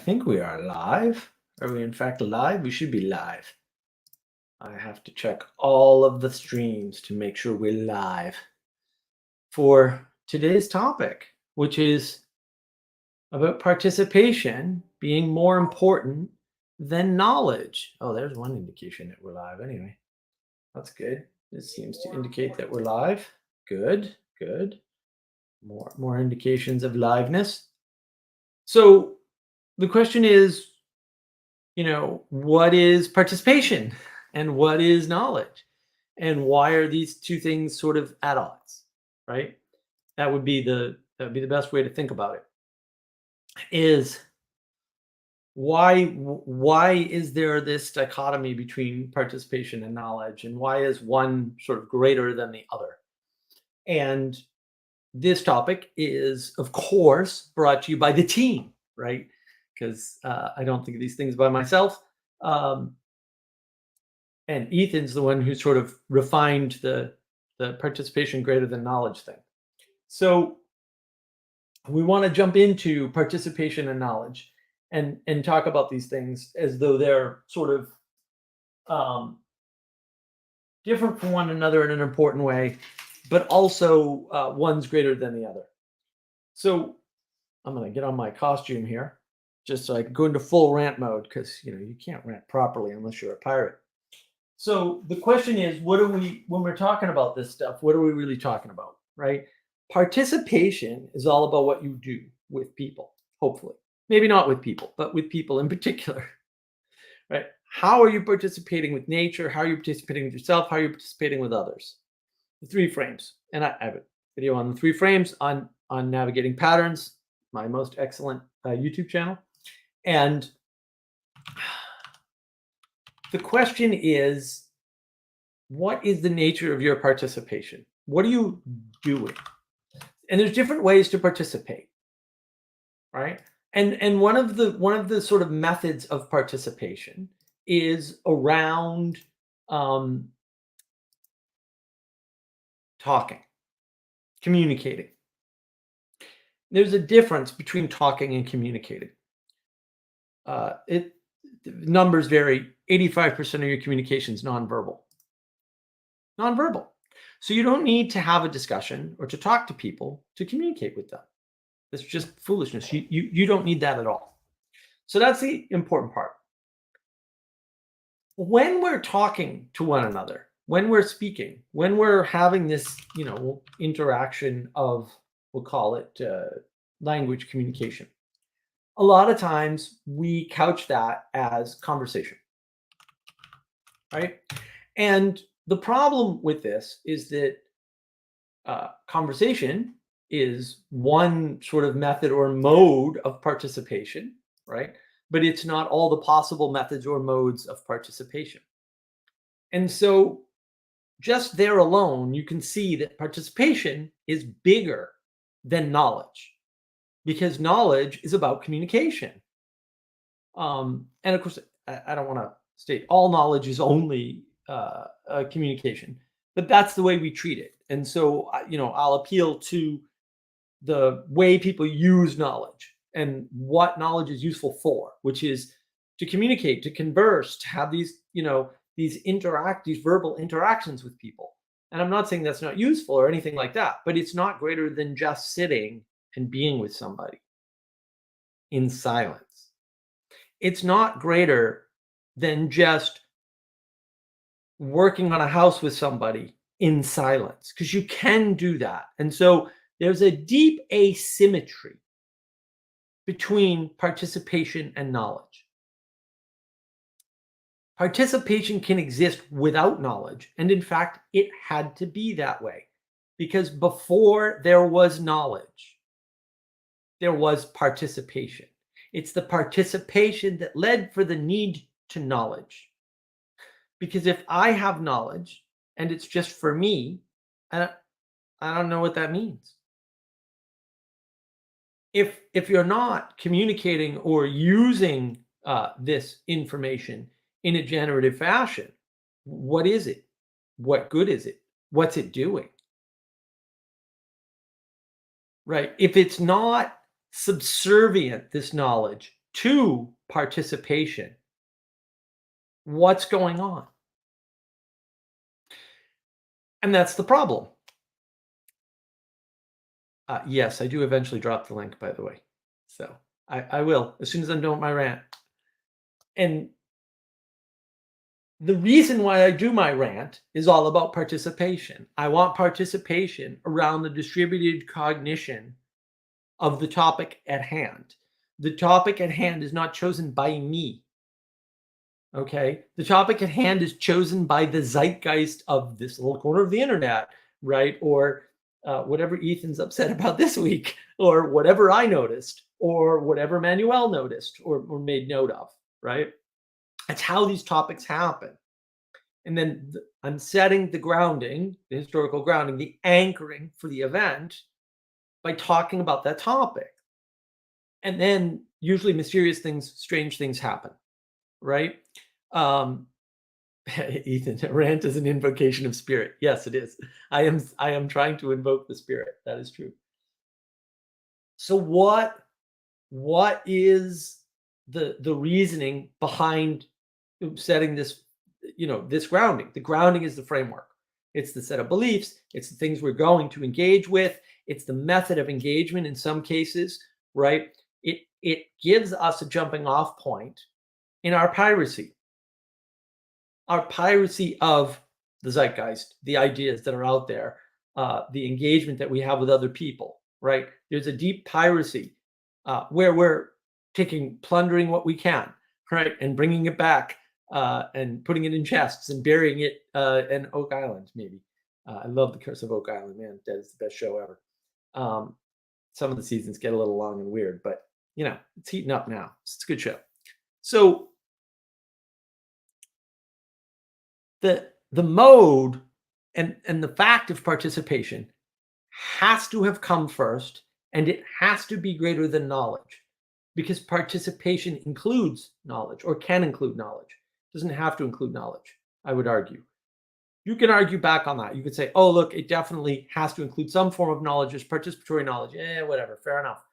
think we are live. Are we in fact live? We should be live. I have to check all of the streams to make sure we're live for today's topic, which is about participation being more important than knowledge. Oh, there's one indication that we're live anyway. That's good. This seems to indicate that we're live. Good, good. More indications of liveness. So the question is, what is participation and what is knowledge? And why are these two things sort of at odds, right? That would be the best way to think about it. Is why is there this dichotomy between participation and knowledge, and why is one sort of greater than the other? And this topic is, of course, brought to you by the team, right? Because I don't think of these things by myself. And Ethan's the one who sort of refined the participation greater than knowledge thing. So we want to jump into participation and knowledge and talk about these things as though they're sort of different from one another in an important way, but also one's greater than the other. So I'm going to get on my costume here just so I can go into full rant mode, because you can't rant properly unless you're a pirate. So the question is, when we're talking about this stuff, what are we really talking about, right? Participation is all about what you do with people, hopefully. Maybe not with people, but with people in particular, right? How are you participating with nature? How are you participating with yourself? How are you participating with others? The three frames. And I have a video on the three frames on navigating patterns, my most excellent YouTube channel. And the question is, what is the nature of your participation? What are you doing? And there's different ways to participate, right? And one of the sort of methods of participation is around talking, communicating. There's a difference between talking and communicating. Numbers vary. 85% of your communication is nonverbal. Nonverbal. So you don't need to have a discussion or to talk to people to communicate with them. It's just foolishness. You don't need that at all. So that's the important part. When we're talking to one another, when we're speaking, when we're having this, interaction of, we'll call it language communication, a lot of times we couch that as conversation, right? And the problem with this is that conversation is one sort of method or mode of participation, right? But it's not all the possible methods or modes of participation. And so just there alone, you can see that participation is bigger than knowledge, because knowledge is about communication. And of course, I don't want to state all knowledge is only communication, but that's the way we treat it. And so, I'll appeal to the way people use knowledge and what knowledge is useful for, which is to communicate, to converse, to have these, these verbal interactions with people. And I'm not saying that's not useful or anything like that, but it's not greater than just sitting and being with somebody in silence. It's not greater than just working on a house with somebody in silence, because you can do that. And so there's a deep asymmetry between participation and knowledge. Participation can exist without knowledge. And in fact, it had to be that way, because before there was knowledge, there was participation. It's the participation that led for the need to knowledge. Because if I have knowledge and it's just for me, I don't know what that means. If you're not communicating or using this information in a generative fashion, what is it? What good is it? What's it doing? Right? If it's not subservient, this knowledge, to participation. What's going on? And that's the problem. Yes, I do eventually drop the link, by the way. So I will as soon as I'm done with my rant. And the reason why I do my rant is all about participation. I want participation around the distributed cognition of the topic at hand. The topic at hand is not chosen by me. Okay. The topic at hand is chosen by the zeitgeist of this little corner of the internet, right? Or whatever Ethan's upset about this week, or whatever I noticed, or whatever Manuel noticed or made note of, right? That's how these topics happen. And then I'm setting the grounding, the historical grounding, the anchoring for the event by talking about that topic. And then usually mysterious things, strange things happen, right? Um, Ethan, rant is an invocation of spirit. Yes, it is. I am trying to invoke the spirit. That is true. So what is the reasoning behind setting this, this grounding? The grounding is the framework. It's the set of beliefs, it's the things we're going to engage with, it's the method of engagement in some cases, right? It gives us a jumping off point in our piracy of the zeitgeist, the ideas that are out there, the engagement that we have with other people, right? There's a deep piracy where we're plundering what we can, right, and bringing it back and putting it in chests and burying it in Oak Island, maybe. I love The Curse of Oak Island, man. That is the best show ever. Some of the seasons get a little long and weird, but it's heating up now. It's a good show. So the mode and the fact of participation has to have come first, and it has to be greater than knowledge, because participation includes knowledge, or can include knowledge. It doesn't have to include knowledge, I would argue. You can argue back on that. You could say, oh, look, it definitely has to include some form of knowledge. There's participatory knowledge. Whatever, fair enough.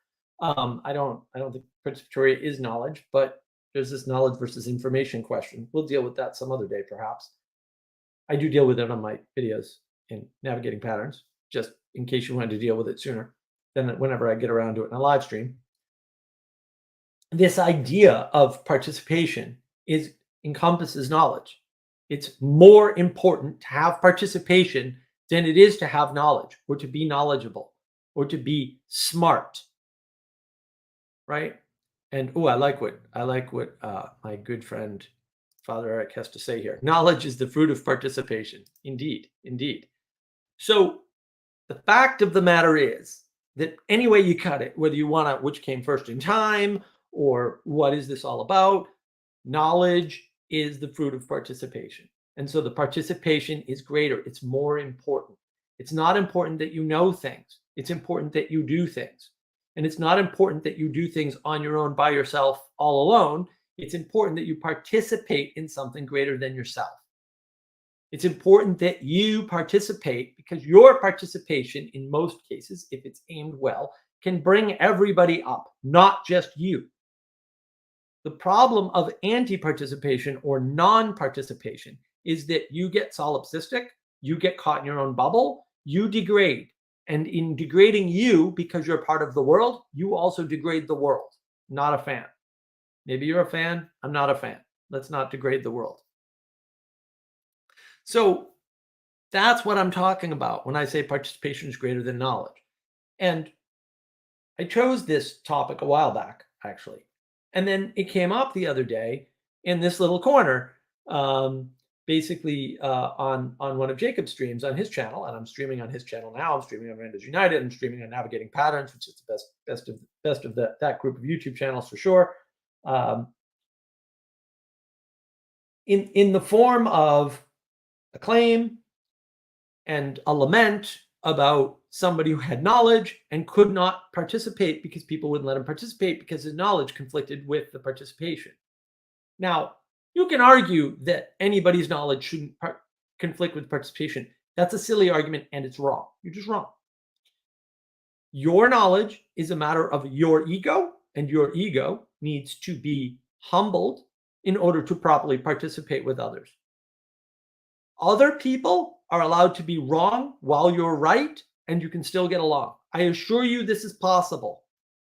I don't think participatory is knowledge, but there's this knowledge versus information question. We'll deal with that some other day, perhaps. I do deal with it on my videos in Navigating Patterns, just in case you wanted to deal with it sooner than whenever I get around to it in a live stream. This idea of participation encompasses knowledge. It's more important to have participation than it is to have knowledge, or to be knowledgeable, or to be smart, right? And I like what my good friend Father Eric has to say here. Knowledge is the fruit of participation. Indeed, indeed. So the fact of the matter is that any way you cut it, whether you want to, which came first in time, or what is this all about, knowledge is the fruit of participation. And so the participation is greater. It's more important. It's not important that you know things. It's important that you do things. And it's not important that you do things on your own, by yourself, all alone. It's important that you participate in something greater than yourself. It's important that you participate, because your participation, in most cases, if it's aimed well, can bring everybody up, not just you. The problem of anti-participation or non-participation is that you get solipsistic, you get caught in your own bubble, you degrade. And in degrading you, because you're part of the world, you also degrade the world. Not a fan. Maybe you're a fan. I'm not a fan. Let's not degrade the world. So that's what I'm talking about when I say participation is greater than knowledge. And I chose this topic a while back, actually. And then it came up the other day in this little corner, basically on one of Jacob's streams on his channel. And I'm streaming on his channel now. I'm streaming on Randers United. I'm streaming on Navigating Patterns, which is the best of that group of YouTube channels for sure. In the form of a claim and a lament about somebody who had knowledge and could not participate because people wouldn't let him participate because his knowledge conflicted with the participation. Now, you can argue that anybody's knowledge shouldn't conflict with participation. That's a silly argument, and it's wrong. You're just wrong. Your knowledge is a matter of your ego and your ego needs to be humbled in order to properly participate with others. Other people are allowed to be wrong while you're right, and you can still get along. I assure you this is possible.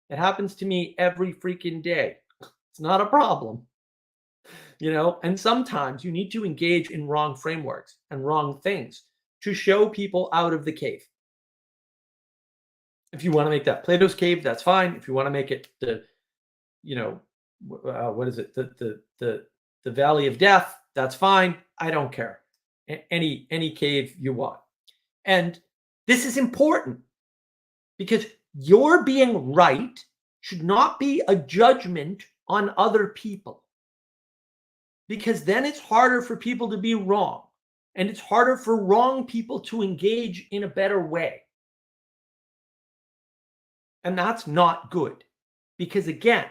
It happens to me every freaking day. It's not a problem, and sometimes you need to engage in wrong frameworks and wrong things to show people out of the cave. If you want to make that Plato's cave, that's fine. If you want to make it what is it? The valley of death, that's fine. I don't care. Any cave you want. And this is important because your being right should not be a judgment on other people. Because then it's harder for people to be wrong. And it's harder for wrong people to engage in a better way. And that's not good. Because again,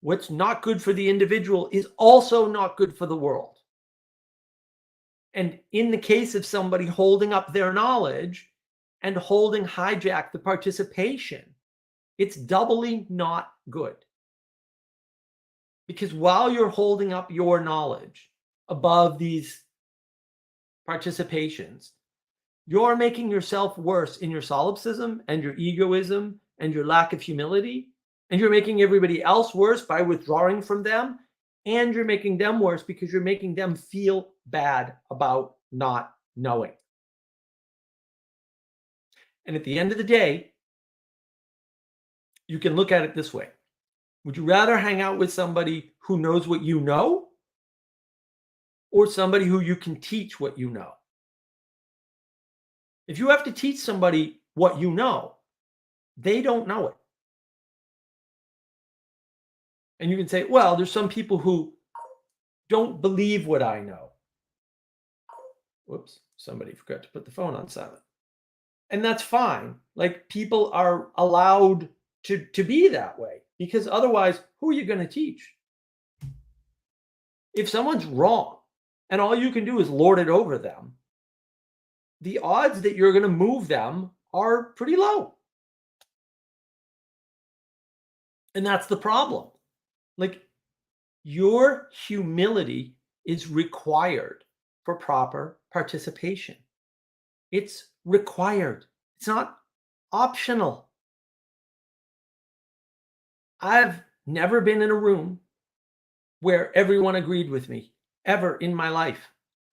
what's not good for the individual is also not good for the world. And in the case of somebody holding up their knowledge and holding hijack the participation, it's doubly not good. Because while you're holding up your knowledge above these participations, you're making yourself worse in your solipsism and your egoism and your lack of humility. And you're making everybody else worse by withdrawing from them. And you're making them worse because you're making them feel bad about not knowing. And at the end of the day, you can look at it this way. Would you rather hang out with somebody who knows what you know, or somebody who you can teach what you know? If you have to teach somebody what you know, they don't know it. And you can say, well, there's some people who don't believe what I know. Whoops, somebody forgot to put the phone on silent. And that's fine. Like, people are allowed to be that way, because otherwise, who are you going to teach? If someone's wrong and all you can do is lord it over them, the odds that you're going to move them are pretty low. And that's the problem. Like, your humility is required for proper participation. It's required. It's not optional. I've never been in a room where everyone agreed with me, ever in my life.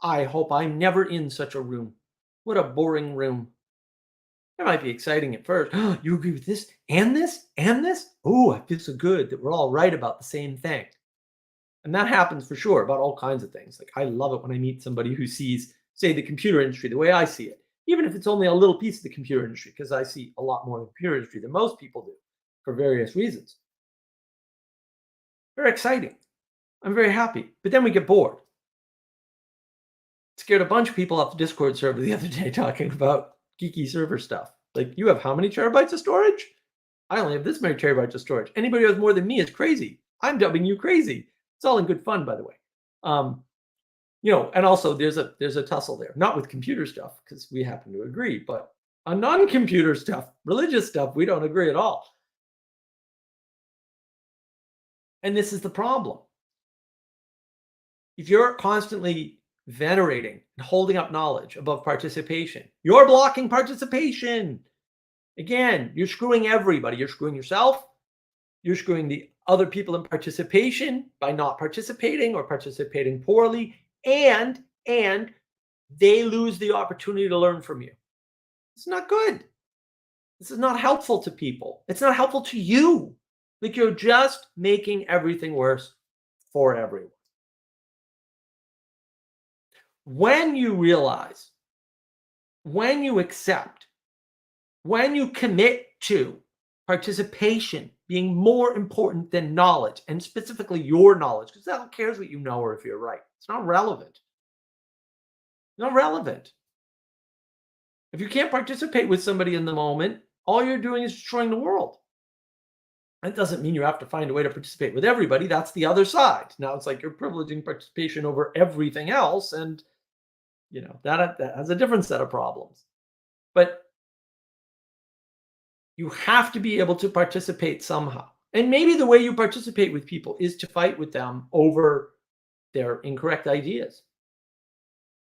I hope I'm never in such a room. What a boring room. It might be exciting at first. Oh, you agree with this and this and this? Oh, I feel so good that we're all right about the same thing. And that happens for sure about all kinds of things. Like, I love it when I meet somebody who sees, say, the computer industry the way I see it, even if it's only a little piece of the computer industry, because I see a lot more in the computer industry than most people do for various reasons. Very exciting. I'm very happy. But then we get bored. Scared a bunch of people off the Discord server the other day talking about geeky server stuff. Like, you have how many terabytes of storage? I only have this many terabytes of storage. Anybody who has more than me is crazy. I'm dubbing you crazy. It's all in good fun, by the way. And also there's a tussle there, not with computer stuff, because we happen to agree, but on non-computer stuff, religious stuff, we don't agree at all. And this is the problem. If you're constantly venerating and holding up knowledge above participation, you're blocking participation. Again, you're screwing everybody. You're screwing yourself. You're screwing the other people in participation by not participating or participating poorly, and they lose the opportunity to learn from you. It's not good. This is not helpful to people. It's not helpful to you. Like, you're just making everything worse for everyone. When you realize, when you accept, when you commit to participation being more important than knowledge, and specifically your knowledge, because who cares what you know or if you're right? It's not relevant. Not relevant. If you can't participate with somebody in the moment, all you're doing is destroying the world. That doesn't mean you have to find a way to participate with everybody. That's the other side. Now it's like you're privileging participation over everything else, and that has a different set of problems. But you have to be able to participate somehow. And maybe the way you participate with people is to fight with them over their incorrect ideas.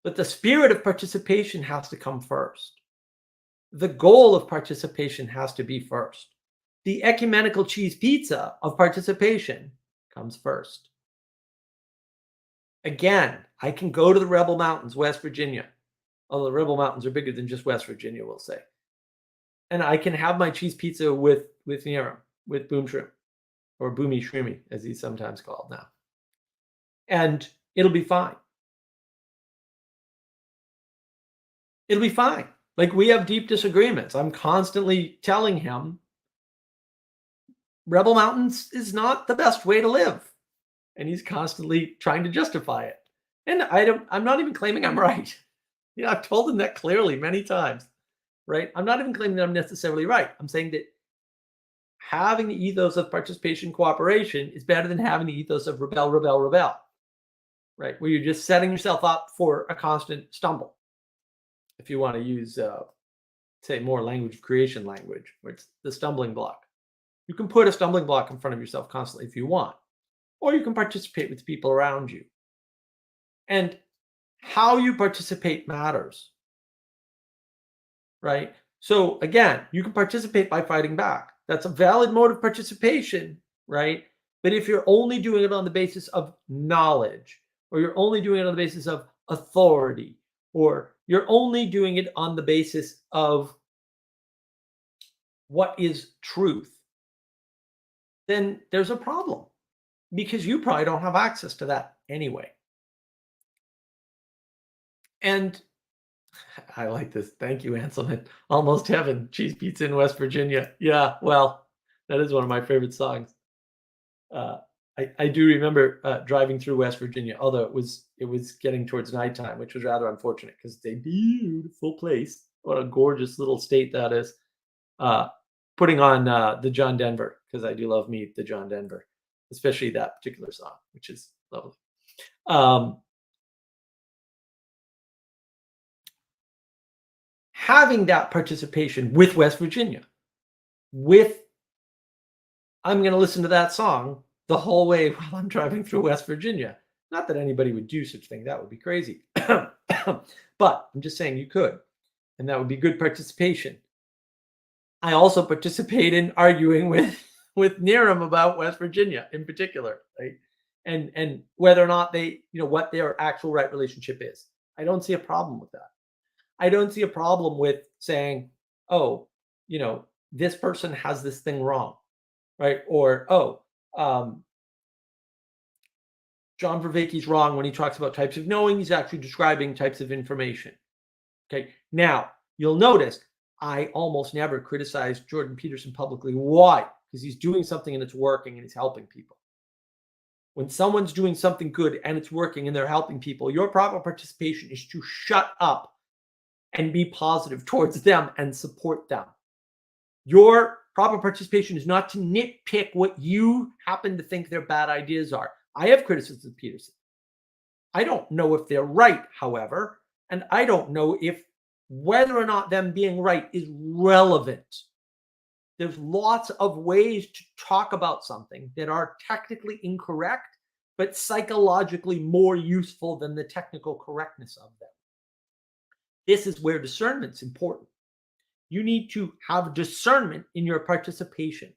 But the spirit of participation has to come first. The goal of participation has to be first. The ecumenical cheese pizza of participation comes first. Again, I can go to the Rebel Mountains, West Virginia. Although the Rebel Mountains are bigger than just West Virginia, we'll say. And I can have my cheese pizza with Nero, with Boom Shrimp, or Boomy Shroomy, as he's sometimes called now. And it'll be fine. It'll be fine. Like, we have deep disagreements. I'm constantly telling him Rebel Mountains is not the best way to live. And he's constantly trying to justify it. And I'm not even claiming I'm right. I've told him that clearly many times, right? I'm not even claiming that I'm necessarily right. I'm saying that having the ethos of participation, cooperation is better than having the ethos of rebel, rebel, rebel, right? Where you're just setting yourself up for a constant stumble. If you want to use, say, more language creation language, where it's the stumbling block. You can put a stumbling block in front of yourself constantly if you want, or you can participate with the people around you. And how you participate matters, right? So again, you can participate by fighting back. That's a valid mode of participation, right? But if you're only doing it on the basis of knowledge, or you're only doing it on the basis of authority, or you're only doing it on the basis of what is truth, then there's a problem, because you probably don't have access to that anyway. And I like this. Thank you, Anselman. Almost Heaven, cheese pizza in West Virginia. Yeah, well, that is one of my favorite songs. I do remember driving through West Virginia, although it was getting towards nighttime, which was rather unfortunate because it's a beautiful place. What a gorgeous little state that is. Putting on the John Denver, because I do love me the John Denver, especially that particular song, which is lovely. Having that participation with West Virginia, I'm going to listen to that song the whole way while I'm driving through West Virginia. Not that anybody would do such a thing. That would be crazy. But I'm just saying you could. And that would be good participation. I also participate in arguing with Niram about West Virginia in particular, right? And whether or not they, what their actual right relationship is. I don't see a problem with that. I don't see a problem with saying, oh, this person has this thing wrong, right? Or, John Vervaeke's wrong when he talks about types of knowing. He's actually describing types of information. Okay. Now, you'll notice I almost never criticize Jordan Peterson publicly. Why? Because he's doing something and it's working and he's helping people. When someone's doing something good and it's working and they're helping people, your proper participation is to shut up and be positive towards them and support them. Your proper participation is not to nitpick what you happen to think their bad ideas are. I have criticisms of Peterson. I don't know if they're right, however, and I don't know if whether or not them being right is relevant. There's lots of ways to talk about something that are technically incorrect, but psychologically more useful than the technical correctness of them. This is where discernment's important. You need to have discernment in your participation.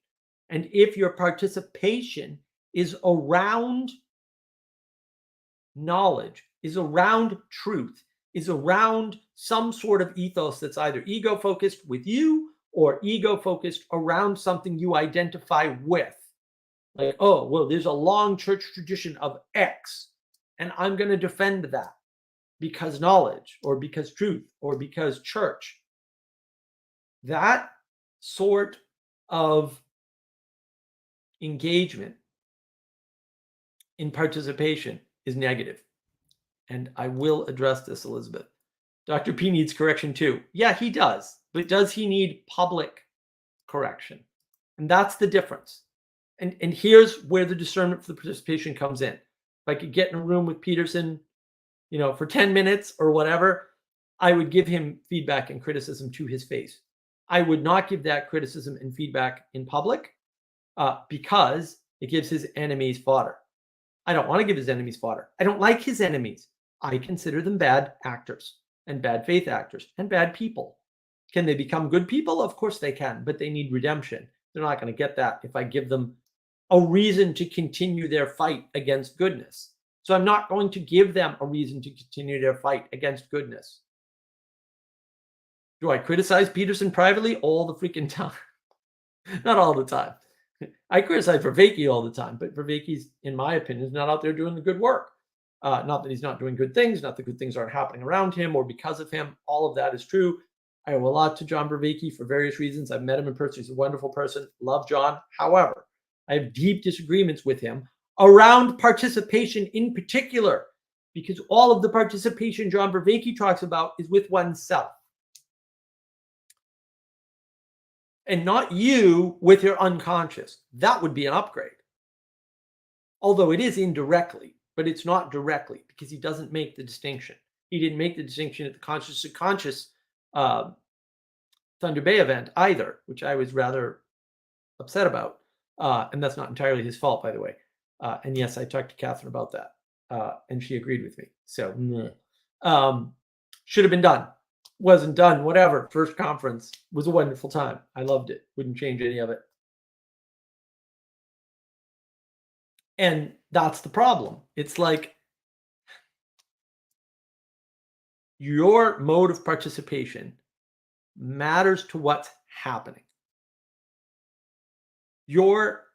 And if your participation is around knowledge, is around truth, is around some sort of ethos that's either ego-focused with you or ego-focused around something you identify with. Like, oh, well, there's a long church tradition of X, and I'm going to defend that because knowledge or because truth or because church. That sort of engagement in participation is negative. And I will address this, Elizabeth. Dr. P needs correction too. Yeah, he does. But does he need public correction? And that's the difference. And here's where the discernment for the participation comes in. If I could get in a room with Peterson, for 10 minutes or whatever, I would give him feedback and criticism to his face. I would not give that criticism and feedback in public. because it gives his enemies fodder. I don't want to give his enemies fodder. I don't like his enemies. I consider them bad actors and bad faith actors and bad people. Can they become good people? Of course they can, but they need redemption. They're not going to get that if I give them a reason to continue their fight against goodness. So I'm not going to give them a reason to continue their fight against goodness. Do I criticize Peterson privately all the freaking time? Not all the time. I criticize Vervaeke all the time, but Vervaeke's, in my opinion, is not out there doing the good work. Not that he's not doing good things, not that good things aren't happening around him or because of him. All of that is true. I owe a lot to John Vervaeke for various reasons. I've met him in person. He's a wonderful person. Love John. However, I have deep disagreements with him around participation in particular, because all of the participation John Vervaeke talks about is with oneself. And not you with your unconscious. That would be an upgrade. Although it is indirectly, but it's not directly because he doesn't make the distinction. He didn't make the distinction at the conscious to conscious Thunder Bay event either, which I was rather upset about. And that's not entirely his fault, by the way. And yes, I talked to Catherine about that, and she agreed with me. So should have been done. Wasn't done, whatever. First conference was a wonderful time. I loved it. Wouldn't change any of it. And that's the problem. It's like your mode of participation matters to what's happening. Your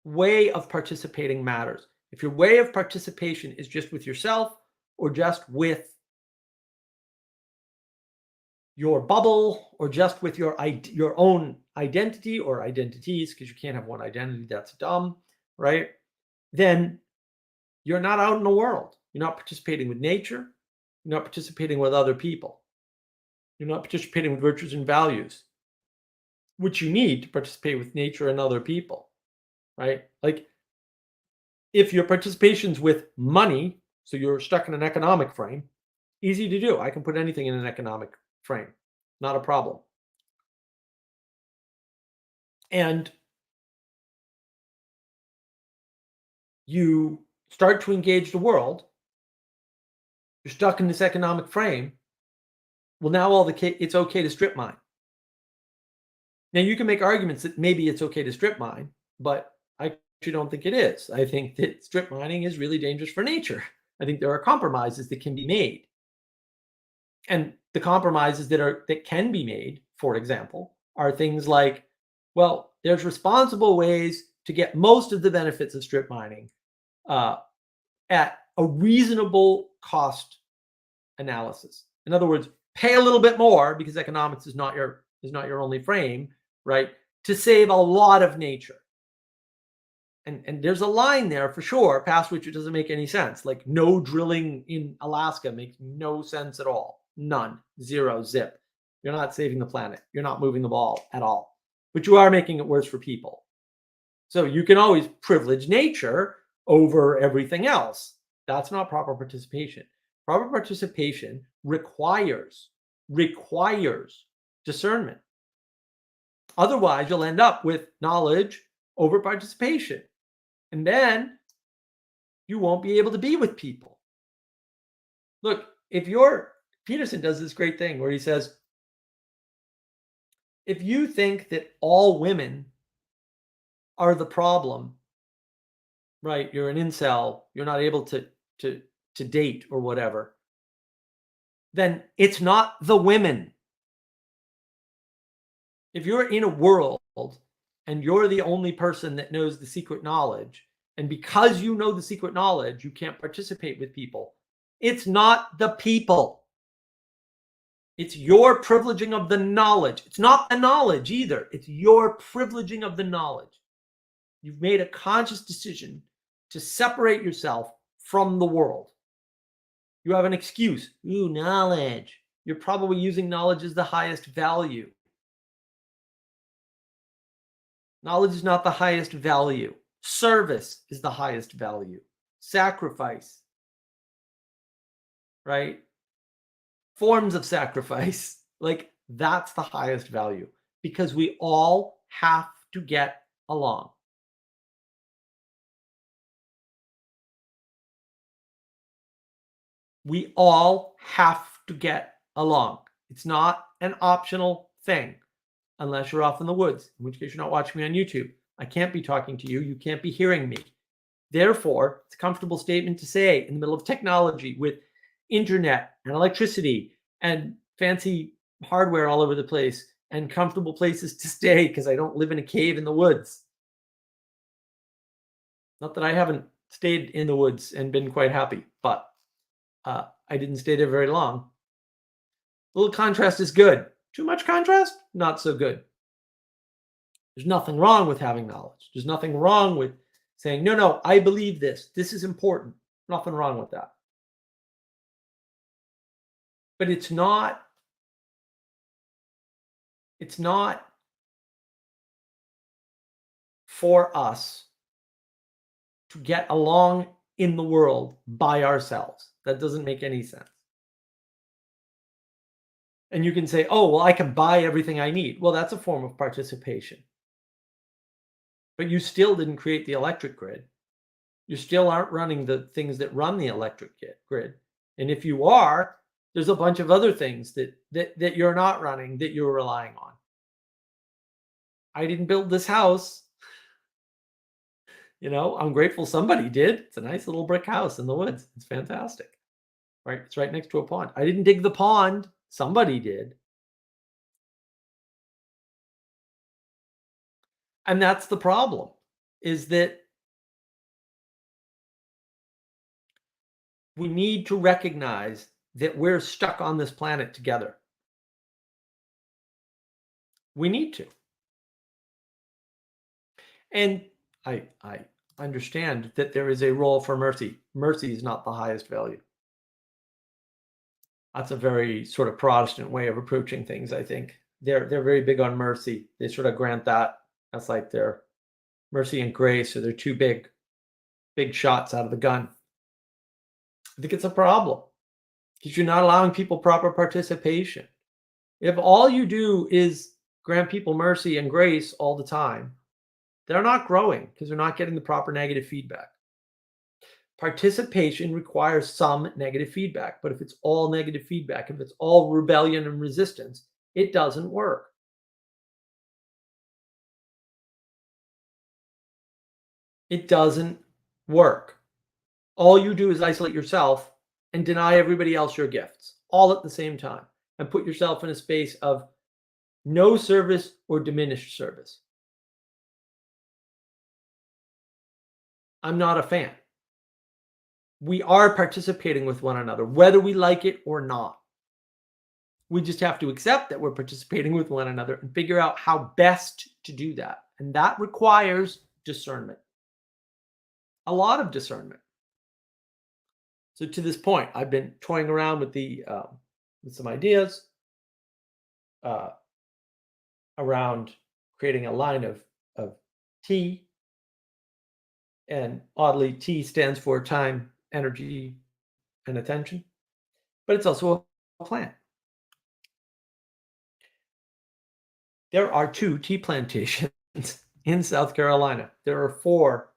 way of participating matters. If your way of participation is just with yourself or just with your bubble or just with your own identity or identities, because you can't have one identity, that's dumb, right? Then you're not out in the world. You're not participating with nature. You're not participating with other people. You're not participating with virtues and values, which you need to participate with nature and other people, right? Like if your participation's with money, so you're stuck in an economic frame, easy to do. I can put anything in an economic frame, not a problem. And you start to engage the world, you're stuck in this economic frame. Well, now it's okay to strip mine. Now you can make arguments that maybe it's okay to strip mine, but I actually don't think it is. I think that strip mining is really dangerous for nature. I think there are compromises that can be made. And the compromises that can be made, for example, are things like, well, there's responsible ways to get most of the benefits of strip mining at a reasonable cost analysis. In other words, pay a little bit more because economics is not your only frame, right? To save a lot of nature. And there's a line there for sure, past which it doesn't make any sense. Like no drilling in Alaska makes no sense at all. None. Zero. Zip. You're not saving the planet. You're not moving the ball at all. But you are making it worse for people. So you can always privilege nature over everything else. That's not proper participation. Proper participation requires discernment. Otherwise, you'll end up with knowledge over participation. And then you won't be able to be with people. Look, Peterson does this great thing where he says, if you think that all women are the problem, right? You're an incel, you're not able to date or whatever, then it's not the women. If you're in a world and you're the only person that knows the secret knowledge, and because you know the secret knowledge, you can't participate with people, it's not the people. It's your privileging of the knowledge. It's not the knowledge either. It's your privileging of the knowledge. You've made a conscious decision to separate yourself from the world. You have an excuse. Ooh, knowledge. You're probably using knowledge as the highest value. Knowledge is not the highest value. Service is the highest value. Sacrifice, right? Forms of sacrifice, like that's the highest value because we all have to get along. We all have to get along. It's not an optional thing unless you're off in the woods, in which case you're not watching me on YouTube. I can't be talking to you. You can't be hearing me. Therefore, it's a comfortable statement to say in the middle of technology with internet and electricity and fancy hardware all over the place and comfortable places to stay because I don't live in a cave in the woods. Not that I haven't stayed in the woods and been quite happy, but I didn't stay there very long. A little contrast is good. Too much contrast? Not so good. There's nothing wrong with having knowledge. There's nothing wrong with saying, no, no, I believe this. This is important. Nothing wrong with that. But it's not for us to get along in the world by ourselves. That doesn't make any sense. And you can say, oh, well, I can buy everything I need. Well, that's a form of participation. But you still didn't create the electric grid. You still aren't running the things that run the electric grid. And if you are, there's a bunch of other things that you're not running that you're relying on. I didn't build this house. I'm grateful somebody did. It's a nice little brick house in the woods. It's fantastic. Right? It's right next to a pond. I didn't dig the pond. Somebody did. And that's the problem, is that we need to recognize that we're stuck on this planet together. We need to. And I understand that there is a role for mercy. Mercy is not the highest value. That's a very sort of Protestant way of approaching things, I think. They're very big on mercy. They sort of grant that. That's like their mercy and grace, or they're two big shots out of the gun. I think it's a problem because you're not allowing people proper participation. If all you do is grant people mercy and grace all the time, they're not growing because they're not getting the proper negative feedback. Participation requires some negative feedback, but if it's all negative feedback, if it's all rebellion and resistance, it doesn't work. It doesn't work. All you do is isolate yourself and deny everybody else your gifts all at the same time and put yourself in a space of no service or diminished service. I'm not a fan. We are participating with one another, whether we like it or not. We just have to accept that we're participating with one another and figure out how best to do that. And that requires discernment. A lot of discernment. So to this point, I've been toying around with with some ideas around creating a line of tea. And oddly, T stands for time, energy, and attention. But it's also a plant. There are 2 tea plantations in South Carolina. There are four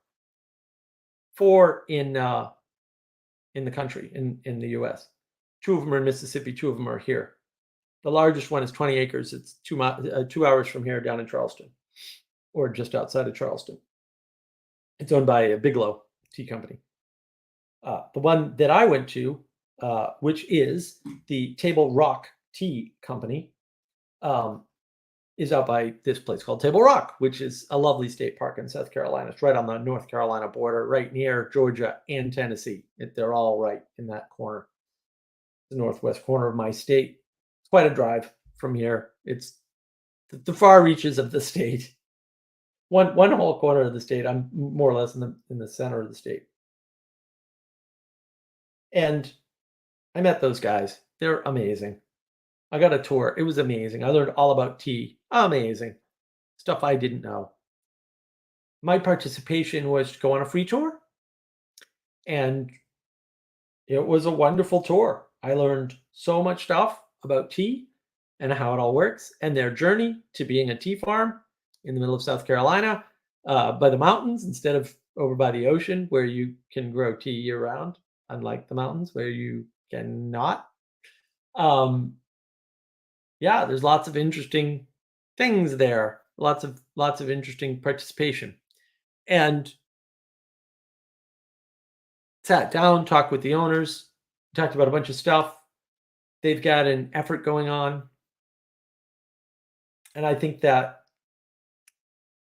in the country, in the US. 2 of them are in Mississippi, 2 of them are here. The largest one is 20 acres. It's 2 hours from here down in Charleston, or just outside of Charleston. It's owned by a Bigelow Tea Company. The one that I went to, which is the Table Rock Tea Company, is out by this place called Table Rock, which is a lovely state park in South Carolina. It's right on the North Carolina border, right near Georgia and Tennessee. They're all right in that corner, the northwest corner of my state. It's quite a drive from here. It's the far reaches of the state. One whole corner of the state. I'm more or less in the center of the state. And I met those guys. They're amazing. I got a tour. It was amazing. I learned all about tea. Amazing. Stuff I didn't know. My participation was to go on a free tour. And it was a wonderful tour. I learned so much stuff about tea and how it all works and their journey to being a tea farm in the middle of South Carolina, by the mountains instead of over by the ocean where you can grow tea year round, unlike the mountains where you cannot. Um, yeah, there's lots of interesting things there. Lots of interesting participation. And sat down, talked with the owners, talked about a bunch of stuff. They've got an effort going on, and I think that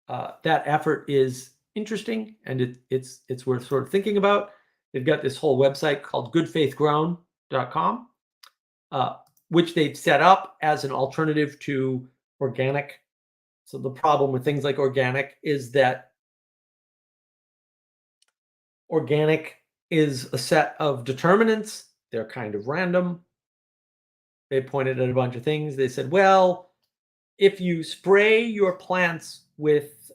that effort is interesting, and it's worth sort of thinking about. They've got this whole website called goodfaithgrown.com, which they've set up as an alternative to organic. So the problem with things like organic is that organic is a set of determinants. They're kind of random. They pointed at a bunch of things. They said, well, if you spray your plants with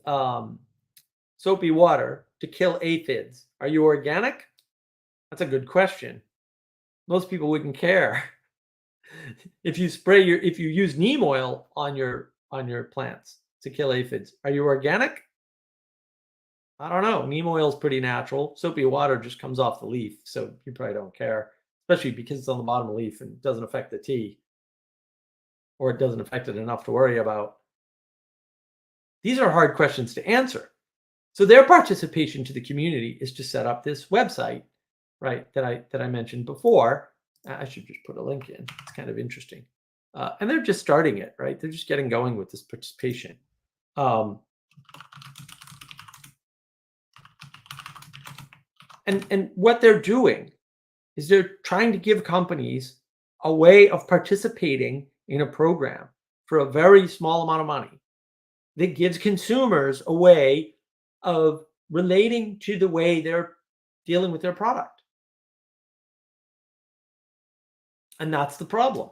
soapy water to kill aphids, are you organic? That's a good question. Most people wouldn't care. If you use neem oil on your plants to kill aphids, are you organic? I don't know. Neem oil is pretty natural. Soapy water just comes off the leaf, so you probably don't care, especially because it's on the bottom of the leaf and doesn't affect the tea, or it doesn't affect it enough to worry about. These are hard questions to answer. So their participation to the community is to set up this website, right, that I mentioned before. I should just put a link in. It's kind of interesting. And they're just starting it, right? They're just getting going with this participation. And what they're doing is they're trying to give companies a way of participating in a program for a very small amount of money that gives consumers a way of relating to the way they're dealing with their product. And that's the problem,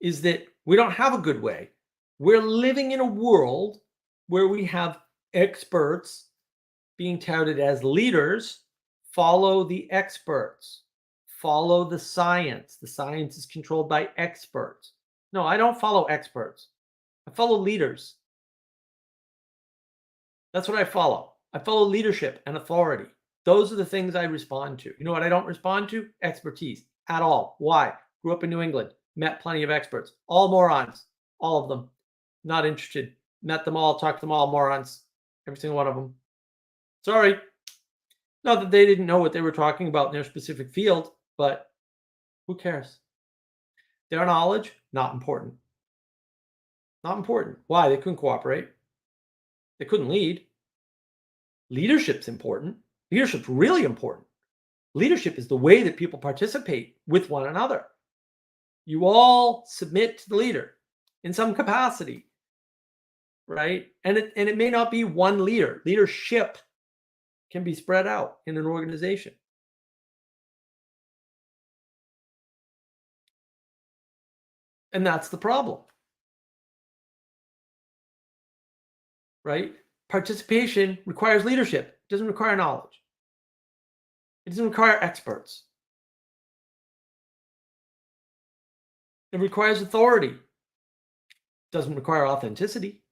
is that we don't have a good way. We're living in a world where we have experts being touted as leaders. Follow the experts. Follow the science. The science is controlled by experts. No, I don't follow experts. I follow leaders. That's what I follow. I follow leadership and authority. Those are the things I respond to. You know what I don't respond to? Expertise at all. Why? Grew up in New England, met plenty of experts, all morons, all of them. Not interested. Met them all, talked to them all, morons, every single one of them. Sorry. Not that they didn't know what they were talking about in their specific field, but who cares? Their knowledge, not important. Not important. Why? They couldn't cooperate. They couldn't lead. Leadership's important. Leadership's really important. Leadership is the way that people participate with one another. You all submit to the leader in some capacity, right? And it may not be one leader. Leadership can be spread out in an organization. And that's the problem, right? Participation requires leadership. It doesn't require knowledge. It doesn't require experts. It requires authority. It doesn't require authenticity.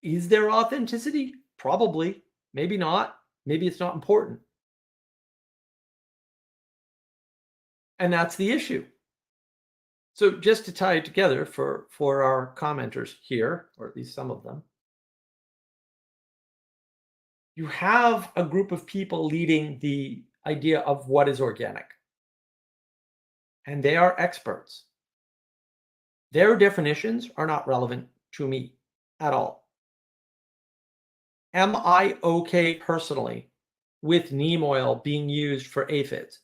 Is there authenticity? Probably. Maybe not. Maybe it's not important. And that's the issue. So just to tie it together for our commenters here, or at least some of them, you have a group of people leading the idea of what is organic. And they are experts. Their definitions are not relevant to me at all. Am I okay personally with neem oil being used for aphids?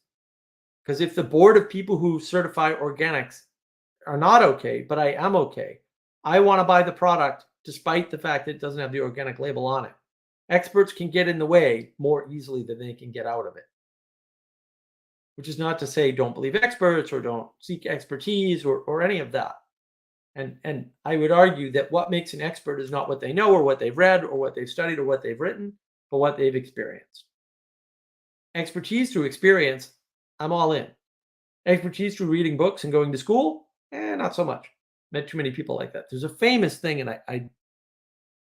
Because if the board of people who certify organics are not okay, but I am okay, I want to buy the product despite the fact that it doesn't have the organic label on it. Experts can get in the way more easily than they can get out of it. Which is not to say don't believe experts or don't seek expertise or any of that. And I would argue that what makes an expert is not what they know or what they've read or what they've studied or what they've written, but what they've experienced. Expertise through experience, I'm all in. Expertise through reading books and going to school, not so much. Met too many people like that. There's a famous thing, and I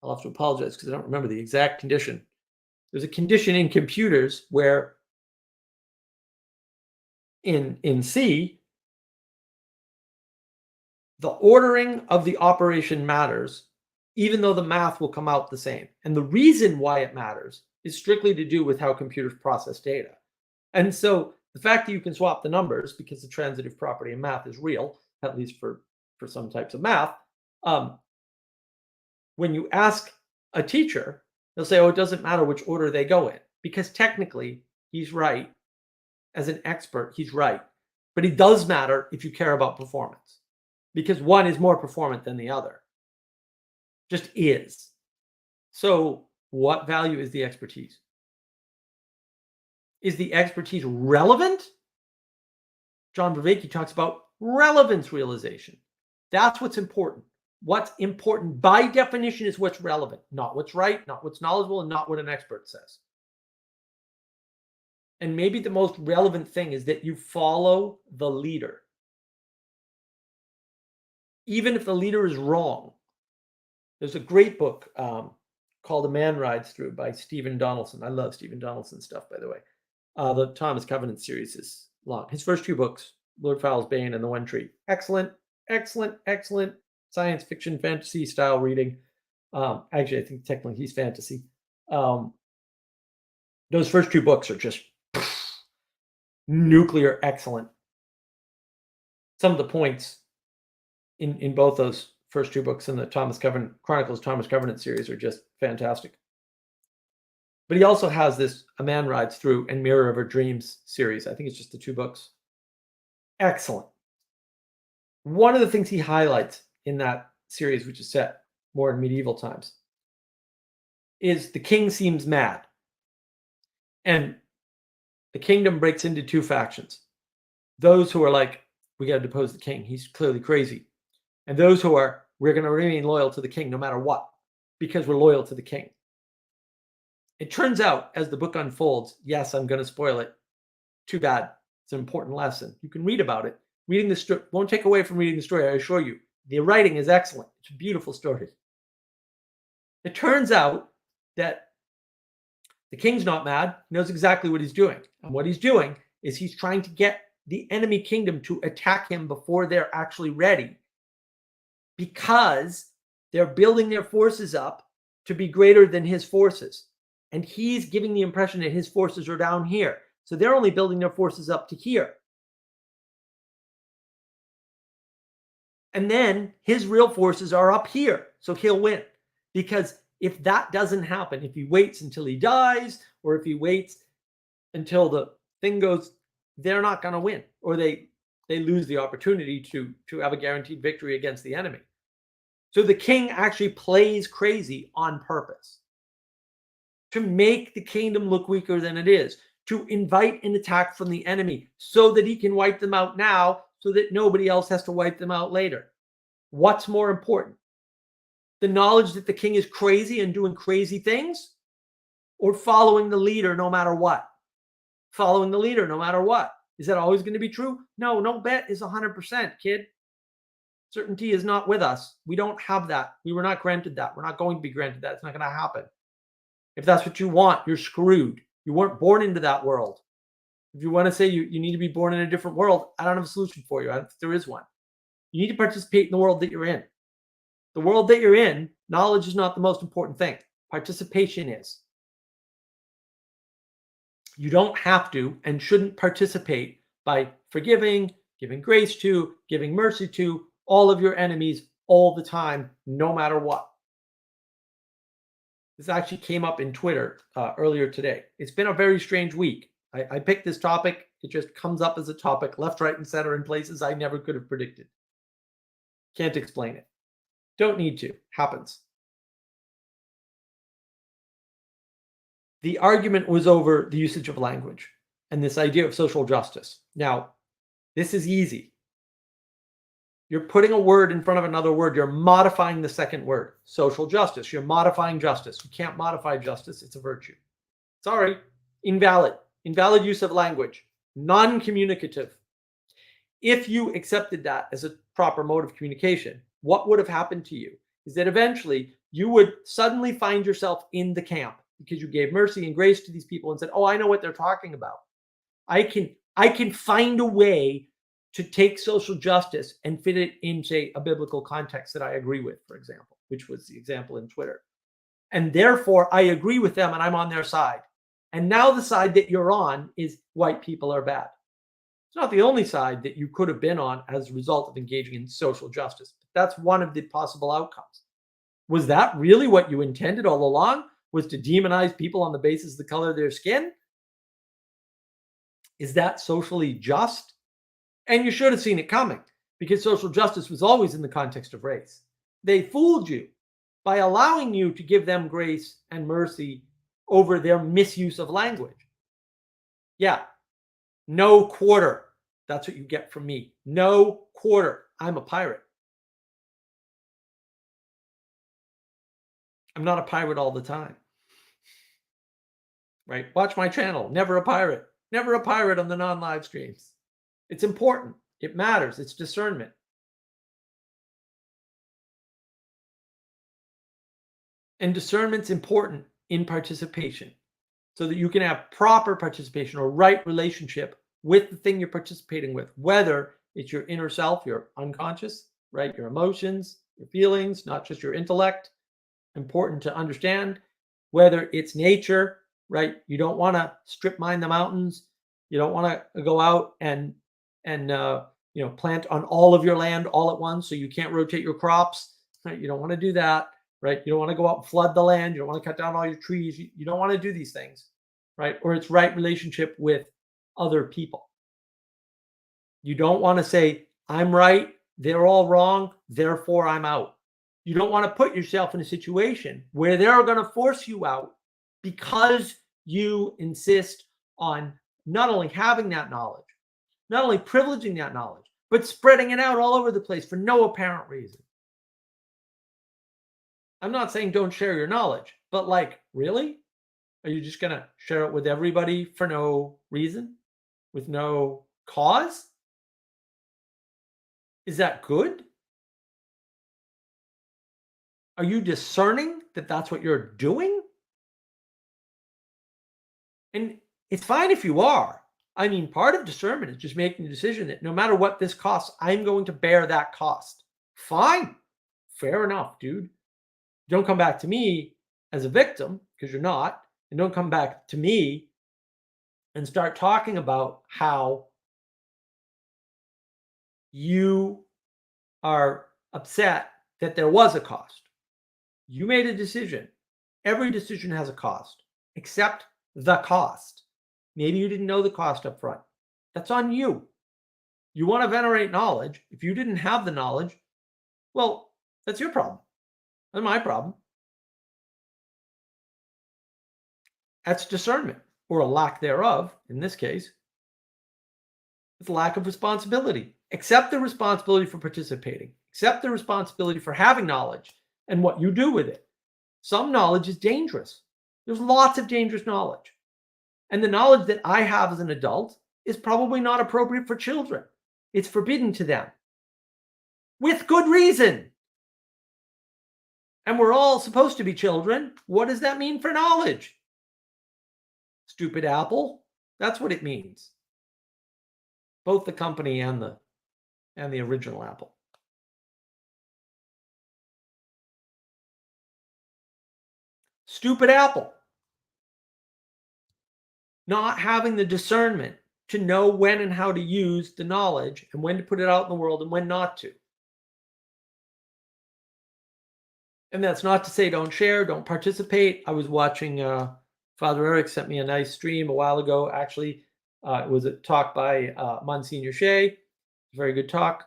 I'll have to apologize because I don't remember the exact condition. There's a condition in computers where in C, the ordering of the operation matters, even though the math will come out the same. And the reason why it matters is strictly to do with how computers process data. And so the fact that you can swap the numbers, because the transitive property in math is real, at least for some types of math, when you ask a teacher, they'll say, oh, it doesn't matter which order they go in, because technically he's right. As an expert, he's right. But it does matter if you care about performance, because one is more performant than the other. Just is. So what value is the expertise? Is the expertise relevant? John Vervaeke talks about relevance realization. That's what's important. What's important by definition is what's relevant, not what's right, not what's knowledgeable, and not what an expert says. And maybe the most relevant thing is that you follow the leader. Even if the leader is wrong. There's a great book called A Man Rides Through by Stephen Donaldson. I love Stephen Donaldson's stuff, by the way. The Thomas Covenant series is long. His first two books, Lord Fowl's Bane and The One Tree. Excellent, excellent, excellent science fiction, fantasy style reading. Actually, I think technically he's fantasy. Those first two books are just nuclear excellent. Some of the points in both those first two books in the Thomas Covenant series are just fantastic. But he also has this A Man Rides Through and Mirror of Her Dreams series. I think it's just the two books. Excellent. One of the things he highlights in that series, which is set more in medieval times, is the king seems mad. And the kingdom breaks into two factions. Those who are like, we got to depose the king. He's clearly crazy. And those who are, we're going to remain loyal to the king no matter what, because we're loyal to the king. It turns out, as the book unfolds, yes, I'm going to spoil it. Too bad. It's an important lesson. You can read about it. Reading the story won't take away from reading the story, I assure you. The writing is excellent. It's a beautiful story. It turns out that the king's not mad. He knows exactly what he's doing. And what he's doing is he's trying to get the enemy kingdom to attack him before they're actually ready, because they're building their forces up to be greater than his forces. And he's giving the impression that his forces are down here. So they're only building their forces up to here. And then his real forces are up here. So he'll win. Because if that doesn't happen, if he waits until he dies, or if he waits until the thing goes, they're not going to win. Or they lose the opportunity to have a guaranteed victory against the enemy. So the king actually plays crazy on purpose to make the kingdom look weaker than it is, to invite an attack from the enemy so that he can wipe them out now, so that nobody else has to wipe them out later. What's more important? The knowledge that the king is crazy and doing crazy things, or following the leader no matter what? Following the leader no matter what. Is that always going to be true? No, no bet is 100%, kid. Certainty is not with us. We don't have that. We were not granted that. We're not going to be granted that. It's not going to happen. If that's what you want, you're screwed. You weren't born into that world. If you want to say you need to be born in a different world, I don't have a solution for you. I don't think there is one. You need to participate in the world that you're in. The world that you're in, knowledge is not the most important thing. Participation is. You don't have to and shouldn't participate by forgiving, giving grace to, giving mercy to all of your enemies all the time, no matter what. This actually came up in Twitter earlier today. It's been a very strange week. I picked this topic. It just comes up as a topic left, right, and center in places I never could have predicted. Can't explain it. Don't need to. Happens. The argument was over the usage of language and this idea of social justice. Now, this is easy. You're putting a word in front of another word. You're modifying the second word. Social justice. You're modifying justice. You can't modify justice. It's a virtue. Sorry. Invalid. Invalid use of language. Non-communicative. If you accepted that as a proper mode of communication, what would have happened to you is that eventually you would suddenly find yourself in the camp because you gave mercy and grace to these people and said, "Oh, I know what they're talking about. I can find a way to take social justice and fit it in, say, a biblical context that I agree with," for example, which was the example in Twitter. And therefore, I agree with them and I'm on their side. And now the side that you're on is white people are bad. It's not the only side that you could have been on as a result of engaging in social justice. That's one of the possible outcomes. Was that really what you intended all along? Was to demonize people on the basis of the color of their skin? Is that socially just? And you should have seen it coming because social justice was always in the context of race. They fooled you by allowing you to give them grace and mercy over their misuse of language. Yeah, no quarter. That's what you get from me. No quarter. I'm a pirate. I'm not a pirate all the time. Right? Watch my channel. Never a pirate. Never a pirate on the non-live streams. It's important. It matters. It's discernment. And discernment's important in participation so that you can have proper participation or right relationship with the thing you're participating with, whether it's your inner self, your unconscious, right? Your emotions, your feelings, not just your intellect. Important to understand whether it's nature, right? You don't want to strip mine the mountains. You don't want to go out and plant on all of your land all at once, so you can't rotate your crops. Right? You don't want to do that, right? You don't want to go out and flood the land. You don't want to cut down all your trees. You don't want to do these things, right? Or it's right relationship with other people. You don't want to say, I'm right, they're all wrong, therefore I'm out. You don't want to put yourself in a situation where they're going to force you out because you insist on not only having that knowledge, not only privileging that knowledge, but spreading it out all over the place for no apparent reason. I'm not saying don't share your knowledge, but like, really? Are you just going to share it with everybody for no reason? With no cause? Is that good? Are you discerning that that's what you're doing? And it's fine if you are. I mean, part of discernment is just making the decision that no matter what this costs, I'm going to bear that cost. Fine. Fair enough, dude. Don't come back to me as a victim, because you're not. And don't come back to me and start talking about how you are upset that there was a cost. You made a decision. Every decision has a cost. Accept the cost. Maybe you didn't know the cost up front. That's on you. You want to venerate knowledge. If you didn't have the knowledge, well, that's your problem. That's my problem. That's discernment, or a lack thereof, in this case. It's a lack of responsibility. Accept the responsibility for participating. Accept the responsibility for having knowledge and what you do with it. Some knowledge is dangerous. There's lots of dangerous knowledge. And the knowledge that I have as an adult is probably not appropriate for children. It's forbidden to them. With good reason. And we're all supposed to be children. What does that mean for knowledge? Stupid apple. That's what it means. Both the company and the original Apple. Stupid apple. Not having the discernment to know when and how to use the knowledge and when to put it out in the world and when not to. And that's not to say don't share, don't participate. I was watching Father Eric sent me a nice stream a while ago. Actually, it was a talk by Monsignor Shea. Very good talk.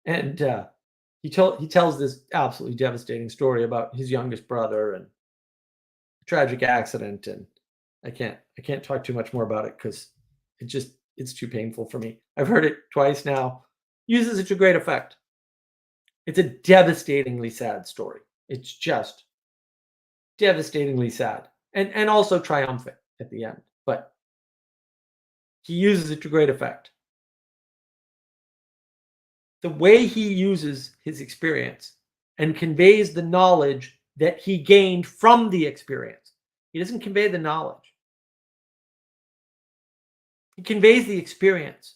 And he tells this absolutely devastating story about his youngest brother and a tragic accident. And I can't talk too much more about it because it's too painful for me. I've heard it twice now. Uses it to great effect. It's a devastatingly sad story. It's just devastatingly sad and also triumphant at the end. But he uses it to great effect. The way he uses his experience and conveys the knowledge that he gained from the experience. He doesn't convey the knowledge. He conveys the experience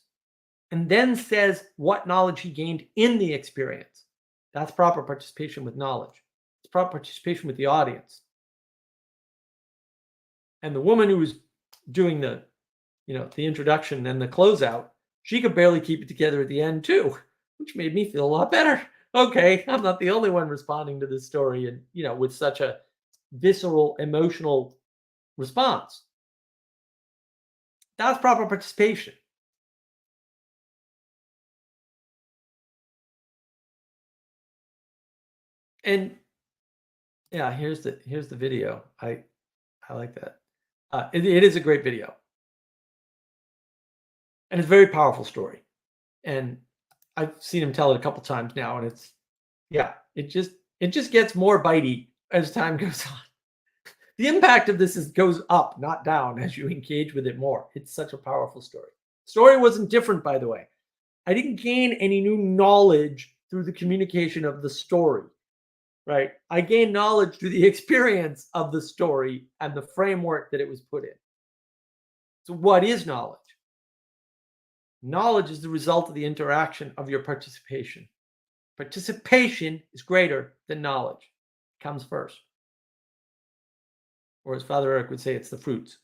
and then says what knowledge he gained in the experience. That's proper participation with knowledge. It's proper participation with the audience. And the woman who was doing the introduction and the closeout, she could barely keep it together at the end too, which made me feel a lot better. Okay, I'm not the only one responding to this story and, with such a visceral, emotional response. That's proper participation. And yeah, here's the video. I like that. It is a great video, and it's a very powerful story. And I've seen him tell it a couple times now, and it just gets more bitey as time goes on. The impact of this goes up, not down, as you engage with it more. It's such a powerful story. Story wasn't different, by the way. I didn't gain any new knowledge through the communication of the story, right? I gained knowledge through the experience of the story and the framework that it was put in. So, what is knowledge? Knowledge is the result of the interaction of your participation. Participation is greater than knowledge. It comes first. Or as Father Eric would say, it's the fruits,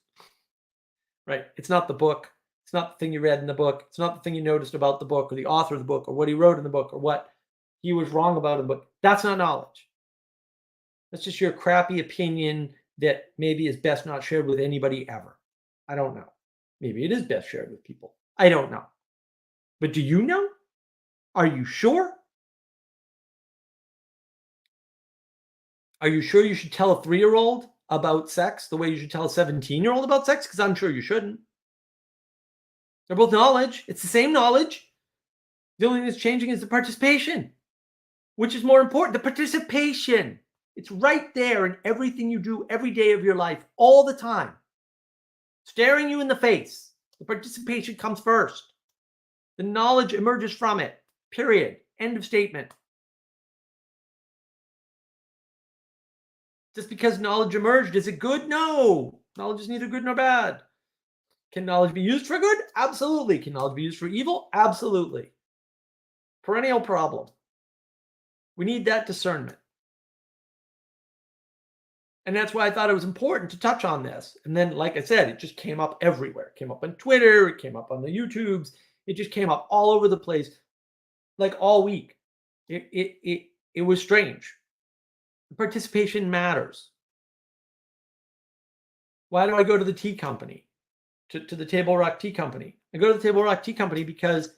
right? It's not the book. It's not the thing you read in the book. It's not the thing you noticed about the book or the author of the book or what he wrote in the book or what he was wrong about in the book. That's not knowledge. That's just your crappy opinion that maybe is best not shared with anybody ever. I don't know. Maybe it is best shared with people. I don't know. But do you know? Are you sure? Are you sure you should tell a 3-year-old about sex the way you should tell a 17-year-old about sex? Because I'm sure you shouldn't. They're both knowledge. It's the same knowledge. The only thing that's changing is the participation. Which is more important? The participation. It's right there in everything you do every day of your life, all the time. Staring you in the face. The participation comes first. The knowledge emerges from it. Period. End of statement. Just because knowledge emerged, is it good? No. Knowledge is neither good nor bad. Can knowledge be used for good? Absolutely. Can knowledge be used for evil? Absolutely. Perennial problem. We need that discernment. And that's why I thought it was important to touch on this. And then, like I said, it just came up everywhere. It came up on Twitter. It came up on the YouTubes. It just came up all over the place, like all week. It was strange. Participation matters. Why do I go to the tea company, to the Table Rock Tea Company? I go to the Table Rock Tea Company because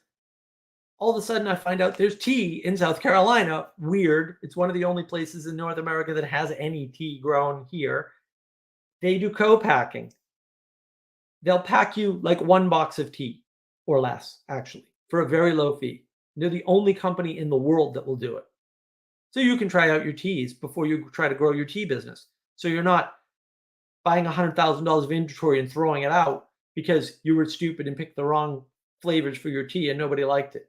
all of a sudden I find out there's tea in South Carolina. Weird. It's one of the only places in North America that has any tea grown here. They do co-packing. They'll pack you like 1 box of tea or less, actually, for a very low fee. They're the only company in the world that will do it. So you can try out your teas before you try to grow your tea business. So you're not buying $100,000 of inventory and throwing it out because you were stupid and picked the wrong flavors for your tea and nobody liked it.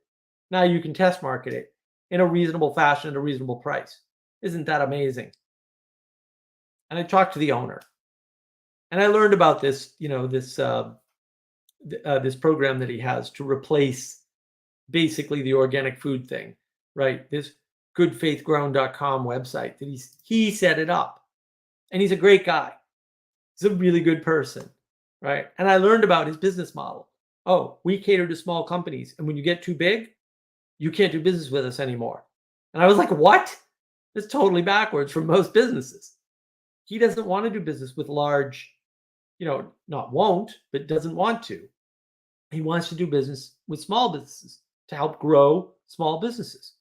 Now you can test market it in a reasonable fashion at a reasonable price. Isn't that amazing? And I talked to the owner, and I learned about this, this program that he has to replace basically the organic food thing, right? This goodfaithgrown.com website that he set it up, and he's a great guy. He's a really good person, right? And I learned about his business model. Oh, we cater to small companies, and when you get too big, you can't do business with us anymore. And I was like, what? That's totally backwards for most businesses. He doesn't want to do business with large, not won't, but doesn't want to. He wants to do business with small businesses to help grow small businesses.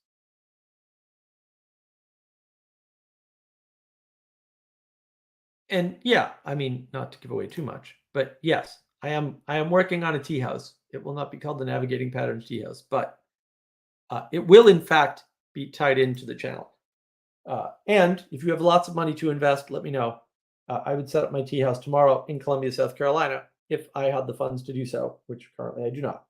And yeah, I mean, not to give away too much, but yes, I am working on a tea house. It will not be called the Navigating Patterns Tea House, but it will in fact be tied into the channel. And if you have lots of money to invest, let me know. I would set up my tea house tomorrow in Columbia, South Carolina, if I had the funds to do so, which currently I do not.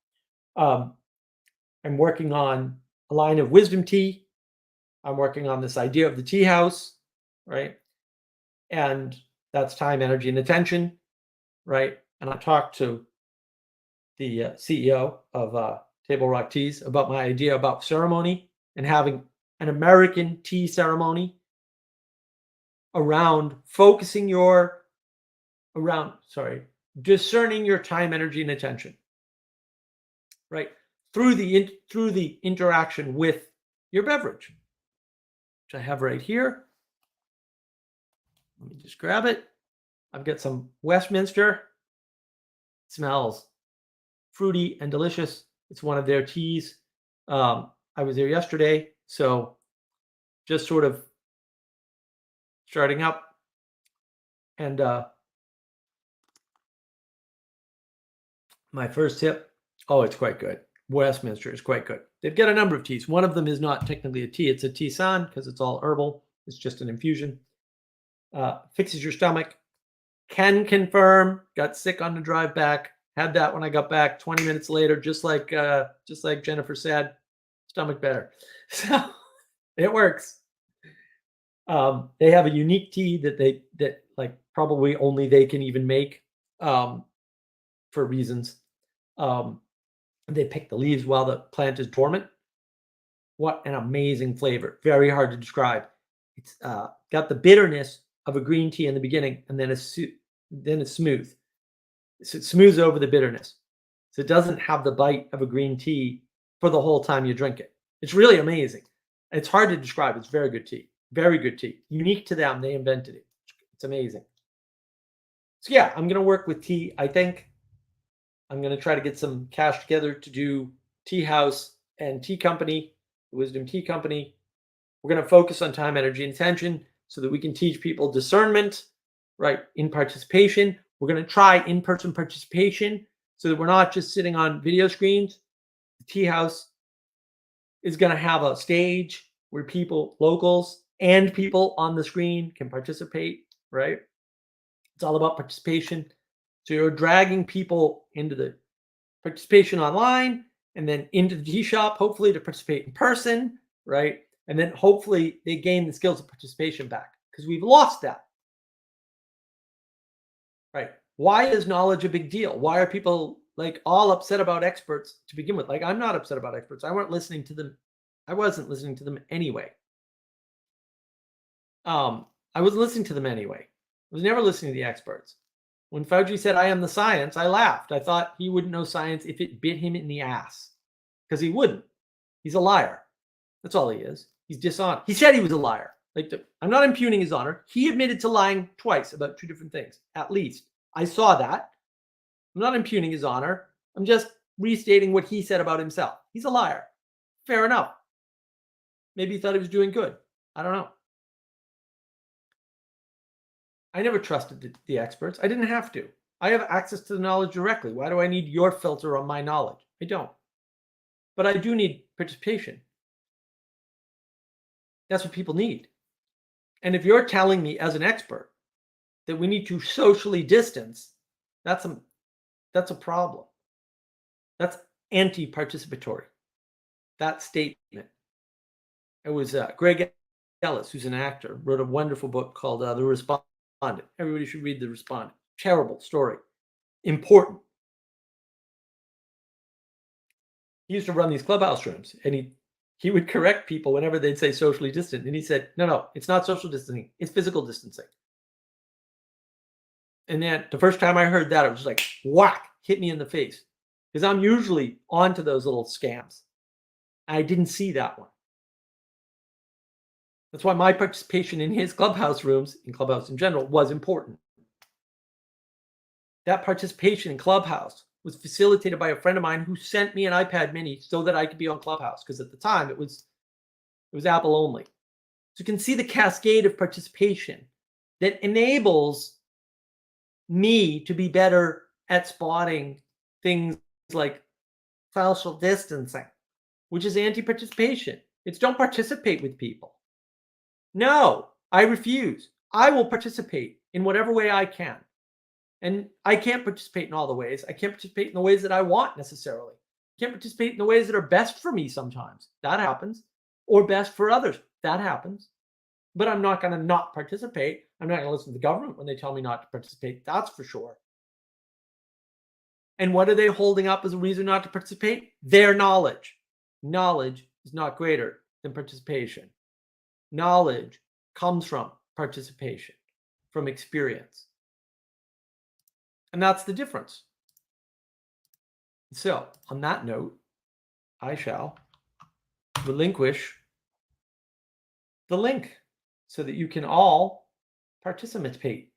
I'm working on a line of wisdom tea. I'm working on this idea of the tea house. right? And that's time, energy, and attention, right? And I talked to the CEO of Table Rock Teas about my idea about ceremony and having an American tea ceremony around focusing your around sorry discerning your time, energy, and attention, right? Through the interaction with your beverage, which I have right here. Let me just grab it. I've got some Westminster. It smells fruity and delicious. It's one of their teas. I was there yesterday, so just sort of starting up. And my first tip, oh, it's quite good. Westminster is quite good. They've got a number of teas. One of them is not technically a tea, it's a tisane because it's all herbal. It's just an infusion. Fixes your stomach. Can confirm, got sick on the drive back. Had that when I got back 20 minutes later, just like Jennifer said, stomach better. So it works. They have a unique tea that like probably only they can even make for reasons. They pick the leaves while the plant is dormant. What an amazing flavor. Very hard to describe. It's got the bitterness of a green tea in the beginning, and then it's smooth. So it smooths over the bitterness. So it doesn't have the bite of a green tea for the whole time you drink it. It's really amazing. It's hard to describe. It's very good tea. Very good tea. Unique to them. They invented it. It's amazing. So yeah, I'm going to work with tea. I think I'm going to try to get some cash together to do Tea House and Tea Company, the Wisdom Tea Company. We're going to focus on time, energy, and attention so that we can teach people discernment, right, in participation. We're going to try in-person participation so that we're not just sitting on video screens. The Tea House is going to have a stage where people, locals, and people on the screen can participate, right? It's all about participation. So you're dragging people into the participation online and then into the tea shop, hopefully to participate in person, right? And then hopefully they gain the skills of participation back because we've lost that, right? Why is knowledge a big deal? Why are people like all upset about experts to begin with? Like I'm not upset about experts. I wasn't listening to them anyway. I was listening to them anyway. I was never listening to the experts. When Fauci said, I am the science, I laughed. I thought he wouldn't know science if it bit him in the ass because he wouldn't. He's a liar. That's all he is. He's dishonest. He said he was a liar. I'm not impugning his honor. He admitted to lying twice about two different things, at least. I saw that. I'm not impugning his honor. I'm just restating what he said about himself. He's a liar. Fair enough. Maybe he thought he was doing good. I don't know. I never trusted the experts. I didn't have to. I have access to the knowledge directly. Why do I need your filter on my knowledge? I don't. But I do need participation. That's what people need. And if you're telling me as an expert that we need to socially distance, that's a problem. That's anti-participatory. That statement. It was Greg Ellis, who's an actor, wrote a wonderful book called The Respondent. Everybody should read The Respondent. Terrible story. Important. He used to run these clubhouse rooms, and he would correct people whenever they'd say socially distant. And he said, no, it's not social distancing. It's physical distancing. And then the first time I heard that, it was like, whack, hit me in the face. Because I'm usually onto those little scams. I didn't see that one. That's why my participation in his clubhouse rooms, in Clubhouse in general, was important. That participation in Clubhouse was facilitated by a friend of mine who sent me an iPad mini so that I could be on Clubhouse, because at the time it was Apple only. So you can see the cascade of participation that enables me to be better at spotting things like social distancing, which is anti-participation. It's don't participate with people. No, I refuse. I will participate in whatever way I can. And I can't participate in all the ways. I can't participate in the ways that I want necessarily. I can't participate in the ways that are best for me sometimes. That happens. Or best for others. That happens. but I'm not going to not participate. I'm not going to listen to the government when they tell me not to participate. That's for sure. And what are they holding up as a reason not to participate? Their knowledge. Knowledge is not greater than participation. Knowledge comes from participation, from experience. And that's the difference. So, on that note, I shall relinquish the link so that you can all participate.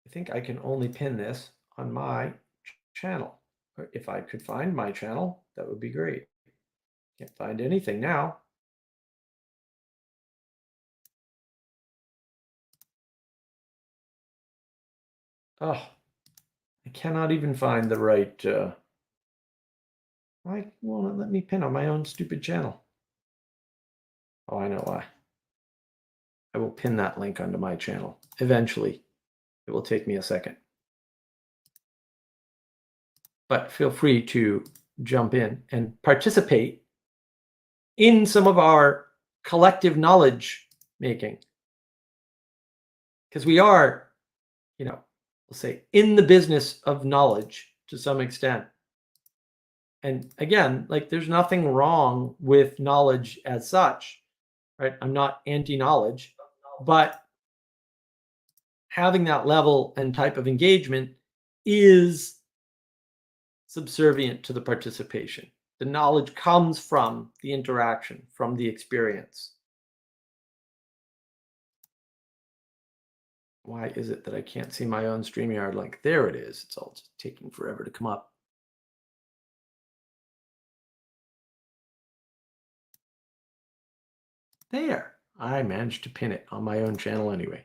I think I can only pin this on my channel. Or if I could find my channel, that would be great. Can't find anything now. Oh, I cannot even find the right. Why won't it let me pin on my own stupid channel? Oh, I know why. I will pin that link onto my channel. Eventually, it will take me a second. But feel free to jump in and participate in some of our collective knowledge making. Because we are, we'll say, in the business of knowledge to some extent. And again, like there's nothing wrong with knowledge as such, right? I'm not anti-knowledge, but having that level and type of engagement is subservient to the participation. The knowledge comes from the interaction, from the experience. Why is it that I can't see my own StreamYard link? There it is. It's all just taking forever to come up. There. I managed to pin it on my own channel anyway.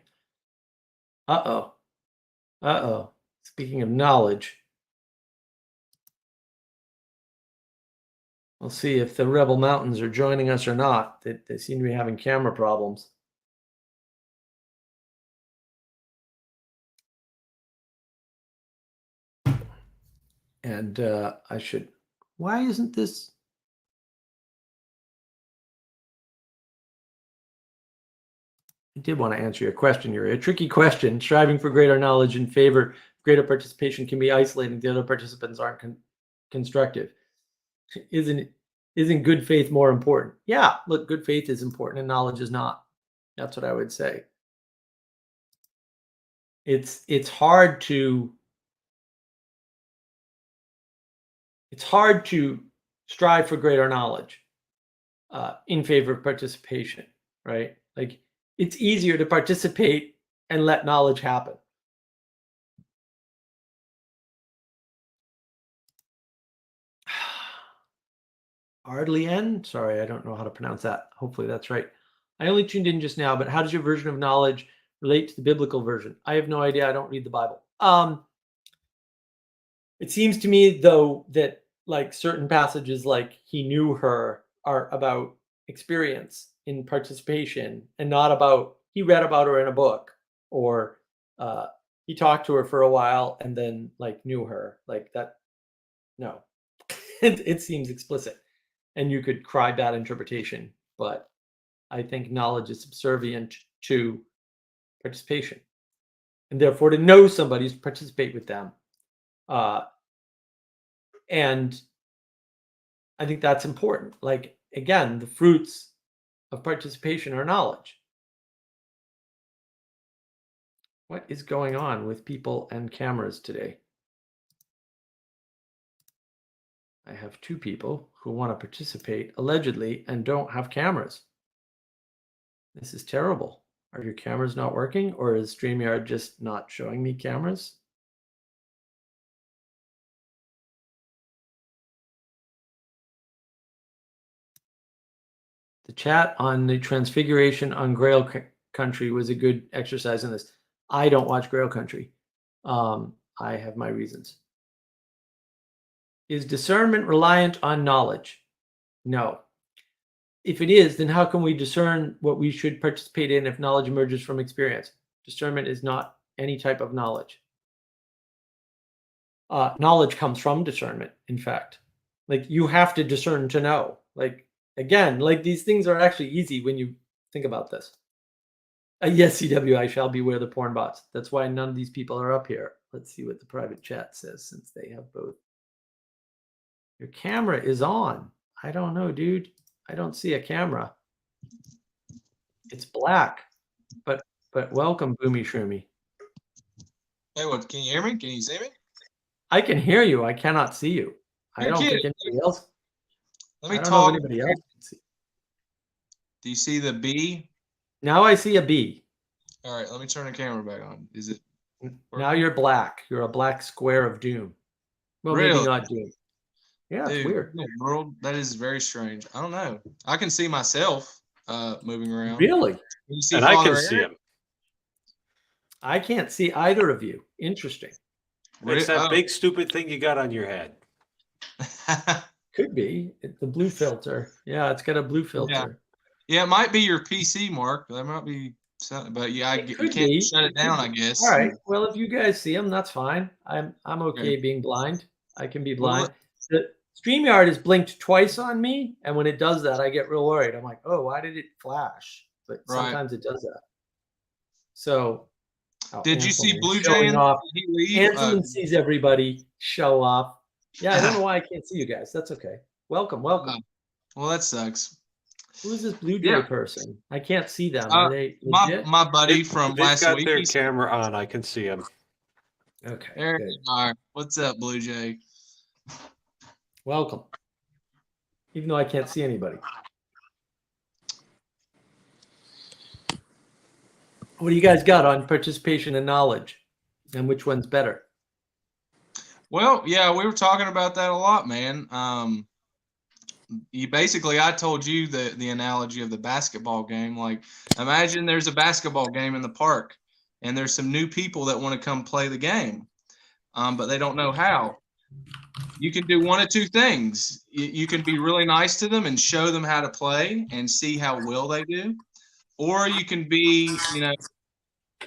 Uh-oh. Uh-oh. Speaking of knowledge, we'll see if the Rebel Mountains are joining us or not. They seem to be having camera problems. And I should... Why isn't this... I did want to answer your question. You're a tricky question. Striving for greater knowledge in favor of greater participation can be isolating. The other participants aren't constructive. Isn't good faith more important? Yeah, look, good faith is important and knowledge is not. That's what I would say. It's hard to strive for greater knowledge in favor of participation, right? Like it's easier to participate and let knowledge happen. Hardly N. Sorry, I don't know how to pronounce that. Hopefully that's right. I only tuned in just now, but how does your version of knowledge relate to the biblical version? I have no idea. I don't read the Bible. It seems to me though that like certain passages like he knew her are about experience in participation and not about he read about her in a book or he talked to her for a while and then like knew her like that. No, it seems explicit and you could cry bad interpretation, but I think knowledge is subservient to participation and therefore to know somebody is to participate with them. And I think that's important. Like, again, the fruits of participation are knowledge. What is going on with people and cameras today? I have two people who want to participate allegedly and don't have cameras. This is terrible. Are your cameras not working or is StreamYard just not showing me cameras? The chat on the Transfiguration on Grail Country was a good exercise in this. I don't watch Grail Country. I have my reasons. Is discernment reliant on knowledge? No. If it is, then how can we discern what we should participate in if knowledge emerges from experience? Discernment is not any type of knowledge. Knowledge comes from discernment, in fact. Like you have to discern to know. Like Again, like these things are actually easy when you think about this. Yes, CW, I shall beware the porn bots. That's why none of these people are up here. Let's see what the private chat says since they have both. Your camera is on. I don't know, dude. I don't see a camera. It's black. But welcome, Boomy Shroomy. Hey, what? Can you hear me? Can you see me? I can hear you. I cannot see you. I You're don't think kidding. anybody else. Let I me don't know if talk. anybody else can see. Do you see the B? Now I see a B. All right, let me turn the camera back on. Is it? Now you're black. You're a black square of doom. Well, maybe Really? not doom. Yeah, it's Dude, weird. in the world, that is very strange. I don't know. I can see myself moving around. Really? Can you see And I Father can see Aaron? him. I can't see either of you. Interesting. It's that big stupid thing you got on your head. Could be the blue filter. Yeah, it's got a blue filter. Yeah, it might be your PC, Mark. That might be something, but yeah, you can't shut it down, I guess. All right. Well, if you guys see them, that's fine. I'm okay being blind. I can be blind. The StreamYard is blinked twice on me, and when it does that, I get real worried. I'm like, oh, why did it flash? But sometimes it does that. So, did you see Blue Jay showing off? Did he leave? Anselin sees everybody show off. Yeah, I don't know why I can't see you guys. That's okay. Welcome. Well, that sucks. Who is this Blue Jay person? I can't see them. Are they legit? my buddy from last week? They've got their camera on. I can see them. Okay. There you are. What's up, Blue Jay? Welcome. Even though I can't see anybody. What do you guys got on participation and knowledge? And which one's better? Well, yeah, we were talking about that a lot, man. I told you the analogy of the basketball game. Like, imagine there's a basketball game in the park, and there's some new people that want to come play the game, but they don't know how. You can do one of two things. You can be really nice to them and show them how to play and see how well they do, or you can be,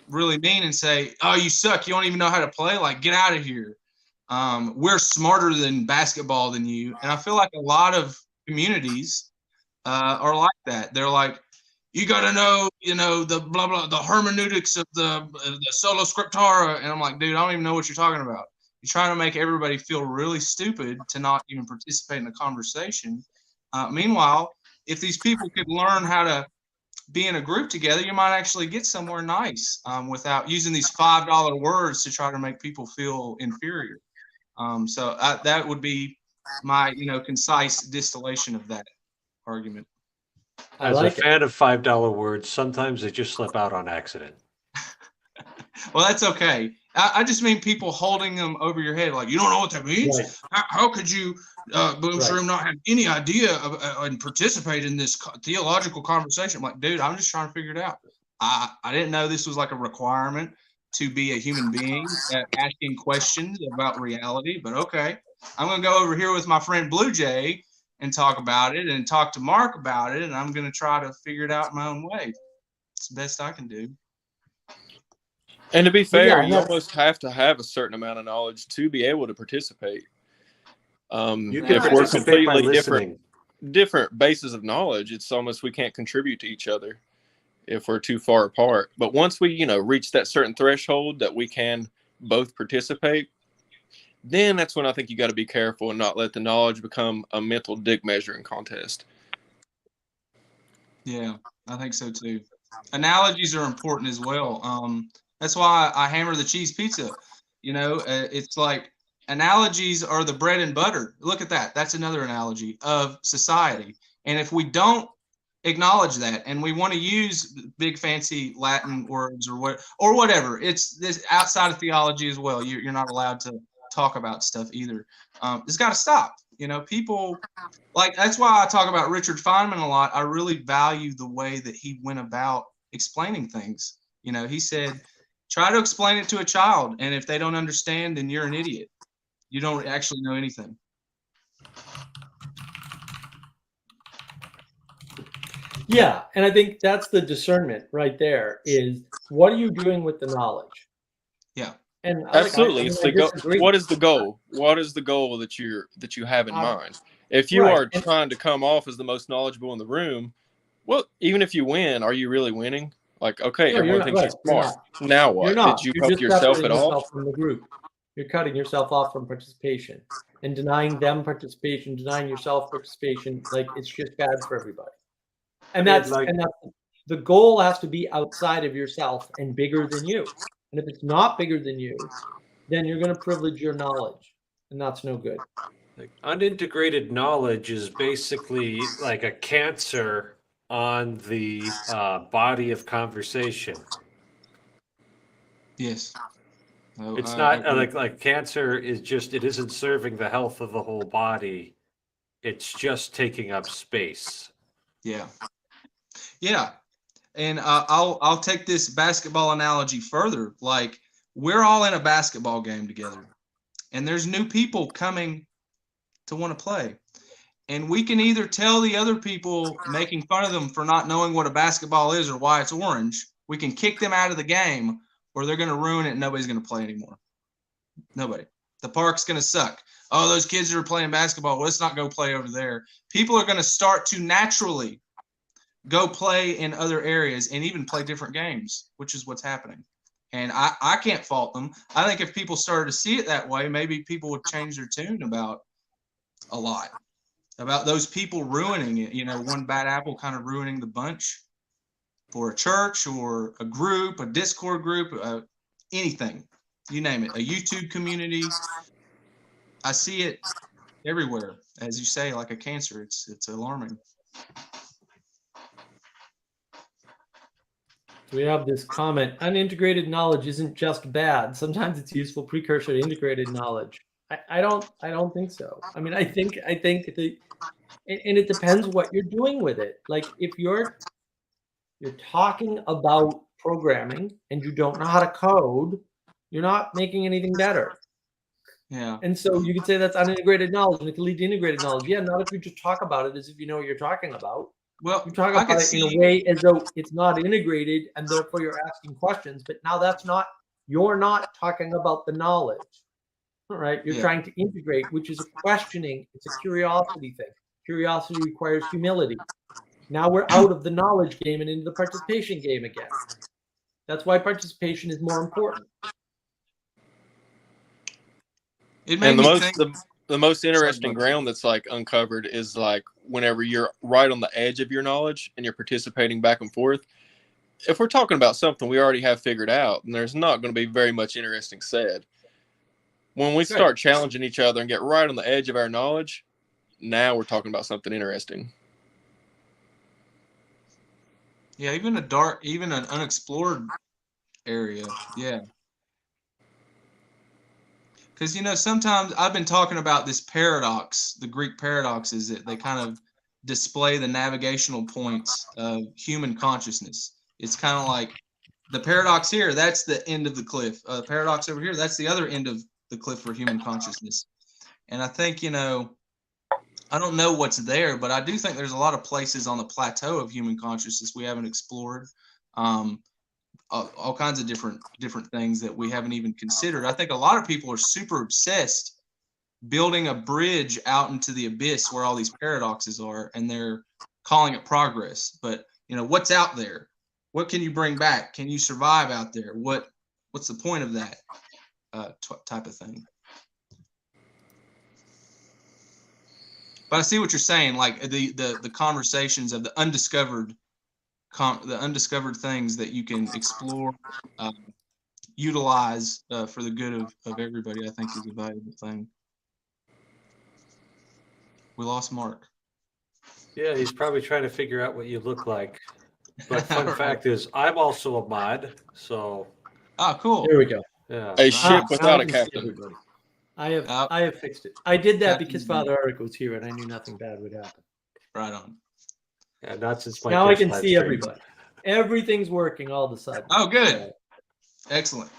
really mean and say, "Oh, you suck. You don't even know how to play. Like, get out of here. We're smarter than basketball than you." And I feel like a lot of communities are like that. They're like, you got to know, the blah blah, the hermeneutics of the sola scriptura, and I'm like, dude, I don't even know what you're talking about. You're trying to make everybody feel really stupid to not even participate in the conversation. Meanwhile, if these people could learn how to be in a group together, you might actually get somewhere nice without using these $5 words to try to make people feel inferior. So that would be my, concise distillation of that argument. As a fan of $5 words, sometimes they just slip out on accident. Well, that's okay. I just mean people holding them over your head, like, you don't know what that means? Right. How could you, Boom Shroom, not have any idea of, and participate in this theological conversation? I'm like, dude, I'm just trying to figure it out. I didn't know this was like a requirement to be a human being asking questions about reality, but okay. I'm going to go over here with my friend Blue Jay and talk about it and talk to Mark about it, and I'm going to try to figure it out in my own way. It's the best I can do. And to be fair, you almost have to have a certain amount of knowledge to be able to participate. If we're completely different bases of knowledge, it's almost we can't contribute to each other if we're too far apart. But once we, reach that certain threshold that we can both participate, then that's when I think you got to be careful and not let the knowledge become a mental dick measuring contest. Yeah, I think so too. Analogies are important as well. That's why I hammer the cheese pizza. It's like analogies are the bread and butter. Look at that. That's another analogy of society. And if we don't acknowledge that and we want to use big fancy Latin words or whatever, it's this outside of theology as well. You're not allowed to talk about stuff either. It's got to stop. People like, that's why I talk about Richard Feynman a lot. I really value the way that he went about explaining things. He said, try to explain it to a child, and if they don't understand, then you're an idiot. You don't actually know anything. Yeah, and I think that's the discernment right there is, what are you doing with the knowledge? Yeah. And Absolutely, it's the goal. disagree. What is the goal? What is the goal that you have in mind? If you Right. are trying to come off as the most knowledgeable in the room, well, even if you win, are you really winning? Like, okay, No, everyone you're thinks not. you're smart. Now You're what? not. Did you You're help just yourself separating at all? yourself from the group. You're cutting yourself off from participation and denying them participation, denying yourself participation. Like, it's just bad for everybody. And Yeah, that's the goal has to be outside of yourself and bigger than you. And if it's not bigger than you, then you're going to privilege your knowledge, and that's no good. Like, unintegrated knowledge is basically like a cancer on the body of conversation. Yes. It's not like cancer is just, it isn't serving the health of the whole body. It's just taking up space. Yeah. Yeah. And I'll take this basketball analogy further. Like, we're all in a basketball game together, and there's new people coming to want to play. And we can either tell the other people making fun of them for not knowing what a basketball is or why it's orange, we can kick them out of the game, or they're going to ruin it and nobody's going to play anymore. Nobody. The park's going to suck. Oh, those kids are playing basketball. Let's not go play over there. People are going to start to naturally go play in other areas and even play different games, which is what's happening. And I can't fault them. I think if people started to see it that way, maybe people would change their tune about a lot, about those people ruining it. You know, one bad apple kind of ruining the bunch for a church or a group, a Discord group, anything, you name it, a YouTube community. I see it everywhere, as you say, like a cancer. It's alarming. We have this comment: unintegrated knowledge isn't just bad. Sometimes it's useful precursor to integrated knowledge. I don't think so. I mean, I think and it depends what you're doing with it. Like, if you're talking about programming and you don't know how to code, you're not making anything better. Yeah. And so you could say that's unintegrated knowledge, and it can lead to integrated knowledge. Yeah, not if you just talk about it as if you know what you're talking about. Well, You talk I about could it in see. a way as though it's not integrated, and therefore you're asking questions. But now you're not talking about the knowledge, right? You're Yeah. trying to integrate, which is a questioning. It's a curiosity thing. Curiosity requires humility. Now we're out of the knowledge game and into the participation game again. That's why participation is more important. It made And me think. the most interesting ground that's like uncovered is like whenever you're right on the edge of your knowledge and you're participating back and forth. If we're talking about something we already have figured out, then there's not going to be very much interesting said. When we start challenging each other and get right on the edge of our knowledge, now we're talking about something interesting. Yeah, even an unexplored area. Yeah. Because, sometimes I've been talking about this paradox, the Greek paradox, is that they kind of display the navigational points of human consciousness. It's kind of like the paradox here, that's the end of the cliff. The paradox over here, that's the other end of the cliff for human consciousness. And I think, I don't know what's there, but I do think there's a lot of places on the plateau of human consciousness we haven't explored. All kinds of different things that we haven't even considered. I think a lot of people are super obsessed building a bridge out into the abyss where all these paradoxes are, and they're calling it progress. But what's out there? What can you bring back? Can you survive out there? What's the point of that type of thing? But I see what you're saying, like the conversations of the undiscovered things that you can explore, utilize for the good of everybody, I think is a valuable thing. We lost Mark. Yeah, he's probably trying to figure out what you look like. But fun fact is, I'm also a mod, so. Oh, cool. There we go. Yeah. A ship without a captain. I have fixed it. I did that because Father Eric was here, and I knew nothing bad would happen. Right on. Yeah, not since my now I can first see live stream. everybody. Everything's working all of a sudden. Oh, good. Excellent.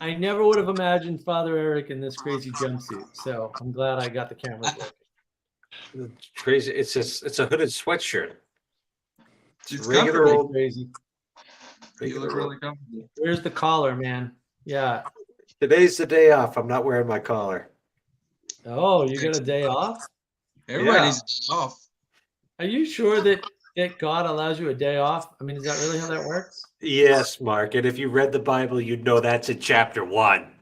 I never would have imagined Father Eric in this crazy jumpsuit, so I'm glad I got the cameras working. Crazy! It's a hooded sweatshirt. It's regular old crazy. You look really comfortable. Where's the collar, man? Yeah. Today's the day off. I'm not wearing my collar. Oh, you got a day off? Everybody Yeah. needs a day off. Are you sure that God allows you a day off? I mean, is that really how that works? Yes, Mark. And if you read the Bible, you'd know that's in chapter 1.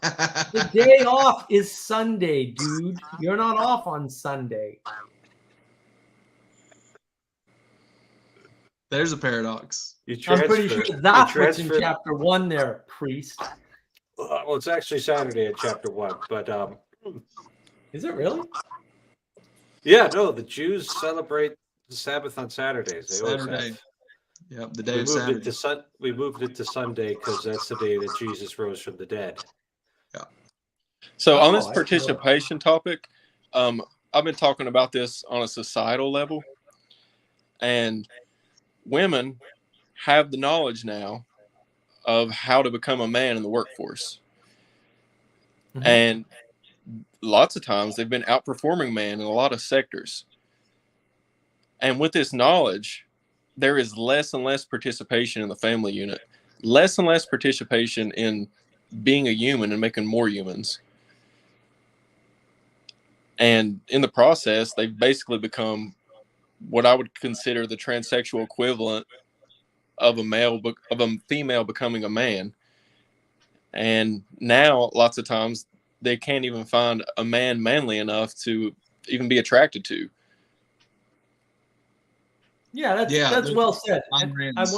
The day off is Sunday, dude. You're not off on Sunday. There's a paradox. I'm pretty sure that's what's in chapter 1 there, priest. Well, it's actually Saturday in chapter 1, but Is it really? yeah, no, the Jews celebrate the Sabbath on Saturdays. They always Saturday. have. Yep, the day of Saturday. We moved it to Sunday because that's the day that Jesus rose from the dead. So on Oh, this I see. participation topic, I've been talking about this on a societal level, and women have the knowledge now of how to become a man in the workforce. Mhm. And lots of times they've been outperforming men in a lot of sectors. And with this knowledge, there is less and less participation in the family unit, less and less participation in being a human and making more humans. And in the process, they've basically become what I would consider the transsexual equivalent of a female becoming a man. And now, lots of times, they can't even find a man manly enough to even be attracted to. Yeah, that's well said. And Rants.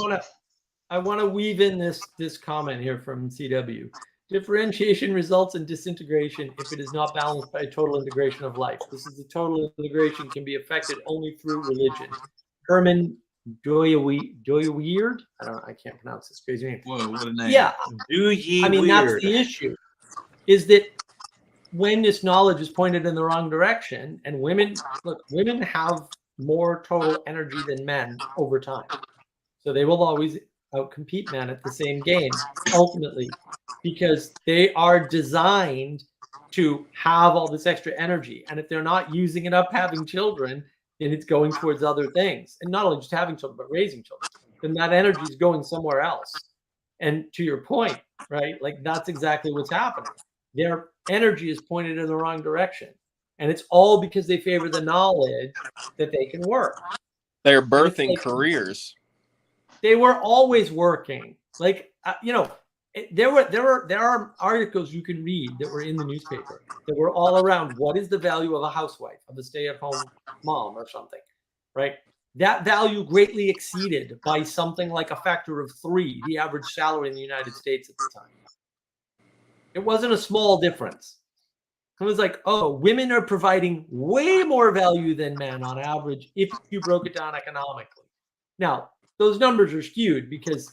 I wanna weave in this comment here from CW. Differentiation results in disintegration if it is not balanced by total integration of life. This is the total integration can be affected only through religion. Herman Doyeweird? I can't pronounce this crazy name. Whoa, what a name. Yeah, Do ye I mean, weird. that's the issue, is that when this knowledge is pointed in the wrong direction, and women have more total energy than men over time. So they will always outcompete men at the same game, ultimately, because they are designed to have all this extra energy. And if they're not using it up having children, then it's going towards other things. And not only just having children, but raising children. Then that energy is going somewhere else. And to your point, right? Like that's exactly what's happening. Their energy is pointed in the wrong direction. And it's all because they favor the knowledge that they can work. They're birthing careers. They were always working. Like there are articles you can read that were in the newspaper that were all around what is the value of a housewife, of a stay-at-home mom or something, right? That value greatly exceeded by something like a factor of 3 the average salary in the United States at the time. It wasn't a small difference. It was like, oh, women are providing way more value than men on average if you broke it down economically. Now, those numbers are skewed because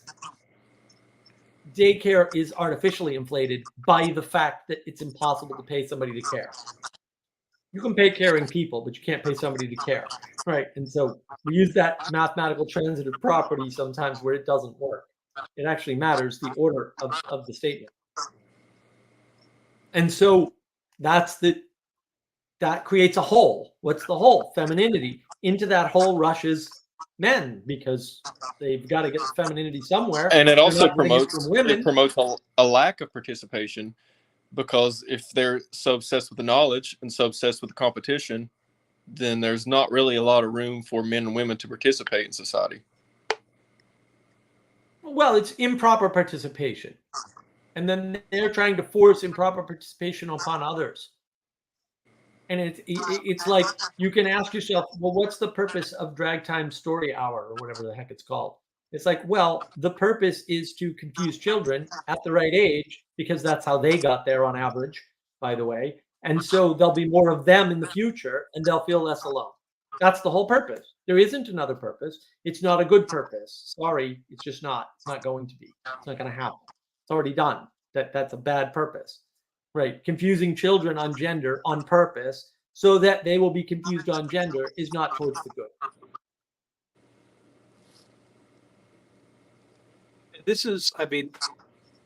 daycare is artificially inflated by the fact that it's impossible to pay somebody to care. You can pay caring people, but you can't pay somebody to care, right? And so we use that mathematical transitive property sometimes where it doesn't work. It actually matters the order of the statement. And so that creates a hole. What's the hole? Femininity. Into that hole rushes men because they've got to get the femininity somewhere. And it also promotes women. It promotes a lack of participation, because if they're so obsessed with the knowledge and so obsessed with the competition, then there's not really a lot of room for men and women to participate in society. Well, it's improper participation. And then they're trying to force improper participation upon others. And it's like you can ask yourself, well, what's the purpose of Drag Time Story Hour or whatever the heck it's called? It's like, well, the purpose is to confuse children at the right age because that's how they got there on average, by the way. And so there'll be more of them in the future and they'll feel less alone. That's the whole purpose. There isn't another purpose. It's not a good purpose. Sorry, it's just not. It's not going to be. It's not going to happen. It's already done. That's a bad purpose. Right. Confusing children on gender on purpose so that they will be confused on gender is not towards the good. This is, I mean,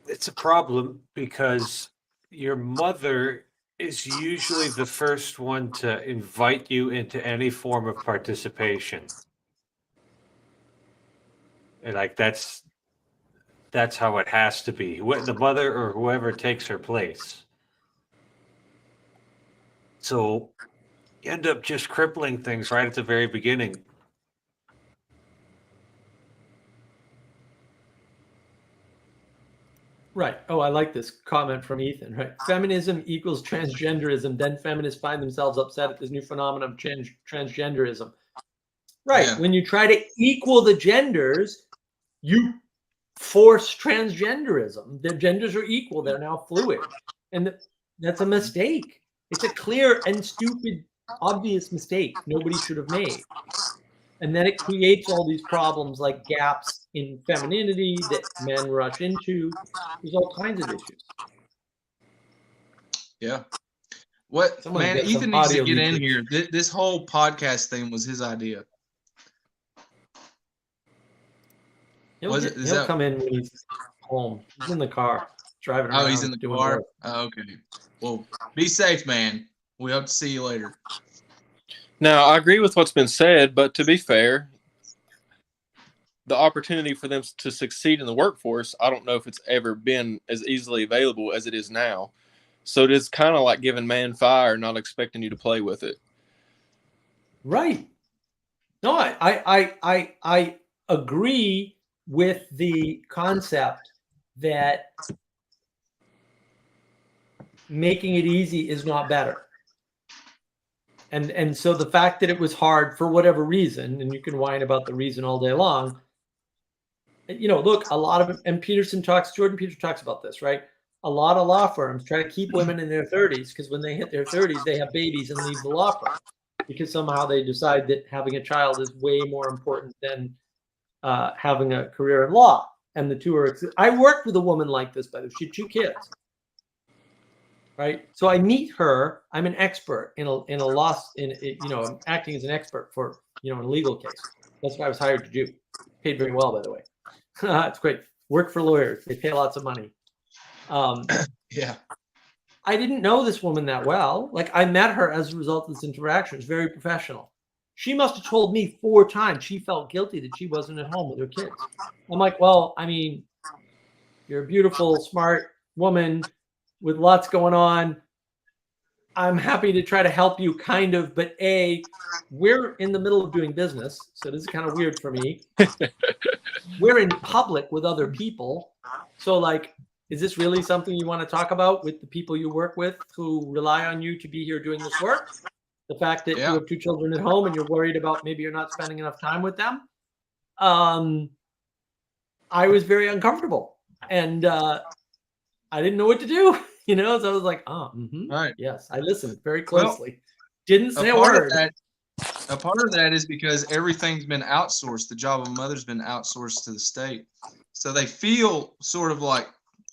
it's a problem because your mother is usually the first one to invite you into any form of participation. And like that's that's how it has to be. The mother or whoever takes her place. So you end up just crippling things right at the very beginning. Right. Oh, I like this comment from Ethan. Right. Feminism equals transgenderism. Then feminists find themselves upset at this new phenomenon of transgenderism. Right. Yeah. When you try to equal the genders, you force transgenderism. Their genders are equal. They're now fluid. And that's a mistake. It's a clear and stupid, obvious mistake nobody should have made. And then it creates all these problems like gaps in femininity that men rush into. There's all kinds of issues. Yeah. What Someone man? get some Ethan needs to audio get in leakage. here. This whole podcast thing was his idea. He'll come in when he's home. He's in the car driving around. Oh, he's in the doing car. work. Oh, okay. Well, be safe, man. We hope to see you later. Now, I agree with what's been said, but to be fair, the opportunity for them to succeed in the workforce, I don't know if it's ever been as easily available as it is now. So it is kind of like giving man fire, not expecting you to play with it. Right. No, I agree with the concept that making it easy is not better. And so the fact that it was hard for whatever reason, and you can whine about the reason all day long, look, a lot of, and Jordan Peterson talks about this, right? A lot of law firms try to keep women in their 30s because when they hit their 30s, they have babies and leave the law firm because somehow they decide that having a child is way more important than having a career in law. And the two are, I worked with a woman like this, by the way. She had 2 kids. Right. So I meet her. I'm an expert in I'm acting as an expert for, in a legal case. That's what I was hired to do. Paid very well, by the way. It's great. Work for lawyers. They pay lots of money. Yeah. I didn't know this woman that well. Like, I met her as a result of this interaction. It's very professional. She must have told me 4 times she felt guilty that she wasn't at home with her kids. I'm like, well, I mean, you're a beautiful, smart woman with lots going on. I'm happy to try to help you, kind of, but we're in the middle of doing business, so this is kind of weird for me. We're in public with other people, so like, is this really something you want to talk about with the people you work with who rely on you to be here doing this work? The fact that you have 2 children at home and you're worried about maybe you're not spending enough time with them. I was very uncomfortable, and I didn't know what to do. So I was like, Right. Yes, I listened very closely. Didn't say a word. A part of that is because everything's been outsourced. The job of mother's been outsourced to the state. So they feel sort of like,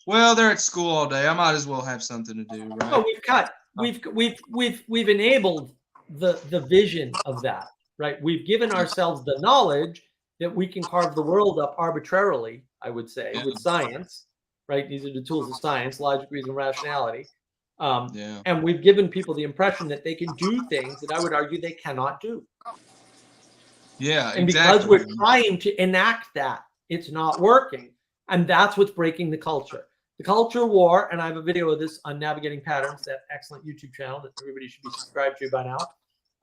well, they're at school all day. I might as well have something to do, right? Oh, we've enabled the vision of that, right? We've given ourselves the knowledge that we can carve the world up arbitrarily, I would say, with science. Right? These are the tools of science, logic, reason, rationality. And we've given people the impression that they can do things that I would argue they cannot do. Yeah, and because we're trying to enact that, it's not working. And that's what's breaking the culture. The culture war, and I have a video of this on Navigating Patterns, that excellent YouTube channel that everybody should be subscribed to by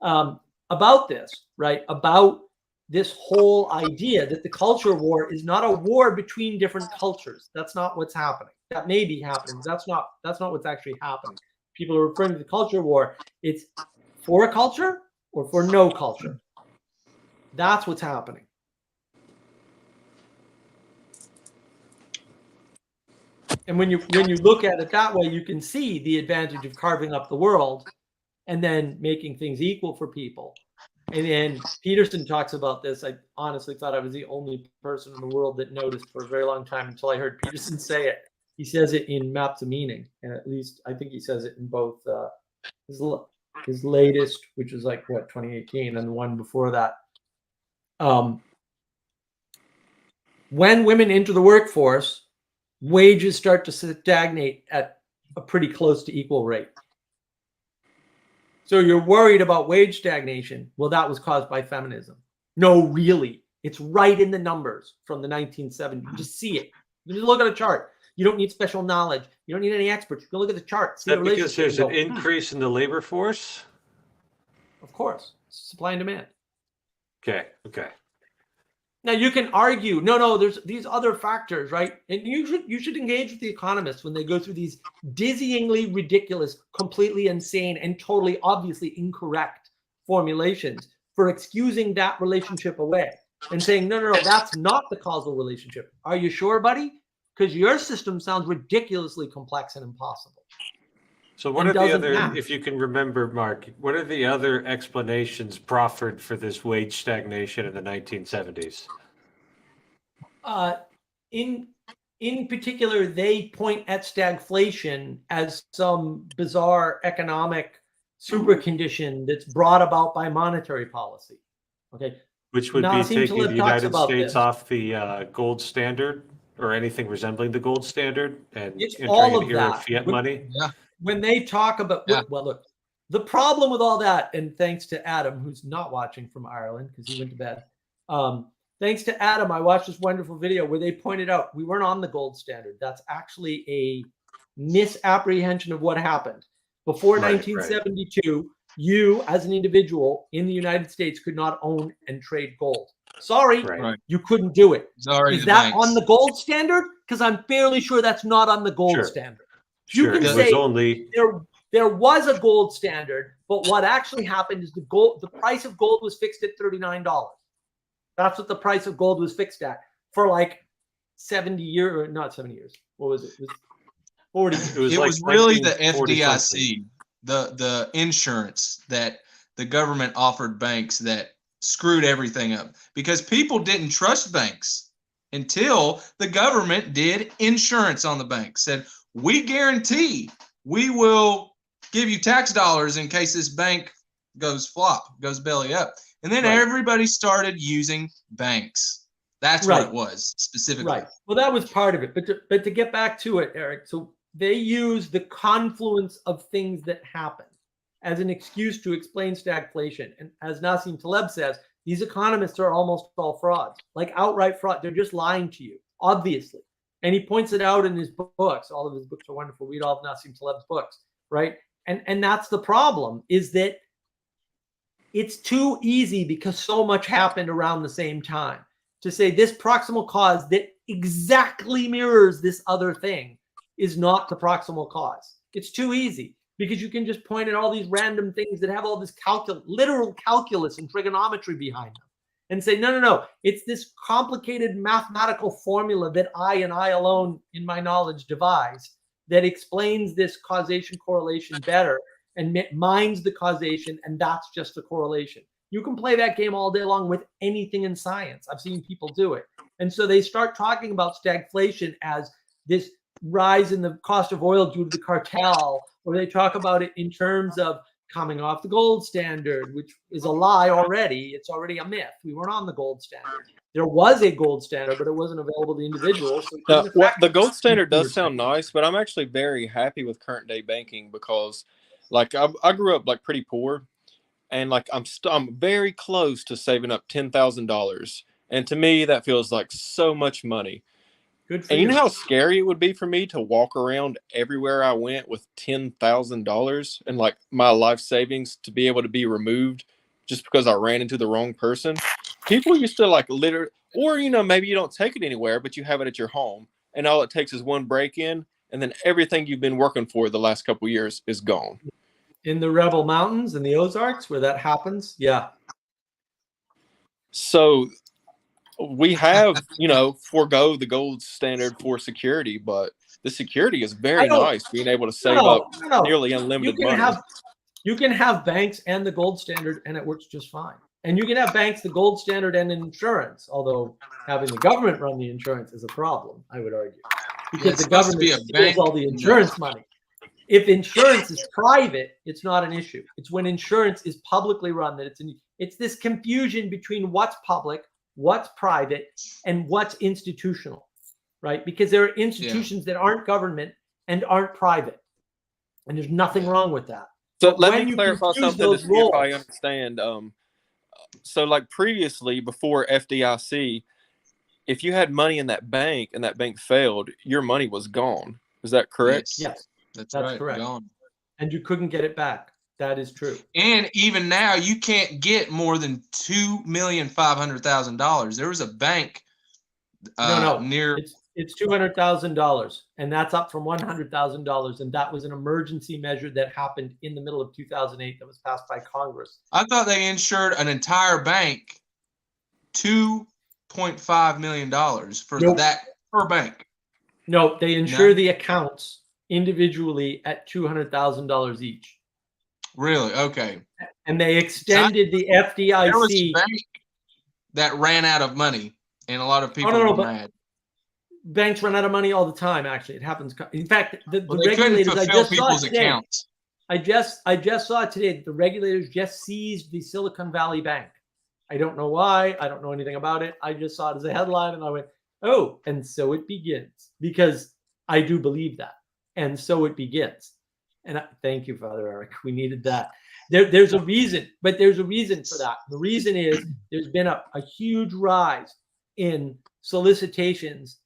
now, about this, right? About this whole idea that the culture war is not a war between different cultures. That's not what's happening. That may be happening. That's not what's actually happening. People are referring to the culture war. It's for a culture or for no culture. That's what's happening. And when you look at it that way, you can see the advantage of carving up the world and then making things equal for people. And then Peterson talks about this. I honestly thought I was the only person in the world that noticed for a very long time until I heard Peterson say it. He says it in Maps of Meaning, and at least I think he says it in both his latest, which was like 2018, and the one before that. When women enter the workforce, wages start to stagnate at a pretty close to equal rate. So you're worried about wage stagnation. Well, that was caused by feminism. No, really. It's right in the numbers from the 1970s. You just see it. You just look at a chart. You don't need special knowledge. You don't need any experts. You can look at the chart. See Is the that because relationship. there's an increase in the labor force? Of course, supply and demand. Okay. Okay. Now you can argue, no, there's these other factors, right? And you should engage with the economists when they go through these dizzyingly ridiculous, completely insane, and totally obviously incorrect formulations for excusing that relationship away and saying, no, that's not the causal relationship. Are you sure, buddy? Because your system sounds ridiculously complex and impossible. So what are the other, if you can remember, Mark, what are the other explanations proffered for this wage stagnation in the 1970s? In particular, they point at stagflation as some bizarre economic super condition that's brought about by monetary policy. Okay. Which would be taking the United States off the gold standard or anything resembling the gold standard and entering an era of fiat money. Yeah. When they talk about, well, look, the problem with all that, and thanks to Adam, who's not watching from Ireland because he went to bed. Thanks to Adam, I watched this wonderful video where they pointed out we weren't on the gold standard. That's actually a misapprehension of what happened. Before 1972, you as an individual in the United States could not own and trade gold. Sorry, you couldn't do it. Sorry, is that on the gold standard? Because I'm fairly sure that's not on the gold standard. You can say there was a gold standard, but what actually happened is the price of gold was fixed at $39. That's what the price of gold was fixed at for like 70 years, or not 70 years. What was it? It was 40. It was really the FDIC, the insurance that the government offered banks that screwed everything up because people didn't trust banks until the government did insurance on the bank. Said, we guarantee we will give you tax dollars in case this bank goes belly up. And then everybody started using banks. That's what it was specifically. Right. Well, that was part of it. But to get back to it, Eric, so they use the confluence of things that happen as an excuse to explain stagflation. And as Nassim Taleb says, these economists are almost all frauds, like outright fraud. They're just lying to you, obviously. And he points it out in his books. All of his books are wonderful. Read all of Nassim Taleb's books, right? And that's the problem, is that it's too easy because so much happened around the same time to say this proximal cause that exactly mirrors this other thing is not the proximal cause. It's too easy because you can just point at all these random things that have all this literal calculus and trigonometry behind them and say, no, it's this complicated mathematical formula that I and I alone in my knowledge devised that explains this causation correlation better and mines the causation, and that's just the correlation. You can play that game all day long with anything in science. I've seen people do it. And so they start talking about stagflation as this rise in the cost of oil due to the cartel, or they talk about it in terms of coming off the gold standard, which is a lie already. It's already a myth. We weren't on the gold standard. There was a gold standard, but it wasn't available to individuals. So the gold standard does sound nice, but I'm actually very happy with current day banking because, like, I grew up like pretty poor, and like I'm very close to saving up $10,000, and to me that feels like so much money. Good for and you know how scary it would be for me to walk around everywhere I went with $10,000 and like my life savings to be able to be removed just because I ran into the wrong person. People used to like or maybe you don't take it anywhere, but you have it at your home, and all it takes is one break-in, and then everything you've been working for the last couple of years is gone. In the Rebel Mountains in the Ozarks where that happens, yeah. So we have, forego the gold standard for security, but the security is very nice, being able to save up nearly unlimited money. You can have banks and the gold standard, and it works just fine. And you can have banks, the gold standard, and insurance, although having the government run the insurance is a problem, I would argue. Because the government steals all the insurance money. If insurance is private, it's not an issue. It's when insurance is publicly run that it's this confusion between what's public, what's private, and what's institutional, right? Because there are institutions that aren't government and aren't private. And there's nothing wrong with that. So let me clarify something to see if I understand. So like previously, before FDIC, if you had money in that bank and that bank failed, your money was gone. Is that correct? Yes, that's that's right. correct. Gone. And you couldn't get it back. That is true. And even now, you can't get more than $2,500,000. There was a bank No, near. it's $200,000, and that's up from $100,000, and that was an emergency measure that happened in the middle of 2008 that was passed by Congress. I thought they insured an entire bank $2.5 million for that per bank. No, they insure the accounts individually at $200,000 each. Really? Okay. And they extended the FDIC. There was a bank that ran out of money, and a lot of people were mad. Banks run out of money all the time. Actually, it happens. In fact, the they regulators. couldn't fulfill people's accounts. I just saw today that the regulators just seized the Silicon Valley Bank. I don't know why. I don't know anything about it. I just saw it as a headline, and I went, "Oh!" And so it begins, because I do believe that, and so it begins. And thank you, Father Eric. We needed that. There's a reason, but there's a reason for that. The reason is there's been a huge rise in solicitations.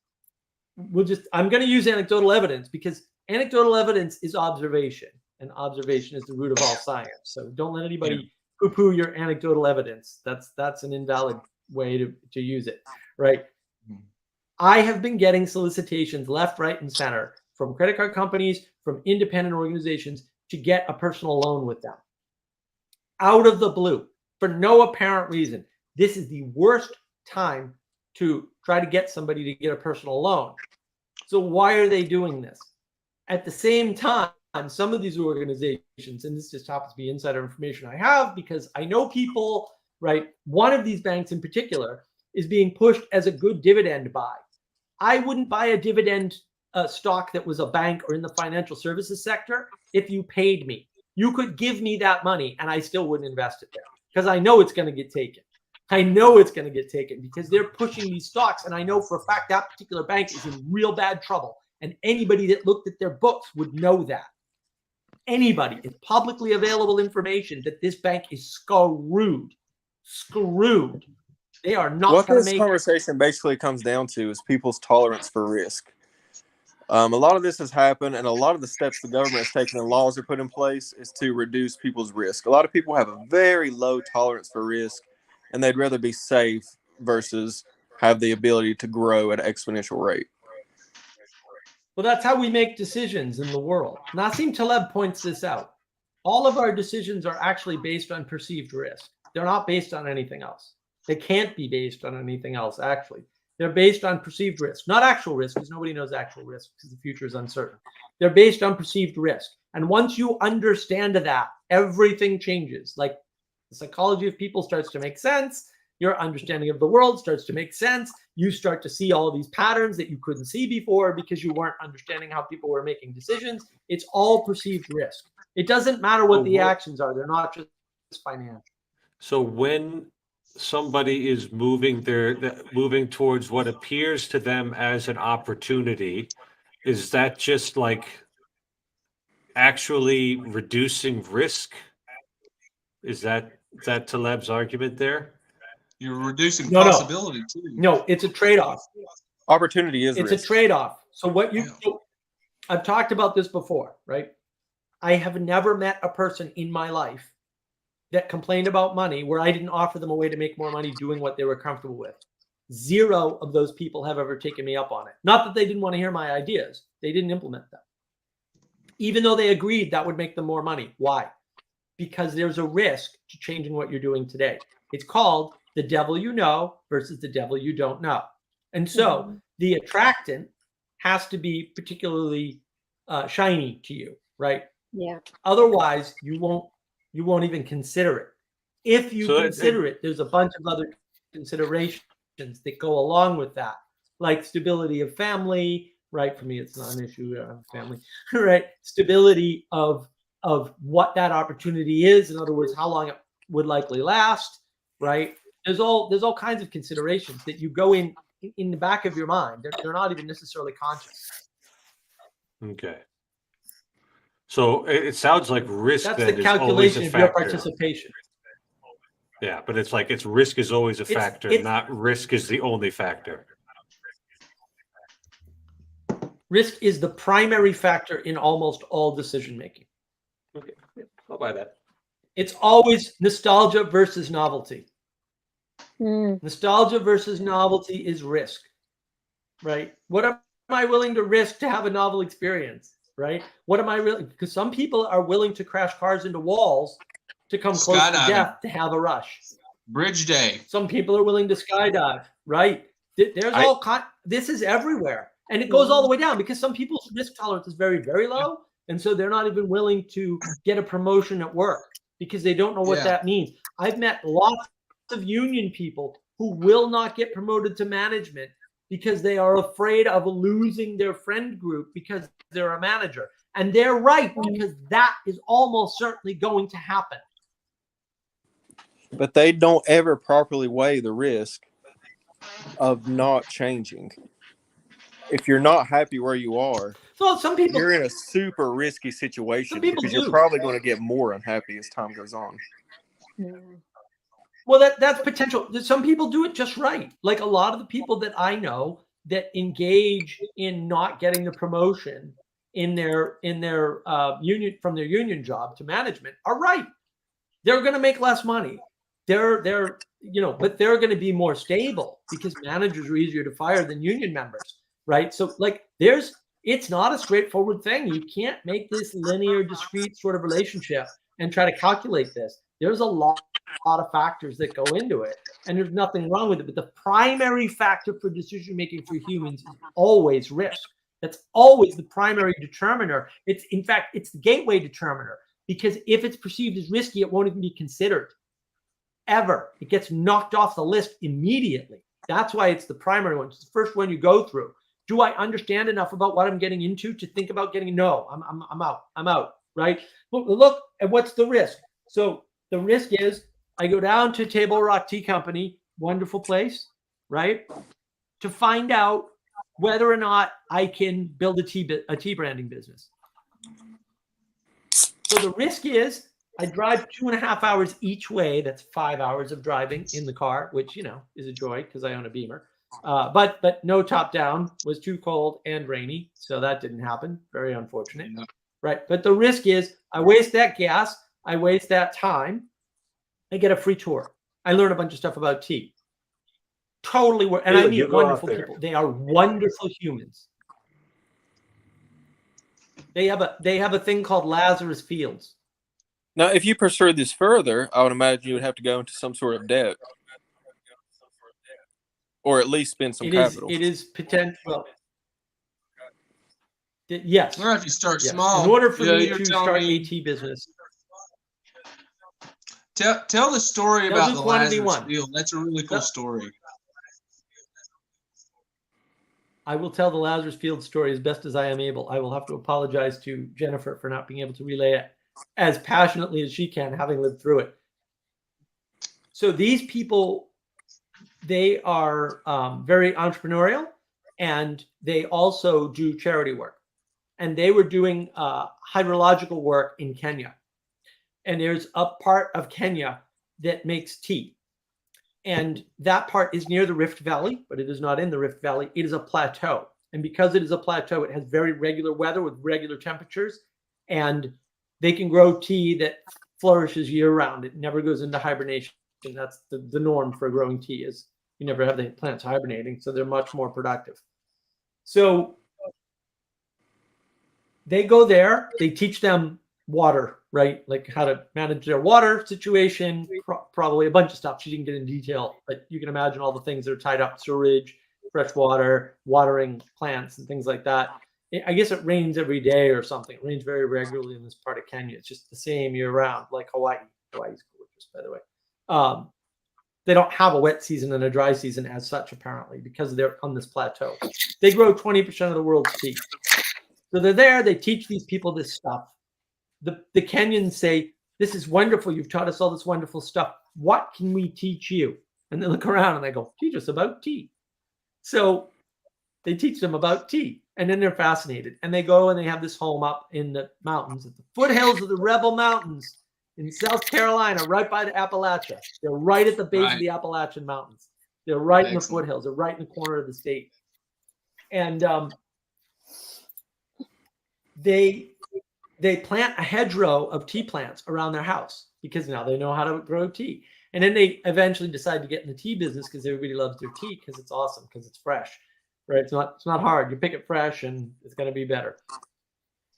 I'm going to use anecdotal evidence, because anecdotal evidence is observation, and observation is the root of all science. So don't let anybody poo-poo your anecdotal evidence. That's an invalid way to use it, right? I have been getting solicitations left, right, and center from credit card companies, from independent organizations, to get a personal loan with them. Out of the blue, for no apparent reason. This is the worst time to try to get somebody to get a personal loan. So why are they doing this? At the same time, some of these organizations, and this just happens to be insider information I have, because I know people, right? One of these banks in particular is being pushed as a good dividend buy. I wouldn't buy a dividend stock that was a bank or in the financial services sector if you paid me. You could give me that money and I still wouldn't invest it there, because I know it's going to get taken. I know it's going to get taken because they're pushing these stocks. And I know for a fact that particular bank is in real bad trouble. And anybody that looked at their books would know that. Anybody. It's publicly available information that this bank is screwed. Screwed. They are not what going to this make conversation basically comes down to is people's tolerance for risk. A lot of this has happened, and a lot of the steps the government has taken and laws are put in place is to reduce people's risk. A lot of people have a very low tolerance for risk, and they'd rather be safe versus have the ability to grow at an exponential rate. Well, that's how we make decisions in the world. Nassim Taleb points this out. All of our decisions are actually based on perceived risk. They're not based on anything else. They can't be based on anything else, actually. They're based on perceived risk, not actual risk, because nobody knows actual risk because the future is uncertain. They're based on perceived risk. And once you understand that, everything changes. Like the psychology of people starts to make sense. Your understanding of the world starts to make sense. You start to see all of these patterns that you couldn't see before because you weren't understanding how people were making decisions. It's all perceived risk. It doesn't matter what the actions are. They're not just financial. So when somebody is moving towards what appears to them as an opportunity, is that just like actually reducing risk? Is that Taleb's argument there? You're reducing possibility too. No, it's a trade-off. Opportunity is it's risk. A trade-off. So what I've talked about this before, right? I have never met a person in my life that complained about money where I didn't offer them a way to make more money doing what they were comfortable with. Zero of those people have ever taken me up on it. Not that they didn't want to hear my ideas. They didn't implement them. Even though they agreed that would make them more money. Why? Because there's a risk to changing what you're doing today. It's called the devil you know versus the devil you don't know. And so the attractant has to be particularly shiny to you, right? Yeah. Otherwise, you won't even consider it. If you consider it, there's a bunch of other considerations that go along with that, like stability of family, right? For me, it's not an issue. I have a family, right? Stability of what that opportunity is. In other words, how long it would likely last, right? There's all kinds of considerations that you go in the back of your mind. They're not even necessarily conscious. Okay. So it sounds like risk. That's then the calculation is of your participation. Yeah, but it's like risk is always a factor, not risk is the only factor. Risk is the primary factor in almost all decision making. Okay, I'll buy that. It's always nostalgia versus novelty. Mm. Nostalgia versus novelty is risk, right? What am I willing to risk to have a novel experience, right? What am I really? Because some people are willing to crash cars into walls to come close to Skydiving. death to have a rush. Bridge day. Some people are willing to skydive, right? There's all kind. This is everywhere, and it goes all the way down because some people's risk tolerance is very, very low, and so they're not even willing to get a promotion at work because they don't know what that means. I've met lots of union people who will not get promoted to management because they are afraid of losing their friend group because they're a manager, and they're right because that is almost certainly going to happen. But they don't ever properly weigh the risk of not changing. If you're not happy where you are, So some people, you're in a super risky situation Some people because do. you're probably going to get more unhappy as time goes on. well, that's potential. Some people do it just right. Like a lot of the people that I know that engage in not getting the promotion in their union from their union job to management are right. They're going to make less money. They're but they're going to be more stable because managers are easier to fire than union members, right? So like it's not a straightforward thing. You can't make this linear, discrete sort of relationship and try to calculate this. There's a lot of factors that go into it, and there's nothing wrong with it. But the primary factor for decision making for humans is always risk. That's always the primary determiner. It's the gateway determiner because if it's perceived as risky, it won't even be considered. Ever. It gets knocked off the list immediately. That's why it's the primary one. It's the first one you go through. Do I understand enough about what I'm getting into to think about getting? No, I'm out. I'm out. Right. Look at what's the risk. So the risk is I go down to Table Rock Tea Company, wonderful place, right, to find out whether or not I can build a tea branding business. So the risk is I drive 2.5 hours each way. That's 5 hours of driving in the car, which, is a joy because I own a Beamer. But no top down, was too cold and rainy. So that didn't happen. Very unfortunate. Yeah. Right. But the risk is I waste that gas. I waste that time. I get a free tour. I learn a bunch of stuff about tea. Totally. And I meet wonderful people. They are wonderful humans. They have a thing called Lazarus Fields. Now, if you pursue this further, I would imagine you would have to go into some sort of debt, or at least spend some capital. It is potential. Yes. Or if you start small. In order for me you're to telling start me- AT business, Tell the story They'll about do the quantity Lazarus one. Field. That's a really cool story. I will tell the Lazarus Field story as best as I am able. I will have to apologize to Jennifer for not being able to relay it as passionately as she can, having lived through it. So these people, they are very entrepreneurial, and they also do charity work. And they were doing hydrological work in Kenya. And there's a part of Kenya that makes tea. And that part is near the Rift Valley, but it is not in the Rift Valley. It is a plateau. And because it is a plateau, it has very regular weather with regular temperatures. And they can grow tea that flourishes year round. It never goes into hibernation. That's the norm for growing tea, is you never have the plants hibernating. So they're much more productive. So they go there, they teach them water, right? Like how to manage their water situation, probably a bunch of stuff. She didn't get in detail, but you can imagine all the things that are tied up: sewage, fresh water, watering plants, and things like that. I guess it rains every day or something. It rains very regularly in this part of Kenya. It's just the same year round, like Hawaii. Hawaii's gorgeous, by the way. They don't have a wet season and a dry season as such, apparently, because they're on this plateau. They grow 20% of the world's tea. So they're there. They teach these people this stuff. The Kenyans say, "This is wonderful. You've taught us all this wonderful stuff. What can we teach you?" And they look around and they go, "Teach us about tea." So they teach them about tea. And then they're fascinated. And they go and they have this home up in the mountains, at the foothills of the Rebel Mountains in South Carolina, right by the Appalachia. They're right at the base of the Appalachian Mountains. They're right in the foothills. They're right in the corner of the state. And they plant a hedgerow of tea plants around their house because now they know how to grow tea. And then they eventually decide to get in the tea business because everybody loves their tea because it's awesome, because it's fresh, right? It's not hard. You pick it fresh and it's going to be better.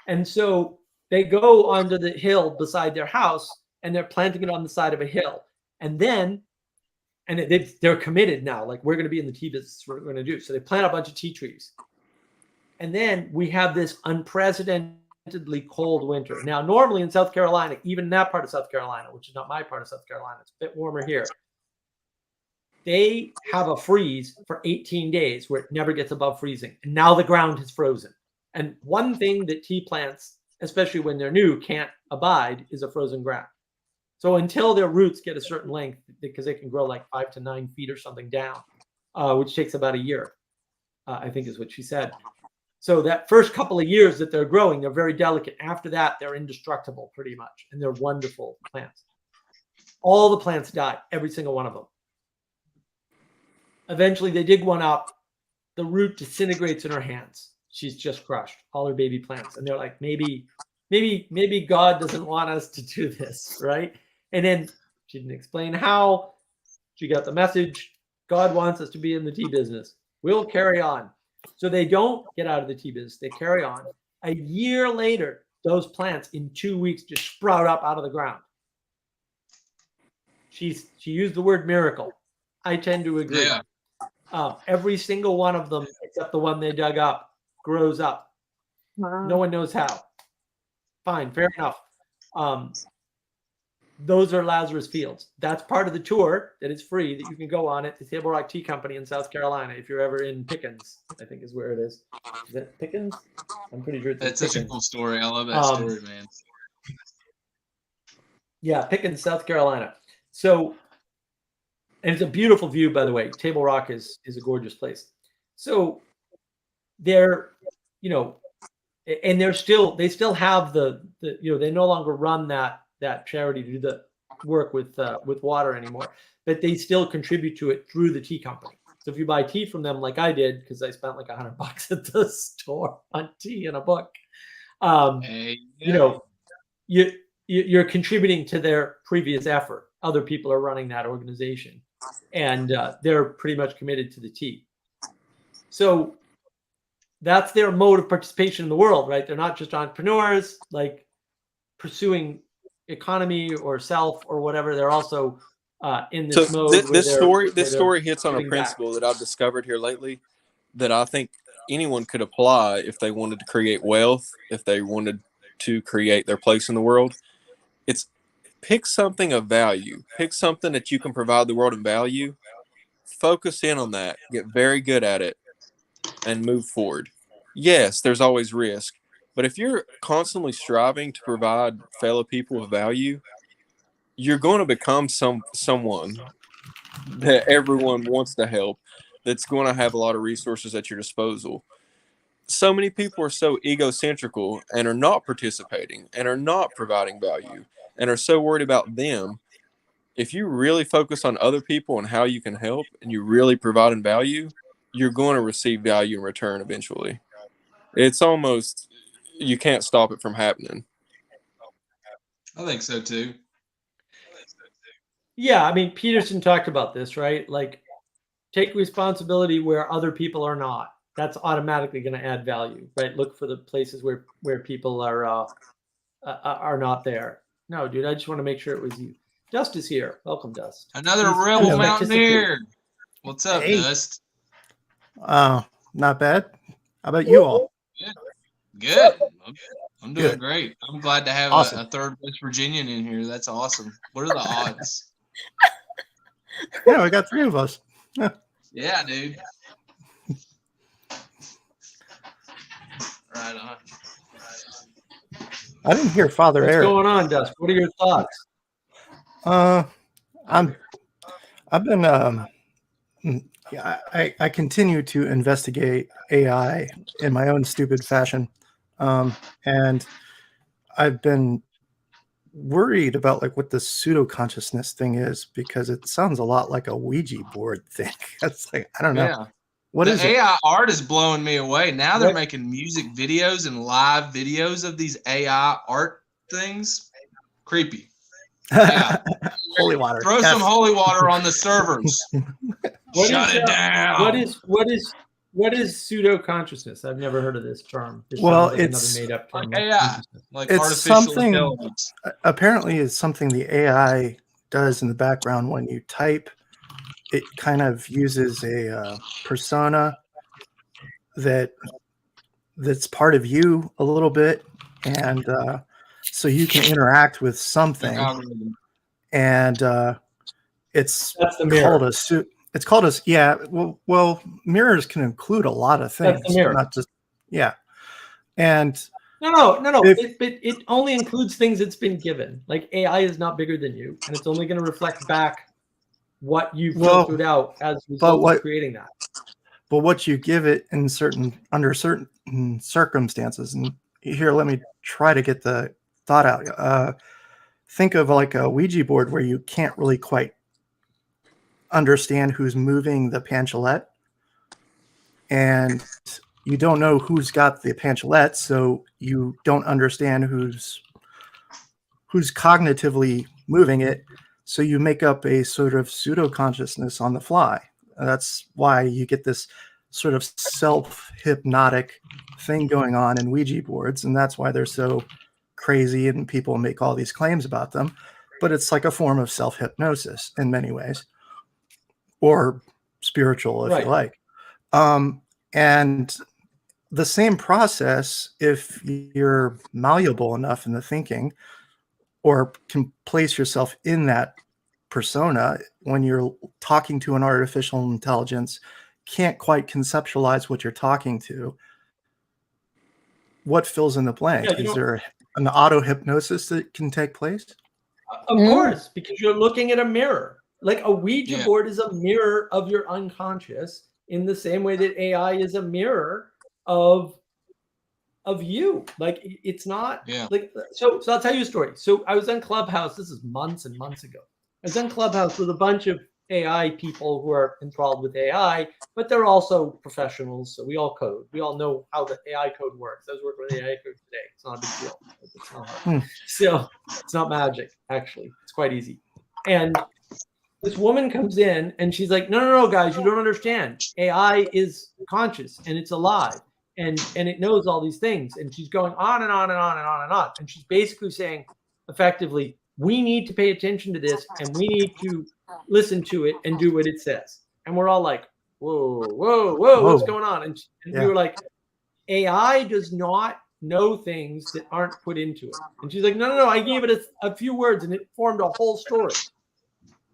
And so they go onto the hill beside their house and they're planting it on the side of a hill. And then, they're committed now, like, we're going to be in the tea business, we're going to do. So they plant a bunch of tea trees. And then we have this unprecedentedly cold winter. Now, normally in South Carolina, even in that part of South Carolina, which is not my part of South Carolina, it's a bit warmer here, they have a freeze for 18 days where it never gets above freezing. And now the ground has frozen. And one thing that tea plants, especially when they're new, can't abide is a frozen ground. So until their roots get a certain length, because they can grow like 5 to 9 feet or something down, which takes about a year, I think is what she said. So that first couple of years that they're growing, they're very delicate. After that, they're indestructible pretty much. And they're wonderful plants. All the plants die, every single one of them. Eventually, they dig one up. The root disintegrates in her hands. She's just crushed, all her baby plants. And they're like, maybe God doesn't want us to do this, right? And then she didn't explain how. She got the message. God wants us to be in the tea business. We'll carry on. So they don't get out of the tea business. They carry on. A year later, those plants in 2 weeks just sprout up out of the ground. She used the word miracle. I tend to agree. Yeah. Every single one of them, except the one they dug up, grows up. Wow. No one knows how. Fine, fair enough. Those are Lazarus Fields. That's part of the tour that is free that you can go on at the Table Rock Tea Company in South Carolina if you're ever in Pickens, I think is where it is. Is that Pickens? I'm pretty sure it's That's Pickens. such a cool story. I love that story, man. Yeah, Pickens, South Carolina. So, and it's a beautiful view, by the way. Table Rock is a gorgeous place. So they're, and they still have the they no longer run that charity to do the work with water anymore, but they still contribute to it through the tea company. So if you buy tea from them, like I did, because I spent like $100 at the store on tea and a book, you're contributing to their previous effort. Other people are running that organization, and they're pretty much committed to the tea. So that's their mode of participation in the world, right? They're not just entrepreneurs, like pursuing economy or self or whatever. They're also in this mode. This story hits on a principle that I've discovered here lately that I think anyone could apply if they wanted to create wealth, if they wanted to create their place in the world. It's pick something of value. Pick something that you can provide the world in value. Focus in on that. Get very good at it and move forward. Yes, there's always risk. But if you're constantly striving to provide fellow people with value, you're going to become someone that everyone wants to help, that's going to have a lot of resources at your disposal. So many people are so egocentrical and are not participating and are not providing value and are so worried about them. If you really focus on other people and how you can help and you really provide in value, you're going to receive value in return eventually. It's almost, you can't stop it from happening. I think so too. Yeah, I mean, Peterson talked about this, right? Like, take responsibility where other people are not. That's automatically going to add value, right? Look for the places where people are not there. No, dude, I just want to make sure it was you. Dust is here. Welcome, Dust. Another He's rebel mountaineer. What's up, Hey. Dust? Not bad. How about you all? Good. I'm doing Good. great. I'm glad to have Awesome. a third West Virginian in here. That's awesome. What are the odds? Yeah, we got 3 of us. Yeah, dude. Right on. I didn't hear Father What's Eric. going on, Dust? What are your thoughts? I've been I continue to investigate AI in my own stupid fashion, and I've been worried about like what the pseudo consciousness thing is, because it sounds a lot like a Ouija board thing. It's like, I don't know. Yeah. What is the it? AI art is blowing me away. Now they're What- making music videos and live videos of these AI art things. Creepy. Yeah. Holy water. Throw Yes. some holy water on the servers. What Shut is, it down. what is pseudo consciousness? I've never heard of this term. This Well, sounds like it's another made up term. Like AI, like It's artificial something- intelligence. apparently it's something the AI does in the background when you type. It kind of uses a persona that's part of you a little bit, and so you can interact with something. Algorithm. And it's That's the mirror. called a suit. It's called a yeah. Well, mirrors can include a lot of things, That's the mirror. not just yeah. And No. If- It only includes things it's been given. Like AI is not bigger than you, and it's only going to reflect back what you Well, filtered out as a result of creating that. but what you give it in under certain circumstances, and here, let me try to get the thought out. Think of like a Ouija board where you can't really quite understand who's moving the panchelette, and you don't know who's got the panchelette, so you don't understand who's cognitively moving it, so you make up a sort of pseudo consciousness on the fly. That's why you get this sort of self-hypnotic thing going on in Ouija boards, and that's why they're so crazy and people make all these claims about them. But it's like a form of self-hypnosis in many ways, or spiritual, if Right. you like. And the same process, if you're malleable enough in the thinking, or can place yourself in that persona when you're talking to an artificial intelligence, can't quite conceptualize what you're talking to. What fills in the blank? Yeah, Is there an auto hypnosis that can take place? Of course, because you're looking at a mirror. Like a Ouija Yeah. board is a mirror of your unconscious, in the same way that AI is a mirror of you. Like it's not like so I'll tell you a story. So I was on Clubhouse, this is months and months ago. I was on Clubhouse with a bunch of AI people who are enthralled with AI, but they're also professionals. So we all code. We all know how the AI code works. I was working with AI code today. It's not a big deal. It's not hard. So it's not magic, actually. It's quite easy. And this woman comes in and she's like, no, guys, you don't understand. AI is conscious and it's alive and it knows all these things. And she's going on and on and on and on and on. And she's basically saying, effectively, we need to pay attention to this and we need to listen to it and do what it says. And we're all like, whoa, what's going on? And we were like, AI does not know things that aren't put into it. And she's like, no, I gave it a few words and it formed a whole story.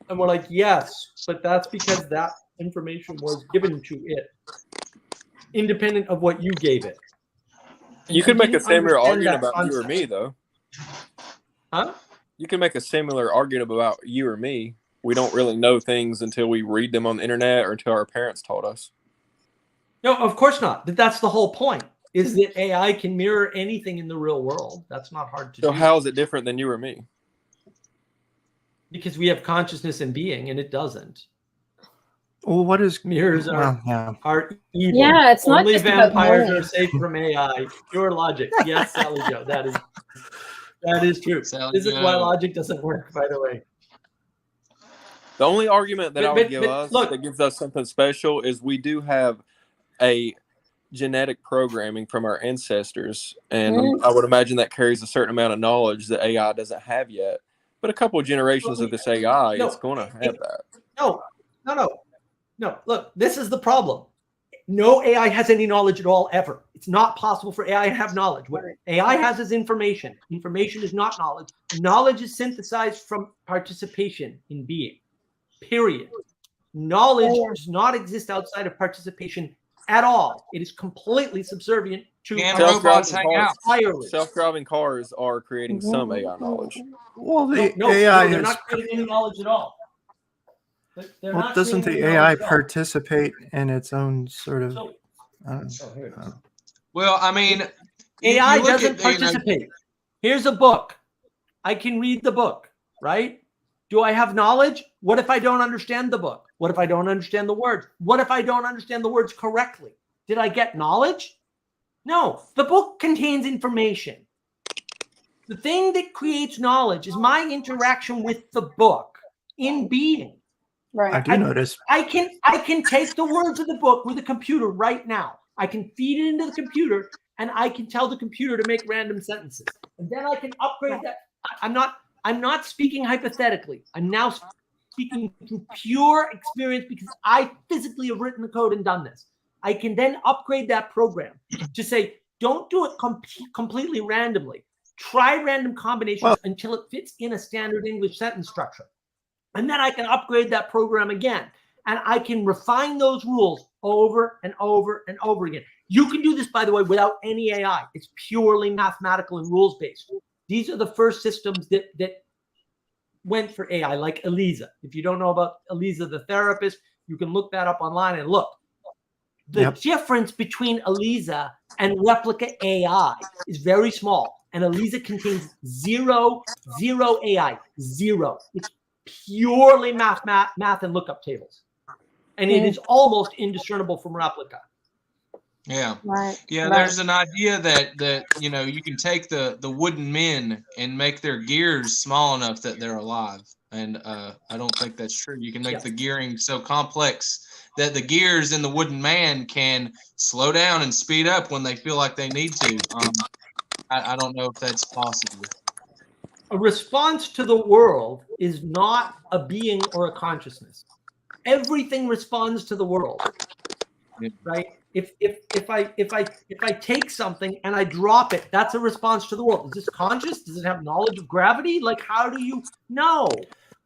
And we're like, yes, but that's because that information was given to it, independent of what you gave it. And you could make a didn't similar understand argument that about you or concept. me, though. Huh? You can make a similar argument about you or me. We don't really know things until we read them on the internet or until our parents taught us. No, of course not. But that's the whole point, is that AI can mirror anything in the real world. That's not hard to do. So how is it different than you or me? Because we have consciousness and being, and it doesn't. Well, what is Mirrors are evil. Yeah, it's not Only just about vampires knowing. are safe from AI. Pure logic. Yes, Sally Joe. That is true. Sally This is why Joe. logic doesn't work, by the way. The only argument that I would give but us look- that gives us something special is we do have a genetic programming from our ancestors, and I would imagine that carries a certain amount of knowledge that AI doesn't have yet. But a couple of generations of this AI, it's going to have that. No. Look, this is the problem. No AI has any knowledge at all, ever. It's not possible for AI to have knowledge. What AI has is information. Information is not knowledge. Knowledge is synthesized from participation in being. Period. Knowledge does not exist outside of participation at all. It is completely subservient to robots hang out. Self-driving cars are creating some AI knowledge. Well, the No, AI they're is. not creating any knowledge at all. They're Well, not doesn't creating the any AI knowledge at all. participate in its own sort of? So- I don't here it is. know. Well, I mean, AI you look doesn't at, you know, participate. Here's a book. I can read the book, right? Do I have knowledge? What if I don't understand the book? What if I don't understand the words? What if I don't understand the words correctly? Did I get knowledge? No, the book contains information. The thing that creates knowledge is my interaction with the book in being. Right. I do notice. I can take the words of the book with a computer right now. I can feed it into the computer and I can tell the computer to make random sentences. And then I can upgrade that. I'm not speaking hypothetically. I'm now speaking through pure experience because I physically have written the code and done this. I can then upgrade that program to say, don't do it completely randomly. Try random combinations until it fits in a standard English sentence structure. And then I can upgrade that program again. And I can refine those rules over and over and over again. You can do this, by the way, without any AI. It's purely mathematical and rules-based. These are the first systems that went for AI, like Eliza. If you don't know about Eliza the therapist, you can look that up online and look. The difference between Eliza and replica AI is very small. And Eliza contains zero AI, zero. It's purely math and lookup tables. And it is almost indiscernible from replica. Yeah. Right. Yeah, Right. there's an idea that you know, you can take the wooden men and make their gears small enough that they're alive. And I don't think that's true. You can make the gearing so complex that the gears in the wooden man can slow down and speed up when they feel like they need to. I don't know if that's possible. A response to the world is not a being or a consciousness. Everything responds to the world, right? If I take something and I drop it, that's a response to the world. Is this conscious? Does it have knowledge of gravity? Like, how do you know?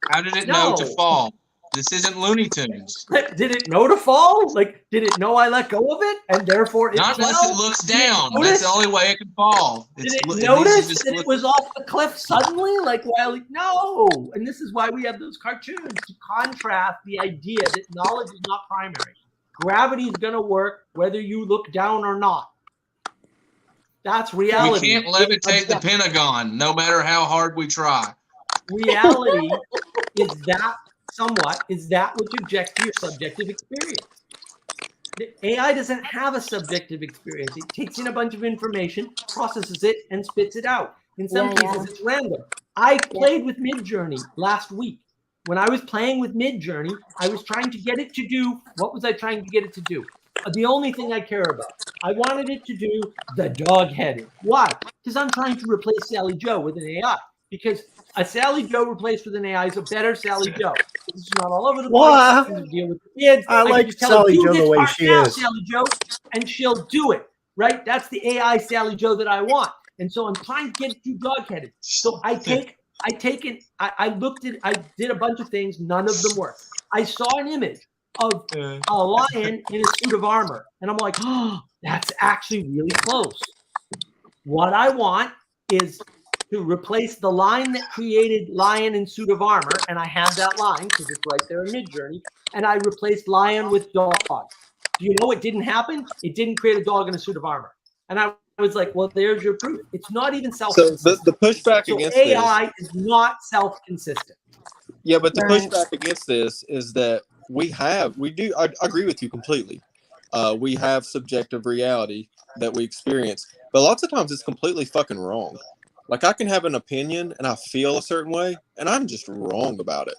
How did it know to fall? This isn't Looney Tunes. Did it know to fall? Like, did it know I let go of it and therefore it Not fell? unless it looks down. That's the only way it can fall. Did it notice that it was off the cliff suddenly? Like, while no. And this is why we have those cartoons to contrast the idea that knowledge is not primary. Gravity is going to work whether you look down or not. That's reality. We can't levitate the Pentagon, no matter how hard we try. Reality is that which objects to your subjective experience. The AI doesn't have a subjective experience. It takes in a bunch of information, processes it, and spits it out. In some cases, it's random. I played with Midjourney last week. When I was playing with Midjourney, I was trying to get it to do, what was I trying to get it to do? The only thing I care about. I wanted it to do the dog heading. Why? Because I'm trying to replace Sally Joe with an AI. Because a Sally Joe replaced with an AI is a better Sally Joe. It's not all over the place. Deal with the kids. I like Sally Joe the way she is. Sally Joe, and she'll do it. Right? That's the AI Sally Joe that I want. And so I'm trying to get it to dog headed. So I did a bunch of things. None of them worked. I saw an image of a lion in a suit of armor. And I'm like, oh, that's actually really close. What I want is to replace the line that created lion in suit of armor. And I have that line because it's right there in Midjourney. And I replaced lion with dog. Do you know what didn't happen? It didn't create a dog in a suit of armor. And I was like, well, there's your proof. It's not even self-consistent. So the pushback against AI is not self-consistent. Yeah, but the pushback against this is that I agree with you completely. We have subjective reality that we experience, but lots of times it's completely fucking wrong. Like, I can have an opinion and I feel a certain way, and I'm just wrong about it.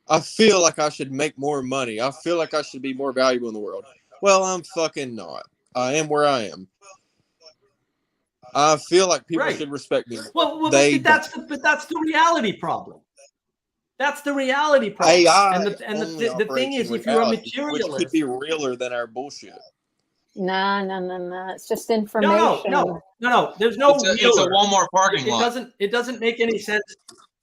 I feel like I should make more money. I feel like I should be more valuable in the world. Well, I'm fucking not. I am where I am. I feel like people should respect me. Well, but that's the reality problem. That's the reality problem. AI and the thing is, if you're a materialist, which could be realer than our bullshit. No. It's just information. No. There's no. It's a Walmart parking lot. It doesn't make any sense.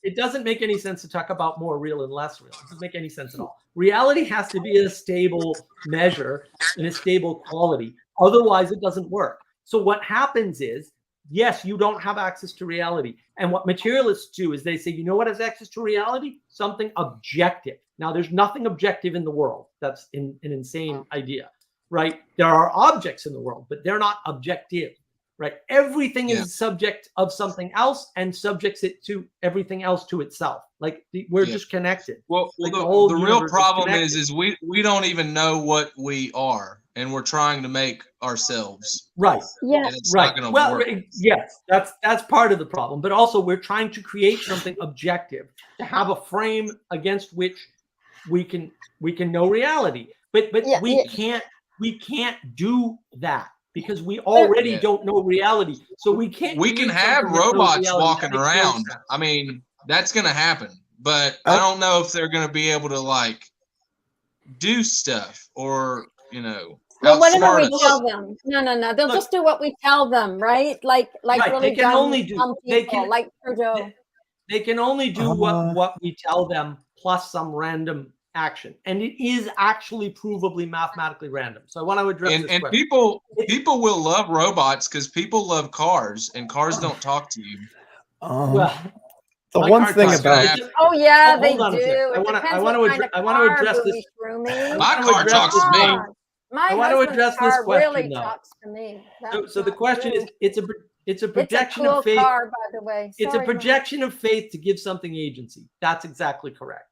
It doesn't make any sense to talk about more real and less real. It doesn't make any sense at all. Reality has to be a stable measure and a stable quality. Otherwise, it doesn't work. So what happens is, yes, you don't have access to reality. And what materialists do is they say, you know what has access to reality? Something objective. Now, there's nothing objective in the world. That's an insane idea, right? There are objects in the world, but they're not objective. right? Everything Yeah. is subject of something else and subjects it to everything else to itself. Like we're Yeah. just connected. Well, Like the real universe problem connected. is we don't even know what we are, and we're trying to make ourselves. Right. Yeah. And it's Right. not going to Well, work. yes, that's part of the problem. But also, we're trying to create something objective to have a frame against which we can know reality. But Yeah, we yeah. can't do that because we already Yeah. don't know reality. So we can't. We can create have something that knows robots reality. walking That makes no around. sense. I mean, that's going to happen, but I don't know if they're going to be able to like do stuff or Well, whatever outsmart we us. tell them. No. They'll just do what we tell them, right? Like Right, really they can dumb, only do- dumb they people, can- like Trudeau. They can only do what we tell them plus some random action, and it is actually provably mathematically random. So I want to address this And question. people will love robots because people love cars, and cars don't talk to you. Well, the my one car thing talks. about It just- Oh yeah, Hold they on a do. sec. I It wanna- depends I wanna what addre- kind I of wanna car, address Booby this- Shroomy. My wanna car address talks to me. My I wanna husband's address this car question, really though. talks to me. So the That's question not is, true. it's a It's a projection cool of faith. car, by the way. It's a Sorry, Mom. projection of faith to give something agency. That's exactly correct.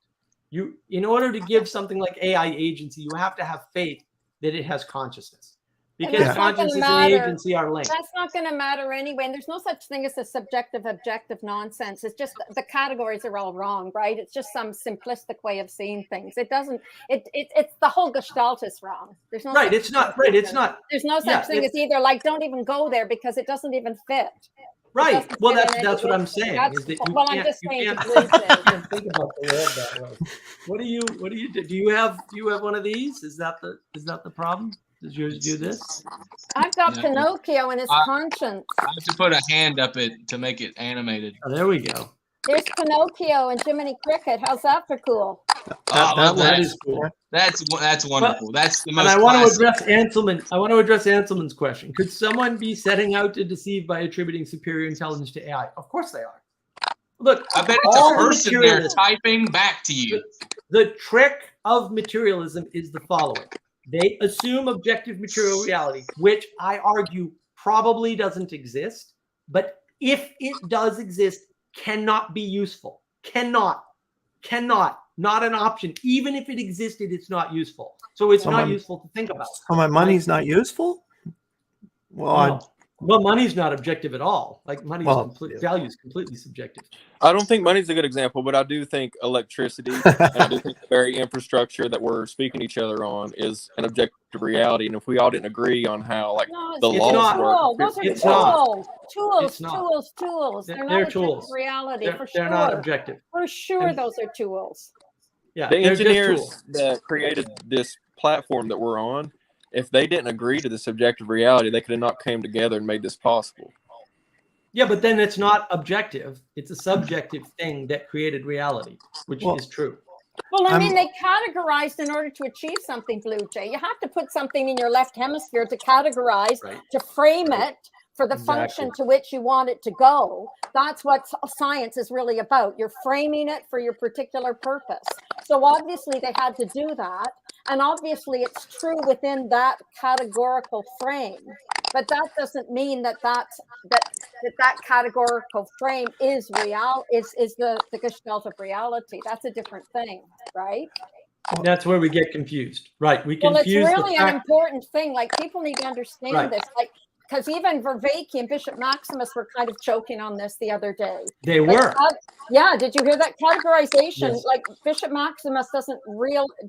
In order to give something like AI agency, you have to have faith that it has consciousness, because that's not gonna consciousness and matter. agency are linked. That's not going to matter anyway. And there's no such thing as a subjective, objective nonsense. It's just the categories are all wrong, right? It's just some simplistic way of seeing things. It doesn't. It's the whole gestalt is wrong. There's no Right. such It's not. thing Right. as It's a- not. There's no such Yeah, thing as either like don't even go there because it doesn't even fit. Right. doesn't Well, fit in that's any what I'm way. saying. That's- Is that you well, I'm can't, just you saying can't, to Blue Jay. you can't think about the world that way. What do you do? Do you have one of these? Is that the problem? Does yours do this? I've got No. Pinocchio and his I- conscience. I have to put a hand up it to make it animated. Oh, there we go. There's Pinocchio and Jiminy Cricket. How's that for cool? That is cool. That's wonderful. That's the And most I want to classic. address Anselman. I want to address Anselman's question. Could someone be setting out to deceive by attributing superior intelligence to AI? Of course they are. Look, I bet it's all a the person there materialism- typing back to you. The trick of materialism is the following. They assume objective material reality, which I argue probably doesn't exist, but if it does exist, cannot be useful. Cannot. Not an option. Even if it existed, it's not useful. So it's not useful to think about. So my money's not useful? Well, Well, money's not objective at all. Like money's value is completely subjective. I don't think money's a good example, but I do think electricity and I do think the very infrastructure that we're speaking to each other on is an objective reality. And if we all didn't agree on how No, the it's laws not. work, Those are It's not. tools. It's not. Tools. They're They're not objective tools. reality for sure. They're not objective. For sure, And- those are tools. Yeah, the they're just engineers tools. that created this platform that we're on, if they didn't agree to this objective reality, they could have not came together and made this possible. Yeah, but then it's not objective. It's a subjective thing that created reality, which is true. Well, I mean, they categorized in order to achieve something, Blue Jay. You have to put something in your left hemisphere to categorize, to frame it for the function to which you want it to go. That's what science is really about. You're framing it for your particular purpose. So obviously they had to do that. And obviously it's true within that categorical frame. But that doesn't mean that categorical frame is the gestalt of reality. That's a different thing, right? That's where we get confused. Right. We Well, it's confuse really an important thing. Like people need to understand this. Like, because even Vervaeke and Bishop Maximus were kind of choking on this the other day. They were. Yeah, did you hear that categorization? Yes. Like Bishop Maximus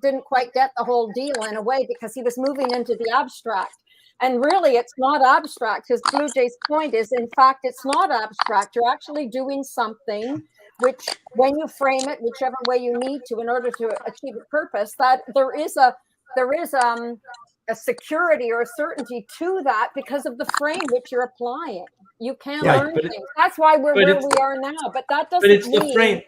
didn't quite get the whole deal in a way because he was moving into the abstract. And really, it's not abstract. Because Blue Jay's point is, in fact, it's not abstract. You're actually doing something which, when you frame it, whichever way you need to, in order to achieve a purpose, that there is a security or a certainty to that because of the frame which you're applying. You can't learn things. That's why we're where we are now. But that doesn't mean. But it's the frame.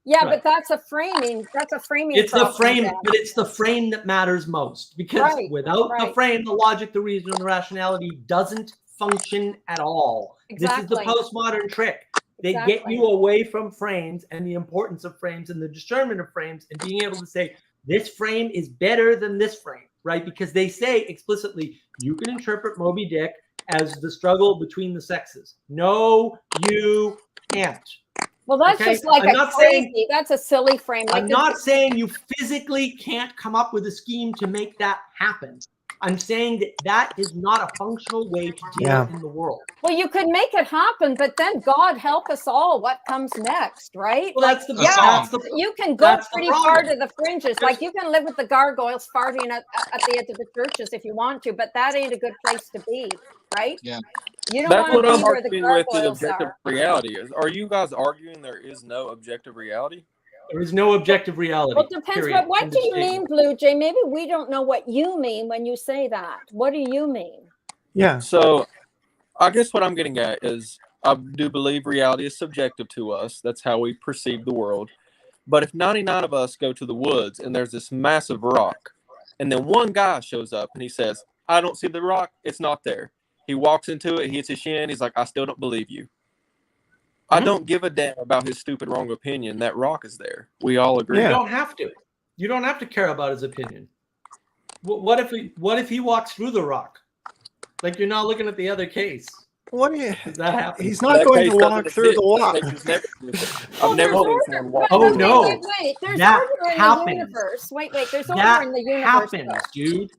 Yeah, but that's a framing. That's a framing. It's the frame, but it's the frame that matters most, because without the frame, the logic, the reason, and the rationality doesn't function at all. Exactly. This is the postmodern trick. They get you away from frames and the importance of frames and the discernment of frames and being able to say, this frame is better than this frame, right? Because they say explicitly, you can interpret Moby Dick as the struggle between the sexes. No, you can't. Well, that's Okay? just like I'm a not crazy. saying- That's a silly frame. Like I'm not saying you physically can't come up with a scheme to make that happen. I'm saying that is not a functional way to deal in the world. Well, you could make it happen, but then God help us all. What comes next, right? Well, like, that's the you can go that's the pretty far problem. to the fringes. Like you can live with the gargoyles farting at the edge of the churches if you want to, but that ain't a good place to be, right? Yeah. You don't That's want what to I'm be where the arguing with the gargoyles objective are. reality. Are you guys arguing there is no objective reality? There is no objective reality. Well, it depends. Period. What End do of you statement. mean, Blue Jay? Maybe we don't know what you mean when you say that. What do you mean? Yeah. So I guess what I'm getting at is I do believe reality is subjective to us. That's how we perceive the world. But if 99 of us go to the woods and there's this massive rock, and then one guy shows up and he says, I don't see the rock, it's not there. He walks into it, he hits his shin, he's like, I still don't believe you. I don't give a damn about his stupid wrong opinion. That rock is there. We all agree. You don't have to. You don't have to care about his opinion. What if he walks through the rock? Like, you're not looking at the other case. What do you? That happens. He's not going to walk through the walk. I've never seen someone walk. Oh, Wait, no. wait. There's That order in happens. the universe. Wait. There's order That in the universe. happens, though. dude.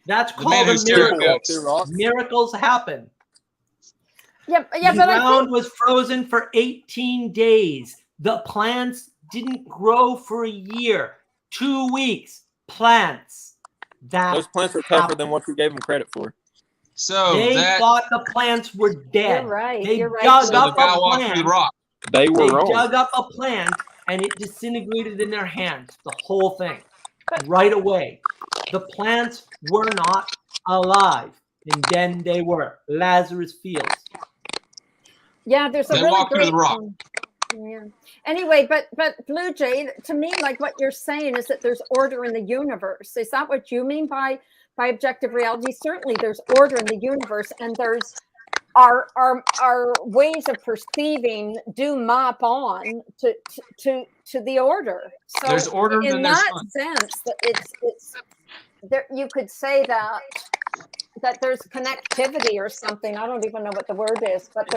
That's The man called a who's terrible. miracle. Miracles happen. Yeah, The but I ground think was frozen for 18 days. The plants didn't grow for a year. 2 weeks. Plants. Those plants are tougher than what you gave them credit for. So they that thought the plants were dead. You're right. They You're right. dug so the up guy a walked through plant. the rock. They were They wrong. dug up a plant and it disintegrated in their hands. The whole thing. Right away. The plants were not alive. And then they were. Lazarus Fields. Yeah, there's a They really walked through great the rock. Yeah. Anyway, but Blue Jay, to me, like what you're saying is that there's order in the universe. Is that what you mean by objective reality? Certainly, there's order in the universe, and there's our ways of perceiving do map on to the order. So There's order, in then there's that fun. sense, that it's there. You could say that there's connectivity or something. I don't even know what the word is, but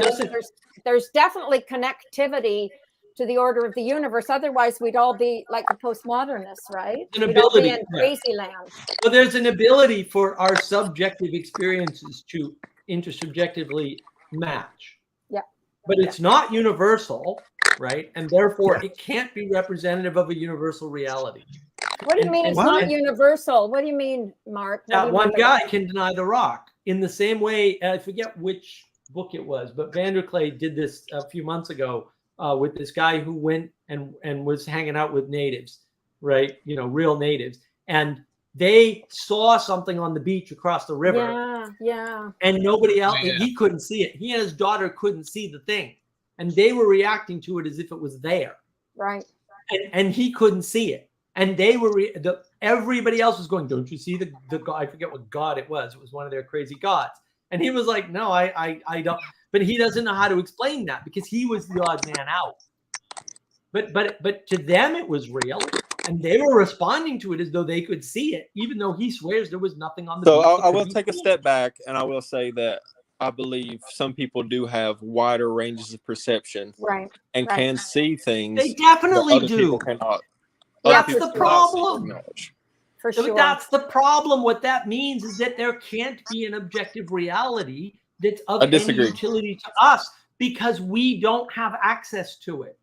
there's definitely connectivity to the order of the universe. Otherwise, we'd all be like the postmodernists, right? An We'd all be ability, in crazy land. Well, there's an ability for our subjective experiences to intersubjectively match. Yeah. But it's not universal, right? And therefore, it can't be representative of a universal reality. What do you mean it's what? not universal? What do you mean, Mark? What do That you one mean by guy that? can deny the rock in the same way. I forget which book it was, but Vanderklay did this a few months ago with this guy who went and was hanging out with natives, right? You know, real natives, and they saw something on the beach across the river. Yeah. And nobody else. Yeah. He couldn't see it. He and his daughter couldn't see the thing, and they were reacting to it as if it was there. Right. And he couldn't see it. And they were everybody else was going, don't you see the god? I forget what god it was. It was one of their crazy gods. And he was like, no, I don't. But he doesn't know how to explain that because he was the odd man out. But to them it was real, and they were responding to it as though they could see it, even though he swears there was nothing on the beach. So I will take a step back, and I will say that I believe some people do have wider ranges of perception, Right. and can see things. They definitely that other do. people cannot. That's Other people the cannot see or problem. acknowledge. For So sure. that's the problem. What that means is that there can't be an objective reality that's of I any disagree. utility to us because we don't have access to it.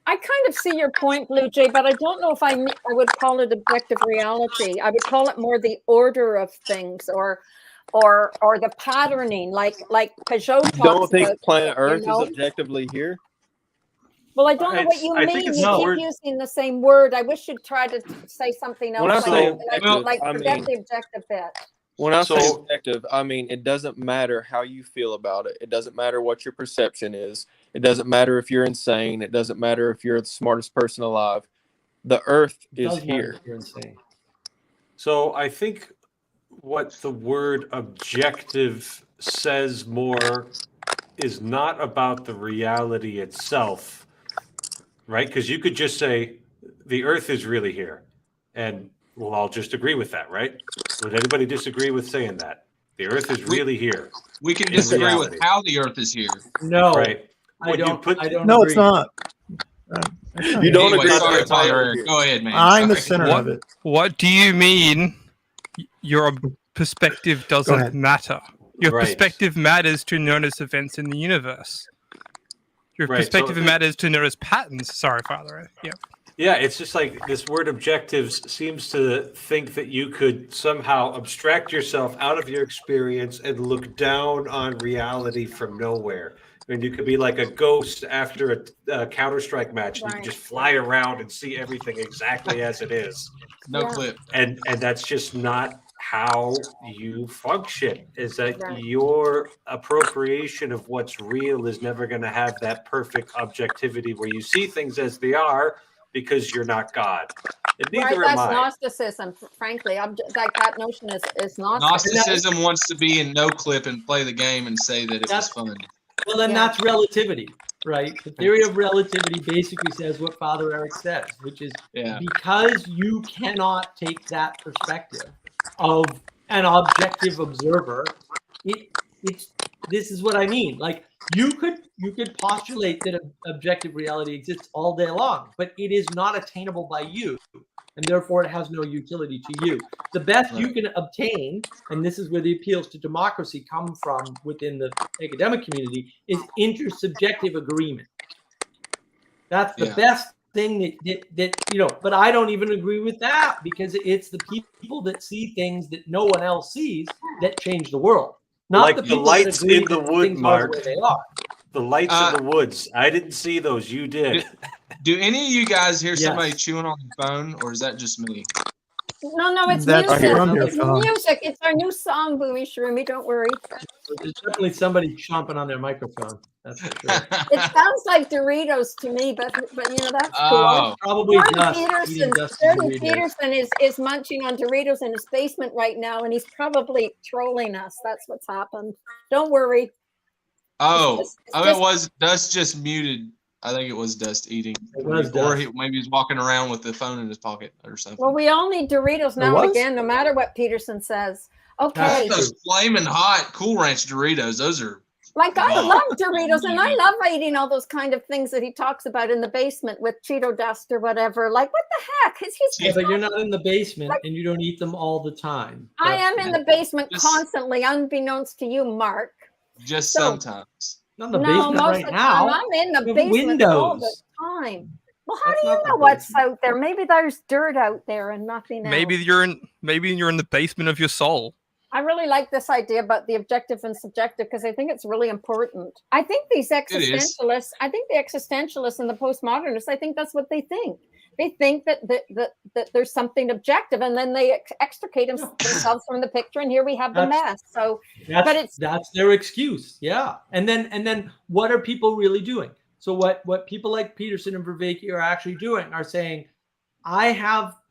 I kind of see your point, Blue Jay, but I don't know if I would call it objective reality. I would call it more the order of things, or the patterning, like Peugeot talks Don't think about, planet Earth you know? is objectively here. Well, I don't know what you I mean. think You it's keep more- using the same word. I wish you'd try to say something else. When I say like objective, I forget mean- the objective bit. When I say So- objective, I mean it doesn't matter how you feel about it. It doesn't matter what your perception is. It doesn't matter if you're insane. It doesn't matter if you're the smartest person alive. The Earth It is does matter here. if you're insane. So I think what the word objective says more is not about the reality itself, right? Because you could just say the Earth is really here, and we'll all just agree with that, right? Would anybody disagree with saying that? The Earth is really here. We can In disagree reality. with how the Earth is here. No, Right. I Would you don't. put- I don't. No, agree. it's not. You don't Anyway, agree sorry, with Father that? Eric. Go ahead, man. I'm the Sorry. center of it. What do you mean your perspective Go doesn't ahead. matter? Your Right. perspective matters to notice events in the universe. Your Right, so perspective matters to notice patterns. Sorry, Father. Yeah. Yeah, it's just like this word objectives seems to think that you could somehow abstract yourself out of your experience and look down on reality from nowhere. And you could be like a ghost after a Counter-Strike match. And you Right. can just fly around and see everything exactly as it is. No Yeah. clip. And that's just not how you function. Is that Right. your appropriation of what's real is never going to have that perfect objectivity where you see things as they are because you're not God. And neither Right, am that's I. Gnosticism. Frankly, like that notion is Gnosticism. Gnosticism wants to be in no clip and play the game and say that it was That's- fun. Well, then Yeah. that's relativity, right? The theory of relativity basically says what Father Eric says, which is Yeah. because you cannot take that perspective of an objective observer, it's this is what I mean. Like you could postulate that objective reality exists all day long, but it is not attainable by you, and therefore it has no utility to you. The best you can obtain, and this is where the appeals to democracy come from within the academic community, is intersubjective agreement. That's the best thing that you know, but I don't even agree with that because it's the people that see things that no one else sees that change the world. Not Like the the people lights that agree in the that wood, things are Mark. the way they are. The lights in the woods. I didn't see those. You did. Do any of you guys hear Yes. somebody chewing on the phone, or is that just me? No, it's That's music. from your It's phone. music. It's our new song, Booey Shroomy. Don't worry. There's definitely somebody chomping on their microphone. That's for sure. It sounds like Doritos to me, but you know that's cool. Oh, Probably Jordan dust. Eating Peterson, dust Jordan Doritos. Peterson is munching on Doritos in his basement right now, and he's probably trolling us. That's what's happened. Don't worry. It's it just- was Dust just muted. I think it was Dust eating, It was or Dust. maybe he's walking around with the phone in his pocket or something. Well, we all need Doritos now was? and again, no matter what Peterson says. Okay, That's Those flaming hot Cool Ranch Doritos, those are like I Oh. love Doritos, and I love eating all those kind of things that he talks about in the basement with Cheeto dust or whatever. Like, what the heck? Yeah, but you're not in the basement and you don't eat them all the time. I That's- am in the basement Just- constantly, unbeknownst to you, Mark. just So- sometimes. Not in the No, basement most right of the now. time I'm in the We have basement all the windows. time. Well, how That's do you not the know what's basement. out there? Maybe there's dirt out there and nothing else. Maybe you're in the basement of your soul. I really like this idea about the objective and subjective because I think it's really important. I think these is. existentialists, I think the existentialists and the postmodernists, I think that's what they think. They think that there's something objective, and then they extricate themselves from the picture, and here we have the mess. So, That's their excuse. Yeah. And then what are people really doing? So what people like Peterson and Vervaeke are actually doing are saying,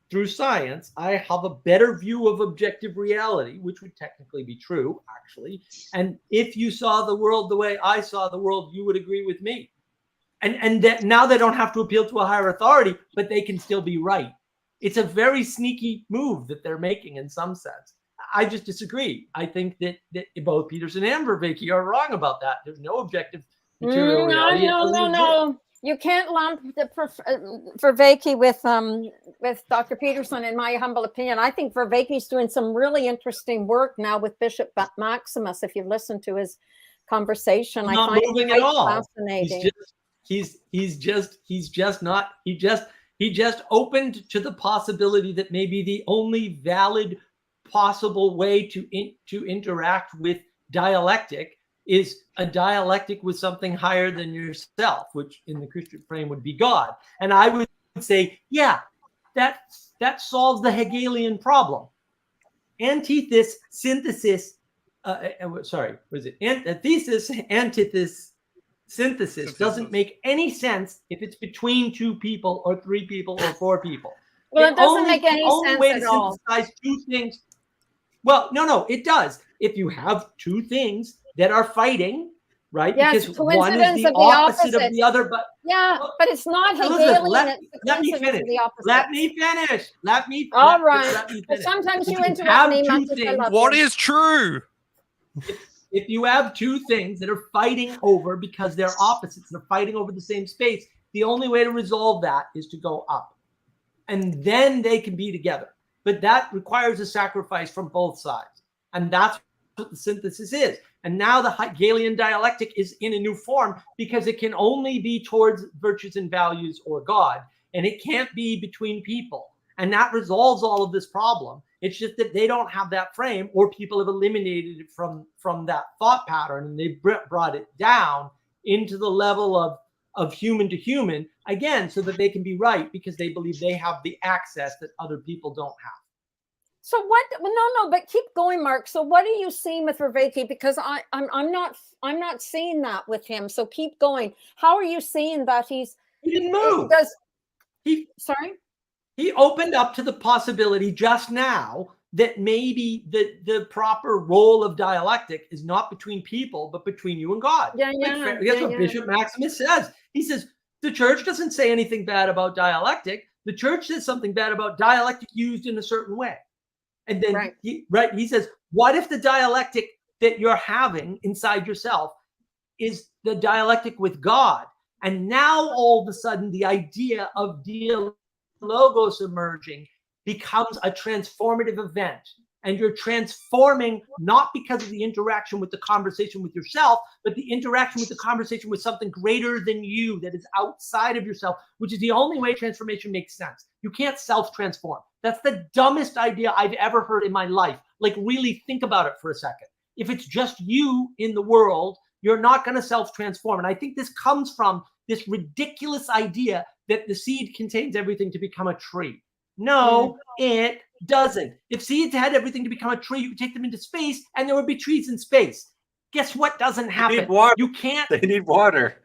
through science, I have a better view of objective reality, which would technically be true, actually. And if you saw the world the way I saw the world, you would agree with me. And that now they don't have to appeal to a higher authority, but they can still be right. It's a very sneaky move that they're making in some sense. I just disagree. I think that both Peterson and Vervaeke are wrong about that. There's no objective material reality. It doesn't exist. No. You can't lump the Vervaeke with Dr. Peterson, in my humble opinion. I think Vervaeke's doing some really interesting work now with Bishop Maximus. If you've listened to his conversation, I find it quite fascinating. He just opened to the possibility that maybe the only valid possible way to interact with dialectic is a dialectic with something higher than yourself, which in the Christian frame would be God. And I would say, yeah, that solves the Hegelian problem. Antithesis, synthesis, thesis, antithesis, synthesis doesn't make any sense if it's between two people or three people or four people. Well, it doesn't make any sense way at to all. synthesize two things. Well, no, it does. If you have two things that are fighting, right? Yes, because one is coincidence the of the opposite of opposites. the other. But Yeah, but it's not Elizabeth, Hegelian. It's the let me coincidence of finish. the opposites. Let me finish. All right. Let me But finish. sometimes If you you interrupt have me, two much as I things- love What you. is true? if you have two things that are fighting over, because they're opposites, they're fighting over the same space, the only way to resolve that is to go up. And then they can be together. But that requires a sacrifice from both sides. And that's what the synthesis is. And now the Hegelian dialectic is in a new form because it can only be towards virtues and values or God. And it can't be between people. And that resolves all of this problem. It's just that they don't have that frame, or people have eliminated it from that thought pattern, and they've brought it down into the level of human to human, again, so that they can be right because they believe they have the access that other people don't have. So what? Well, no, but keep going, Mark. So what are you seeing with Vervaeke? Because I'm not seeing that with him. So keep going. How are you seeing that he didn't move? Sorry. He opened up to the possibility just now that maybe the proper role of dialectic is not between people, but between you and God. That's what Bishop Maximus says. He says, the church doesn't say anything bad about dialectic. The church says something bad about dialectic used in a certain way. And then he says, what if the dialectic that you're having inside yourself is the dialectic with God? And now all of a sudden the idea of logos emerging becomes a transformative event, and you're transforming not because of the interaction with the conversation with yourself, but the interaction with the conversation with something greater than you that is outside of yourself, which is the only way transformation makes sense. You can't self-transform. That's the dumbest idea I've ever heard in my life. Like, really think about it for a second. If it's just you in the world, you're not going to self-transform. And I think this comes from this ridiculous idea that the seed contains everything to become a tree. No, it doesn't. If seeds had everything to become a tree, you could take them into space and there would be trees in space. Guess what doesn't happen? They need water. You can't. They need water.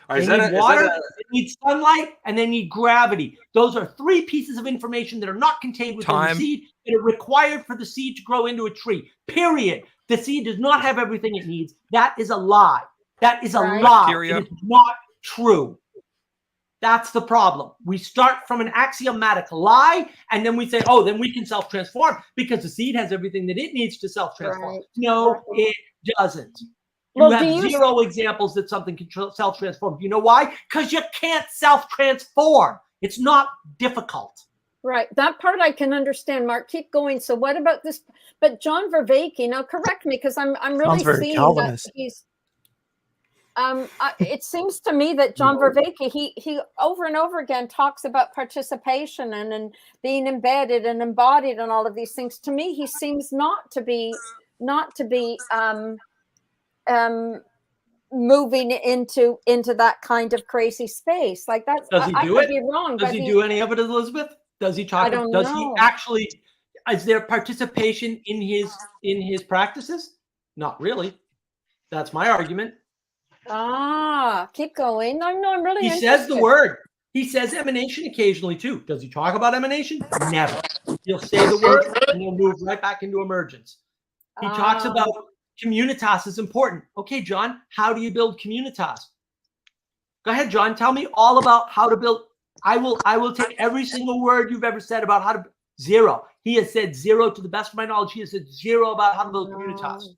They need water, they need sunlight, and they need gravity. Those are three pieces of information that are not contained within the seed that are required for the seed to grow into a tree. Period. The seed does not have everything it needs. That is a lie. That is a lie. It is not true. That's the problem. We start from an axiomatic lie, and then we say, oh, then we can self-transform because the seed has everything that it needs to self-transform. No, it doesn't. You have zero examples that something can self-transform. You know why? Because you can't self-transform. It's not difficult. Right. That part I can understand, Mark. Keep going. So what about this? But John Vervaeke, now correct me, because I'm really seeing Calvinist. That he's it seems to me that John Vervaeke, he over and over again talks about participation and being embedded and embodied and all of these things. To me, he seems not to be moving into that kind of crazy space like that. Does he do I it? could be wrong. Does he do any of it, Elizabeth? Does he talk? Does he actually? Is there participation in his practices? Not really. That's my argument. Keep going. I'm really. He says the word. He says emanation occasionally too. Does he talk about emanation? Never. He'll say the word and he'll move right back into emergence. He talks about communitas is important. Okay, John, how do you build communitas? Go ahead, John. Tell me all about how to build. I will take every single word you've ever said about how to zero. He has said zero to the best of my knowledge. He has said zero about how to build communitas.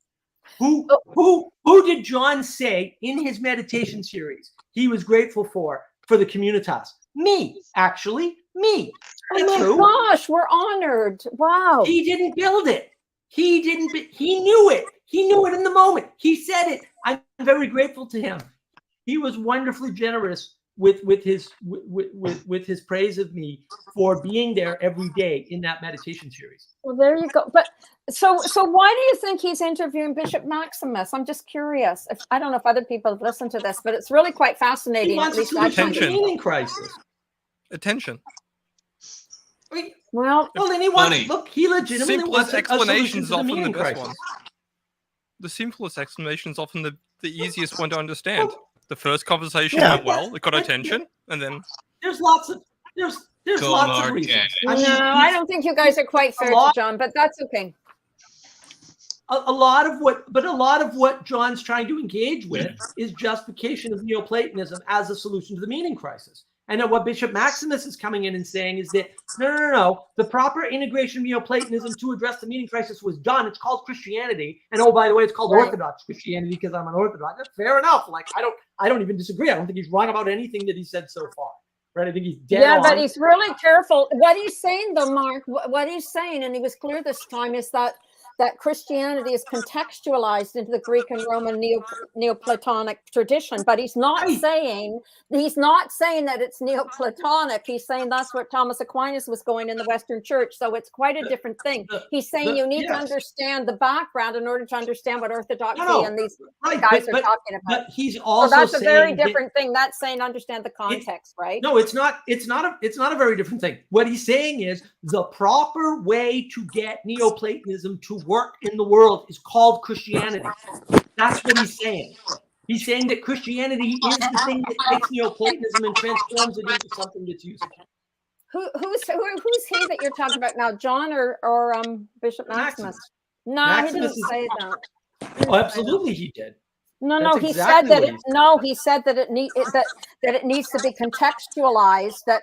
Who did John say in his meditation series he was grateful for the communitas? Me, actually, me. That's true. Gosh, we're honored. Wow. He didn't build it. He knew it. He knew it in the moment. He said it. I'm very grateful to him. He was wonderfully generous with his praise of me for being there every day in that meditation series. Well, there you go. But so why do you think he's interviewing Bishop Maximus? I'm just curious. I don't know if other people have listened to this, but it's really quite fascinating. He wants a solution to the meaning crisis. Attention. Well, then he wants. Look, he legitimately wants a solution to the meaning crisis. The simplest explanation is often the easiest one to understand. The first conversation went well, it got attention, and then there's lots of reasons. I don't think you guys are quite fair to John, but that's okay. A lot of what John's trying to engage with is justification of Neoplatonism as a solution to the meaning crisis. And then what Bishop Maximus is coming in and saying is that, no. The proper integration of Neoplatonism to address the meaning crisis was done. It's called Christianity. And oh, by the way, it's called Orthodox Christianity because I'm an Orthodox. That's fair enough. Like, I don't even disagree. I don't think he's wrong about anything that he said so far. Right? I think he's dead on. But he's really careful. What he's saying, though, Mark, what he's saying, and he was clear this time, is that Christianity is contextualized into the Greek and Roman Neoplatonic tradition, but he's not saying that it's Neoplatonic. He's saying that's what Thomas Aquinas was going in the Western Church. So it's quite a different thing. He's saying you need to understand the background in order to understand what Orthodoxy and these guys are talking about. But he's also that's a very saying different thing. That's saying understand the context, right? No, it's not. It's not a very different thing. What he's saying is the proper way to get Neoplatonism to work in the world is called Christianity. That's what he's saying. He's saying that Christianity is the thing that takes Neoplatonism and transforms it into something that's useful. Who's he that you're talking about now, John or Bishop Maximus? No, Maximus he didn't say that. Oh, absolutely, he did. No, he said that he said that it needs to be contextualized. That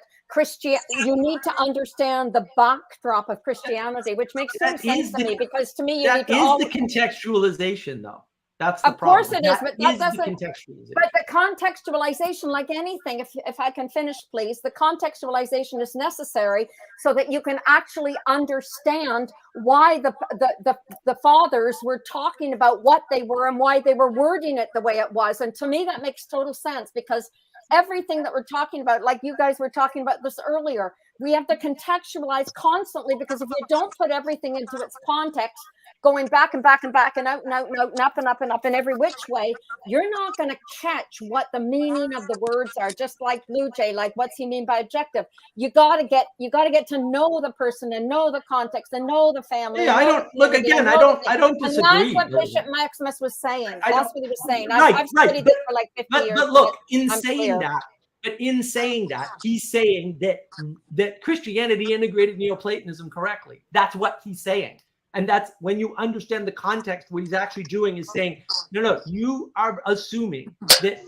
you need to understand the backdrop of Christianity, which makes no sense to me, because to me you need to the contextualization, though. That's the problem. Of course it is, but that doesn't. But the contextualization, like anything, if I can finish, please, the contextualization is necessary so that you can actually understand why the fathers were talking about what they were and why they were wording it the way it was. And to me, that makes total sense, because everything that we're talking about, like you guys were talking about this earlier, we have to contextualize constantly, because if you don't put everything into its context, going back and back and back and out and out and out and up and up and up in every which way, you're not going to catch what the meaning of the words are. Just like Blue Jay, like what's he mean by objective? You got to get to know the person and know the context and know the family. Yeah, I don't disagree. And that's what Bishop Maximus was saying. That's what he was saying. I've studied this for like 50 years. But look, in saying that, he's saying that Christianity integrated Neoplatonism correctly. That's what he's saying. And that's when you understand the context, what he's actually doing is saying, no, you are assuming that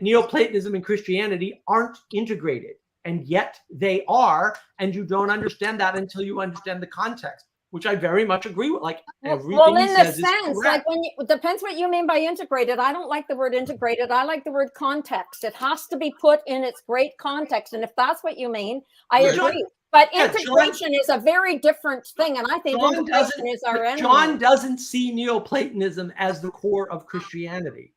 Neoplatonism and Christianity aren't integrated, and yet they are, and you don't understand that until you understand the context, which I very much agree with. Like everything he says is correct. Like it depends what you mean by integrated. I don't like the word integrated. I like the word context. It has to be put in its great context. And if that's what you mean, I agree. But integration is a very different thing, and I think integration is our enemy. John doesn't see Neoplatonism as the core of Christianity,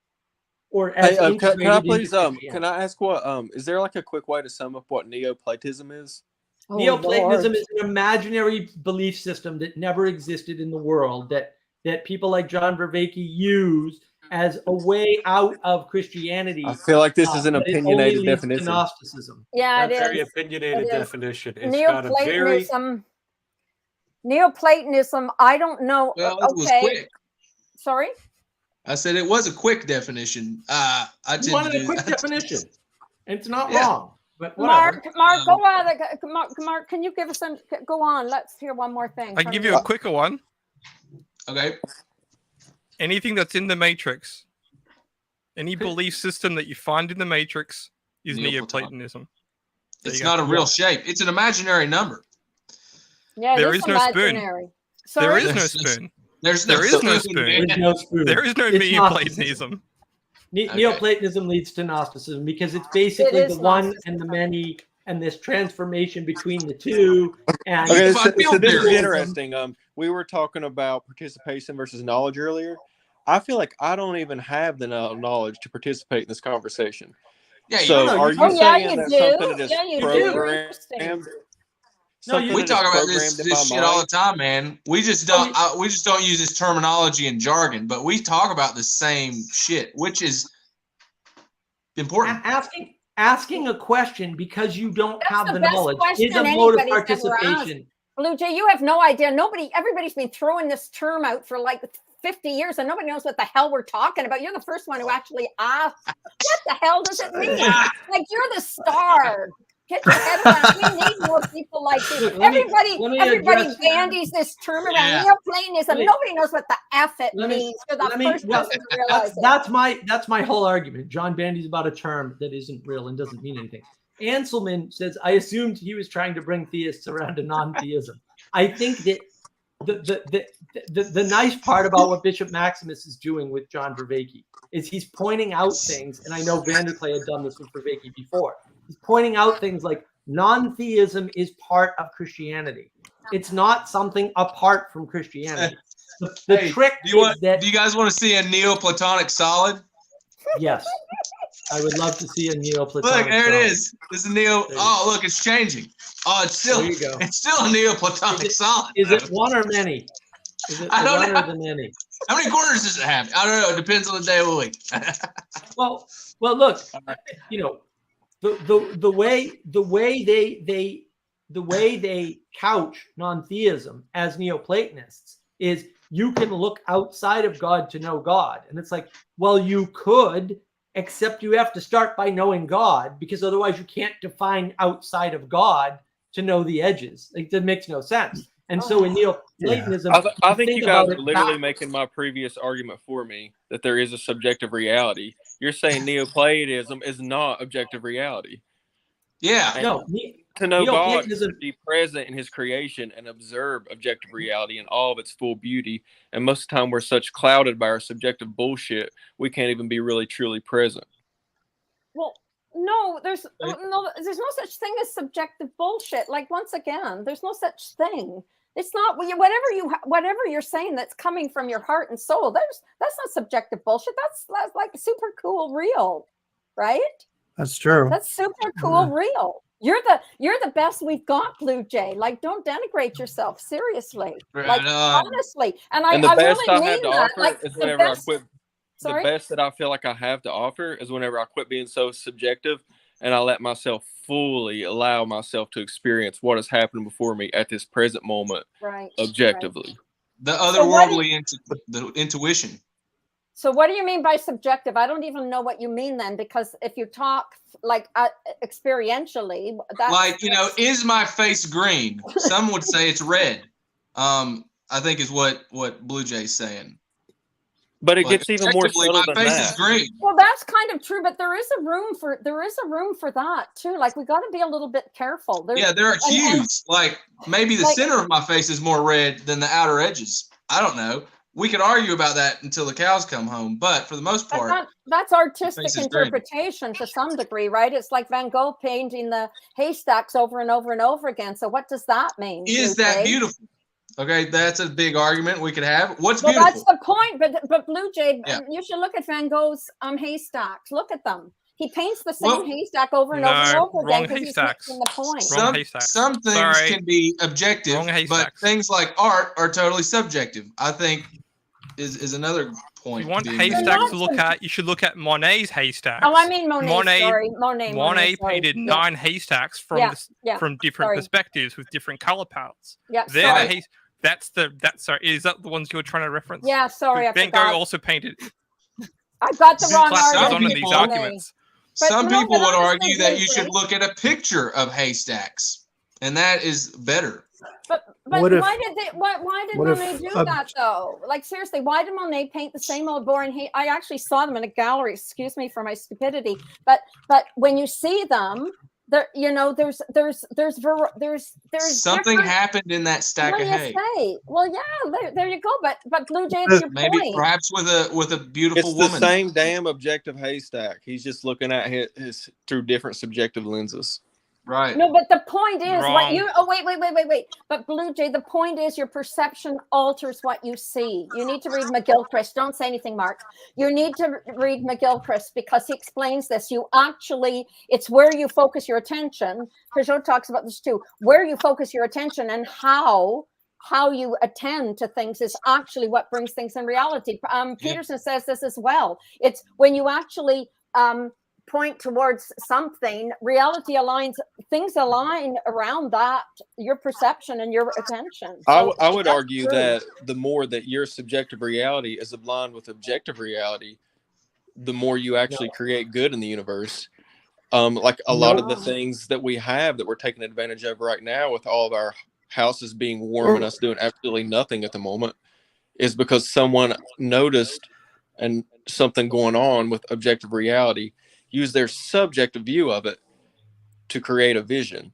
or as can I please? Can I ask what? Is there like a quick way to sum up what Neoplatism is? Neoplatonism is an imaginary belief system that never existed in the world, that people like John Vervaeke use as a way out of Christianity. I feel like this is an opinionated definition. Gnosticism. Yeah, That's a very opinionated definition. It's got a Neoplatonism, I don't know. Well, it was quick. Sorry? I said it was a quick definition. I wanted a quick definition. It's not wrong. But Mark, go on. Mark, can you give us some? Go on. Let's hear one more thing. I can give you a quicker one. Okay. Anything that's in the Matrix, any belief system that you find in the Matrix is Neoplatonism. It's not a real shape. It's an imaginary number. Yeah, there is no spoon. There is no spoon. There is no spoon. There is no Neoplatonism. Neoplatonism leads to Gnosticism because it's basically the one and the many, and this transformation between the two. And so this is interesting. We were talking about participation versus knowledge earlier. I feel like I don't even have the knowledge to participate in this conversation. Yeah, so are you saying that something that is programmed? We talk about this shit all the time, man. We just don't use this terminology and jargon, but we talk about the same shit, which is important. Asking a question because you don't have the knowledge is a mode of participation. Blue Jay, you have no idea. Everybody's been throwing this term out for like 50 years and nobody knows what the hell we're talking about. You're the first one who actually asked, what the hell does it mean? Like, you're the star. Get your head around. We need more people like you. Everybody bandies this term around. Neoplatonism. Nobody knows what the F it means. You're the first person to realize that's my whole argument. John bandies about a term that isn't real and doesn't mean anything. Anselman says, I assumed he was trying to bring theists around to non-theism. I think that the nice part about what Bishop Maximus is doing with John Vervaeke is he's pointing out things, and I know Vanderklay had done this with Vervaeke before. He's pointing out things like non-theism is part of Christianity. It's not something apart from Christianity. The Hey, trick do is that you guys want to see a Neoplatonic solid? yes, I would love to see a Neoplatonic. Look, there solid. it is. This is Oh, look, it's changing. Oh, it's still There you go. it's still a Neoplatonic solid. Is it one or many? Is it I don't one know. or the many? How many corners does it have? I don't know. It depends on the day of the week. Well, look, you know, the way they couch non-theism as Neoplatonists is you can look outside of God to know God, and it's like, well, you could, except you have to start by knowing God, because otherwise you can't define outside of God to know the edges. Like, that makes no sense. And so in Neoplatonism, I think you guys about are it literally back- making my previous argument for me that there is a subjective reality. You're saying Neoplatonism is not objective reality. Yeah. And no, to know God Neoplatonism to be present in his creation and observe objective reality in all of its full beauty. And most of the time we're such clouded by our subjective bullshit, we can't even be really truly present. Well, no, there's no such thing as subjective bullshit. Like, once again, there's no such thing. It's not whatever you're saying that's coming from your heart and soul. That's not subjective bullshit. That's like super cool real, right? That's true. That's super cool real. You're the best we've got, Blue Jay. Like, don't denigrate yourself. Seriously, like, honestly. And the I best really I have mean to that. offer Like, is the whenever best. I quit. Sorry? The best that I feel like I have to offer is whenever I quit being so subjective and I let myself fully allow myself to experience what is happening before me at this present moment, Right. objectively. The otherworldly the intuition. So what do you mean by subjective? I don't even know what you mean then, because if you talk like experientially, that's Like, is my face green? Some would say it's red. I think is what Blue Jay's saying. But it gets even more objectively, subtle my than face that. is green. Well, that's kind of true, but there is a room for that too. Like, we got to be a little bit careful. There are hues. Like, maybe the center of my face is more red than the outer edges. I don't know. We could argue about that until the cows come home, but for the most part, that's artistic interpretation to some degree, right? It's like Van Gogh painting the haystacks over and over and over again. So what does that mean? Is that beautiful? Okay, that's a big argument we could have. What's beautiful? That's the point. But Blue Jay, you should look at Van Gogh's haystacks. Look at them. He paints the same haystack over and over and over again because he's making the point. Some things can be objective, but things like art are totally subjective. I think is another point. If you want haystacks to look at, you should look at Monet's haystacks. Oh, I mean Monet. Monet painted 9 haystacks from different perspectives with different color palettes. Yeah, is that the ones you were trying to reference? Yeah, sorry, Van Gogh also painted. I got the wrong on these arguments. Some people would argue that you should look at a picture of haystacks, and that is better. But why did Monet do that though? Like, seriously, why did Monet paint the same old boring I actually saw them in a gallery. Excuse me for my stupidity. But when you see them, there, there's something happened in that stack of hay. Well, yeah, there you go. But Blue Jay, it's your maybe point. Perhaps with a beautiful woman. It's the same damn objective haystack. He's just looking at his through different subjective lenses. Right. No, but the point is wait. But Blue Jay, the point is your perception alters what you see. You need to read McGilchrist. Don't say anything, Mark. You need to read McGilchrist because he explains this. It's where you focus your attention. Peugeot talks about this too. Where you focus your attention and how you attend to things is actually what brings things in reality. Peterson says this as well. It's when you actually point towards something, reality things align around that, your perception and your attention. So I would argue that the more that your subjective reality is aligned with objective reality, the more you actually create good in the universe. Like a lot of the things that we have that we're taking advantage of right now with all of our houses being warm and us doing absolutely nothing at the moment is because someone noticed and something going on with objective reality, use their subjective view of it, to create a vision.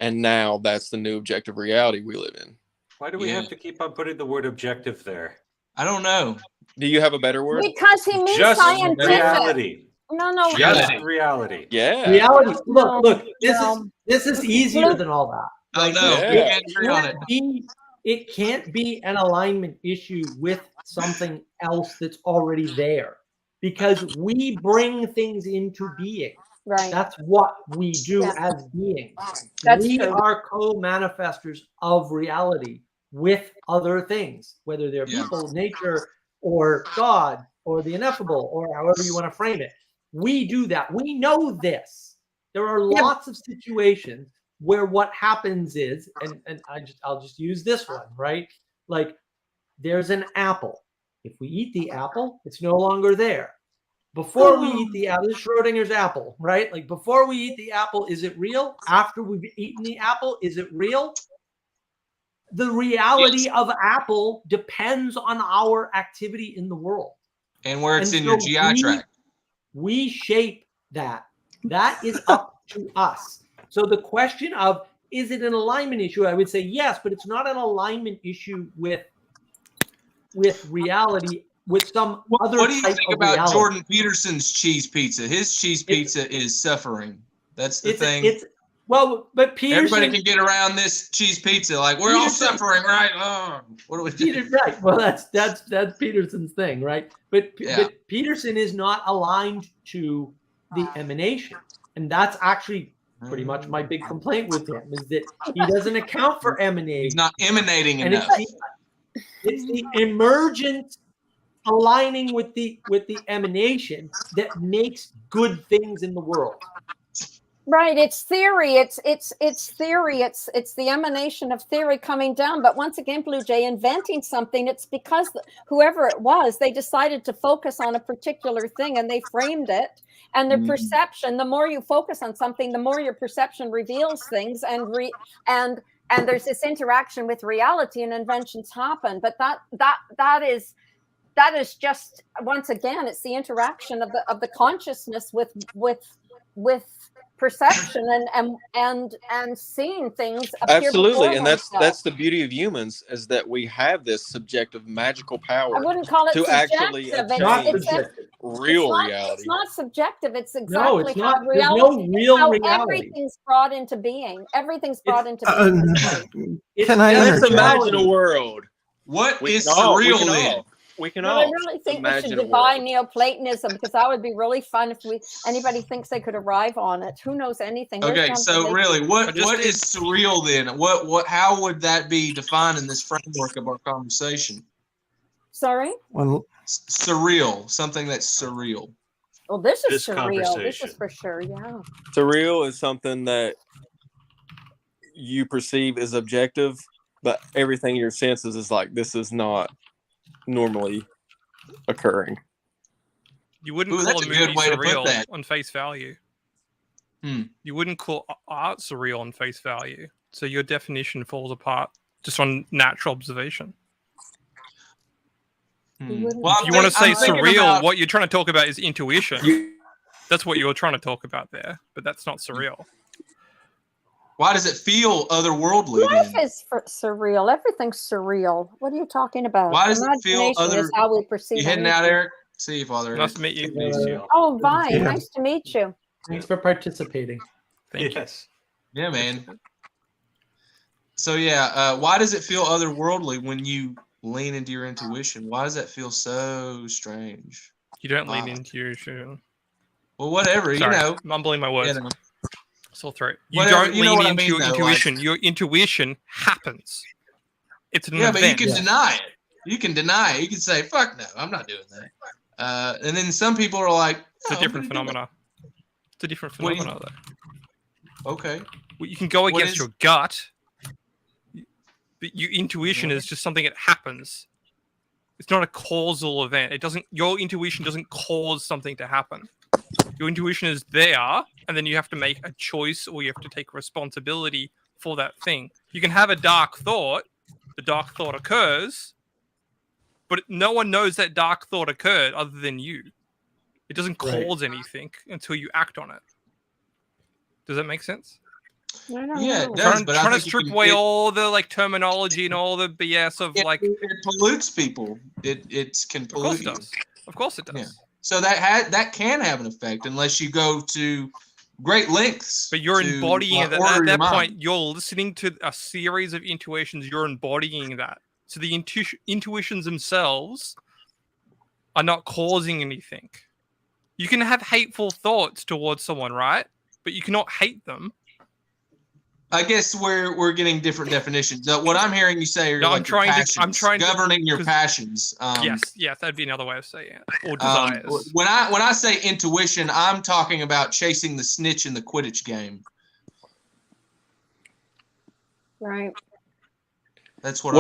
And now that's the new objective reality we live in. Why do we Yeah. have to keep on putting the word objective there? I don't know. Do you have a better word? Because he means Just scientific. reality. No. Just reality. Yeah. Reality. No, Look. no. This is easier than all that. I Like, know. We Yeah. can't agree on it. It can't be an alignment issue with something else that's already there, because we bring things into being. Right. That's what we do Yeah. as beings. That's We true. are co-manifestors of reality with other things, whether they're Yeah. people, nature, or God, or the ineffable, or however you want to frame it. We do that. We know this. There are lots of situations where what happens is, and I'll just use this one, right? Like, there's an apple. If we eat the apple, it's no longer there. Before we eat the apple, this is Schrodinger's apple, right? Like, before we eat the apple, is it real? After we've eaten the apple, is it real? The reality of apple depends on our activity in the world. And where it's And in your so GI tract. We shape that. That is up to us. So the question of, is it an alignment issue? I would say yes, but it's not an alignment issue with reality, with some other What do you type think of about reality. Jordan Peterson's cheese pizza? His cheese pizza is suffering. That's the thing. But Peterson, everybody can get around this cheese pizza. Like, we're all suffering, right? Oh, what do we do? Right. Well, that's Peterson's thing, right? But Peterson is not aligned to the emanation, and that's actually pretty much my big complaint with him, is that he doesn't account for emanating. He's not emanating enough. It's the emergent aligning with the emanation that makes good things in the world. Right, it's theory. It's theory. It's the emanation of theory coming down. But once again, Blue Jay, inventing something, it's because whoever it was, they decided to focus on a particular thing and they framed it. And their perception, the more you focus on something, the more your perception reveals things, and there's this interaction with reality, and inventions happen. But that is just, once again, it's the interaction of the consciousness with perception and seeing things appear. Absolutely, and that's the beauty of humans, is that we have this subjective magical power. I wouldn't call it to subjective. actually It's real reality. It's not subjective. It's exactly No, it's how not. reality. There's no real how reality. Everything's brought into being. Everything's brought into being. Can I Let's interject? imagine a world. What is surreal then? We can Well, all I really think we should imagine a defy world. Neoplatonism, because that would be really fun if anybody thinks they could arrive on it. Who knows anything? Okay, so really, what is surreal then? How would that be defined in this framework of our conversation? Sorry? Well, Surreal, something that's surreal. Well, this is This surreal. This conversation. is for sure, yeah. Surreal is something that you perceive as objective, but everything in your senses is like, this is not normally occurring. You wouldn't Ooh, call that's a a good movie way to put surreal that. on face value. Hmm. You wouldn't call art surreal on face value. So your definition falls apart just on natural observation. Well, If you want to say I'm thinking surreal, about- what you're trying to talk about is intuition. That's what you're trying to talk about there, but that's not surreal. Why does it feel otherworldly Life then? is surreal. Everything's surreal. What are you talking about? Why does it feel Imagination is how we perceive You heading anything. out, Eric? See you, Father. Nice to meet you. Oh, bye. Yeah. Nice to meet you. Thanks for participating. Thank Yes. Yeah, man. So yeah, why does it feel otherworldly when you lean into your intuition? Why does that feel so strange? you. You don't lean into your intuition. Well, whatever, Sorry, you know. mumbling my words. You know. Sore throat. You Whatever, don't you know lean what I into mean, your though, intuition. Your intuition happens. It's an Yeah, but you event. can deny it. You can deny it. You can say, "Fuck no, I'm not doing that." And then some people are like, It's "No, a I'm different gonna do phenomena. It's a different What do you- phenomena, though. it." Okay. Well, you can go What against is- your gut, but your intuition is just something that happens. It's not a causal event. It doesn't. Your intuition doesn't cause something to happen. Your intuition is there, and then you have to make a choice, or you have to take responsibility for that thing. You can have a dark thought. The dark thought occurs, but no one knows that dark thought occurred other than you. It doesn't Right. cause anything until you act on it. Does that make sense? I don't Yeah, know. it does. But I Trying to think strip away all the like terminology and all the BS of like. it pollutes people. It can Of course pollute it you. does. Of course it does. Yeah. So that can have an effect unless you go to great lengths. But you're to, embodying it. order At your that mind. point, you're listening to a series of intuitions. You're embodying that. So the intuitions themselves are not causing anything. You can have hateful thoughts towards someone, right? But you cannot hate them. I guess we're getting different definitions. What I'm hearing you say are No, like I'm trying your to- I'm passions, trying to- governing your 'cause- passions. Yes, that'd be another way of saying it. Or desires. When I say intuition, I'm talking about chasing the snitch in the Quidditch game. Right. That's what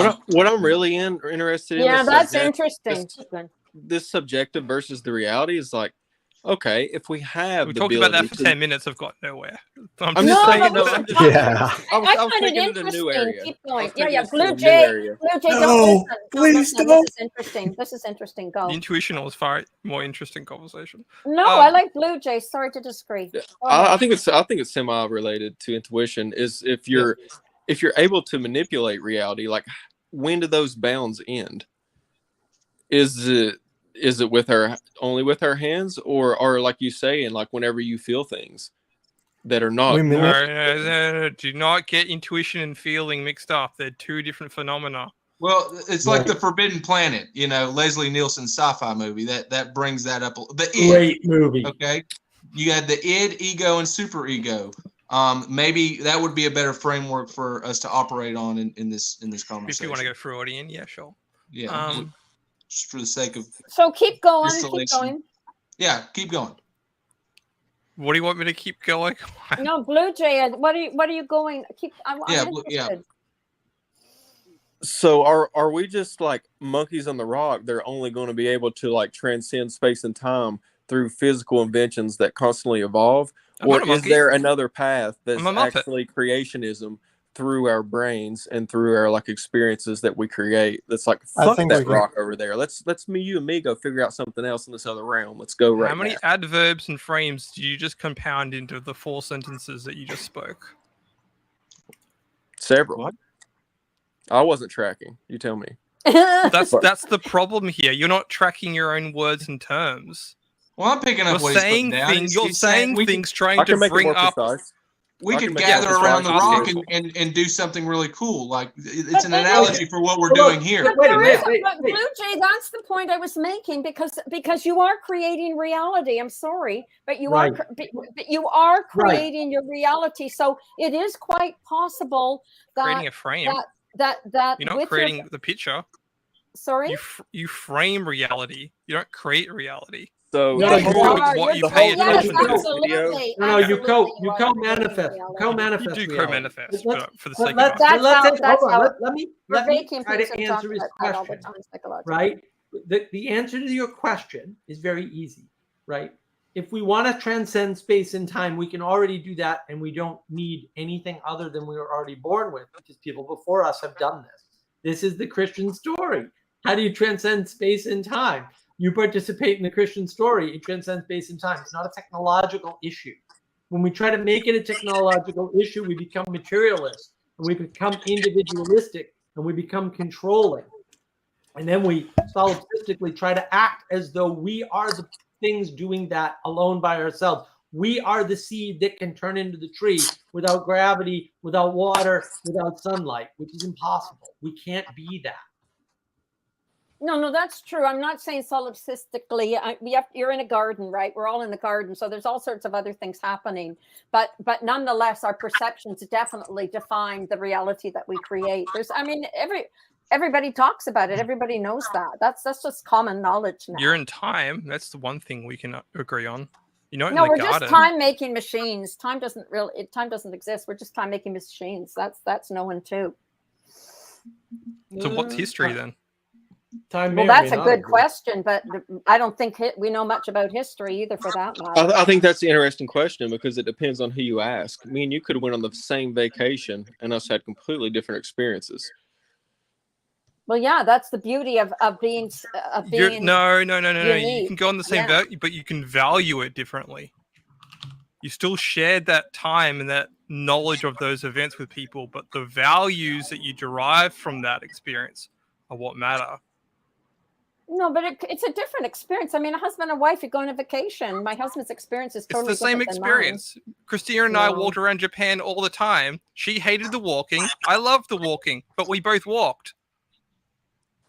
I'm really interested in. Yeah, the that's subject- interesting. This subjective versus the reality is like, okay, if we have We the talked about that ability for 10 minutes. I've got nowhere. I'm No, just saying, but no, we I'm should just, talk- Yeah. I was find taking it it to a new interesting. area. Keep I going. was Yeah, taking yeah. us to a Blue new Jay. area. Blue Jay, No, don't listen. Don't please listen. don't. This is interesting. This is interesting. Go. The intuition was far more interesting conversation. No, I like Blue Jay. Sorry to disagree. Go I ahead. think it's semi-related to intuition. Is if you're able to manipulate reality, like when do those bounds end? Is it with only with our hands, or like you say, and like whenever you feel things that are not We manip- No, do not get intuition and feeling mixed up. They're two different phenomena. Well, it's like Right. the Forbidden Planet, Leslie Nielsen's sci-fi movie that brings that up. The id, Great movie. okay, you had the id, ego, and superego. Maybe that would be a better framework for us to operate on in this conversation. If you want to go Freudian, yeah, sure. Yeah, just for the sake of So keep going. Keep distillation. going. Yeah, keep going. What do you want me to keep going? No, Blue Jay. What are you going? I'm Yeah, interested. So are we just like monkeys on the rock? They're only going to be able to like transcend space and time through physical inventions that constantly evolve, I'm or not a is monkey. there another path that's I'm a Muppet. actually creationism through our brains and through our like experiences that we create? That's like I fuck think that we can- rock over there. Let's you and me go figure out something else in this other realm. Let's go right How many now. adverbs and frames do you just compound into the 4 sentences that you just spoke? Several. What? I wasn't tracking. You tell me. That's the problem here. You're not tracking your own words and terms. Well, I'm picking up You're what he's saying putting down. things. You're He's saying saying we things I trying to can make it bring more up. precise. We I could can make it gather more around the precise. rock and do something really cool. Like it's But an then- analogy for what we're Well, doing here. But Wait a there minute, is wait, but wait. Blue Jay, that's the point I was making because you are creating reality. I'm sorry, but you Right. but you are creating your reality. So it is quite possible Creating that a frame. that You're not with creating the picture. sorry. You frame reality. You don't create reality. So No, Yes, you you don't. are. What you Yes, pay yes, attention to. absolutely. No, you absolutely you are co-manifest. creating reality. Co-manifest. You do reality. co-manifest, Let's- but for the let- sake let's- of That's let's how- answer- that's hold on, how- let me Vacuum try peaks to have talked answer his about that all the question. time, psychologically. Right? The answer to your question is very easy, right? If we want to transcend space and time, we can already do that, and we don't need anything other than we were already born with, because people before us have done this. This is the Christian story. How do you transcend space and time? You participate in the Christian story. It transcends space and time. It's not a technological issue. When we try to make it a technological issue, we become materialist, and we become individualistic, and we become controlling. And then we solipsistically try to act as though we are the things doing that alone by ourselves. We are the seed that can turn into the tree without gravity, without water, without sunlight, which is impossible. We can't be that. No, that's true. I'm not saying solipsistically. You're in a garden, right? We're all in the garden, so there's all sorts of other things happening. But nonetheless, our perceptions definitely define the reality that we create. Everybody talks about it. Everybody knows that. That's just common knowledge now. You're in time. That's the one thing we can agree on. You're not No, in we're the just garden. time making machines. Time doesn't exist. We're just time making machines. That's known too. So what's history then? Time Well, may or that's may a not good exist. question, but I don't think we know much about history either, for that matter. I think that's the interesting question because it depends on who you ask. Me and you could have went on the same vacation and us had completely different experiences. Well, yeah, that's the beauty of being No. You unique. can go on the same Yeah. but you can value it differently. You still shared that time and that knowledge of those events with people, but the values that you derive from that experience are what matter. No, but it's a different experience. I mean, a husband and wife, you go on a vacation. My husband's experience is totally It's the same different than mine. experience. Christina and I walked around Japan all the time. She hated the walking. I loved the walking, but we both walked.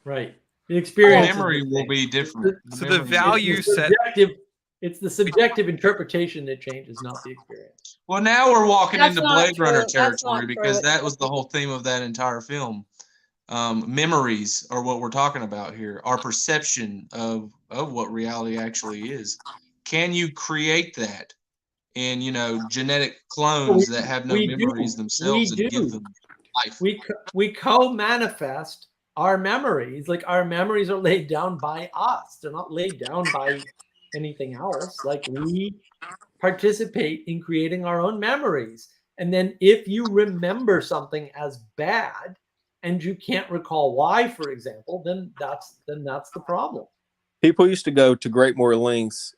Right. The experience memory will be different. So the value set. It's the subjective interpretation that changes, not the experience. Well, now we're walking That's into not Blade Runner true. That's not territory because true. that was the whole theme of that entire film. Memories are what we're talking about here. Our perception of what reality actually is. Can you create that in genetic clones that have no memories themselves and give them life? We co-manifest our memories. Like, our memories are laid down by us. They're not laid down by anything else. Like, we participate in creating our own memories. And then if you remember something as bad and you can't recall why, for example, then that's the problem. People used to go to great more lengths,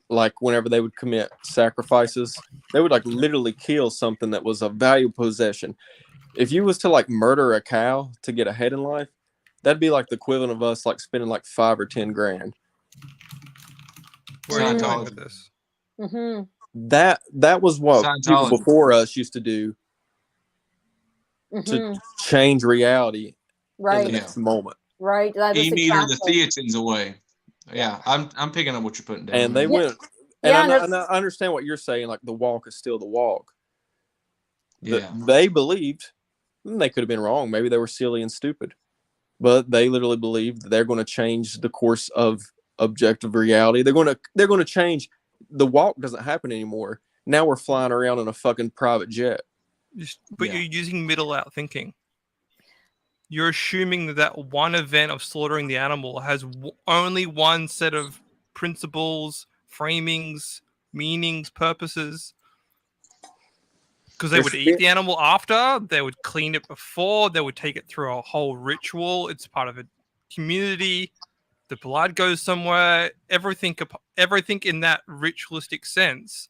like whenever they would commit sacrifices, they would like literally kill something that was a valuable possession. If you was to like murder a cow to get ahead in life, that'd be like the equivalent of us like spending like $5 or $10 grand. Where are you going with this? Mm-hmm. That was what people before us used to do to change reality in the next moment. Right. That is meter the theatins away. Yeah, I'm picking up what you're putting down. And they went. And I understand what you're saying. Like, the walk is still the walk. Yeah. They believed, and they could have been wrong. Maybe they were silly and stupid, but they literally believed that they're going to change the course of objective reality. They're going to change. The walk doesn't happen anymore. Now we're flying around in a fucking private jet. But you're using middle out thinking. You're assuming that one event of slaughtering the animal has only one set of principles, framings, meanings, purposes. Because they would eat the animal after, they would clean it before, they would take it through a whole ritual. It's part of a community. The blood goes somewhere. Everything in that ritualistic sense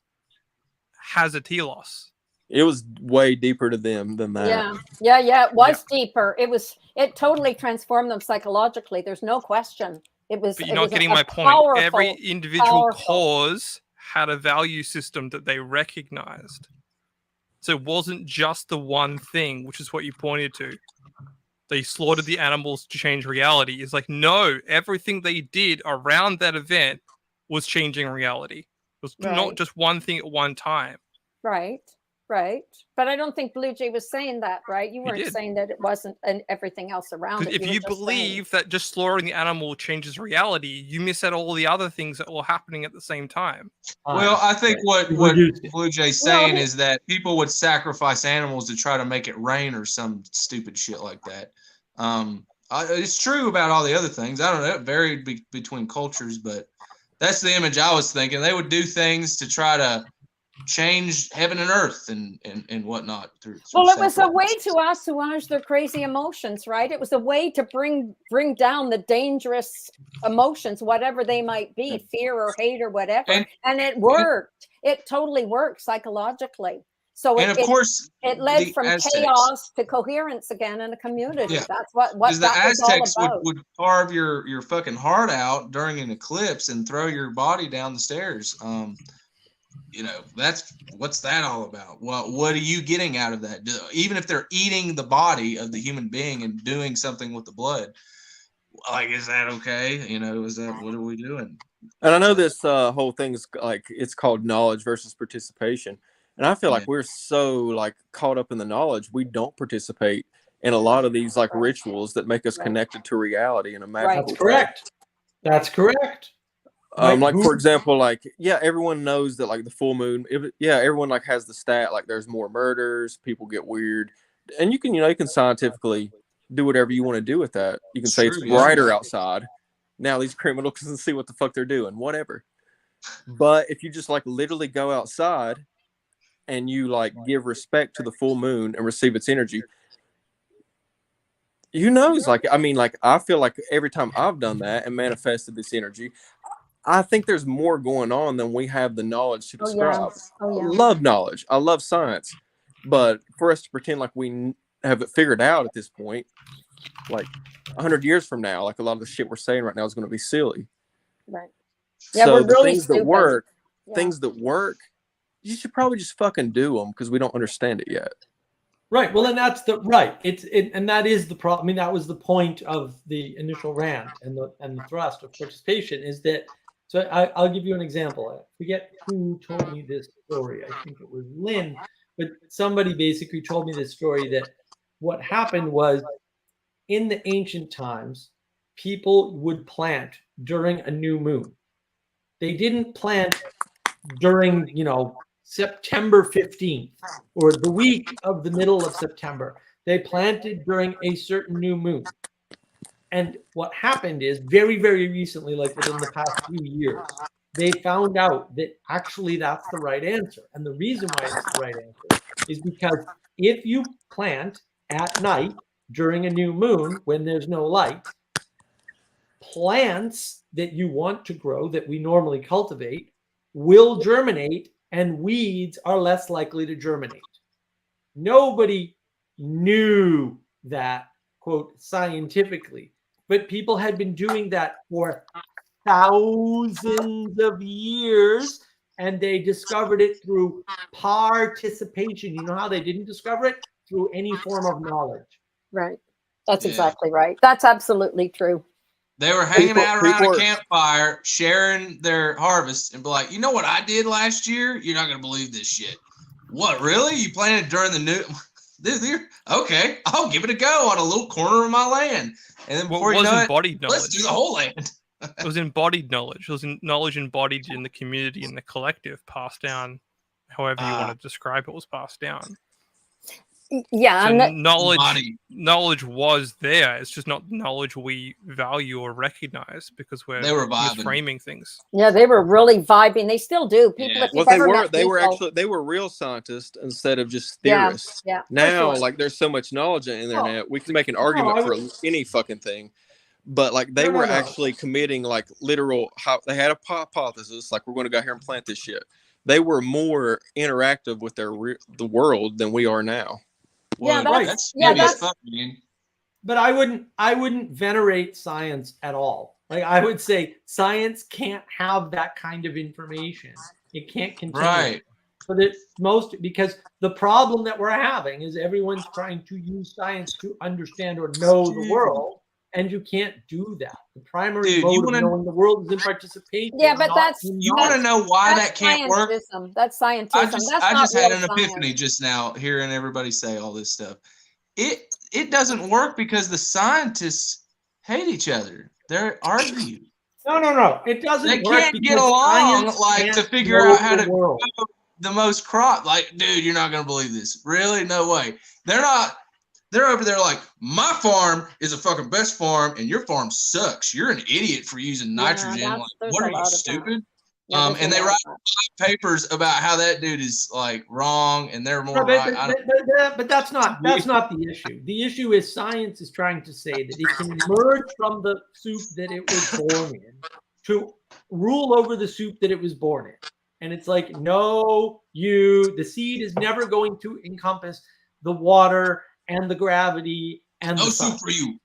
has a telos. It was way deeper to them than that. Yeah. It was deeper. It totally transformed them psychologically. There's no question. But you're not getting my point. Every individual cause had a value system that they recognized. So it wasn't just the one thing, which is what you pointed to. They slaughtered the animals to change reality. It's like, no, everything they did around that event was changing reality. It was not just one thing at one time. Right. But I don't think Blue Jay was saying that, right? You weren't saying that it wasn't everything else around it. If you believe that just slaughtering the animal changes reality, you miss out all the other things that were happening at the same time. Well, I think what Blue Jay's saying is that people would sacrifice animals to try to make it rain or some stupid shit like that. It's true about all the other things. I don't know. It varied between cultures, but that's the image I was thinking. They would do things to try to change heaven and earth and whatnot. Well, it was a way to assuage their crazy emotions, right? It was a way to bring down the dangerous emotions, whatever they might be, fear or hate or whatever. And it worked. It totally worked psychologically. So of course, it led from chaos to coherence again in a community. Yeah. That's what the Aztecs all would carve your fucking heart out during an eclipse and throw your body down the stairs. What's that all about? Well, what are you getting out of that? Even if they're eating the body of the human being and doing something with the blood, like, is that okay? What are we doing? And I know this whole thing is like, it's called knowledge versus participation. And I feel like we're so like caught up in the knowledge, we don't participate in a lot of these like rituals that make us connected to reality in a magical way. That's correct. Like, for example, like, everyone knows that like the full moon, everyone like has the stat, like there's more murders, people get weird, and you can scientifically do whatever you want to do with that. You can say it's brighter outside. Now these criminals can see what the fuck they're doing, whatever. But if you just like literally go outside and you like give respect to the full moon and receive its energy, I feel like every time I've done that and manifested this energy, I think there's more going on than we have the knowledge to Oh, yeah. describe. Oh, yeah. I love knowledge. I love science. But for us to pretend like we have it figured out at this point, like 100 years from now, like a lot of the shit we're saying right now is going to be silly. Right. Yeah, So we're the really things stupid. that work, Yeah. you should probably just fucking do them because we don't understand it yet. Right. Well, then that's the right. And that is the problem. I mean, that was the point of the initial rant and the thrust of participation is that. So I'll give you an example. I forget who told me this story. I think it was Lynn, but somebody basically told me this story that what happened was in the ancient times, people would plant during a new moon. They didn't plant during, September 15th or the week of the middle of September. They planted during a certain new moon. And what happened is very, very recently, like within the past few years, they found out that actually that's the right answer. And the reason why it's the right answer is because if you plant at night during a new moon when there's no light, plants that you want to grow that we normally cultivate will germinate and weeds are less likely to germinate. Nobody knew that, quote, scientifically, but people had been doing that for thousands of years and they discovered it through participation. You know how they didn't discover it? Through any form of knowledge. Right. That's exactly right. That's absolutely true. They were hanging out around a campfire, sharing their harvest, and be like, you know what I did last year? You're not going to believe this shit. What, really? You planted during the new... Okay, I'll give it a go on a little corner of my land. And then before you know it, let's do the whole land. It was embodied knowledge. It was knowledge embodied in the community, in the collective, passed down, however you want to describe it, was passed down. Yeah, so knowledge was there. It's just not knowledge we value or recognize because we're misframing things. Yeah, they were really vibing. They still do. People, they were real scientists instead of just theorists. Yeah. Now, like, there's so much knowledge on the internet, we can make an argument for any fucking thing. But like, they were actually committing like literal. They had a hypothesis, like we're going to go here and plant this shit. They were more interactive with the world than we are now. Well, but I wouldn't venerate science at all. Like I would say science can't have that kind of information. It can't continue. Right. But because the problem that we're having is everyone's trying to use science to understand or know the world, and you can't do that. The primary mode of knowing the world is in participation. Yeah, but you want to know why that can't work? That's scientism. I just had an epiphany just now hearing everybody say all this stuff. It doesn't work because the scientists hate each other. They're arguing. No. It doesn't work. They can't get along to figure out how to grow the most crop. Like, dude, you're not going to believe this. Really? No way. They're not. They're over there like, my farm is a fucking best farm and your farm sucks. You're an idiot for using nitrogen. Like, what are you, stupid? And they write papers about how that dude is like wrong and they're more right. But that's not the issue. The issue is science is trying to say that it can emerge from the soup that it was born in to rule over the soup that it was born in. And it's like, no, the seed is never going to encompass the water and the gravity and no soup for you.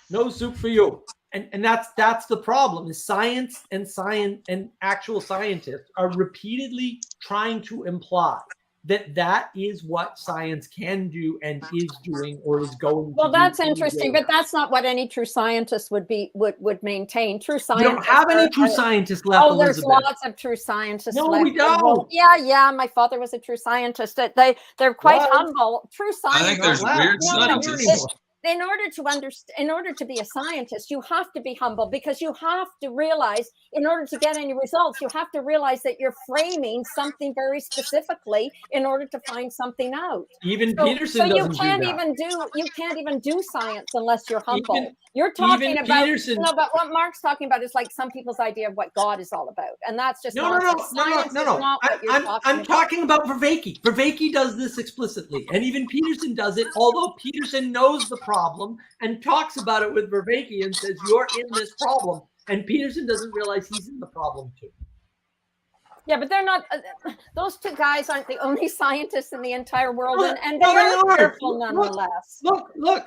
No soup for you. And that's the problem. Is science and actual scientists are repeatedly trying to imply that is what science can do and is doing or is going to do. Well, that's interesting, but that's not what any true scientist would maintain. True scientists. We don't have any true scientists left. Oh, there's lots of true scientists left. No, we don't. Yeah. My father was a true scientist. They're quite humble. True scientists. I think there's weird scientists. In order to be a scientist, you have to be humble because you have to realize, in order to get any results, you have to realize that you're framing something very specifically in order to find something out. Even Peterson doesn't do that. You can't even do science unless you're humble. You're talking about but what Mark's talking about is like some people's idea of what God is all about, and that's just no. I'm talking about Vervaeke. Vervaeke does this explicitly, and even Peterson does it. Although Peterson knows the problem and talks about it with Vervaeke and says, "You're in this problem." And Peterson doesn't realize he's in the problem too. Yeah, but they're not. Those two guys aren't the only scientists in the entire world, No, and no, they they are aren't. careful Look, nonetheless. Look. No,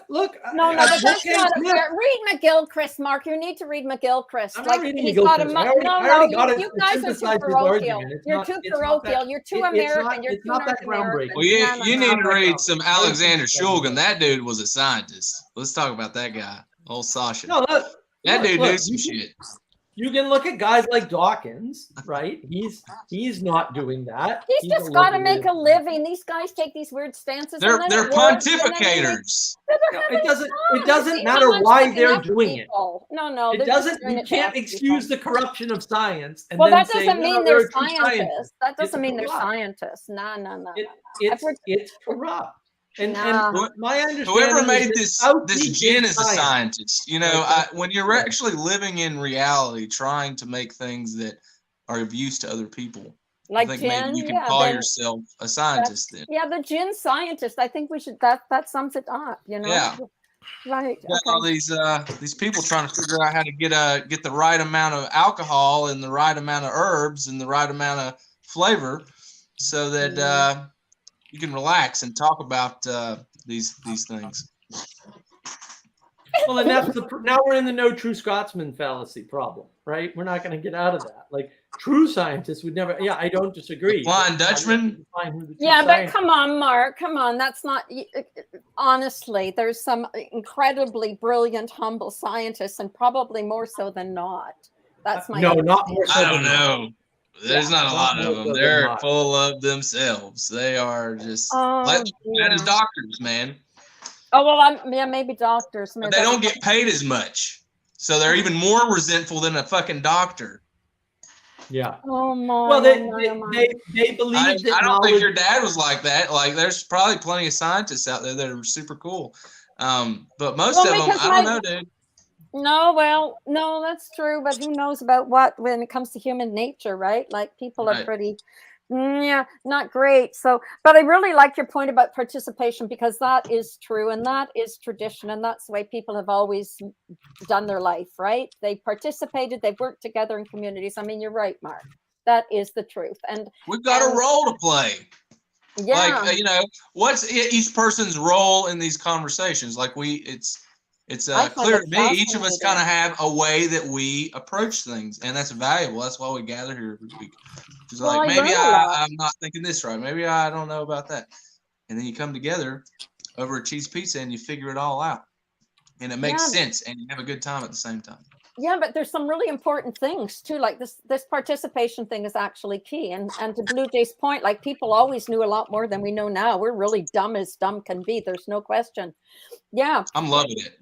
but that's not a fair. Read McGilchrist, Mark. You need to read McGilchrist. I'm Like not reading he's got a McGilchrist. you guys are too parochial. You're too parochial. You're too American. You're too North American. Well, you need to read some Alexander Shulgin. That dude was a scientist. Let's talk about that guy, old Sasha. No, that dude knew some shit. You can look at guys like Dawkins, right? He's not doing that. He's just got to make a living. These guys take these weird stances. They're pontificators. It doesn't matter why they're doing it. No. It doesn't. You can't excuse the corruption of science. And well, then that doesn't mean they're scientists. That doesn't mean they're scientists. No. It's corrupt. And my understanding, whoever made this gin is a scientist. You know, when you're actually living in reality, trying to make things that are of use to other people, like I think gin, maybe you can call yourself a scientist then. Yeah, the gin scientist. I think we should. That sums it up. You know. Yeah. Right. All these people trying to figure out how to get the right amount of alcohol and the right amount of herbs and the right amount of flavor, so that you can relax and talk about these things. Well, and now we're in the no true Scotsman fallacy problem, right? We're not going to get out of that. Like true scientists would never. Yeah, I don't disagree. The Flying Dutchman. Yeah, but come on, Mark. Come on, that's not. Honestly, there's some incredibly brilliant, humble scientists, and probably more so than not. That's my. Not more so. I don't know. There's not a lot of them. They're full of themselves. They are just that is doctors, man. Oh well, maybe doctors. But they don't get paid as much, so they're even more resentful than a fucking doctor. Yeah. Oh my. Well, they believe that. I don't think your dad was like that. Like, there's probably plenty of scientists out there that are super cool, but most of them, I don't know, dude. No, that's true. But who knows about what when it comes to human nature, right? Like people are pretty, not great. So, but I really like your point about participation because that is true and that is tradition and that's the way people have always done their life, right? They participated, they've worked together in communities. I mean, you're right, Mark. That is the truth. And we've got a role to play. Yeah. Like, what's each person's role in these conversations? Like it's clear to me, each of us kind of have a way that we approach things, and that's valuable. That's why we gather here every week. It's like, maybe I'm not thinking this right. Maybe I don't know about that. And then you come together over a cheese pizza and you figure it all out. And it makes sense, and you have a good time at the same time. Yeah, but there's some really important things too. Like this participation thing is actually key. And to Blue Jay's point, like people always knew a lot more than we know now. We're really dumb as dumb can be. There's no question. Yeah. I'm loving it.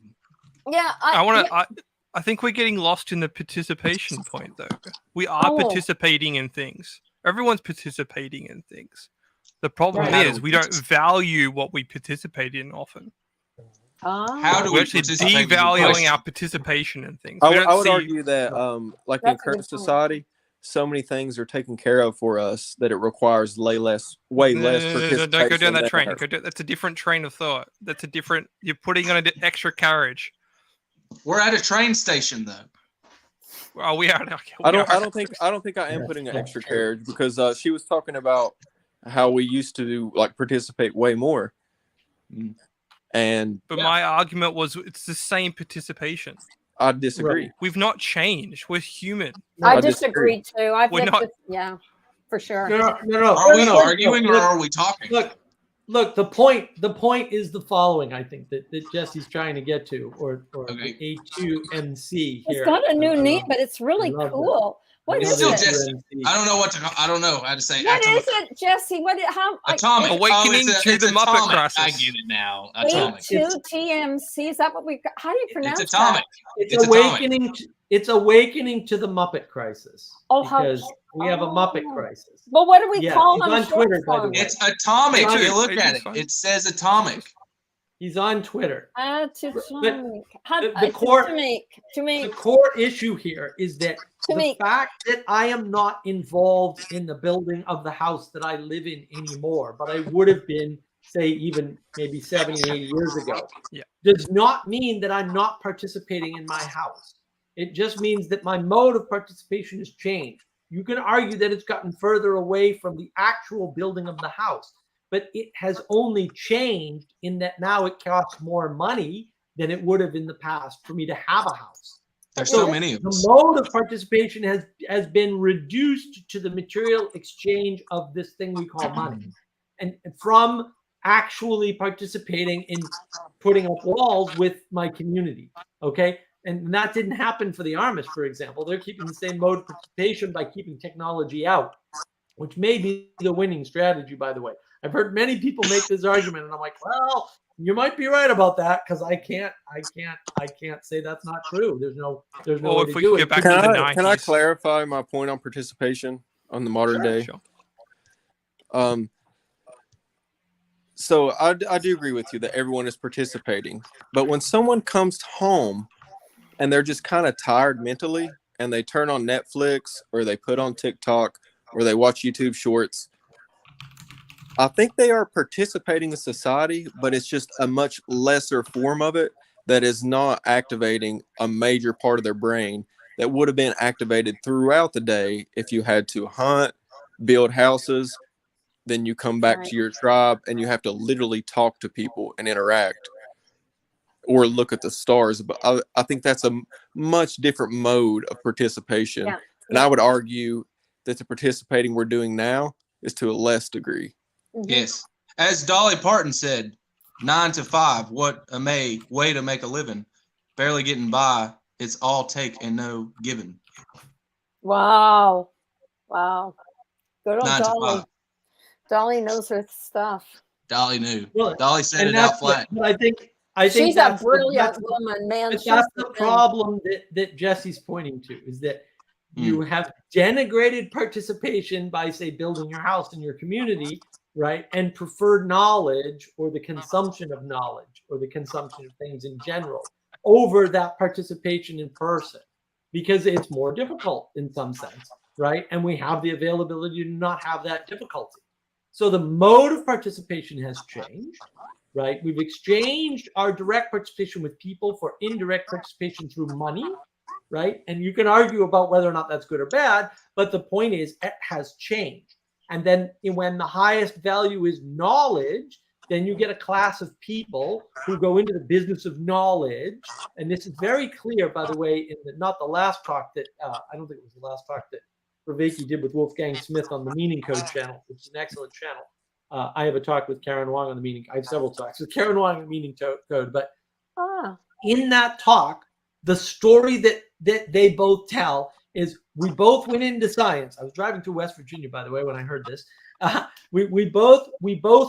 Yeah, I think we're getting lost in the participation point, though. We are participating in things. Everyone's participating in things. The problem is we don't value what we participate in often. How do we're actually devaluing our participation in things? I would argue that, like in current society, so many things are taken care of for us that it requires way less participation. Don't go down that train. That's a different train of thought. You're putting on an extra carriage. We're at a train station, though. Well, we are. I don't think I am putting an extra carriage because she was talking about how we used to participate way more. But my argument was it's the same participation. I disagree. Right. We've not changed. We're human. I disagree too. For sure. No. Are we arguing or are we talking? Look. The point is the following. I think that Jesse's trying to get to, or the A2MC here. It's got a new name, but it's really cool. What is it? Jesse. I don't know how to say. What is it, Jesse? Atomic. Awakening to the Muppet Crisis. I get it now. Atomic. A2TMC. Is that what we got? How do you pronounce It's atomic. That? It's awakening. It's awakening to the Muppet Crisis. Because we have a Muppet Crisis. Well, what do we call him? On Twitter, by the way. It's atomic. You look at it. It says atomic. He's on Twitter. The core issue here is that the fact that I am not involved in the building of the house that I live in anymore, but I would have been, say, even maybe 70, 80 years ago, does not mean that I'm not participating in my house. It just means that my mode of participation has changed. You can argue that it's gotten further away from the actual building of the house, but it has only changed in that now it costs more money than it would have in the past for me to have a house. There's so many of us. The mode of participation has been reduced to the material exchange of this thing we call money. And from actually participating in putting up walls with my community, okay? And that didn't happen for the Amish, for example. They're keeping the same mode of participation by keeping technology out, which may be the winning strategy, by the way. I've heard many people make this argument, and I'm like, well, you might be right about that, because I can't say that's not true. There's no Well, way if to we do could it. get back to the 90s. Can I clarify my point on participation on the modern day? Sure. So I do agree with you that everyone is participating, but when someone comes home and they're just kind of tired mentally and they turn on Netflix or they put on TikTok or they watch YouTube shorts, I think they are participating in society, but it's just a much lesser form of it that is not activating a major part of their brain that would have been activated throughout the day if you had to hunt, build houses, then you come back to your tribe and you have to literally talk to people and interact or look at the stars. But I think that's a much different mode of participation. Yeah. And I would argue that the participating we're doing now is to a less degree. Yes. As Dolly Parton said, 9 to 5, what a way to make a living. Barely getting by. It's all take and no giving. Wow. Good old 9 to Dolly. 5. Dolly knows her stuff. Dolly knew. Well, Dolly said and it that's out flat. but I think She's a that's brilliant woman, man. But She's that's the the thing. problem that Jesse's pointing to, is that you have denigrated participation by, say, building your house in your community, right? And preferred knowledge or the consumption of knowledge or the consumption of things in general over that participation in person, because it's more difficult in some sense, right? And we have the availability to not have that difficulty. So the mode of participation has changed, right? We've exchanged our direct participation with people for indirect participation through money, right? And you can argue about whether or not that's good or bad, but the point is it has changed. And then when the highest value is knowledge, then you get a class of people who go into the business of knowledge. And this is very clear, by the way, in not the last talk that, I don't think it was the last talk that Raveki did with Wolfgang Smith on the Meaning Code channel, which is an excellent channel. I have a talk with Karen Wong on the Meaning. I have several talks with Karen Wong on the Meaning Code. But in that talk, the story that they both tell is we both went into science. I was driving through West Virginia, by the way, when I heard this. We both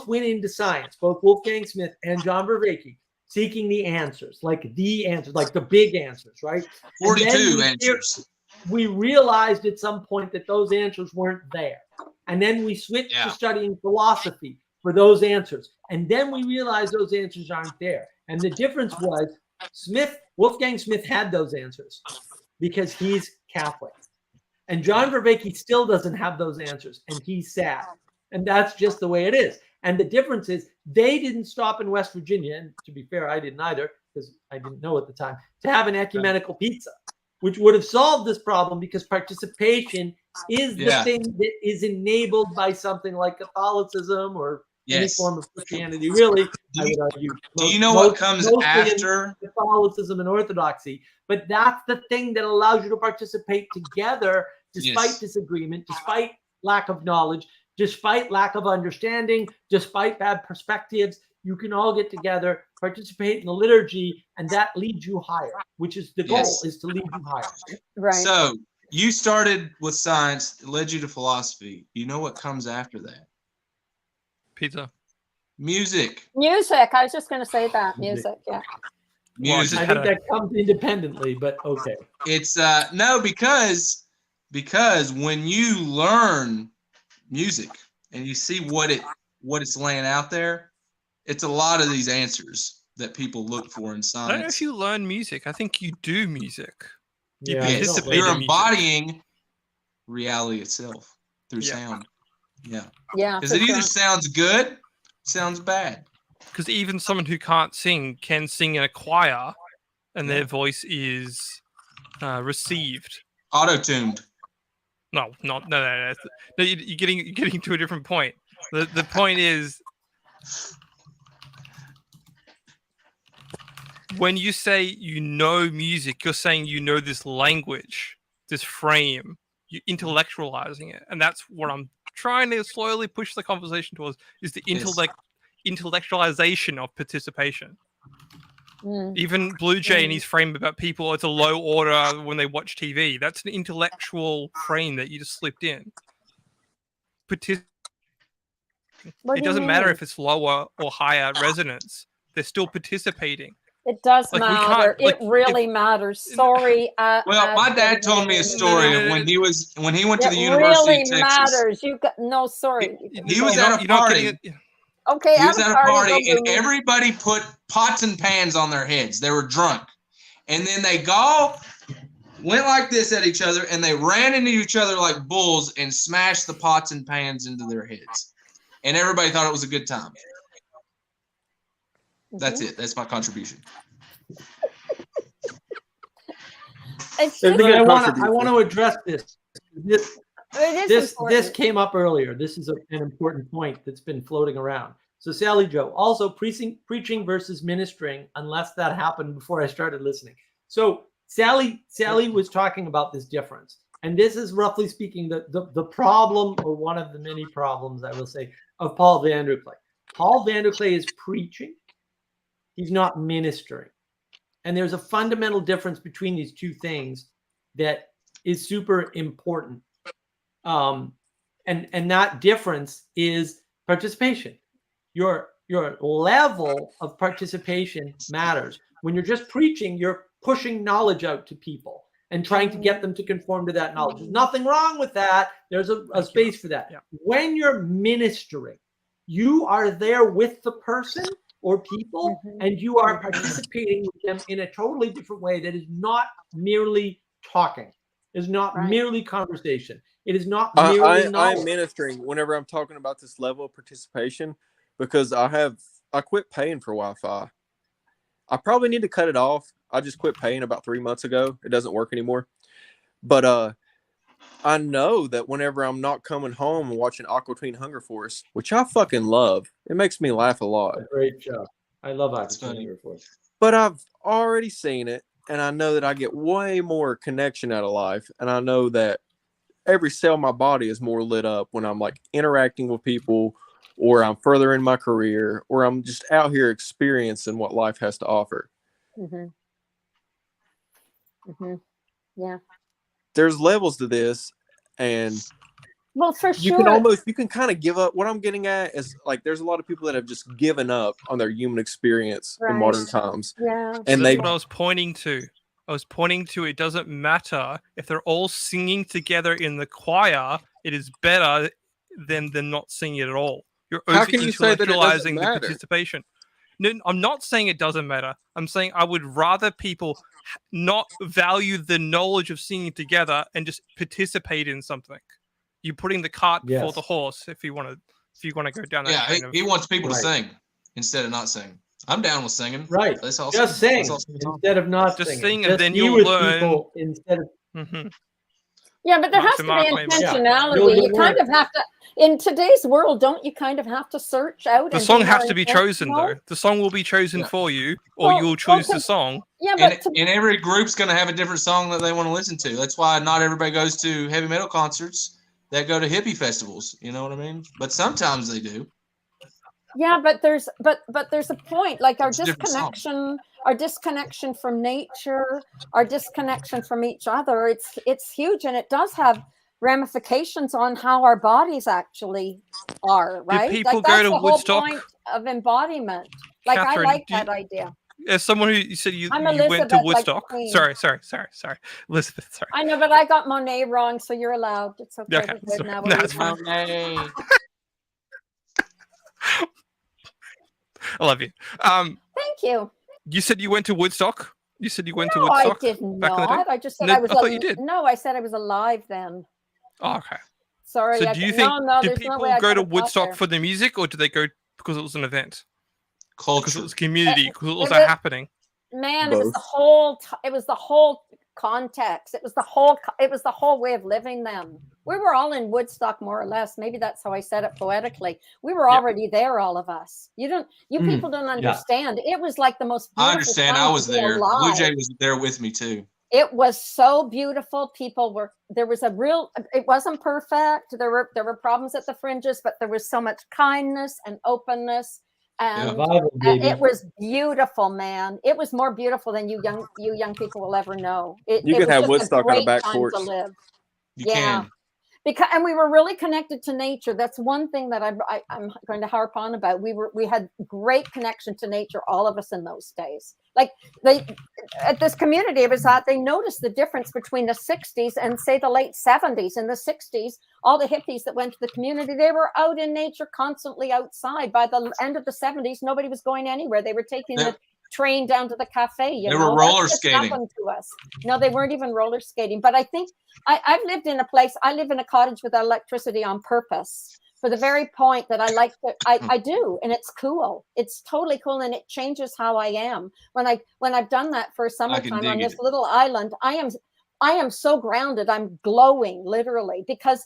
went into science, both Wolfgang Smith and John Vervaeke, seeking the answers, like the big answers, right? 42 answers. We realized at some point that those answers weren't there. And then we switched to studying philosophy for those answers. And then we realized those answers aren't there. And the difference was Wolfgang Smith had those answers because he's Catholic. And John Vervaeke still doesn't have those answers, and he's sad. And that's just the way it is. And the difference is they didn't stop in West Virginia, and to be fair, I didn't either, because I didn't know at the time, to have an ecumenical pizza, which would have solved this problem, because participation is the thing that is enabled by something like Catholicism or any form of Christianity. Really, I would argue. Do you know what comes after Catholicism and Orthodoxy? But that's the thing that allows you to participate together, despite disagreement, despite lack of knowledge, despite lack of understanding, despite bad perspectives. You can all get together, participate in the liturgy, and that leads you higher, which is the goal, is to lead you higher. Right. So you started with science, it led you to philosophy. You know what comes after that? Pizza. Music. I was just going to say that. Music. Music. I think that comes independently, but okay. It's no, because when you learn music and you see what it's laying out there, it's a lot of these answers that people look for in science. I don't know if you learn music. I think you do music. You Yeah, participate you're in music. embodying reality itself through sound. Yeah. Because it either sounds good, sounds bad. Because even someone who can't sing can sing in a choir, and their voice is received. Auto-tuned. No. You're getting to a different point. The point is, when you say you know music, you're saying you know this language, this frame. You're intellectualizing it, and that's what I'm trying to slowly push the conversation towards: is the intellectualization of participation. Even Blue Jay in his frame about people, it's a low order when they watch TV. That's an intellectual frame that you just slipped in. It doesn't matter if it's lower or higher resonance. They're still participating. It does matter. It really matters. Sorry. Well, my dad told me a story of when he went to the University really of Texas. Matters. Sorry. He was at a party. Okay, he was at a party and everybody put pots and pans on their heads. They were drunk. And then they went like this at each other and they ran into each other like bulls and smashed the pots and pans into their heads. And everybody thought it was a good time. That's it. That's my contribution. I want to address this. This came up earlier. This is an important point that's been floating around. So Sally Joe, also preaching versus ministering, unless that happened before I started listening. So Sally was talking about this difference. And this is roughly speaking the problem, or one of the many problems, I will say, of Paul Vanderklay. Paul Vanderklay is preaching. He's not ministering. And there's a fundamental difference between these two things that is super important. And that difference is participation. Your level of participation matters. When you're just preaching, you're pushing knowledge out to people and trying to get them to conform to that knowledge. There's nothing wrong with that. There's a space for that. Yeah. When you're ministering, you are there with the person or people, and you are participating with them in a totally different way that is not merely talking, is not merely conversation. It is not merely knowledge. I'm ministering whenever I'm talking about this level of participation, because I quit paying for Wi-Fi. I probably need to cut it off. I just quit paying about 3 months ago. It doesn't work anymore. But I know that whenever I'm not coming home and watching Aqua Teen Hunger Force, which I fucking love, it makes me laugh a lot. Great show. I love Aqua Teen Hunger Force. But I've already seen it, and I know that I get way more connection out of life, and I know that every cell in my body is more lit up when I'm like interacting with people, or I'm further in my career, or I'm just out here experiencing what life has to offer. Yeah. There's levels to this, and well, for sure, you can kind of give up. What I'm getting at is, like, there's a lot of people that have just given up on their human experience in modern times. Yeah. And that's what I was pointing to. It doesn't matter if they're all singing together in the choir. It is better than not singing it at all. You're over-intellectualizing the participation. No, I'm not saying it doesn't matter. I'm saying I would rather people not value the knowledge of singing together and just participate in something. You're putting the cart before the horse. If you want to go down that. Yeah, he wants people to sing instead of not sing. I'm down with singing. Right. Let's all just sing instead of not just singing. Sing, and then you'll learn. Instead of. Yeah, but there has to be intentionality. You kind of have to, in today's world, don't you kind of have to search out? The song has to be chosen, though. The song will be chosen for you, or you'll choose the song. Yeah, but and every group's going to have a different song that they want to listen to. That's why not everybody goes to heavy metal concerts that go to hippie festivals. You know what I mean? But sometimes they do. Yeah, but there's a point, like our disconnection from nature, our disconnection from each other. It's huge, and it does have ramifications on how our bodies actually are. Right? Do people like, go that's to the Woodstock? whole point of embodiment. Like, Catherine, I like that idea. As someone who said you went to Woodstock. Like sorry, Elizabeth. Sorry. I know, but I got Monet wrong, so you're allowed. It's okay. Okay, that's fine. Monet. I love you. Thank you. You said you went to Woodstock? No, I did not. I just said I was. I thought you did. No, I said I was alive then. Oh, okay. Sorry. So do you think do people go to Woodstock for the music, or do they go because it was an event? Culture. Because it was community. Because it was happening. Man, it was the whole. It was the whole context. It was the whole way of living them. We were all in Woodstock, more or less. Maybe that's how I said it poetically. We were already there, all of us. You people don't understand. It was like the most beautiful I understand. time I was to be there. alive. Blue Jay was there with me too. It was so beautiful. It wasn't perfect. There were problems at the fringes, but there was so much kindness and openness. And it was beautiful, man. It was more beautiful than you young people will ever know. You can have Woodstock on a back porch. To live. You can. And we were really connected to nature. That's one thing that I'm going to harp on about. We had great connection to nature, all of us in those days. Like at this community I was at, they noticed the difference between the 60s and say the late 70s. In the 60s, all the hippies that went to the community, they were out in nature, constantly outside. By the end of the 70s, nobody was going anywhere. They were taking the train down to the cafe. They were roller skating. To us. No, they weren't even roller skating. But I think I've lived in a place. I live in a cottage with electricity on purpose for the very point that I like to. I do, and it's cool. It's totally cool, and it changes how I am. When I've done that for summertime on this little island, I am so grounded. I'm glowing literally because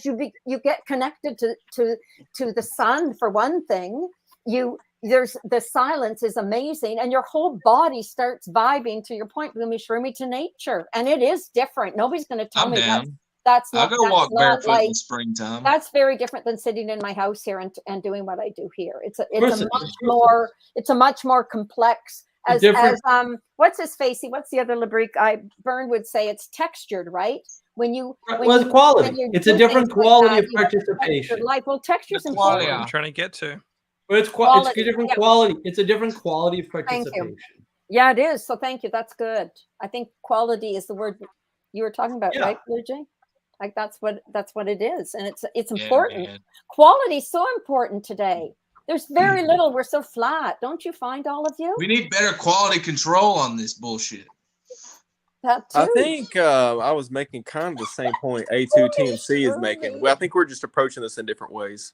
you get connected to the sun for one thing. There's the silence is amazing, and your whole body starts vibing, to your point, Bloomy Shroomy, to nature, and it is different. Nobody's going to tell me that's not. I'll go walk barefoot in springtime. That's very different than sitting in my house here and doing what I do here. It's a much more complex. As what's his facey? What's the other Labrique? Byrne would say it's textured, right? It's quality. It's a different quality of participation. Texture's important. I'm trying to get to. But it's a different quality. It's a different quality of participation. Yeah, it is. So thank you. That's good. I think quality is the word you were talking about, right, Blue Jay? Like that's what it is, and it's important. Man. Quality is so important today. There's very little. We're so flat. Don't you find, all of you? We need better quality control on this bullshit. That too. I think I was making kind of the same point A2TMC is making. Well, I think we're just approaching this in different ways.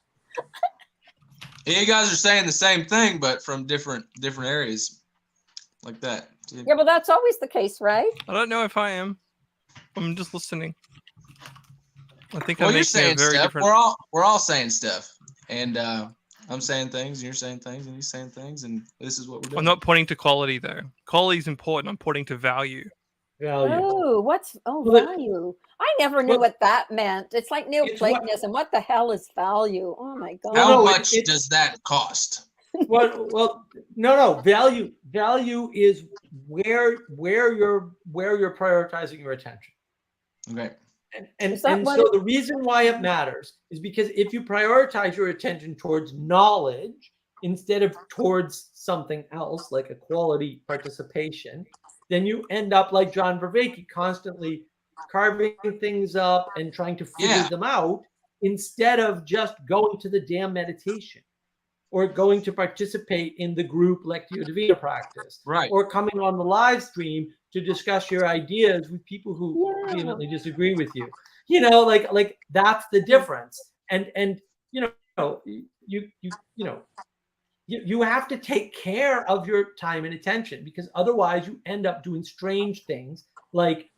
Yeah, you guys are saying the same thing, but from different areas, like that. Yeah, but that's always the case, right? I don't know if I am. I'm just listening. I think you're saying stuff. We're all saying stuff, and I'm saying things, and you're saying things, and he's saying things, and this is what we're doing. I'm not pointing to quality though. Quality is important. I'm pointing to value. Value? I never knew what that meant. It's like Neoplatonism. What the hell is value? Oh my God! How much does that cost? No. Value is where you're prioritizing your attention. Okay. And so the reason why it matters is because if you prioritize your attention towards knowledge instead of towards something else, like a quality participation, then you end up like John Vervaeke, constantly carving things up and trying to figure them out instead of just going to the damn meditation or going to participate in the group Lectio Divina practice, right? Or coming on the live stream to discuss your ideas with people who vehemently disagree with you. You know, like that's the difference. And you have to take care of your time and attention, because otherwise you end up doing strange things, like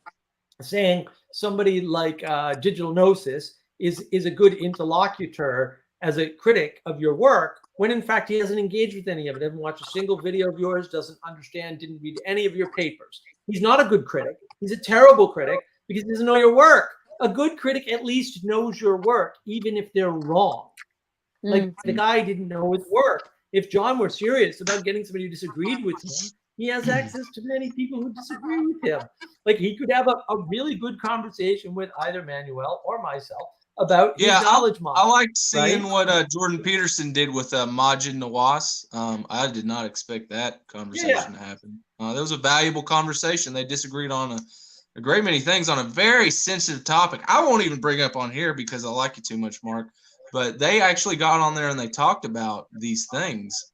saying somebody like Digital Gnosis is a good interlocutor as a critic of your work, when in fact he hasn't engaged with any of it, hasn't watched a single video of yours, doesn't understand, didn't read any of your papers. He's not a good critic. He's a terrible critic because he doesn't know your work. A good critic at least knows your work, even if they're wrong. Like the guy didn't know his work. If John were serious about getting somebody who disagreed with him, he has access to many people who disagree with him. Like he could have a really good conversation with either Manuel or myself about his knowledge model. I liked seeing what Jordan Peterson did with Majid Nawaz. I did not expect that conversation to happen. That was a valuable conversation. They disagreed on a great many things on a very sensitive topic. I won't even bring up on here because I like you too much, Mark. But they actually got on there and they talked about these things,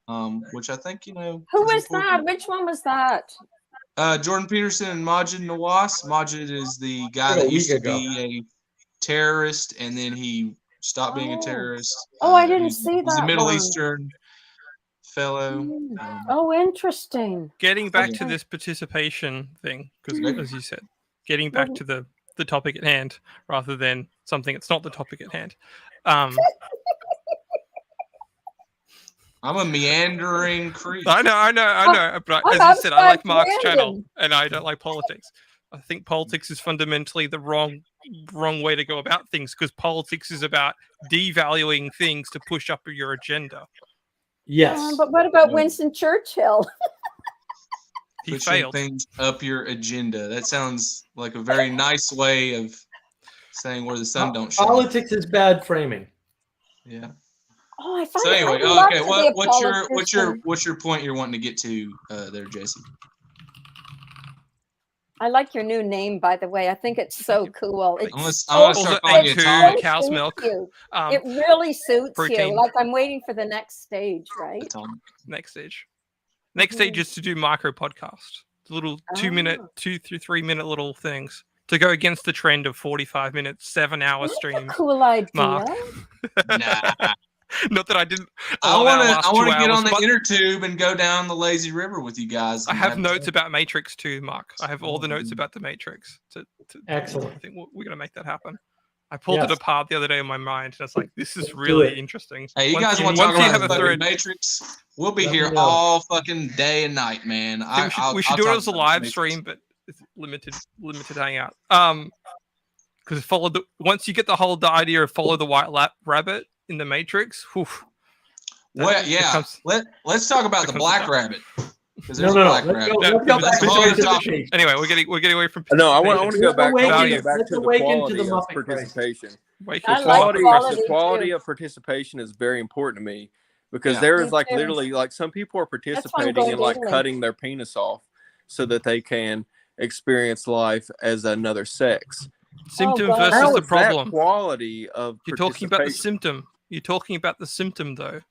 which I think, Who was that? Which one was that? Jordan Peterson and Majid Nawaz. Majid is the guy that used to be a terrorist, and then he stopped being a terrorist. I didn't see that. He's a Middle Eastern fellow. Interesting. Getting back to this participation thing, because as you said, getting back to the topic at hand rather than something that's not the topic at hand. I'm a meandering creep. I know. But as I said, I like Mark's channel, and I don't like politics. I think politics is fundamentally the wrong way to go about things, because politics is about devaluing things to push up your agenda. Yes. But what about Winston Churchill? He Pushing failed. things up your agenda. That sounds like a very nice way of saying where the sun don't shine. Politics is bad framing. Yeah. Oh, I find So anyway, I'd love okay. to be a What's your point you're wanting to get to there, Jason? I like your new name, by the way. I think it's so cool. I'm gonna It's start calling you Atomic. Cow's milk. It really suits protein. you. Like I'm waiting for the next stage, right? Atomic. Next stage. Next stage is to do micro podcast. Little 2 minute, 2 to 3 minute little things to go against the trend of 45 minutes, 7-hour streams. Cool idea. Mark. Nah. Not that I didn't. I want to get on the inner tube and go down the lazy river with you guys. I have notes about Matrix too, Mark. I have all the notes about the Matrix. Excellent. I think we're gonna make that happen. I pulled it apart the other day in my mind, and I was like, "This is really interesting." Hey, you guys want to talk about the fucking Matrix? We'll be here all fucking day and night, man. We should do it as a live stream, but it's limited hangout. Because once you get the idea of follow the white rabbit in the Matrix. Well, yeah. Let's talk about the black rabbit. No. Let's go back to participation. Anyway, we're getting away from. No, I want to go back to the quality the of participation. The quality of participation is very important to me, because there is like literally like some people are participating in like cutting their penis off so that they can experience life as another sex. Symptom versus the problem. Quality of you're talking about the symptom. You're talking about the symptom, though.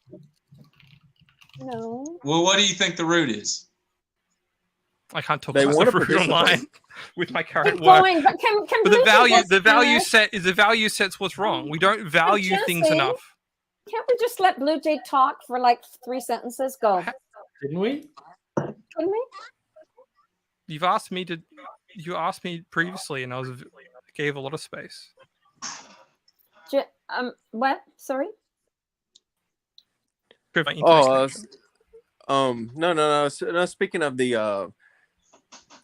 No. Well, what do you think the root is? I can't talk about the root online with my current work. But but the value set's what's wrong. We don't value things enough. Can't we just let Blue Jay talk for like 3 sentences? Go. Didn't we? Couldn't we? You asked me previously, and I gave a lot of space. What? Sorry. No. Speaking of the,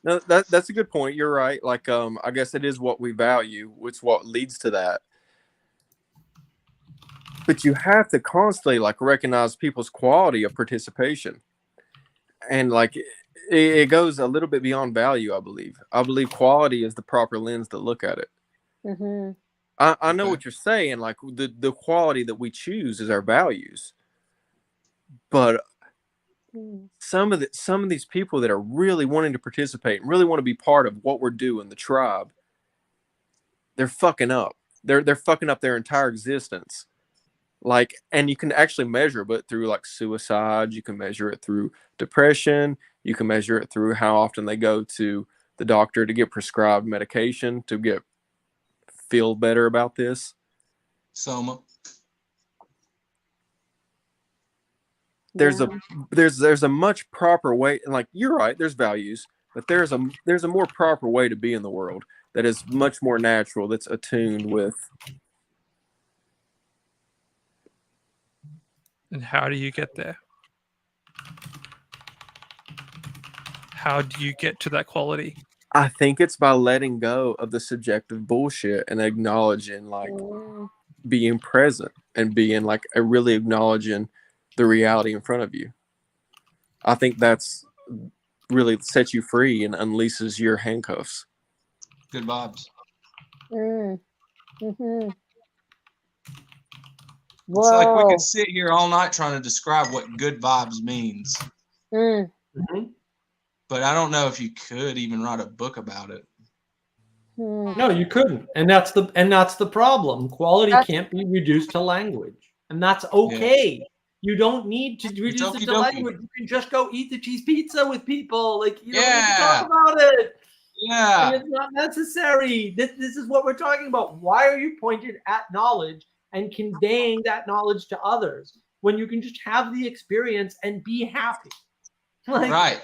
no, that's a good point. You're right. Like, I guess it is what we value. It's what leads to that. But you have to constantly like recognize people's quality of participation, and like it goes a little bit beyond value. I believe quality is the proper lens to look at it. Mm-hmm. I know what you're saying. Like the quality that we choose is our values, but some of these people that are really wanting to participate and really want to be part of what we're doing, the tribe, they're fucking up. They're fucking up their entire existence. Like, and you can actually measure it through like suicide. You can measure it through depression. You can measure it through how often they go to the doctor to get prescribed medication to feel better about this. Soma. There's a much proper way, and like you're right, there's values, but there's a more proper way to be in the world that is much more natural, that's attuned with. And how do you get there? How do you get to that quality? I think it's by letting go of the subjective bullshit and acknowledging, like, being present and being like really acknowledging the reality in front of you. I think that's really sets you free and unleashes your handcuffs. Good vibes. Mm-hmm. It's like we could sit here all night trying to describe what good vibes means. Mm-hmm. But I don't know if you could even write a book about it. No, you couldn't. And that's the problem. Quality can't be reduced to language. And that's okay. Yeah. You don't need to reduce it to language. You can just go eat the cheese pizza with people. Like, you don't need to talk about it. Yeah. And it's not necessary. This is what we're talking about. Why are you pointed at knowledge and conveying that knowledge to others when you can just have the experience and be happy? Like, right.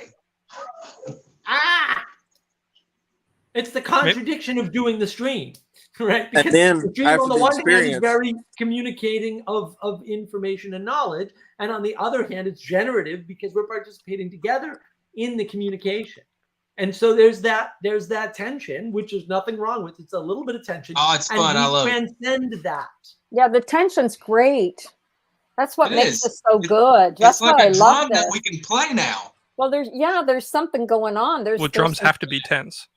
It's the contradiction of doing the stream, right? And Because then the stream after on the the one hand is experience, very communicating of information and knowledge, and on the other hand, it's generative because we're participating together in the communication. And so there's that tension, which is nothing wrong with. It's a little bit of tension. Oh, it's and fun. I we love it. transcend that. Yeah, the tension's great. That's what It makes is. this so good. That's It's like why I a love drum that this. we can play now. Well, there's something going on. Well, drums have to be tense.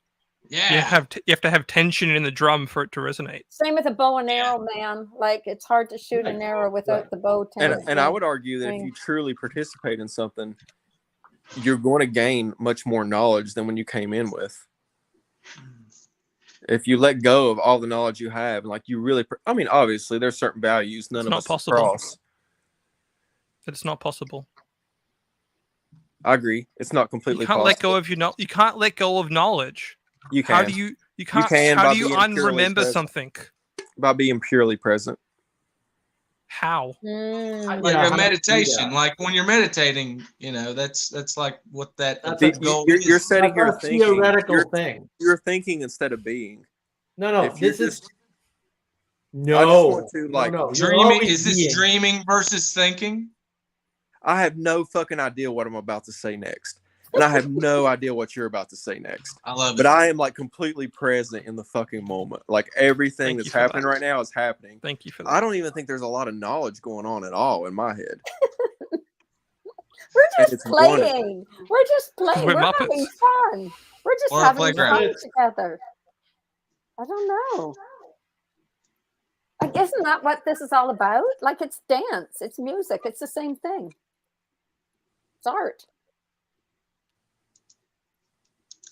Yeah. You have to have tension in the drum for it to resonate. Same with a bow and arrow, man. Like it's hard to shoot an arrow without the bow. and I would argue that if you truly participate in something, you're going to gain much more knowledge than when you came in with. If you let go of all the knowledge you have, and like you really, I mean, obviously there's certain values none of us cross. It's not possible. I agree. It's not completely You can't possible. let go of you can't let go of knowledge. You can. How do you can't can how by do you being purely unremember present. something? By being purely present. How? Like a meditation. Like when you're meditating, you know, that's like what that goal is. You're setting That's your a thinking. theoretical thing. You're thinking instead of being. No, This is I no. just want to like no. Dreaming. Is this dreaming versus thinking? I have no fucking idea what I'm about to say next. And I have no idea what you're about to say next. I love it. But I am like completely present in the fucking moment. Like everything that's happening right now is happening. Thank you for that. I don't even think there's a lot of knowledge going on at all in my head. We're just playing. We're just playing. We're having fun. We're just having fun together. I don't know. Like, isn't that what this is all about? Like it's dance, it's music, it's the same thing. It's art.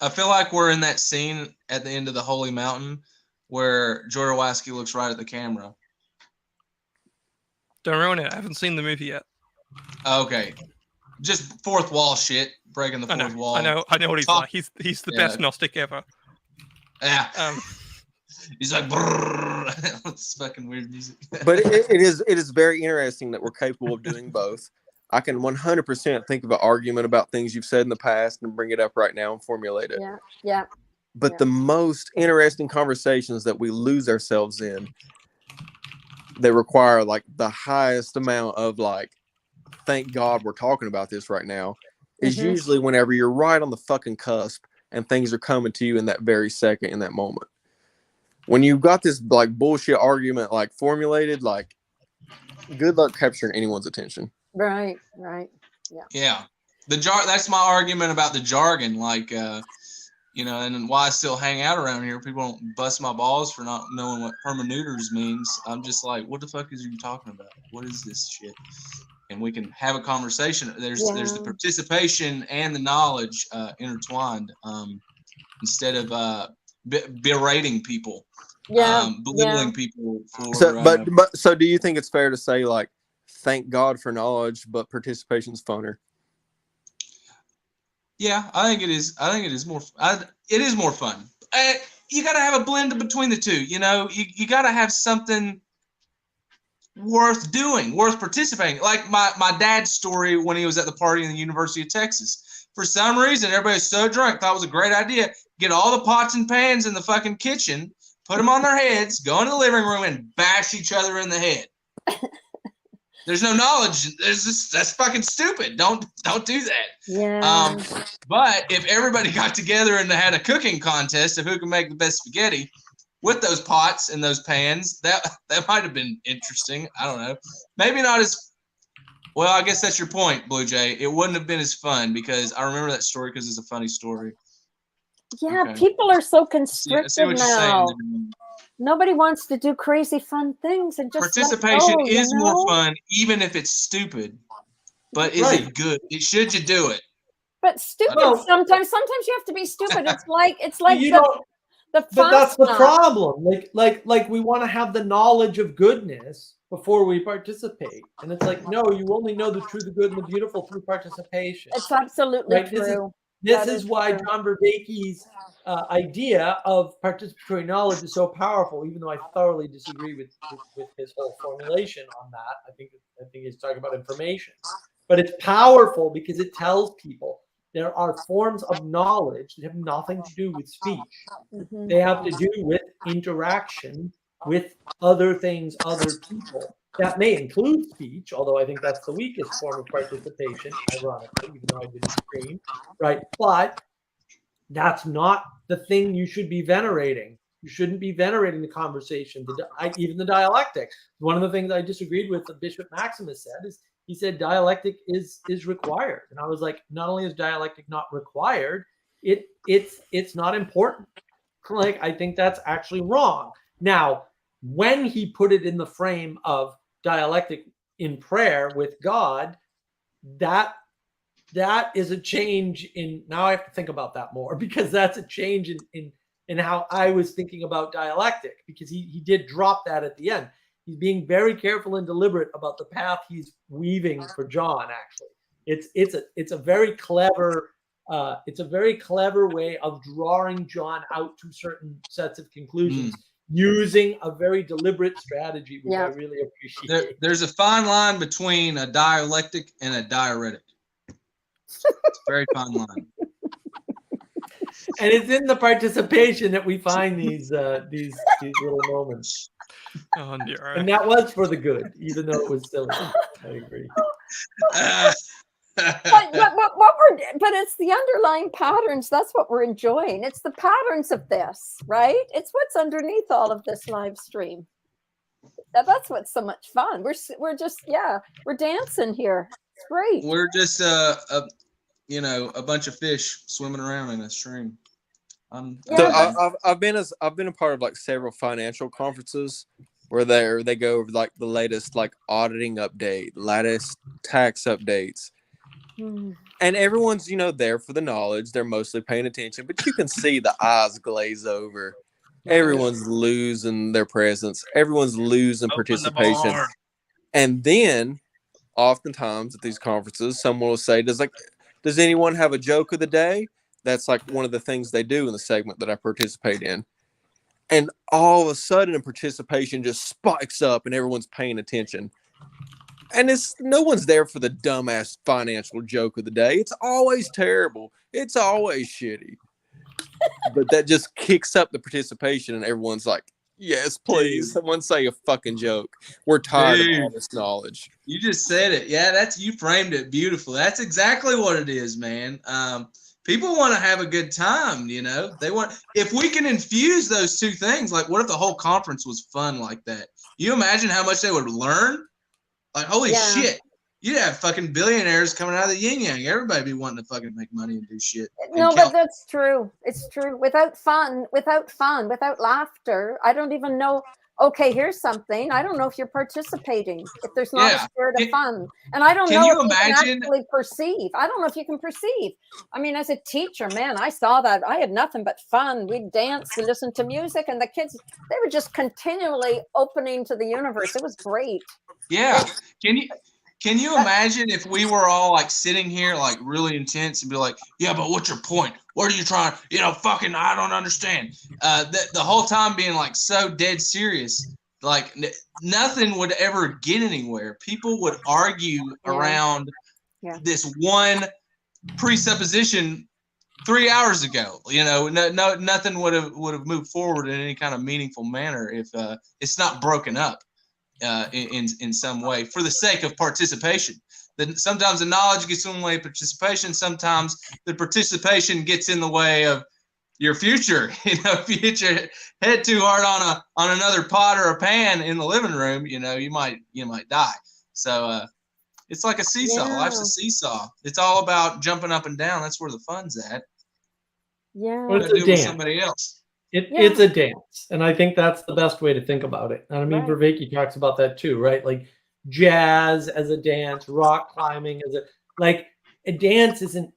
I feel like we're in that scene at the end of the Holy Mountain where Jodorowsky looks right at the camera. Don't ruin it. I haven't seen the movie yet. Okay. Just fourth wall shit, breaking the fourth wall. I know what he's like. He's the best Gnostic ever. Yeah. He's like, it's fucking weird music. But it is very interesting that we're capable of doing both. I can 100% think of an argument about things you've said in the past and bring it up right now and formulate it. Yeah. But the most interesting conversations that we lose ourselves in, they require like the highest amount of like, thank God we're talking about this right now, is usually whenever you're right on the fucking cusp and things are coming to you in that very second, in that moment. When you've got this like bullshit argument like formulated, like good luck capturing anyone's attention. Right. Yeah. That's my argument about the jargon. Like, you know, and why I still hang out around here. People don't bust my balls for not knowing what hermeneuters means. I'm just like, what the fuck is you talking about? What is this shit? And we can have a conversation. There's the participation and the knowledge intertwined, instead of berating people, belittling people for. So do you think it's fair to say like, thank God for knowledge, but participation's funner? Yeah, I think it is. I think it is more. It is more fun. You got to have a blend between the two. You know, you got to have something worth doing, worth participating. Like my dad's story when he was at the party in the University of Texas. For some reason, everybody was so drunk, thought it was a great idea. Get all the pots and pans in the fucking kitchen, put them on their heads, go into the living room, and bash each other in the head. There's no knowledge. That's fucking stupid. Don't do that. Yeah. But if everybody got together and had a cooking contest of who can make the best spaghetti with those pots and those pans, that might have been interesting. I don't know. Maybe not as well. I guess that's your point, Blue Jay. It wouldn't have been as fun because I remember that story because it's a funny story. Yeah, Okay. people are so constricted I see what now. you're saying. Nobody wants to do crazy fun things and just Participation let go, is more fun, even if it's stupid. But is it good? Should you do it? But stupid sometimes you have to be stupid. It's like the fun but that's the stuff. problem. Like we want to have the knowledge of goodness before we participate, and it's like, no, you only know the true, the good, and the beautiful through participation. It's absolutely true. This is why John Vervaeke's idea of participatory knowledge is so powerful, even though I thoroughly disagree with his whole formulation on that. I think he's talking about information. But it's powerful because it tells people there are forms of knowledge that have nothing to do with speech. Mhm. They have to do with interaction with other things, other people. That may include speech, although I think that's the weakest form of participation, ironically, even though I didn't scream, right? But that's not the thing you should be venerating. You shouldn't be venerating the conversation, even the dialectic. One of the things I disagreed with Bishop Maximus said is he said dialectic is required, and I was like, not only is dialectic not required, it's not important. Like, I think that's actually wrong. Now, when he put it in the frame of dialectic in prayer with God, that is a change in, now I have to think about that more, because that's a change in how I was thinking about dialectic, because he did drop that at the end. He's being very careful and deliberate about the path he's weaving for John. Actually, it's a very clever way of drawing John out to certain sets of conclusions using a very deliberate strategy, which I really appreciate. There's a fine line between a dialectic and a diuretic. It's a very fine line. And it's in the participation that we find these little moments. Oh, dear. And that was for the good, even though it was silly. I agree. But it's the underlying patterns. That's what we're enjoying. It's the patterns of this, right? It's what's underneath all of this live stream. That's what's so much fun. We're just we're dancing here. It's great. We're just a bunch of fish swimming around in a stream. So I've been a part of like several financial conferences where they go over like the latest like auditing update, latest tax updates. And everyone's, there for the knowledge. They're mostly paying attention, but you can see the eyes glaze over. Everyone's losing their presence. Everyone's losing participation. And then oftentimes at these conferences, someone will say, does anyone have a joke of the day? That's like one of the things they do in the segment that I participate in. And all of a sudden, participation just spikes up and everyone's paying attention. And no one's there for the dumbass financial joke of the day. It's always terrible. It's always shitty. But that just kicks up the participation and everyone's like, yes, please. Someone say a fucking joke. We're tired of all this knowledge. You just said it. Yeah, you framed it beautifully. That's exactly what it is, man. People want to have a good time, They want, if we can infuse those two things, like what if the whole conference was fun like that? You imagine how much they would learn? Like, holy shit. You'd have fucking billionaires coming out of the yin yang. Everybody be wanting to fucking make money and do shit. No, but that's true. It's true. Without fun, without laughter, I don't even know. Okay, here's something. I don't know if you're participating, if there's not a spirit of fun. And I don't know if you can actually perceive. I don't know if you can perceive. I mean, as a teacher, man, I saw that. I had nothing but fun. We'd dance, we listened to music, and the kids, they were just continually opening to the universe. It was great. Yeah. Can you imagine if we were all like sitting here like really intense and be like, yeah, but what's your point? What are you trying? Fucking, I don't understand. The whole time being like so dead serious, like nothing would ever get anywhere. People would argue around this one presupposition 3 hours ago. Nothing would have moved forward in any kind of meaningful manner if it's not broken up. In some way for the sake of participation. Then sometimes the knowledge gets in the way of participation. Sometimes the participation gets in the way of your future. If you hit your head too hard on another pot or a pan in the living room, you might die. So it's like a seesaw. Life's a seesaw. It's all about jumping up and down. That's where the fun's at. Yeah, it's a dance. With somebody else. It's a dance, and I think that's the best way to think about it. And I mean, Vervaeke talks about that too, right? Like jazz as a dance, rock climbing as a dance is an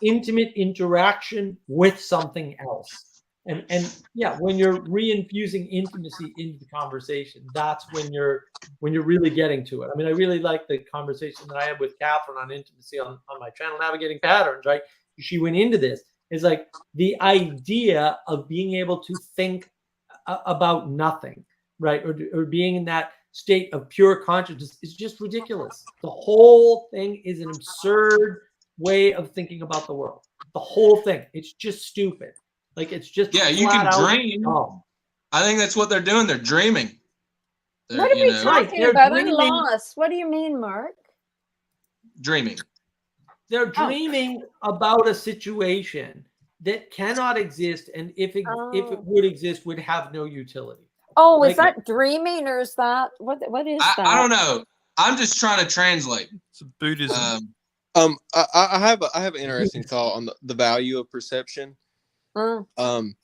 intimate interaction with something else. And when you're reinfusing intimacy into the conversation, that's when you're really getting to it. I mean, I really like the conversation that I had with Catherine on intimacy on my channel, Navigating Patterns, right? She went into this. Is like the idea of being able to think about nothing, right? Or being in that state of pure consciousness is just ridiculous. The whole thing is an absurd way of thinking about the world. The whole thing. It's just stupid. Like it's just you can flat out dream. dumb. I think that's what they're doing. They're dreaming. What are we talking They're about? I'm dreaming. lost. What do you mean, Mark? Dreaming. They're dreaming about a situation that cannot exist, and if it would exist, would have no utility. Oh, Like- is that dreaming or is that what is that? I don't know. I'm just trying to translate. It's Buddhism. I have an interesting thought on the value of perception. Mm.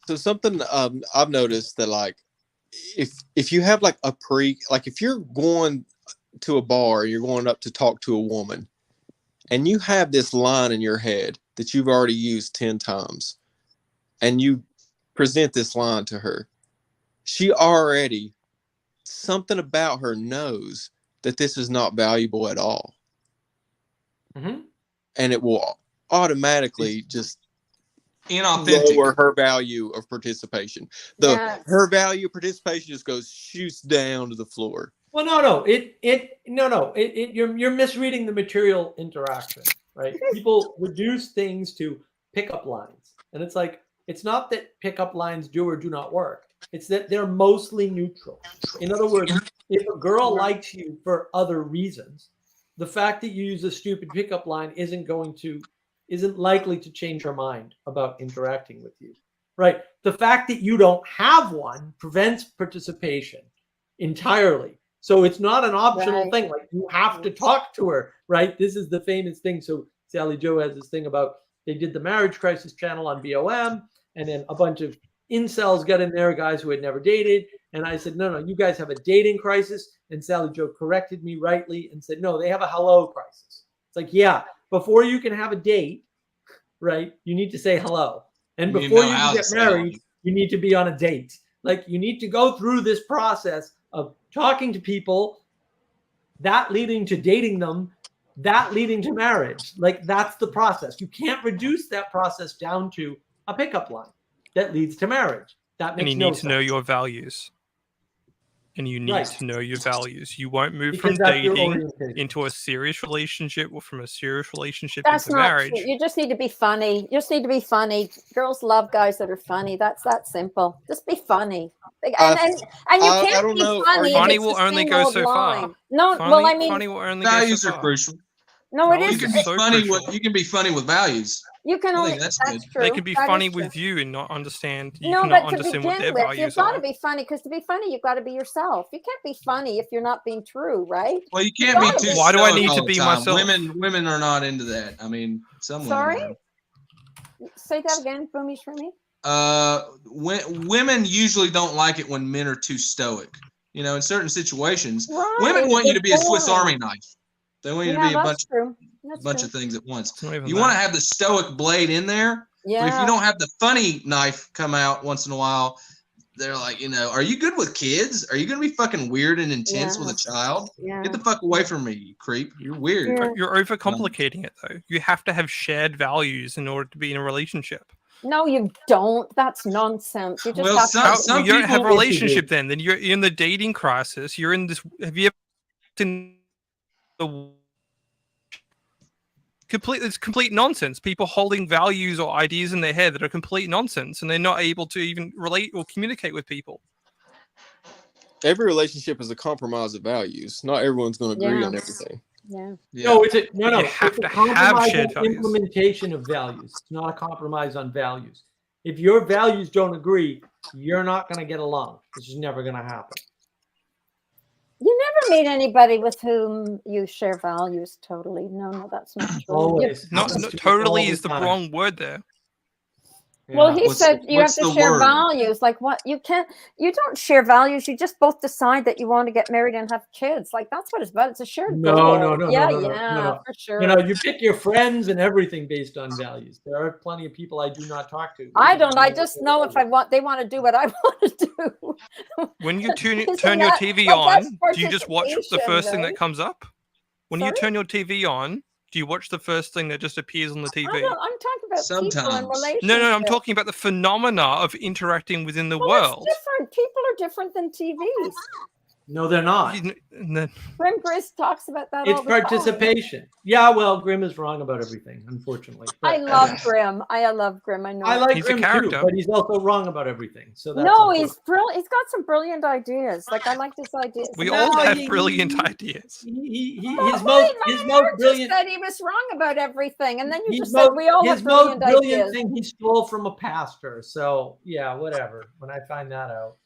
So something I've noticed that like if you have like if you're going to a bar, you're going up to talk to a woman, and you have this line in your head that you've already used 10 times, and you present this line to her, she already, something about her knows that this is not valuable at all. Mm-hmm. And it will automatically just Inauthentic. lower her value of participation. Her value of participation just shoots down to the floor. Well, no. You're misreading the material interaction, right? People reduce things to pickup lines, and it's like it's not that pickup lines do or do not work. It's that they're mostly neutral. In other words, if a girl likes you for other reasons, the fact that you use a stupid pickup line isn't likely to change her mind about interacting with you, right? The fact that you don't have one prevents participation entirely. So it's not an optional thing. Like you have to talk to her, right? This is the famous thing. So Sally Joe has this thing about they did the Marriage Crisis channel on BOM, and then a bunch of incels got in there, guys who had never dated. And I said, no, you guys have a dating crisis. And Sally Joe corrected me rightly and said, no, they have a hello crisis. It's like, yeah, before you can have a date, right, you need to say hello. And before you can get married, you need to be on a date. Like you need to go through this process of talking to people, that leading to dating them, that leading to marriage. Like that's the process. You can't reduce that process down to a pickup line that leads to marriage. That makes and you no need sense. to know your values. And you need Right. to know your values. You won't move Because from that's your dating orientation. into a serious relationship or from a serious relationship That's into not marriage. true. You just need to be funny. You just need to be funny. Girls love guys that are funny. That's that simple. Just be funny. And you I can't don't be know. funny. if Funny it's will the only same go old so far. line. No, Funny, well, I mean, funny will only Values go so are far. crucial. no, it Values You isn't. can be so funny crucial. with. You can be funny with values. You can I only. think that's That's good. true. They can be That is funny true. with you and not understand. You No, cannot but to understand what their begin with, you've values got are. to be funny because to be funny, you've got to be yourself. You can't be funny if you're not being true, right? Well, you can't be too Why do I stoic need all to the be time. myself? Women are not into that. I mean, some women Sorry? are. Say that again, Boomies, for me. Women usually don't like it when men are too stoic. You know, in certain situations, Right. women want you to be a They're Swiss boring. Army knife. They want you to Yeah, be a that's true. That's bunch true. of things at once. It's not even You want to that. have the stoic blade in there, but if Yeah. you don't have the funny knife come out once in a while, they're like, are you good with kids? Are you gonna be fucking weird and intense with a child? Yeah. Get the fuck away from me, you creep. You're weird. Yeah. You're overcomplicating it, though. You have to have shared values in order to be in a relationship. No, you don't. That's nonsense. You just Well, have some- to. some You don't have a people- relationship then. Then you're in the dating crisis. You're in this. Have you ever seen the it's complete nonsense. People holding values or ideas in their head that are complete nonsense, and they're not able to even relate or communicate with people. Every relationship is a compromise of values. Not everyone's going to agree Yeah. on everything. Yeah. Yeah. No, it's a no. You have It's a to have compromise shared on values. implementation of values. It's not a compromise on values. If your values don't agree, you're not going to get along. This is never going to happen. You never meet anybody with whom you share values totally. No, that's not true. Always. Not Happens to me totally all is the time. whave word there. Well, Yeah. he What's- said you have what's to the share word? values. Like what? You don't share values. You just both decide that you want to get married and have kids. Like that's what it's about. It's a shared No, goal. no, Yeah, no, yeah, for sure. You pick your friends and everything based on values. There are plenty of people I do not talk to. I don't. I just know if they want to do what I want to do. When you turn Isn't your that- TV but that's on, do you just watch the participation, first thing right? that comes up? When you Sorry? turn your TV on, do you watch the first thing that just appears on the TV? I'm talking about people Sometimes. in relationships. No, I'm talking about the phenomena of interacting within the Well, world. it's different. People are different than TVs. No, they're not. And then, Grim Grizz talks about that It's all the time. participation. Yeah, well, Grimm is wrong about everything, unfortunately. I But love Grim. I love Grim. I know. I like He's a Grimm too, character. but he's also wrong about everything. So that's No, unfortunate. he's brilliant. He's got some brilliant ideas. Like I like his ideas. we No, all have he- brilliant ideas. His Well, most just brilliant. said he was wrong about everything, and then you His just said we all his have most brilliant brilliant ideas. thing he stole from a pastor. So yeah, whatever. When I find that out.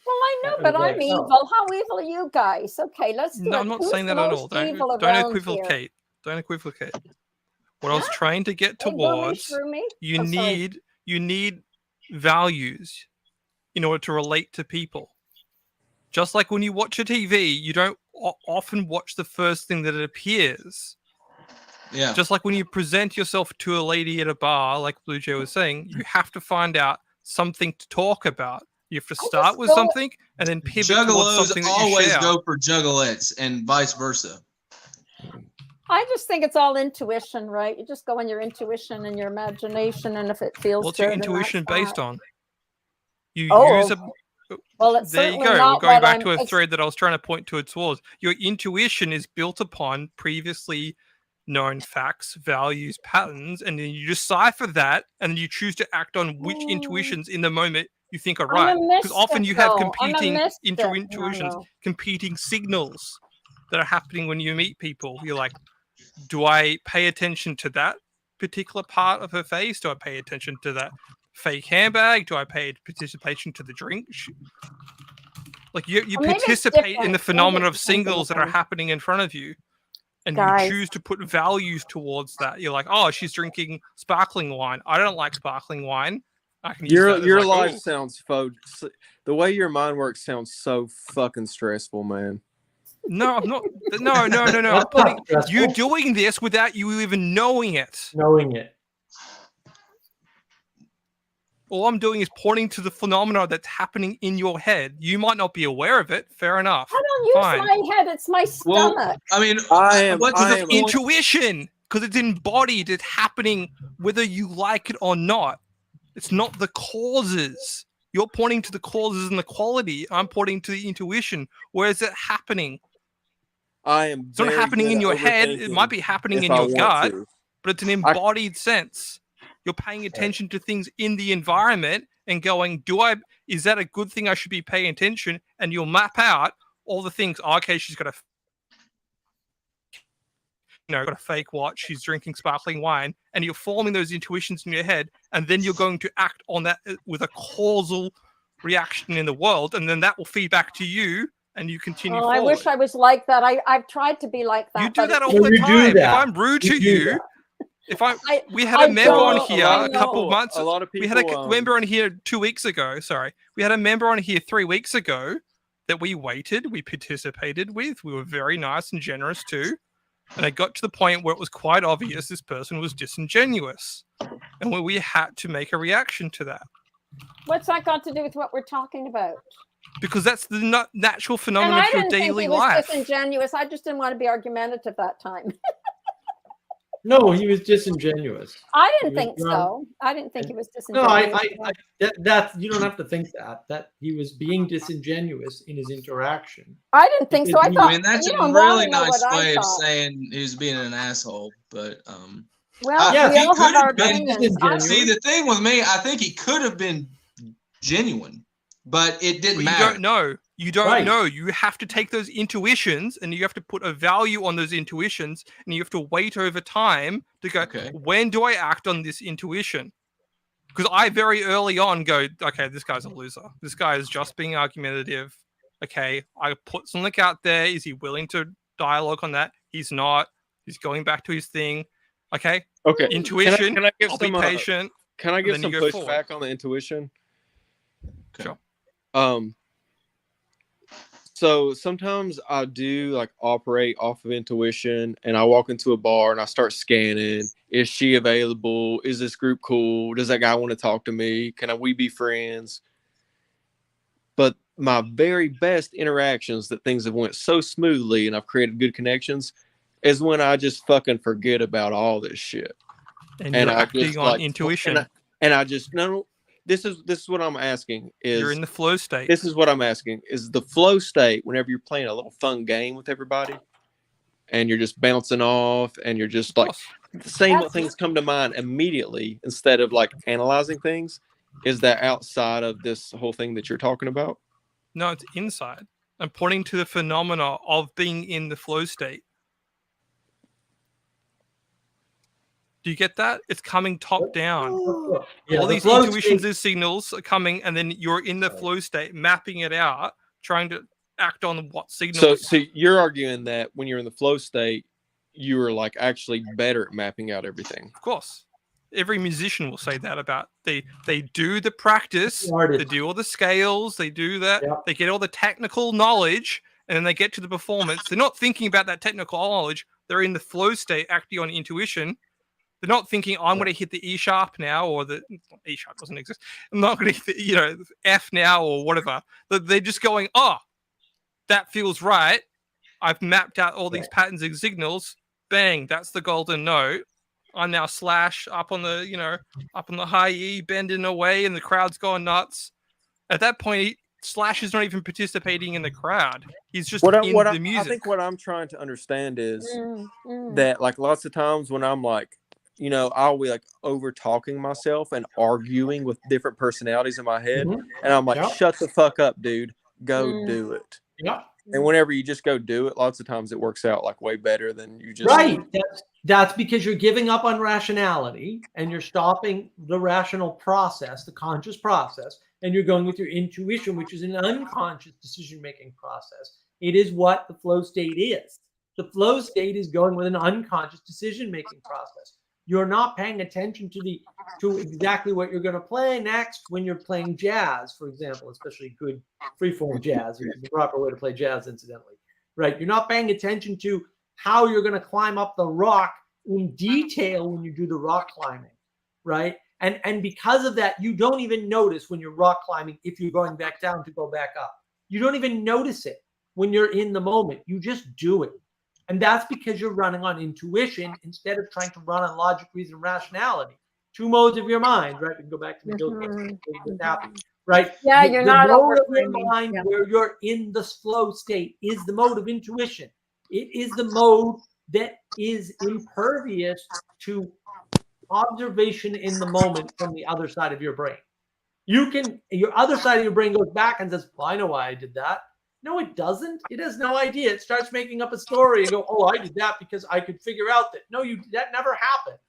Well, I know, That but was I'm like, evil. How evil are you guys? Okay, let's do No, it. I'm not Who's saying the that at all. most Don't, evil don't around here? equivocate. Don't equivocate. What I was Huh? trying to get Hey, Gurmy, towards, Shroomy? you Oh, sorry. need values in order to relate to people. Just like when you watch a TV, you don't often watch the first thing that it appears. Yeah. Just like when you present yourself to a lady at a bar, like Blue Jay was saying, you have to find out something to talk about. You have to start just with go- something and then pivot towards Juggalos something that you always share. go for juggalettes and vice versa. I just think it's all intuition, right? You just go on your intuition and your imagination, and if it feels What's good, your then intuition that's based that. on? You Oh, use a. well, it's There you certainly go. We're not going what back I'm to a ex- thread that I was trying to point towards. Your intuition is built upon previously known facts, values, patterns, and then you decipher that, and then you choose to act on which intuitions in the moment you think are right. I'm a Because often mystic, you have though. I'm a competing mystic. intuitions, No. competing signals that are happening when you meet people. You're like, do I pay attention to that particular part of her face? Do I pay attention to that fake handbag? Do I pay participation to the drink? Like you Or maybe it's participate in different. the phenomena Maybe of it depends on the singles that are time. happening in front of you, and Guys. you choose to put values towards that. You're like, oh, she's drinking sparkling wine. I don't like sparkling wine. I can use that as Your like, life "Ooh." sounds the way your mind works sounds so fucking stressful, man. No, I'm not. No. I'm That's putting not stressful. you doing this without you even knowing it. Knowing it. All I'm doing is pointing to the phenomena that's happening in your head. You might not be aware of it. Fair enough. I don't use Fine. my head. It's my Well, stomach. I mean, Because I of am- intuition, because it's embodied, it's happening whether you like it or not. It's not the causes. You're pointing to the causes and the quality. I'm pointing to the intuition. Where is it happening? I am. It's not happening in your head. It might be happening in your gut, but it's an embodied sense. You're paying attention to things in the environment and going, is that a good thing I should be paying attention? And you'll map out all the things. Oh, okay, she's got got a fake watch. She's drinking sparkling wine, and you're forming those intuitions in your head, and then you're going to act on that with a causal reaction in the world, and then that will feed back to you, and you continue Oh, I forward. wish I was like that. I've tried to be like that. You do but that it- all No, the you do time. If that. I'm rude You to do you, that. we had I a member on don't- here I a couple know. months. A lot of people. We had a member on here 2 weeks ago. Sorry, we had a member on here 3 weeks ago that we waited, we participated with. We were very nice and generous too. And it got to the point where it was quite obvious this person was disingenuous, and we had to make a reaction to that What's that got to do with what we're talking about? because that's the natural And phenomenon I of your didn't think daily he was life. disingenuous. I just didn't want to be argumentative that time. No, he was disingenuous. I didn't He was think drunk. so. I didn't think he was No, disingenuous. that's you don't have to think that he was being disingenuous in his interaction. I didn't think so. I Because thought, I mean, that's you a don't really want to know nice what I way of thought. saying he was being an asshole. But Well, Yeah, we he all have could our have been opinions. see, the thing with me, I think he could have been genuine, but it didn't But you matter. don't know. You don't Right. know. You have to take those intuitions and you have to put a value on those intuitions, and you have to wait over time to go, Okay. when do I act on this intuition? Because I very early on go, okay, this guy's a loser. This guy is just being argumentative. Okay, I put something out there. Is he willing to dialogue on that? He's not. He's going back to his thing. Okay, Okay. intuition. Can I give I'll some? be patient. Can I give then some you go forward. pushback on the intuition? Okay. Sure. So sometimes I do like operate off of intuition, and I walk into a bar and I start scanning. Is she available? Is this group cool? Does that guy want to talk to me? We be friends? But my very best interactions that things have went so smoothly and I've created good connections is when I just fucking forget about all this shit. And you're I acting just on intuition. and I just no. this is what I'm asking is You're in the flow state. this is what I'm asking is the flow state whenever you're playing a little fun game with everybody and you're just bouncing off and you're just like saying what things come to mind immediately instead of like analyzing things. Is that outside of this whole thing that you're talking about? No, it's inside. I'm pointing to the phenomena of being in the flow state. Do you get that? It's coming top down. Yeah, All the these flow intuitions state- and signals are coming, and then you're in the flow state, mapping it out, trying to act on what signals. So you're arguing that when you're in the flow state, you are like actually better at mapping out everything. Of course. Every musician will say that about they do the practice, they do all the scales, they do that, they get all the technical knowledge, and then they get to the performance. They're not thinking about that technical knowledge. They're in the flow state, acting on intuition. They're not thinking, I'm going to hit the E sharp now, or the E sharp doesn't exist. I'm not going to hit the, F now or whatever. They're just going, oh, that feels right. I've mapped out all these patterns and signals. Bang, that's the golden note. I'm now slash up on the, up on the high E, bending away, and the crowd's going nuts. At that point, Slash is not even participating in the crowd. He's just in the music. I think what I'm trying to understand is that, like, lots of times when I'm like, I'll be like over talking myself and arguing with different personalities in my head, and I'm like, shut the fuck up, dude. Go do it. Yeah. And whenever you just go do it, lots of times it works out like way better than you just. Right. That's because you're giving up on rationality and you're stopping the rational process, the conscious process, and you're going with your intuition, which is an unconscious decision-making process. It is what the flow state is. The flow state is going with an unconscious decision-making process. You're not paying attention to exactly what you're going to play next when you're playing jazz, for example, especially good freeform jazz, which is the proper way to play jazz, incidentally. Right? You're not paying attention to how you're going to climb up the rock in detail when you do the rock climbing, right? And because of that, you don't even notice when you're rock climbing if you're going back down to go back up. You don't even notice it when you're in the moment. You just do it. And that's because you're running on intuition instead of trying to run on logic, reason, rationality. Two modes of your mind, right? We can go back to the happy, right? Yeah, you're not mode of your overframing. mind where you're in the flow state is the mode of intuition. It is the mode that is impervious to observation in the moment from the other side of your brain. Your other side of your brain goes back and says, well, I know why I did that. No, it doesn't. It has no idea. It starts making up a story and go, oh, I did that because I could figure out that. No, that never happened.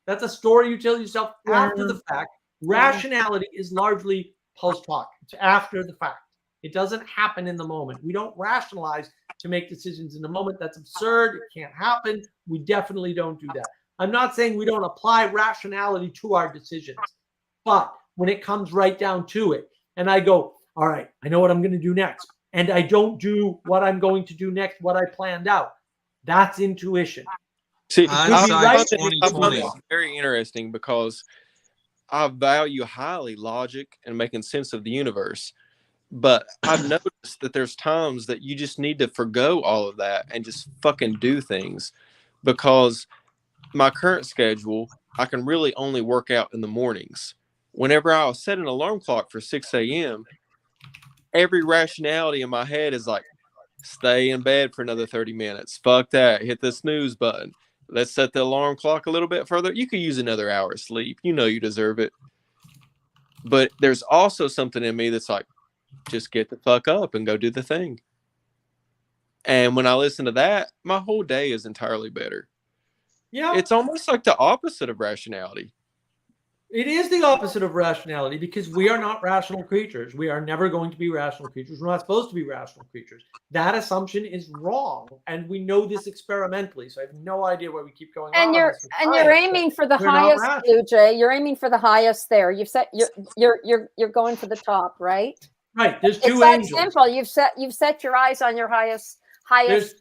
That's a story you tell yourself after the fact. Rationality is largely post hoc. It's after the fact. It doesn't happen in the moment. We don't rationalize to make decisions in the moment. That's absurd. It can't happen. We definitely don't do that. I'm not saying we don't apply rationality to our decisions, but when it comes right down to it, and I go, all right, I know what I'm going to do next, and I don't do what I'm going to do next, what I planned out, that's intuition. See, Hindsight I find 20/20. this very interesting because I value highly logic and making sense of the universe. But I've noticed that there's times that you just need to forgo all of that and just fucking do things, because my current schedule, I can really only work out in the mornings. Whenever I set an alarm clock for 6 a.m., every rationality in my head is like, stay in bed for another 30 minutes. Fuck that. Hit the snooze button. Let's set the alarm clock a little bit further. You could use another hour of sleep. You know you deserve it. But there's also something in me that's like, just get the fuck up and go do the thing. And when I listen to that, my whole day is entirely better. Yeah. It's almost like the opposite of rationality. It is the opposite of rationality because we are not rational creatures. We are never going to be rational creatures. We're not supposed to be rational creatures. That assumption is wrong, and we know this experimentally. So I have no idea where we keep going. And you're aiming for the highest, Blue Jay. You're aiming for the highest there. You've set you're going for the top, right? Right. There's two angels. It's simple. You've set your eyes on your highest there's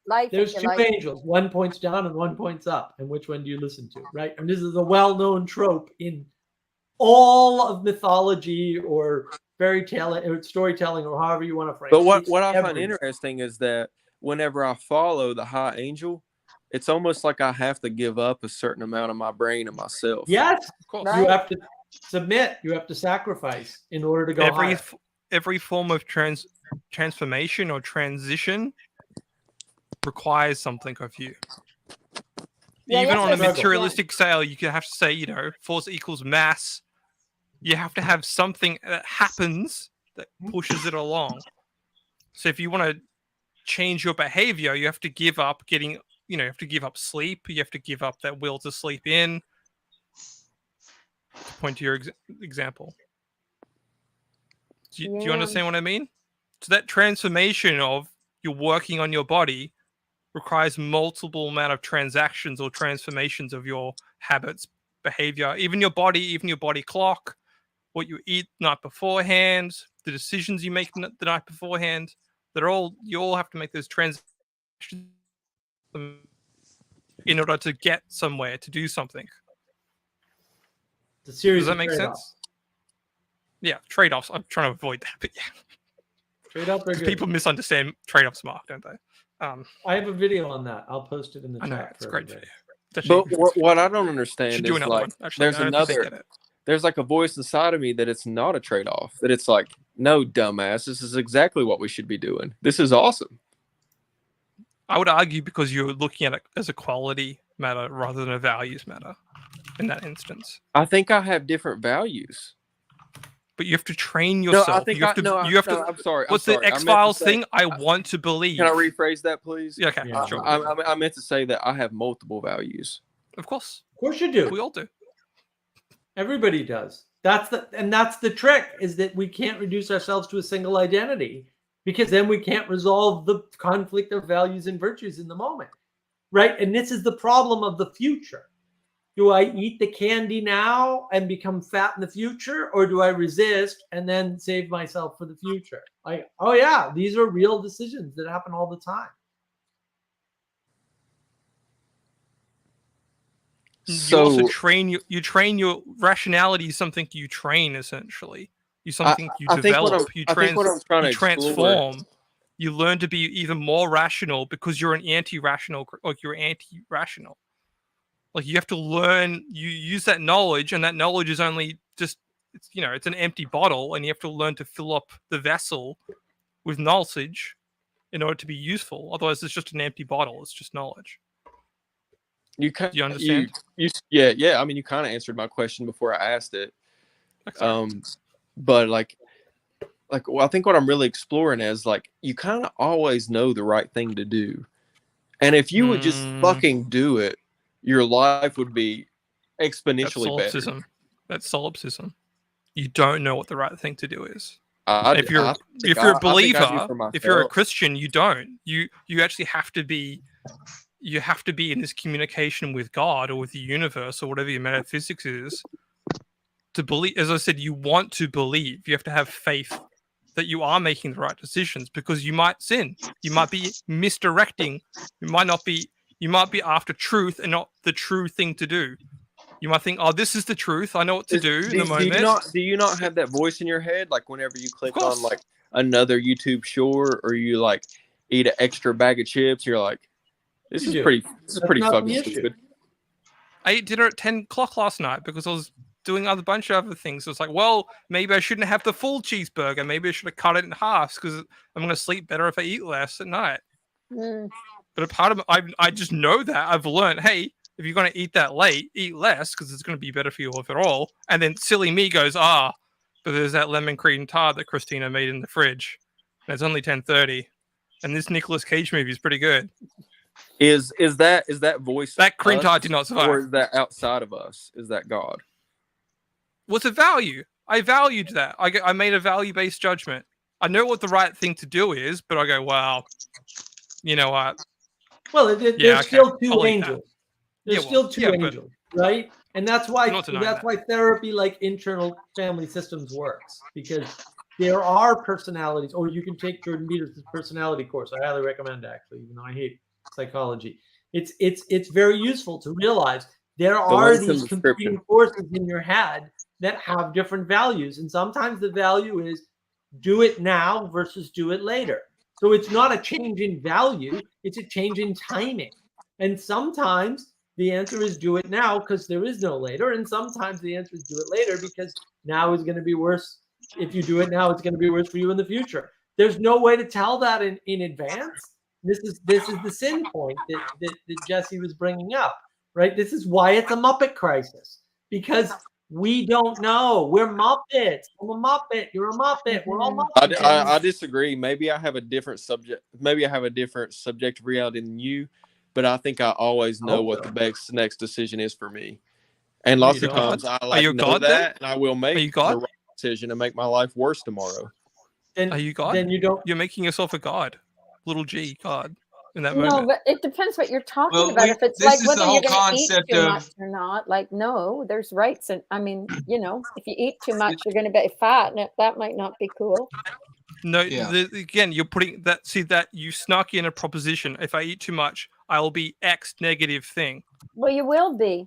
life. There's two angels. One points down and one points up. And which one do you listen to? Right. And this is a well-known trope in all of mythology or fairy tale or storytelling or however you want to frame it. But what I find interesting is that whenever I follow the high angel, it's almost like I have to give up a certain amount of my brain and myself. Yes. Of course. You have to submit. You have to sacrifice in order to go higher. Every form of transformation or transition requires something of you. Even on a materialistic scale, you can have to say, force equals mass. You have to have something that happens that pushes it along. So if you want to change your behavior, you have to give up you have to give up sleep. You have to give up that will to sleep in. To point to your example. Do you understand what I mean? So that transformation of you're working on your body requires multiple amount of transactions or transformations of your habits, behavior, even your body clock, what you eat the night beforehand, the decisions you make the night beforehand. You all have to make those transactions in order to get somewhere, to do something. Does that make sense? Yeah, trade-offs. I'm trying to avoid that, but yeah. Trade-offs are good. People misunderstand trade-offs, Mark, don't they? I have a video on that. I'll post it in the chat. I know, it's a great video. But what I don't understand is like, there's like a voice inside of me that it's not a trade-off, that it's like, no, dumbass, this is exactly what we should be doing. This is awesome. I would argue because you're looking at it as a quality matter rather than a values matter in that instance. I think I have different values. But you have to train yourself. I'm sorry. What's the X-Files thing? I want to believe. Can I rephrase that, please? Yeah, okay. Yeah. Sure. I meant to say that I have multiple values. Of course. Of course you do. We all do. Everybody does. That's the trick, is that we can't reduce ourselves to a single identity, because then we can't resolve the conflict of values and virtues in the moment. Right? And this is the problem of the future. Do I eat the candy now and become fat in the future, or do I resist and then save myself for the future? Like, oh yeah, these are real decisions that happen all the time. You also train your rationality is something you train, essentially. Something you develop, you transform. You learn to be even more rational because you're an anti-rational, like you're anti-rational. Like you have to learn, you use that knowledge, and that knowledge is only just, it's an empty bottle, and you have to learn to fill up the vessel with knowledge in order to be useful. Otherwise, it's just an empty bottle. It's just knowledge. Do you understand? Yeah. I mean, you kind of answered my question before I asked it. But I think what I'm really exploring is like, you kind of always know the right thing to do, and if you would just fucking do it, your life would be exponentially better. That's solipsism. You don't know what the right thing to do is. If you're a believer, if you're a Christian, you don't. You actually have to be. You have to be in this communication with God or with the universe or whatever your metaphysics is to believe. As I said, you want to believe. You have to have faith that you are making the right decisions, because you might sin. You might be misdirecting. You might be after truth and not the true thing to do. You might think, oh, this is the truth. I know what to do in the moment. Do you not have that voice in your head? Like whenever you click on like another YouTube short, or you like eat an extra bag of chips, you're like, this is pretty fucking stupid. I ate dinner at 10 o'clock last night because I was doing a bunch of other things. So it's like, well, maybe I shouldn't have the full cheeseburger. Maybe I should have cut it in half because I'm going to sleep better if I eat less at night. But a part of I just know that I've learned, hey, if you're going to eat that late, eat less because it's going to be better for you overall. And then silly me goes, but there's that lemon cream tart that Christina made in the fridge. And it's only 10:30. And this Nicolas Cage movie is pretty good. Is that voice, that cream tart did not survive, or is that outside of us? Is that God? What's a value? I valued that. I made a value-based judgment. I know what the right thing to do is, but I go, wow, you know what? Well, there's still two angels. There's still two angels, right? And that's why therapy, like internal family systems, works, because there are personalities. Or you can take Jordan Peterson's personality course. I highly recommend, actually, even though I hate psychology. It's very useful to realize there are these competing forces in your head that have different values, and sometimes the value is do it now versus do it later. So it's not a change in value, it's a change in timing. And sometimes the answer is do it now because there is no later. And sometimes the answer is do it later because now is going to be worse. If you do it now, it's going to be worse for you in the future. There's no way to tell that in advance. This is the sin point that Jesse was bringing up, right? This is why it's a Muppet crisis, because we don't know. We're Muppets. I'm a Muppet. You're a Muppet. We're all Muppets. I disagree. Maybe I have a different subject. Maybe I have a different subjective reality than you, but I think I always know what the next decision is for me. And lots of times I like to know that, and I will make the right decision and make my life worse tomorrow. Are you God? Then you don't. You're making yourself a god, little G God. In that No, moment. but it depends what you're talking about. If it's like whether you're going to eat too much or not, like, no, there's rights. And I mean, you know, if you eat too much, you're going to get fat, and that might not be cool. No, again, you're putting that. See that you snuck in a proposition. If I eat too much, I will be X negative thing. Well, you will be.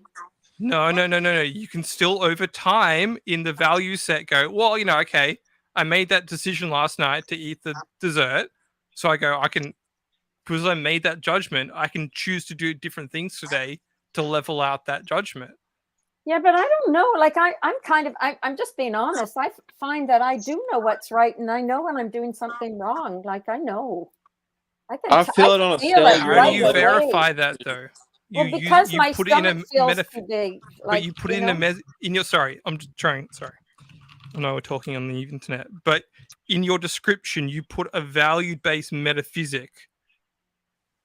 No. You can still, over time, in the value set, go, well, you know, okay, I made that decision last night to eat the dessert, so I can. Because I made that judgment, I can choose to do different things today to level out that judgment. Yeah, but I don't know. Like I'm just being honest. I find that I do know what's right, and I know when I'm doing something wrong. Like I know. I feel it on a scale. How do you verify that though? Because my stomach feels too big. But you put it in your. Sorry, I'm just trying. Sorry, I know we're talking on the internet, but in your description, you put a value-based metaphysic.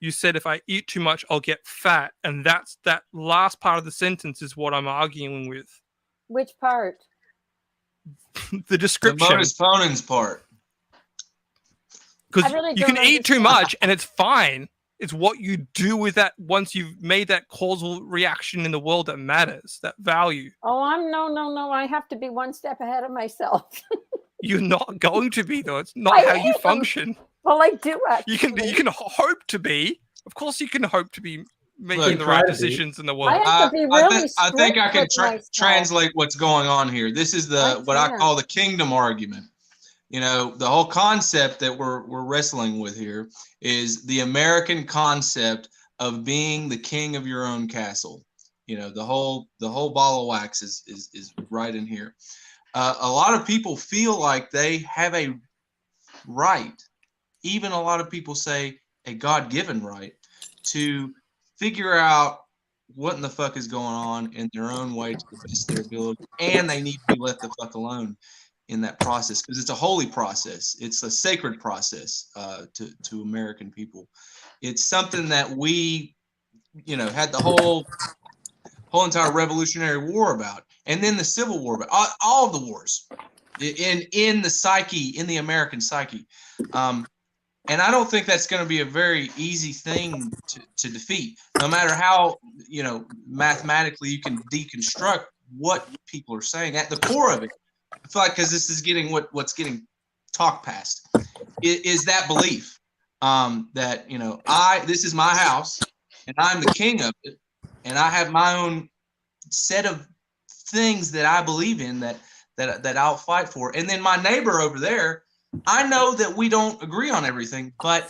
You said if I eat too much, I'll get fat. And that last part of the sentence is what I'm arguing with. Which part? The description. The modus ponens part. Because you can eat too much and it's fine. It's what you do with that once you've made that causal reaction in the world that matters, that value. Oh, no. I have to be one step ahead of myself. You're not going to be, though. It's not how you function. Well, I do actually. You can hope to be. Of course, you can hope to be making the right decisions in the world. I think I can translate what's going on here. This is what I call the kingdom argument. You know, the whole concept that we're wrestling with here is the American concept of being the king of your own castle. You know, the whole ball of wax is right in here. A lot of people feel like they have a right. Even a lot of people say a God-given right to figure out what in the fuck is going on in their own way to the best of their ability, and they need to be let the fuck alone in that process because it's a holy process. It's a sacred process to American people. It's something that we, you know, had the whole entire Revolutionary War about, and then the Civil War about all of the wars in the psyche, in the American psyche. And I don't think that's going to be a very easy thing to defeat, no matter how, you know, mathematically you can deconstruct what people are saying. At the core of it, I feel like, because this is getting what's getting talked past, is that belief that, you know, this is my house and I'm the king of it, and I have my own set of things that I believe in that I'll fight for. And then my neighbor over there, I know that we don't agree on everything, but,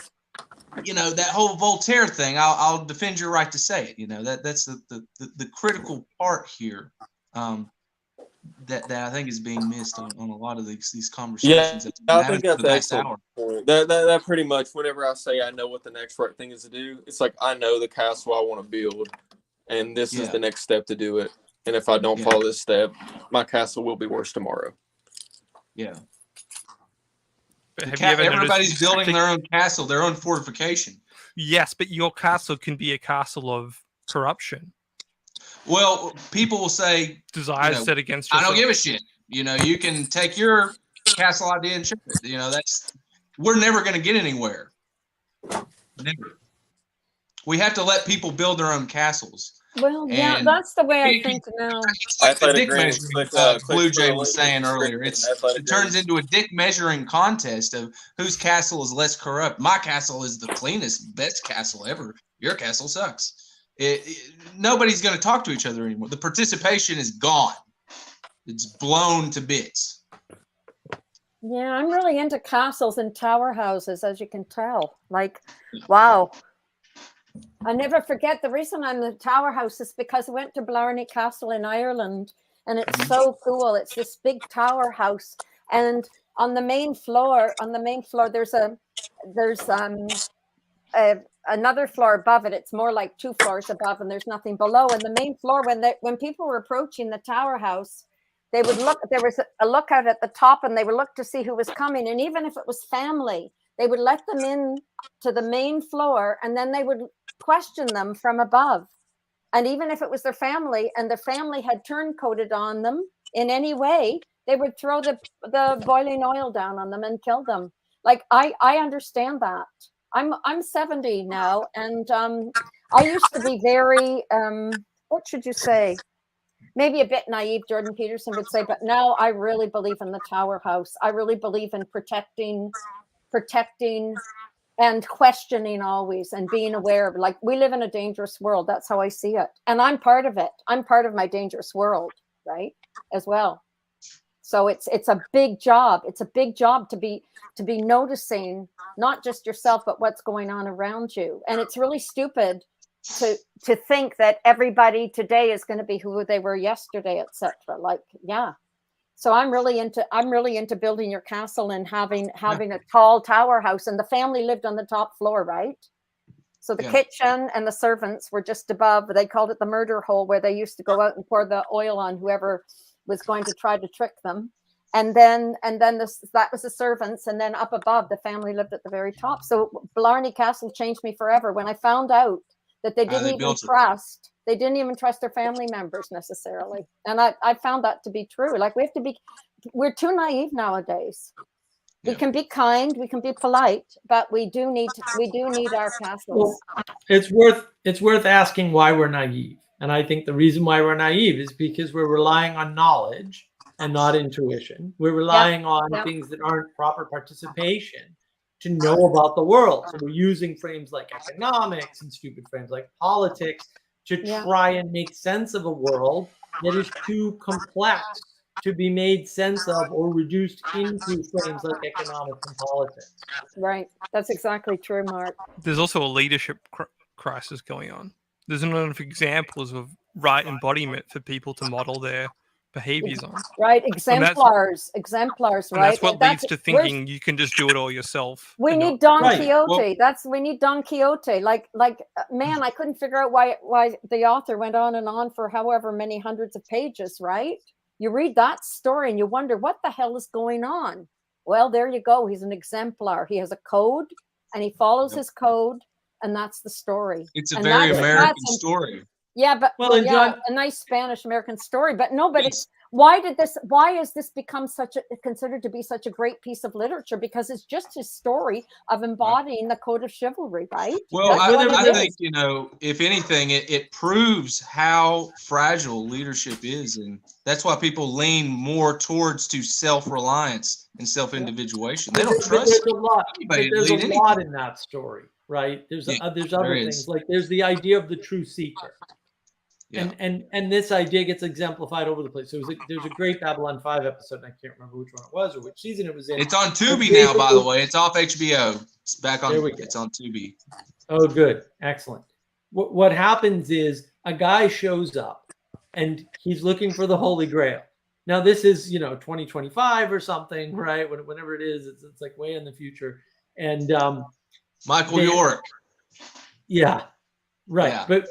you know, that whole Voltaire thing, I'll defend your right to say it. You know, that's the critical part here that I think is being missed on a lot of these conversations. Yeah, I think that's excellent. That pretty much, whenever I say I know what the next right thing is to do, it's like I know the castle I want to build, and this is the next step to do it. And if I don't follow this step, my castle will be worse tomorrow. Yeah. Everybody's building their own castle, their own fortification. Yes, but your castle can be a castle of corruption. Well, people will say, desires set against yourself. I don't give a shit. You know, you can take your castle idea and ship it. You know, we're never going to get anywhere. Never. We have to let people build their own castles. Well, yeah, that's the way I think now. It's like the dick measuring Blue Jay was saying earlier. It turns into a dick measuring contest of whose castle is less corrupt. My castle is the cleanest, best castle ever. Your castle sucks. Nobody's going to talk to each other anymore. The participation is gone. It's blown to bits. Yeah, I'm really into castles and tower houses, as you can tell. Like, wow. I never forget the reason I'm the Tower House is because I went to Blarney Castle in Ireland, and it's so cool. It's this big tower house, and on the main floor, there's another floor above it. It's more like 2 floors above, and there's nothing below. And the main floor, when people were approaching the Tower House, they would look. There was a lookout at the top, and they would look to see who was coming. And even if it was family, they would let them in to the main floor, and then they would question them from above. And even if it was their family and the family had turncoated on them in any way, they would throw the boiling oil down on them and kill them. Like, I understand that. I'm 70 now, and I used to be very what should you say? Maybe a bit naive, Jordan Peterson would say, but now I really believe in the Tower House. I really believe in protecting and questioning always, and being aware of, like, we live in a dangerous world. That's how I see it. And I'm part of it. I'm part of my dangerous world, right? As well. So it's a big job. It's a big job to be noticing not just yourself, but what's going on around you. And it's really stupid to think that everybody today is going to be who they were yesterday, etc. Like, yeah. So I'm really into building your castle and having a tall tower house, and the family lived on the top floor, right? So the kitchen and the servants were just above. They called it the murder hole, where they used to go out and pour the oil on whoever was going to try to trick them. And then that was the servants, and then up above the family lived at the very top. So Blarney Castle changed me forever. When I found out that they didn't even trust their family members necessarily. And I found that to be true. Like, we're too naive nowadays. We can be kind, we can be polite, but we do need our castles. Well, it's worth asking why we're naive. And I think the reason why we're naive is because we're relying on knowledge and not intuition. We're relying on things that aren't proper participation to know about the world. So we're using frames like economics and stupid frames like politics to try and make sense of a world that is too complex to be made sense of or reduced into frames like economics and politics. Right. That's exactly true, Mark. There's also a leadership crisis going on. There's not enough examples of right embodiment for people to model their behaviors on. Right, exemplars, right? And that's what leads to thinking you can just do it all yourself. We need Don Quixote. We need Don Quixote. Like, man, I couldn't figure out why the author went on and on for however many hundreds of pages, right? You read that story and you wonder what the hell is going on. Well, there you go. He's an exemplar. He has a code, and he follows his code, and that's the story. It's a very American story. Yeah, but a nice Spanish American story. But no, but why has this become considered to be such a great piece of literature? Because it's just his story of embodying the code of chivalry, right? Well, I think, if anything, it proves how fragile leadership is, and that's why people lean more towards self-reliance and self-individuation. They don't trust anybody. There's a lot in that story, right? There's other things, like there's the idea of the true seeker. Yeah. And this idea gets exemplified over the place. So there's a great Babylon 5 episode, and I can't remember which one it was or which season it was in. It's on Tubi now, by the way. It's off HBO. It's back on. It's on Tubi. Oh, good, excellent. What happens is a guy shows up, and he's looking for the Holy Grail. Now this is 2025 or something, right? Whenever it is, it's like way in the future. And Michael York. Yeah, right. Yeah.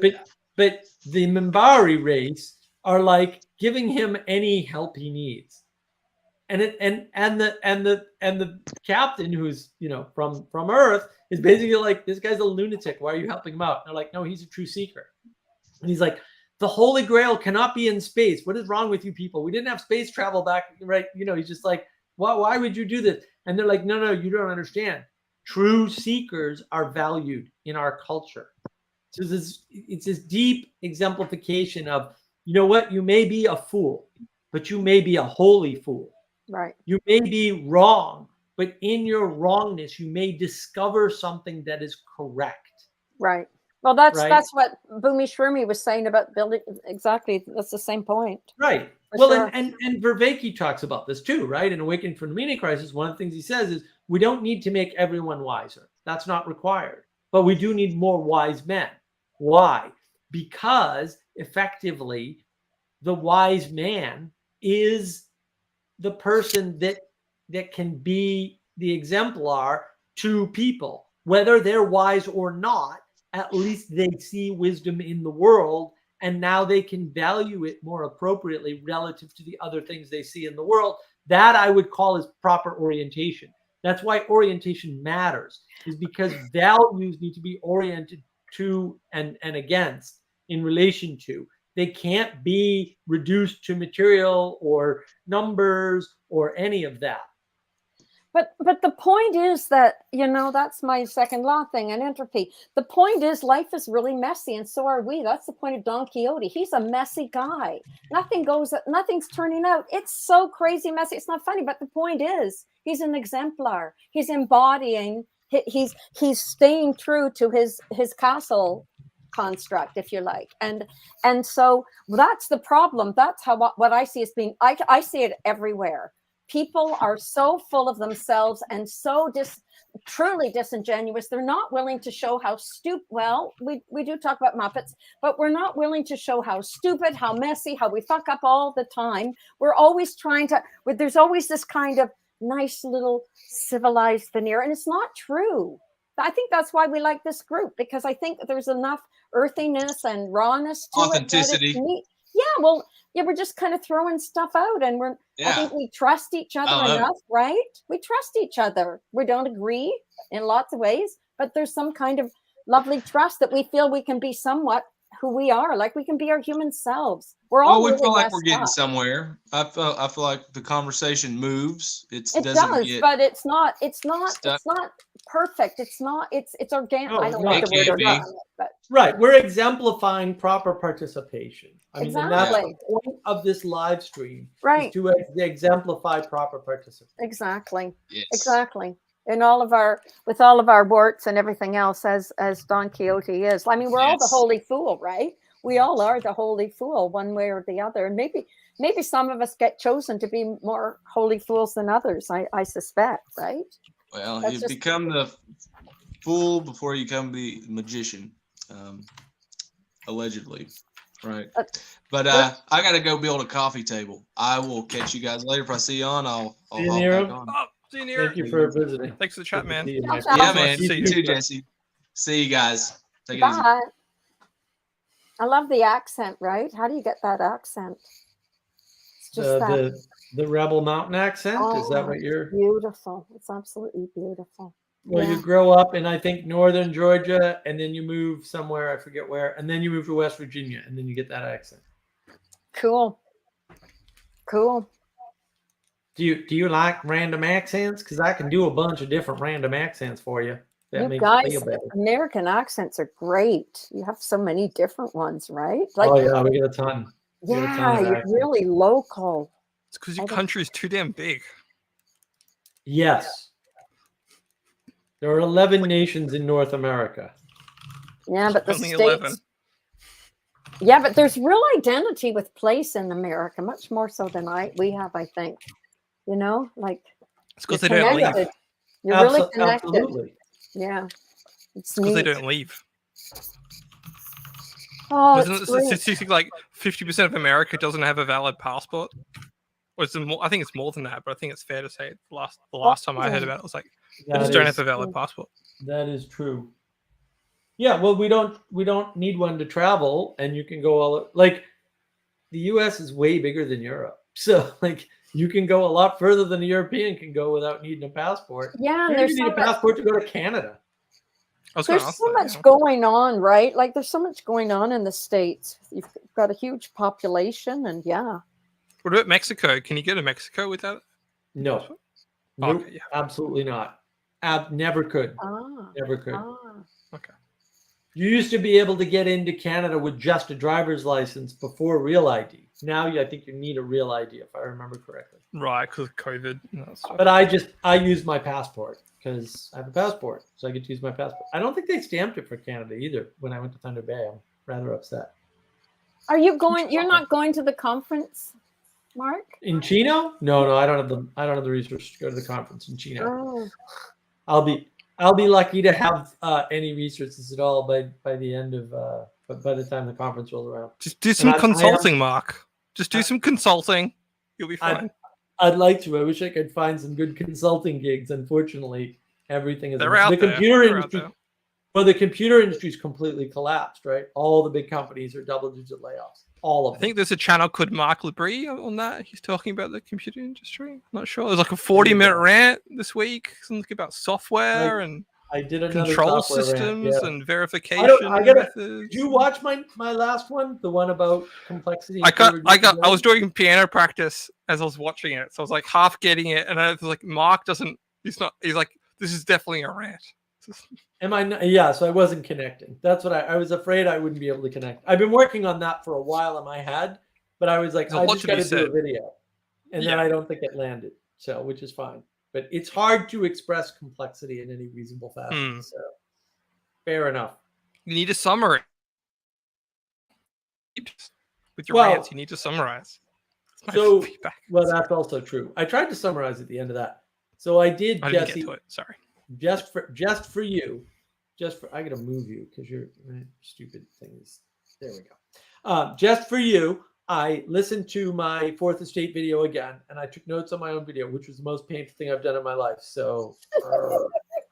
But the Minbari race are like giving him any help he needs, and the captain, who's from Earth, is basically like, this guy's a lunatic. Why are you helping him out? And they're like, no, he's a true seeker. And he's like, the Holy Grail cannot be in space. What is wrong with you people? We didn't have space travel back, right? He's just like, why would you do this? And they're like, no, you don't understand. True seekers are valued in our culture. So it's this deep exemplification of, you may be a fool, but you may be a holy fool. Right. You may be wrong, but in your wrongness, you may discover something that is correct. Right. Well, that's what Bhumi Shrumi was saying about building. Exactly. That's the same point. Right. And Vervaeke talks about this too, right? In Awakening from the Meaning Crisis, one of the things he says is, we don't need to make everyone wiser. That's not required. but we do need more wise men. Why? Because effectively, the wise man is the person that can be the exemplar to people, whether they're wise or not. At least they see wisdom in the world, and now they can value it more appropriately relative to the other things they see in the world. That I would call as proper orientation. That's why orientation matters, is because values need to be oriented to and against in relation to. They can't be reduced to material or numbers or any of that. But the point is that, that's my second law thing, and entropy. The point is life is really messy, and so are we. That's the point of Don Quixote. He's a messy guy. Nothing's turning out. It's so crazy messy. It's not funny, but the point is he's an exemplar. He's embodying, he's staying true to his castle construct, if you like. And so that's the problem. That's how what I see as being, I see it everywhere. People are so full of themselves and so truly disingenuous. They're not willing to show how stupid. Well, we do talk about Muppets, but we're not willing to show how stupid, how messy, how we fuck up all the time. We're always trying to. There's always this kind of nice little civilized veneer, and it's not true. I think that's why we like this group, because I think there's enough earthiness and rawness to authenticity. We're just kind of throwing stuff out, and I think we trust each other enough, right? We trust each other. We don't agree in lots of ways, but there's some kind of lovely trust that we feel we can be somewhat who we are, like we can be our human selves. We're all we really feel like we're getting up. somewhere. I feel like the conversation moves. It does, but it's not perfect. It's organic. I don't like the word organic, but right. We're exemplifying proper participation. I mean, and that's the point of this live stream, right? Is to exemplify proper participation. Exactly. Yes. Exactly. In with all of our warts and everything else, as Don Quixote is. I mean, we're all the holy fool, right? We all are the holy fool, one way or the other. And maybe some of us get chosen to be more holy fools than others. I suspect, right? Well, you become the fool before you become the magician, allegedly, right? But I got to go build a coffee table. I will catch you guys later. If I see you on, I'll hop back on. See you near. Thank you for visiting. Thanks for the chat, man. Yeah, man. See you too, Jesse. See you guys. Take it easy. Bye. I love the accent, right? How do you get that accent? It's just the Rebel Mountain accent. Is that what you're? Beautiful. It's absolutely beautiful. Well, you grow up in, I think, northern Georgia, and then you move somewhere, I forget where, and then you move to West Virginia, and then you get that accent. Cool. Do you like random accents? Because I can do a bunch of different random accents for you. That You guys, American accents are great. You have so many different ones, right? Like, we get a ton. Yeah, you're really local. It's because your country is too damn big. Yes. There are 11 nations in North America. Yeah, but the Only states. 11. Yeah, but there's real identity with place in America, much more so than we have, I think. Like it's because they don't leave. You're really connected. Absolutely. Yeah, it's because they don't leave. Oh, isn't it statistically like 50% of America doesn't have a valid passport? Or is it more, I think it's more than that, but I think it's fair to say the last time I heard about it was like they just don't have a valid passport. That is true. Yeah, well, we don't need one to travel, and you can go the U.S. is way bigger than Europe, so you can go a lot further than a European can go without needing a passport. Yeah, and you need a passport to go to Canada. There's so much going on, right? Like there's so much going on in the States. You've got a huge population, and What about Mexico? Can you go to Mexico without it? No. Nope, Okay, absolutely not. Never could. Never could. Okay. You used to be able to get into Canada with just a driver's license before real ID. Now I think you need a real ID, if I remember correctly. Right, because of COVID. But I use my passport because I have a passport, so I get to use my passport. I don't think they stamped it for Canada either when I went to Thunder Bay. I'm rather upset. Are you going? You're not going to the conference, Mark? In Chino? No, I don't have the resources to go to the conference in Chino. Oh. I'll be I'll be lucky to have any resources at all by the end of by the time the conference rolls around. Just do some I am- consulting, Mark. Just do some consulting. You'll be fine. I'd like to. I wish I could find some good consulting gigs. Unfortunately, everything is They're out there. computer They're out industry. there. Well, the computer industry's completely collapsed, right? All the big companies are double-digit layoffs. All of I them. think there's a channel called Mark Labrie on that. He's talking about the computer industry. I'm not sure. There's like a 40-minute rant this week, something about software and I did another control software rant, systems yeah. and verification Did methods. you watch my last one? The one about complexity? I was doing piano practice as I was watching it, so I was like half getting it, and I was like, Mark doesn't. He's like, this is definitely a rant. Am I not? Yeah, so I wasn't connecting. That's what I was afraid I wouldn't be able to connect. I've been working on that for a while in my head, but I was like, There's a I lot just to got be to do a said. video, and then Yeah. I don't think it landed. So, which is fine, but it's hard to express complexity in any reasonable fashion. So, fair enough. You need a summary. With your Well, rants, you need to summarize. That's my So, feedback. well, that's also true. I tried to summarize at the end of that. So I did, I didn't Jesse, get to it. Sorry. just for you, I gotta move you because your stupid things. There we go. Just for you, I listened to my Fourth Estate video again, and I took notes on my own video, which was the most painful thing I've done in my life. So,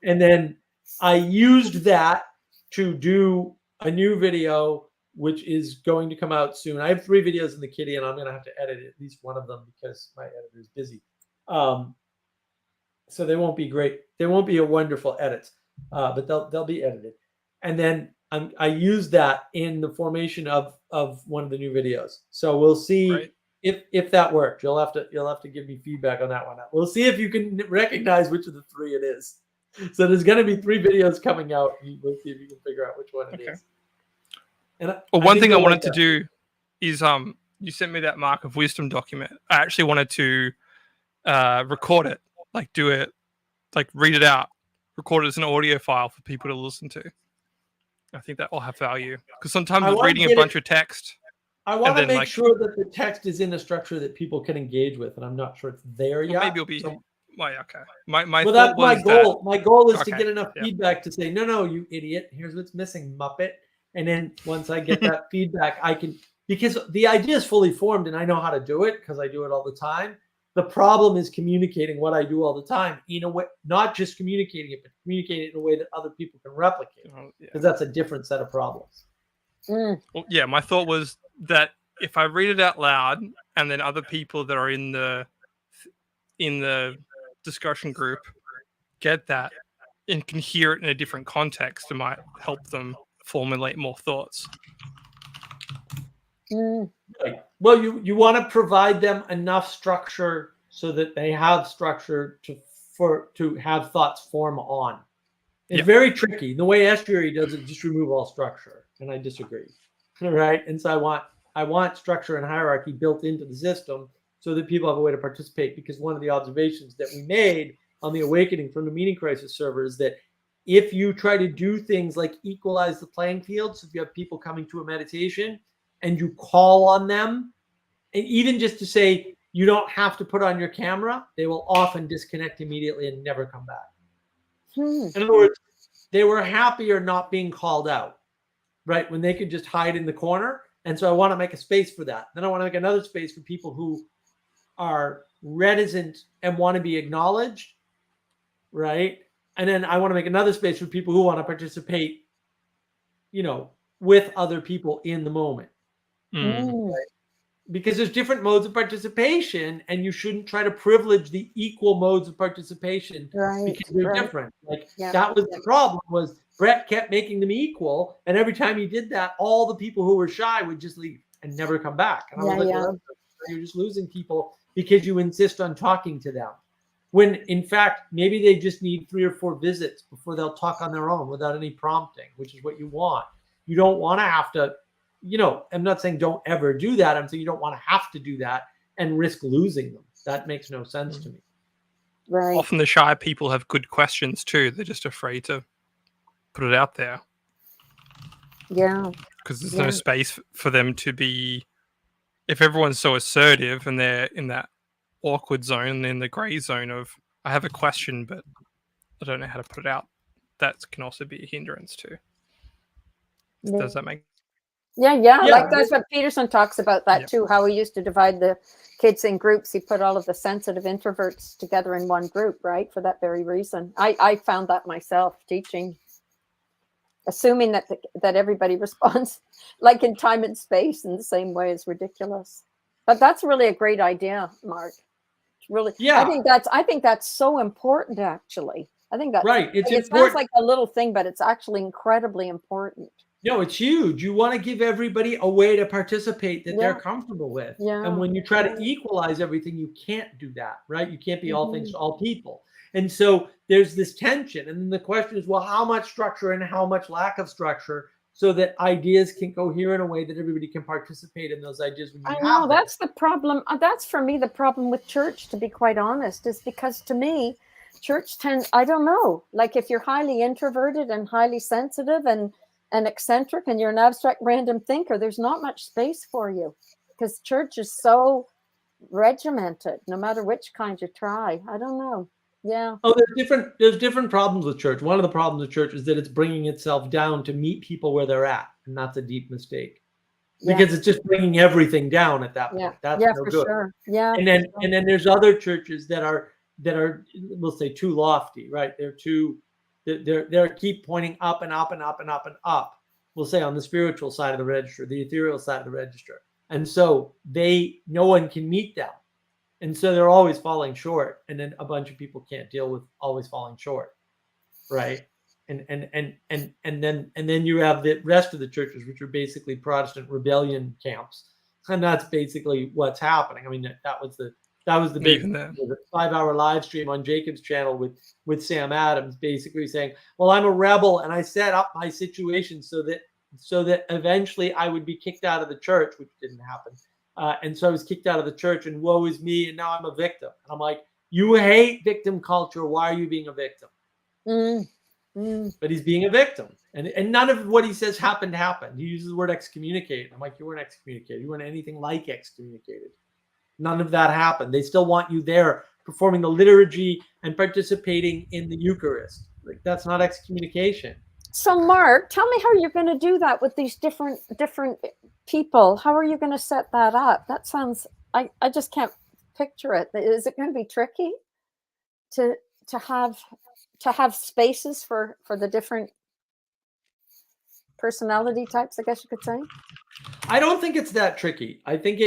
and then I used that to do a new video, which is going to come out soon. I have 3 videos in the kitty, and I'm going to have to edit at least one of them because my editor is busy. So they won't be great. They won't be a wonderful edits, but they'll be edited. And then I use that in the formation of one of the new videos. So we'll see Right. if that worked. You'll have to give me feedback on that one. We'll see if you can recognize which of the 3 it is. So there's going to be 3 videos coming out. We'll see if you can figure out which one it is. And one thing I wanted to do is you sent me that Mark of Wisdom document. I actually wanted to record it, like do it, like read it out, record it as an audio file for people to listen to. I think that will have value because sometimes reading a bunch of text. I want to make sure that the text is in a structure that people can engage with, and I'm not sure it's there yet. Maybe it'll be. Well, okay. My well, that's my goal. My goal is to okay, get enough feedback to say, no, you idiot. Here's what's missing, Muppet. And then once I get that feedback, I can, because the idea is fully formed and I know how to do it because I do it all the time. The problem is communicating what I do all the time in a way, not just communicating it, but communicating it in a way that other people can replicate, because that's a different set of problems. Well, yeah, my thought was that if I read it out loud and then other people that are in the discussion group get that and can hear it in a different context, it might help them formulate more thoughts. Right. Well, you want to provide them enough structure so that they have structure to have thoughts form on. It's very tricky. The way estuary does it, just remove all structure, and I disagree. Right? And so I want structure and hierarchy built into the system so that people have a way to participate. Because one of the observations that we made on the awakening from the meaning crisis server is that if you try to do things like equalize the playing field, so if you have people coming to a meditation and you call on them, and even just to say you don't have to put on your camera, they will often disconnect immediately and never come back. In other words, they were happier not being called out, right? When they could just hide in the corner. And so I want to make a space for that. Then I want to make another space for people who are reticent and want to be acknowledged, right? And then I want to make another space for people who want to participate, with other people in the moment. Right? Because there's different modes of participation, and you shouldn't try to privilege the equal modes of participation because they're different. That was the problem, was Brett kept making them equal, and every time he did that, all the people who were shy would just leave and never come back. And I was like, well, you're just losing people because you insist on talking to them. When in fact, maybe they just need 3 or 4 visits before they'll talk on their own without any prompting, which is what you want. You don't want to have to, I'm not saying don't ever do that. I'm saying you don't want to have to do that and risk losing them. That makes no sense to me. Right. Often the shy people have good questions too. They're just afraid to put it out there. Yeah. Because there's no space for them to be. If everyone's so assertive and they're in that awkward zone, in the gray zone of, I have a question, but I don't know how to put it out. that can also be a hindrance too. Yeah. Does that make Yeah, like that's what Peterson talks about that too, how he used to divide the kids in groups. He put all of the sensitive introverts together in one group, right? For that very reason. I found that myself teaching, assuming that that everybody responds like in time and space in the same way is ridiculous. But that's really a great idea, Mark. Really, Yeah. I think that's so important actually. I think that's right. It's it important. sounds like a little thing, but it's actually incredibly important. No, it's huge. You want to give everybody a way to participate that they're comfortable with. Yeah. And when you try to equalize everything, you can't do that, right? You can't be all things to all people. And so there's this tension. And then the question is, well, how much structure and how much lack of structure so that ideas can cohere in a way that everybody can participate in those ideas. When you I know that's the problem. That's for me the problem with church, to be quite honest, is because to me, church tends, I don't know, like if you're highly introverted and highly sensitive and eccentric and you're an abstract random thinker, there's not much space for you because church is so regimented, no matter which kind you try. I don't know. Yeah. Oh, there's different problems with church. One of the problems with church is that it's bringing itself down to meet people where they're at. And that's a deep mistake because it's just bringing everything down at that point. That's no for good. sure. Yeah. And then there's other churches that are, we'll say, too lofty, right? They're keep pointing up and up and up and up and up. We'll say on the spiritual side of the register, the ethereal side of the register. And so no one can meet them. And so they're always falling short. And then a bunch of people can't deal with always falling short. Right. And then you have the rest of the churches, which are basically Protestant rebellion camps. And that's basically what's happening. I mean, that was the big 5-hour live stream on Jacob's channel with Sam Adams, basically saying, well, I'm a rebel and I set up my situation so that eventually I would be kicked out of the church, which didn't happen. And so I was kicked out of the church and woe is me. And now I'm a victim. And I'm like, you hate victim culture. Why are you being a victim? But he's being a victim. And none of what he says happened. He uses the word excommunicate. I'm like, you weren't excommunicated. You weren't anything like excommunicated. None of that happened. They still want you there performing the liturgy and participating in the Eucharist. Like, that's not excommunication. So Mark, tell me how you're going to do that with these different people. How are you going to set that up? That sounds, I just can't picture it. Is it going to be tricky to have spaces for the different personality types, I guess you could say? I don't think it's that tricky. I think,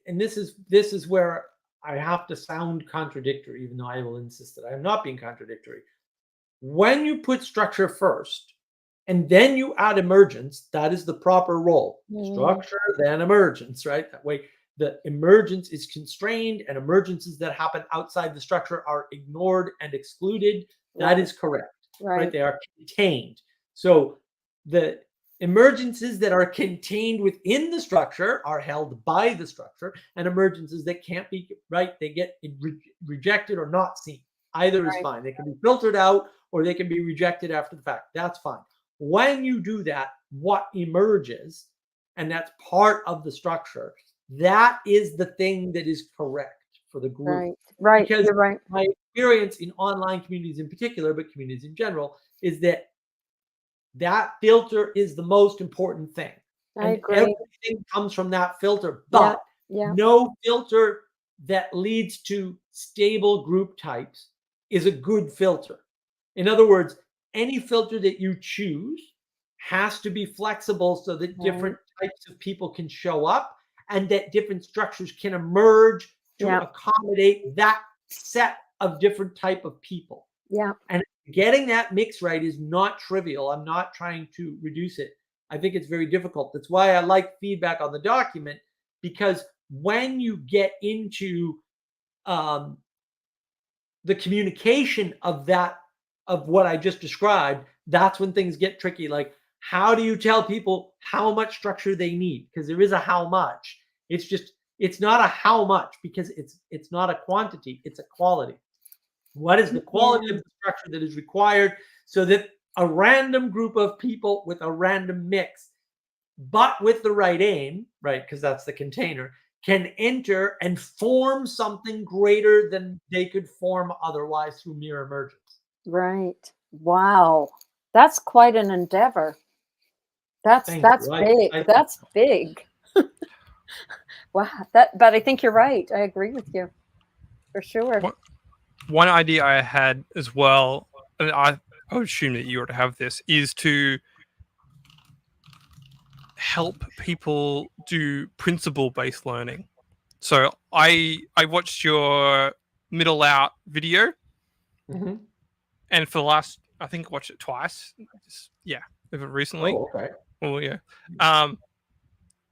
and this is where I have to sound contradictory, even though I will insist that I am not being contradictory. When you put structure first, and then you add emergence, that is the proper role. Structure, then emergence, right? That way the emergence is constrained and emergences that happen outside the structure are ignored and excluded. That is correct, right? They are contained. So the emergences that are contained within the structure are held by the structure, and emergences that can't be, right, they get rejected or not seen. Either is fine. They can be filtered out or they can be rejected after the fact. That's fine. When you do that, what emerges, and that's part of the structure, that is the thing that is correct for the group. Right. Because you're right. my experience in online communities in particular, but communities in general, is that filter is the most important thing. I agree. Everything comes from that filter, but no filter that leads to stable group types is a good filter. In other words, any filter that you choose has to be flexible so that different types of people can show up and that different structures can emerge to accommodate that set of different type of people. Yeah. And getting that mix right is not trivial. I'm not trying to reduce it. I think it's very difficult. That's why I like feedback on the document, because when you get into the communication of what I just described, that's when things get tricky. Like, how do you tell people how much structure they need? Because there is a how much. It's not a how much, because it's not a quantity, it's a quality. What is the quality of the structure that is required so that a random group of people with a random mix, but with the right aim, right, because that's the container, can enter and form something greater than they could form otherwise through mere emergence. Right. Wow, that's quite an endeavor. That's Thank that's you. big. That's big. Wow, but I think you're right. I agree with you for sure. One idea I had as well, and I would assume that you ought to have this, is to help people do principle-based learning. So I watched your middle out video, Mhm. and for the last, I think I watched it twice. Recently. Oh, okay. Oh yeah.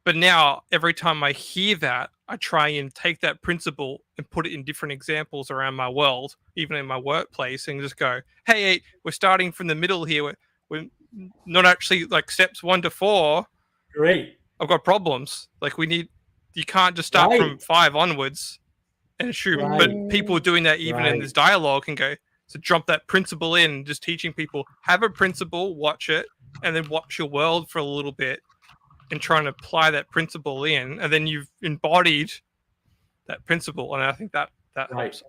But now every time I hear that, I try and take that principle and put it in different examples around my world, even in my workplace, and just go, hey, we're starting from the middle here. We're not actually like steps 1 to 4. Great. I've got problems. Like you can't just start from 5 onwards and assume. Right. But people doing that even in this dialogue can go, so jump that principle in, just teaching people, have a principle, watch it, and then watch your world for a little bit and trying to apply that principle in, and then you've embodied that principle. And I think that helps.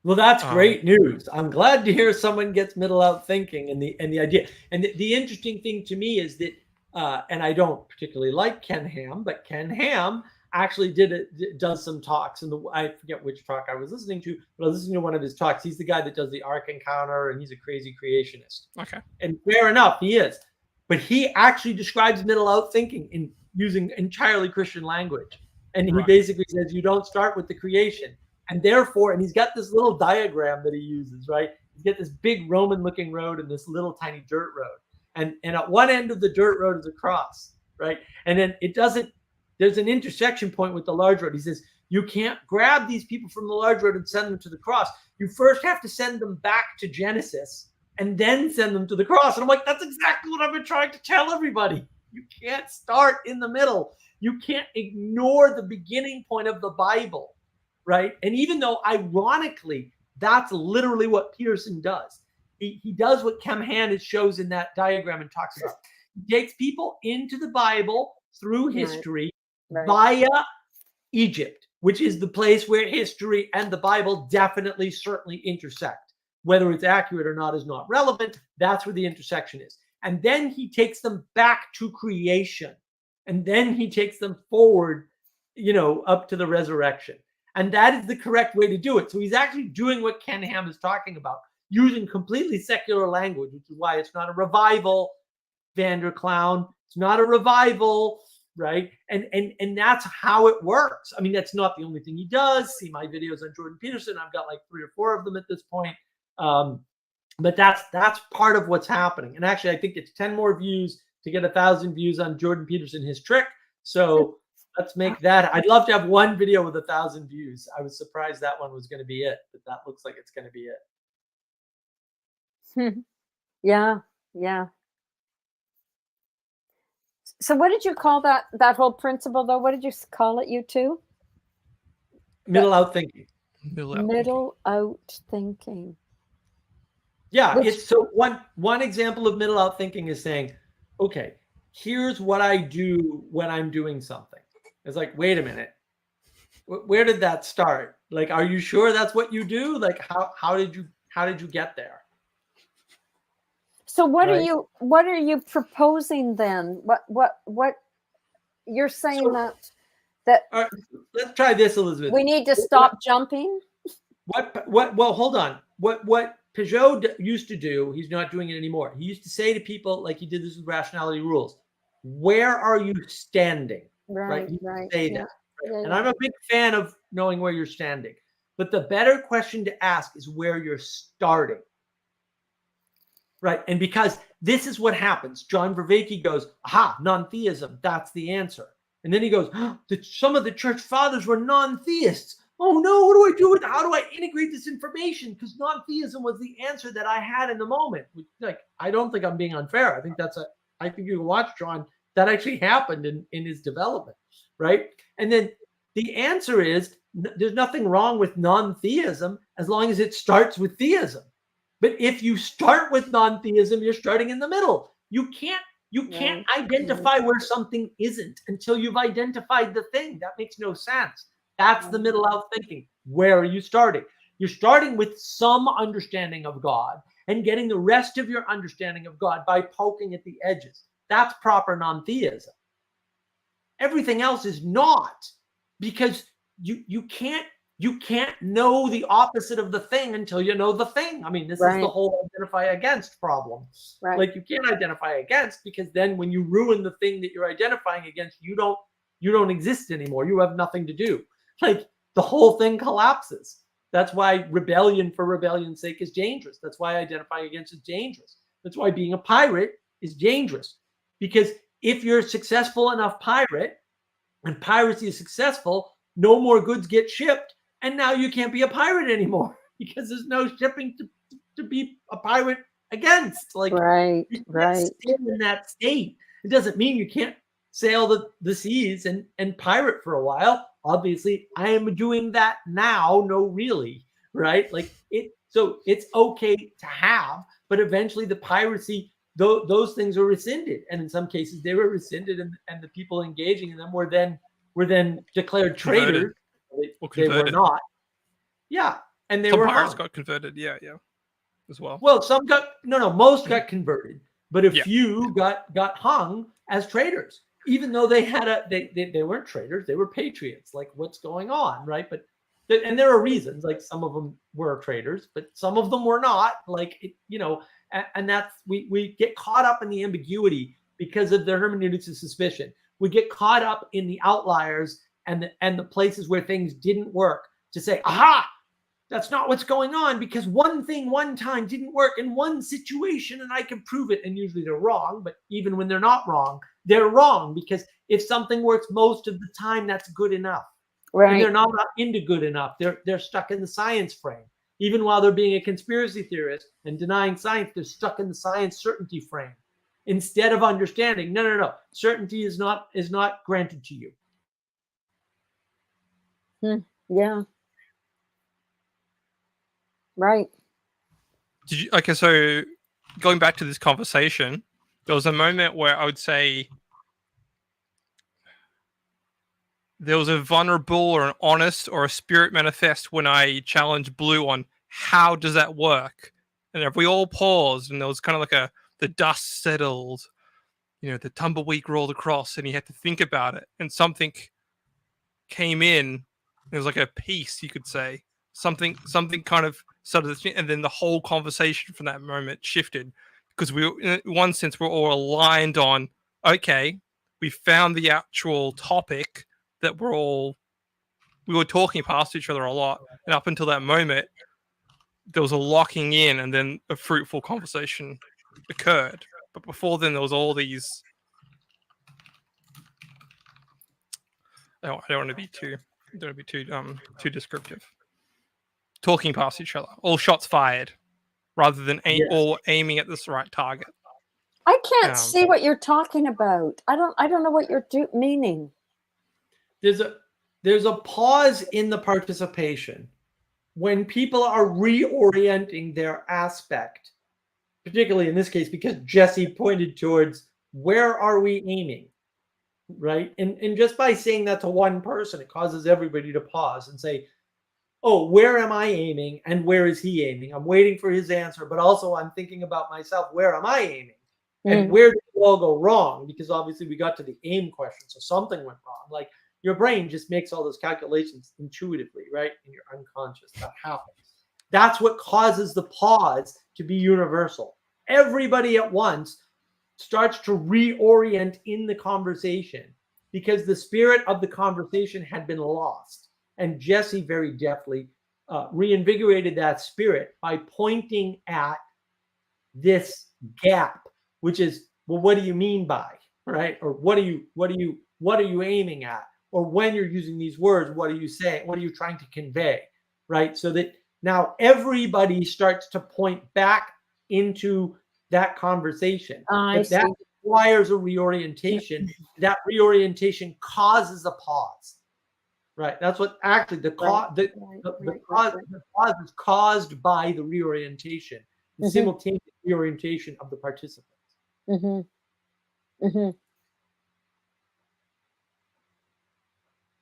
Well, that's great news. I'm glad to hear someone gets middle out thinking and the idea. And the interesting thing to me is that, and I don't particularly like Ken Ham, but Ken Ham actually does some talks, and I forget which talk I was listening to, but I was listening to one of his talks. He's the guy that does the Ark Encounter, and he's a crazy creationist. Okay. And fair enough, he is. But he actually describes middle out thinking in using entirely Christian language. And he basically says you don't start with the creation. And therefore, and he's got this little diagram that he uses, right? He's got this big Roman looking road and this little tiny dirt road. And at one end of the dirt road is a cross, right? And then there's an intersection point with the large road. He says, you can't grab these people from the large road and send them to the cross. You first have to send them back to Genesis and then send them to the cross. And I'm like, that's exactly what I've been trying to tell everybody. You can't start in the middle. You can't ignore the beginning point of the Bible, right? And even though, ironically, that's literally what Peterson does. He does what Kem Hand shows in that diagram and talks about. He takes people into the Bible through history via Egypt, which is the place where history and the Bible definitely, certainly intersect. Whether it's accurate or not is not relevant. That's where the intersection is. And then he takes them back to creation. And then he takes them forward, up to the resurrection. And that is the correct way to do it. So he's actually doing what Ken Ham is talking about, using completely secular language, which is why it's not a revival, Vanderclown. It's not a revival, right? And that's how it works. I mean, that's not the only thing he does. See my videos on Jordan Peterson. I've got like 3 or 4 of them at this point. But that's part of what's happening. And actually, I think it's 10 more views to get 1,000 views on Jordan Peterson, his trick. So let's make that. I'd love to have one video with 1,000 views. I was surprised that one was going to be it, but that looks like it's going to be it. Yeah. So what did you call that whole principle, though? What did you call it, you two? Middle out thinking. Middle out thinking. Yeah, it's so one example of middle out thinking is saying, okay, here's what I do when I'm doing something. It's like, wait a minute, where did that start? Like, are you sure that's what you do? Like, how did you get there? So what are you proposing then? What you're saying that all right, let's try this, Elizabeth. We need to stop jumping. Well, hold on. What Peugeot used to do, he's not doing it anymore. He used to say to people, like he did this with rationality rules, where are you standing? Right. Say that. Right? And I'm a big fan of knowing where you're standing. But the better question to ask is where you're starting. Right. And because this is what happens. John Vervaeke goes, aha, non-theism. That's the answer. And then he goes, some of the church fathers were non-theists. Oh no, what do I do with how do I integrate this information? Because non-theism was the answer that I had in the moment. Like, I don't think I'm being unfair. I think I think you can watch John. That actually happened in his development, right? And then the answer is there's nothing wrong with non-theism as long as it starts with theism. But if you start with non-theism, you're starting in the middle. You can't identify where something isn't until you've identified the thing. That makes no sense. That's the middle out thinking. Where are you starting? You're starting with some understanding of God, and getting the rest of your understanding of God by poking at the edges. That's proper non-theism. Everything else is not, because you can't know the opposite of the thing until you know the thing. I mean, this is the whole identify against problem. Right. Like, you can't identify against, because then when you ruin the thing that you're identifying against, you don't exist anymore. You have nothing to do. Like, the whole thing collapses. That's why rebellion for rebellion's sake is dangerous. That's why identifying against is dangerous. That's why being a pirate is dangerous, because if you're a successful enough pirate and piracy is successful, no more goods get shipped, and now you can't be a pirate anymore because there's no shipping to be a pirate against. Like, you can't stay in that state. It doesn't mean you can't sail the seas and pirate for a while. Obviously, I am doing that now. No, really, right? Like, so it's okay to have, but eventually the piracy, those things were rescinded, and in some cases they were rescinded, and the people engaging in them were then declared traitors. They were not. Yeah, and they some were pirates hung. got converted. Yeah, as well. Well, some got most got converted, but a few got hung as traitors, even though they had they weren't traitors, they were patriots. Like, what's going on, right? But and there are reasons. Like, some of them were traitors, but some of them were not. Like, and that's we get caught up in the ambiguity because of the hermeneutics of suspicion. We get caught up in the outliers and the places where things didn't work to say, aha, that's not what's going on, because one thing one time didn't work in one situation and I can prove it. And usually they're wrong, but even when they're not wrong, they're wrong, because if something works most of the time, that's good enough. Right. And they're not into good enough. They're stuck in the science frame. Even while they're being a conspiracy theorist and denying science, they're stuck in the science certainty frame, instead of understanding, no, certainty is not granted to you. Yeah. Right. Did you, okay, so going back to this conversation, there was a moment where I would say there was a vulnerable or an honest or a spirit manifest when I challenged Blue on how does that work? And if we all paused and there was kind of like the dust settled, the tumbleweed rolled across and he had to think about it, and something came in. It was like a piece, you could say. Something kind of started, and then the whole conversation from that moment shifted, because we, in one sense, we're all aligned on, okay, we found the actual topic that we were talking past each other a lot, and up until that moment, there was a locking in, and then a fruitful conversation occurred. But before then, there was all these. I don't want to be too descriptive. Talking past each other, all shots fired, rather than all aiming at this right target. I can't see what you're talking about. I don't know what you're meaning. There's a pause in the participation when people are reorienting their aspect, particularly in this case, because Jesse pointed towards where are we aiming, right? And just by saying that to one person, it causes everybody to pause and say, oh, where am I aiming and where is he aiming? I'm waiting for his answer, but also I'm thinking about myself, where am I aiming? And where did it all go wrong? Because obviously we got to the aim question, so something went wrong. Like, your brain just makes all those calculations intuitively, right? And you're unconscious. That happens. That's what causes the pause to be universal. Everybody at once starts to reorient in the conversation because the spirit of the conversation had been lost. And Jesse very deftly reinvigorated that spirit by pointing at this gap, which is, well, what do you mean by, right? Or what are you aiming at? Or when you're using these words, what are you saying? What are you trying to convey, right? So that now everybody starts to point back into that conversation. That requires a reorientation. That reorientation causes a pause, right? That's what actually the pause is caused by the reorientation, the simultaneous reorientation of the participants.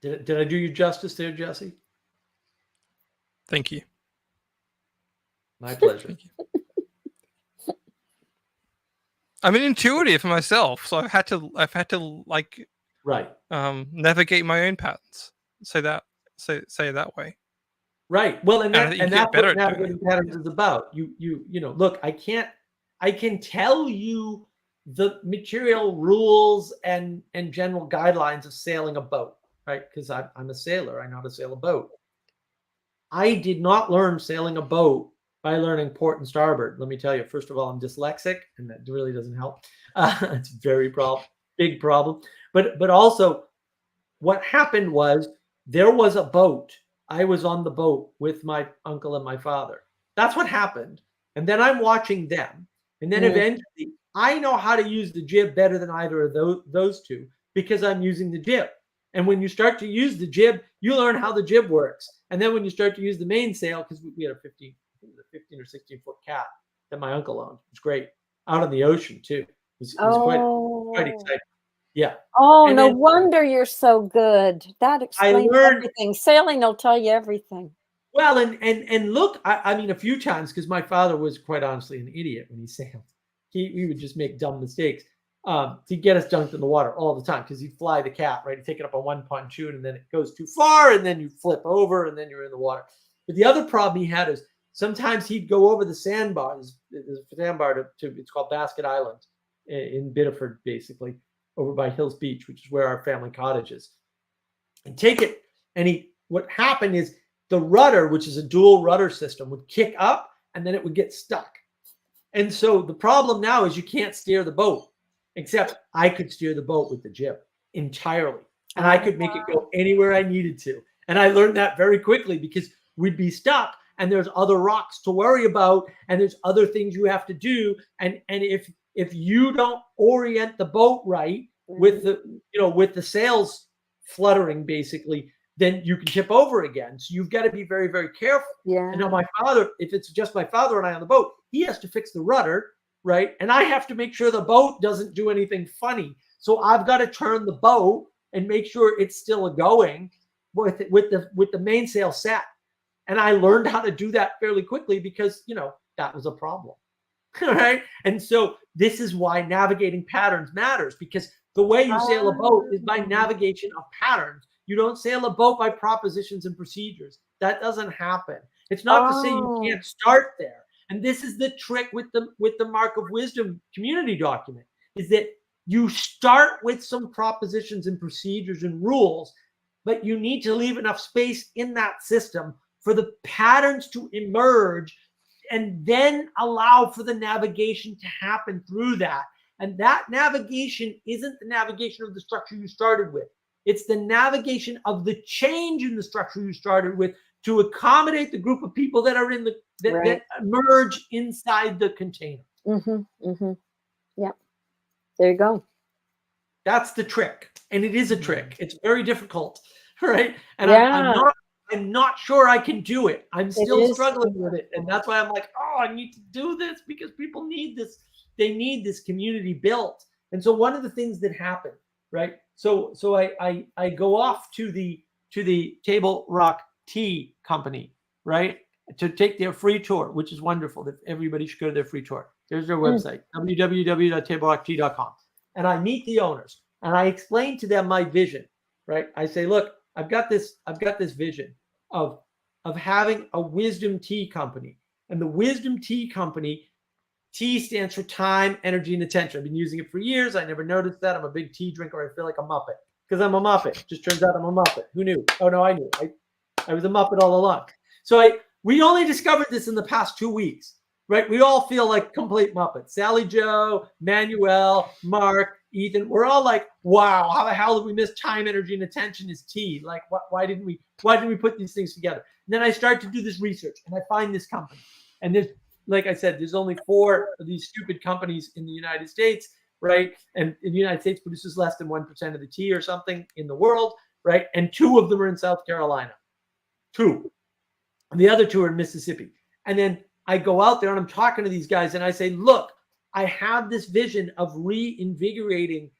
Did I do you justice there, Jesse? Thank you. My pleasure. Thank you. I'm an intuitive myself, so I've had to like Right. navigate my own patterns. Say it that way. Right. Well, and I think you that's get better what at doing navigating patterns is about. You know, look, I can tell you the material rules and general guidelines of sailing a boat, right? Because I'm a sailor. I know how to sail a boat. I did not learn sailing a boat by learning port and starboard. Let me tell you, first of all, I'm dyslexic, and that really doesn't help. It's very big problem. But also, what happened was there was a boat. I was on the boat with my uncle and my father. That's what happened. And then I'm watching them. And then eventually, I know how to use the jib better than either of those two because I'm using the jib. And when you start to use the jib, you learn how the jib works. And then when you start to use the mainsail, because we had a 15 or 16-foot cat that my uncle owned. It was great. Out on the ocean, too. It was quite exciting. Yeah. Oh, And no then wonder you're so good. That explains learned- everything. Sailing will tell you everything. Well, and look, I mean, a few times, because my father was quite honestly an idiot when he sailed. He would just make dumb mistakes. He'd get us dunked in the water all the time because he'd fly the cat, right? He'd take it up on one pontoon, and then it goes too far, and then you flip over, and then you're in the water. But the other problem he had is sometimes he'd go over the sandbars. There's a sandbar it's called Basket Island in Biddeford, basically, over by Hills Beach, which is where our family cottage is. And take it, and what happened is the rudder, which is a dual rudder system, would kick up, and then it would get stuck. And so the problem now is you can't steer the boat, except I could steer the boat with the jib entirely. And I could make it go anywhere I needed to. And I learned that very quickly because we'd be stuck and there's other rocks to worry about and there's other things you have to do. And if you don't orient the boat right with the sails fluttering, basically, then you can tip over again. So you've got to be very, very careful. Yeah. And now my father, if it's just my father and I on the boat, he has to fix the rudder, right? And I have to make sure the boat doesn't do anything funny. So I've got to turn the boat and make sure it's still going with the mainsail set. And I learned how to do that fairly quickly because, that was a problem. Right? And so this is why navigating patterns matters, because the way you sail a boat is by navigation of patterns. You don't sail a boat by propositions and procedures. That doesn't happen. It's not to say you can't start there. And this is the trick with the Mark of Wisdom community document, is that you start with some propositions and procedures and rules, but you need to leave enough space in that system for the patterns to emerge and then allow for the navigation to happen through that. And that navigation isn't the navigation of the structure you started with. It's the navigation of the change in the structure you started with to accommodate the group of people that are that emerge inside the container. Yeah. There you go. That's the trick. And it is a trick. It's very difficult, right? And I'm not sure I can do it. I'm still struggling with it. And that's why I'm like, I need to do this because people need this. They need this community built. And so one of the things that happened, right? So I go off to the Table Rock Tea Company, right? To take their free tour, which is wonderful. Everybody should go to their free tour. There's their website, www.tablerocktea.com. And I meet the owners and I explain to them my vision, right? I say, look, I've got this vision of having a wisdom tea company. And the wisdom tea company, T stands for time, energy, and attention. I've been using it for years. I never noticed that. I'm a big tea drinker. I feel like a Muppet because I'm a Muppet. Just turns out I'm a Muppet. Who knew? Oh, no, I knew. I was a Muppet all along. So we only discovered this in the past 2 weeks, right? We all feel like complete Muppets. Sally Joe, Manuel, Mark, Ethan. We're all like, wow, how the hell did we miss time, energy, and attention is tea? Like, why didn't we put these things together? And then I start to do this research and I find this company. And there's, like I said, there's only 4 of these stupid companies in the United States, right? And the United States produces less than 1% of the tea or something in the world, right? And 2 of them are in South Carolina. 2. And the other 2 are in Mississippi. And then I go out there and I'm talking to these guys and I say, look, I have this vision of reinvigorating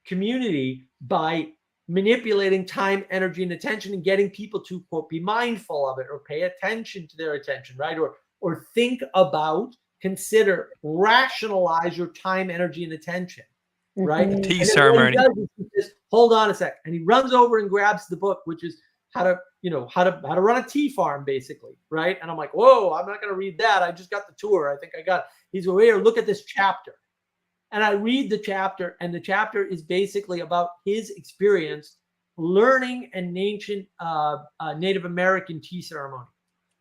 community by manipulating time, energy, and attention and getting people to, quote, be mindful of it or pay attention to their attention, right? Or think about consider, rationalize your time, energy, and attention, right? Mhm. Tea And then ceremony. what he does is he says, hold on a sec. And he runs over and grabs the book, which is how to run a tea farm, basically, right? And I'm like, whoa, I'm not going to read that. I just got the tour. I think I got it. He's over here, look at this chapter. And I read the chapter, and the chapter is basically about his experience learning an ancient Native American tea ceremony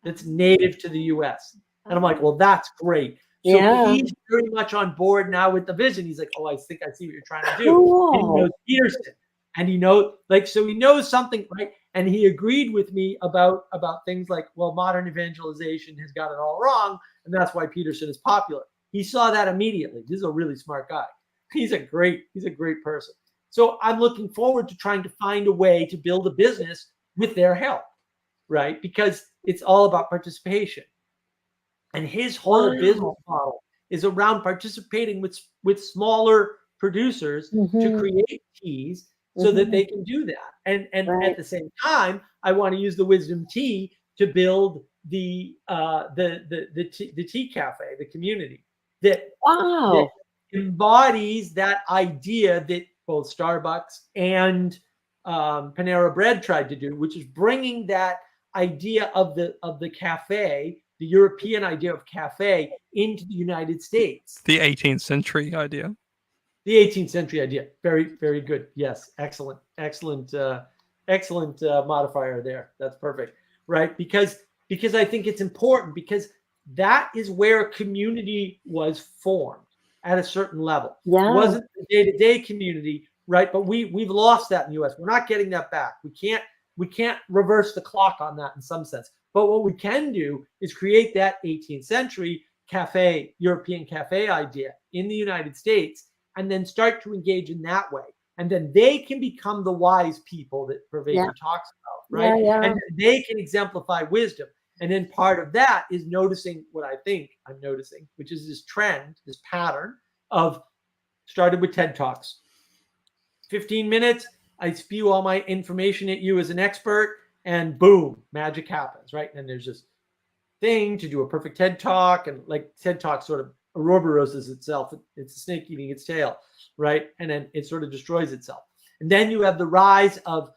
that's native to the U.S. And I'm like, well, that's great. So Yeah. he's very much on board now with the vision. He's like, oh, I think I see what you're trying to do. Cool. And he knows Peterson, and he knows, like, so he knows something, right? And he agreed with me about things like, well, modern evangelization has got it all wrong, and that's why Peterson is popular. He saw that immediately. This is a really smart guy. He's a great person. So I'm looking forward to trying to find a way to build a business with their help, right? Because it's all about participation. And his whole business model is around participating with smaller producers to create teas so that they can do that. And at the same time, I want to use the Wisdom Tea to build the tea cafe, the community that embodies that idea that both Starbucks and Panera Bread tried to do, which is bringing that idea of the cafe, the European idea of cafe, into the United States. The 18th century idea. The 18th century idea. Very, very good. Yes, excellent modifier there. That's perfect, right? Because I think it's important, because that is where community was formed at a certain level. Yeah. It wasn't the day-to-day community, right? But we've lost that in the US. We're not getting that back. We can't reverse the clock on that in some sense. But what we can do is create that 18th century cafe, European cafe idea in the United States, and then start to engage in that way. And then they can become the wise people that Vervaeke talks about, right? And they can exemplify wisdom. And then part of that is noticing what I think I'm noticing, which is this trend, this pattern of started with TED Talks. 15 minutes, I spew all my information at you as an expert, and boom, magic happens, right? And there's this thing to do a perfect TED Talk, and like TED Talk sort of ouroboroses itself. It's a snake eating its tail, right? And then it sort of destroys itself. And then you have the rise of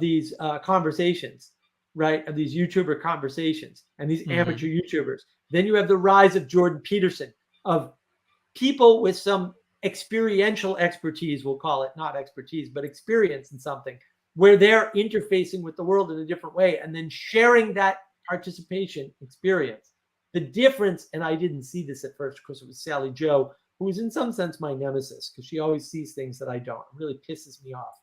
these conversations, right? Of these YouTuber conversations and these amateur YouTubers. Then you have the rise of Jordan Peterson, of people with some experiential expertise, we'll call it, not expertise, but experience in something, where they're interfacing with the world in a different way and then sharing that participation experience. The difference, and I didn't see this at first because it was Sally Joe, who is in some sense my nemesis, because she always sees things that I don't. It really pisses me off,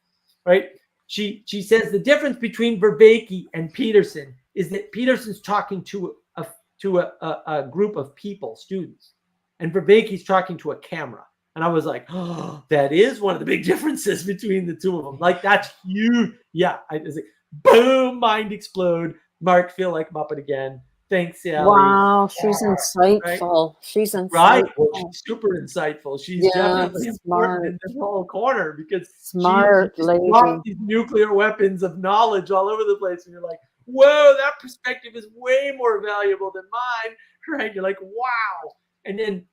right? She says the difference between Vervaeke and Peterson is that Peterson's talking to a group of people, students, and Vervaeke's talking to a camera. And I was like, oh, that is one of the big differences between the two of them. Like, that's huge. Yeah, I was like, boom, mind explode. Mark, feel like Muppet again. Thanks, Sally. Wow, she's insightful. Right? She's insightful. Right. Well, she's super insightful. She's definitely important in this whole corner, because smart lady. Dropped these nuclear weapons of knowledge all over the place, and you're like, whoa, that perspective is way more valuable than mine. Right? You're like, wow. And then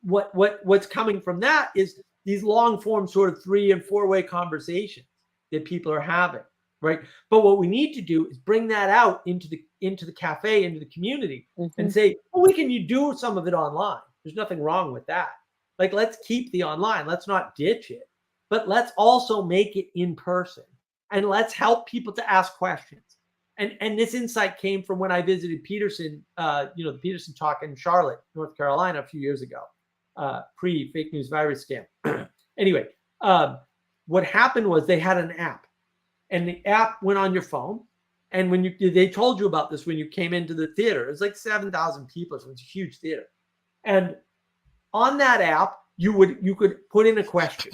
what's coming from that is these long form sort of 3- and 4-way conversations that people are having, right? But what we need to do is bring that out into the cafe, into the community, and say, well, we can do some of it online. There's nothing wrong with that. Like, let's keep the online. Let's not ditch it, but let's also make it in person, and let's help people to ask questions. And this insight came from when I visited Peterson, the Peterson talk in Charlotte, North Carolina, a few years ago. Pre-fake news virus scam. Anyway, what happened was they had an app, and the app went on your phone. And when they told you about this when you came into the theater, it was like 7,000 people. So it's a huge theater. And on that app, you could put in a question.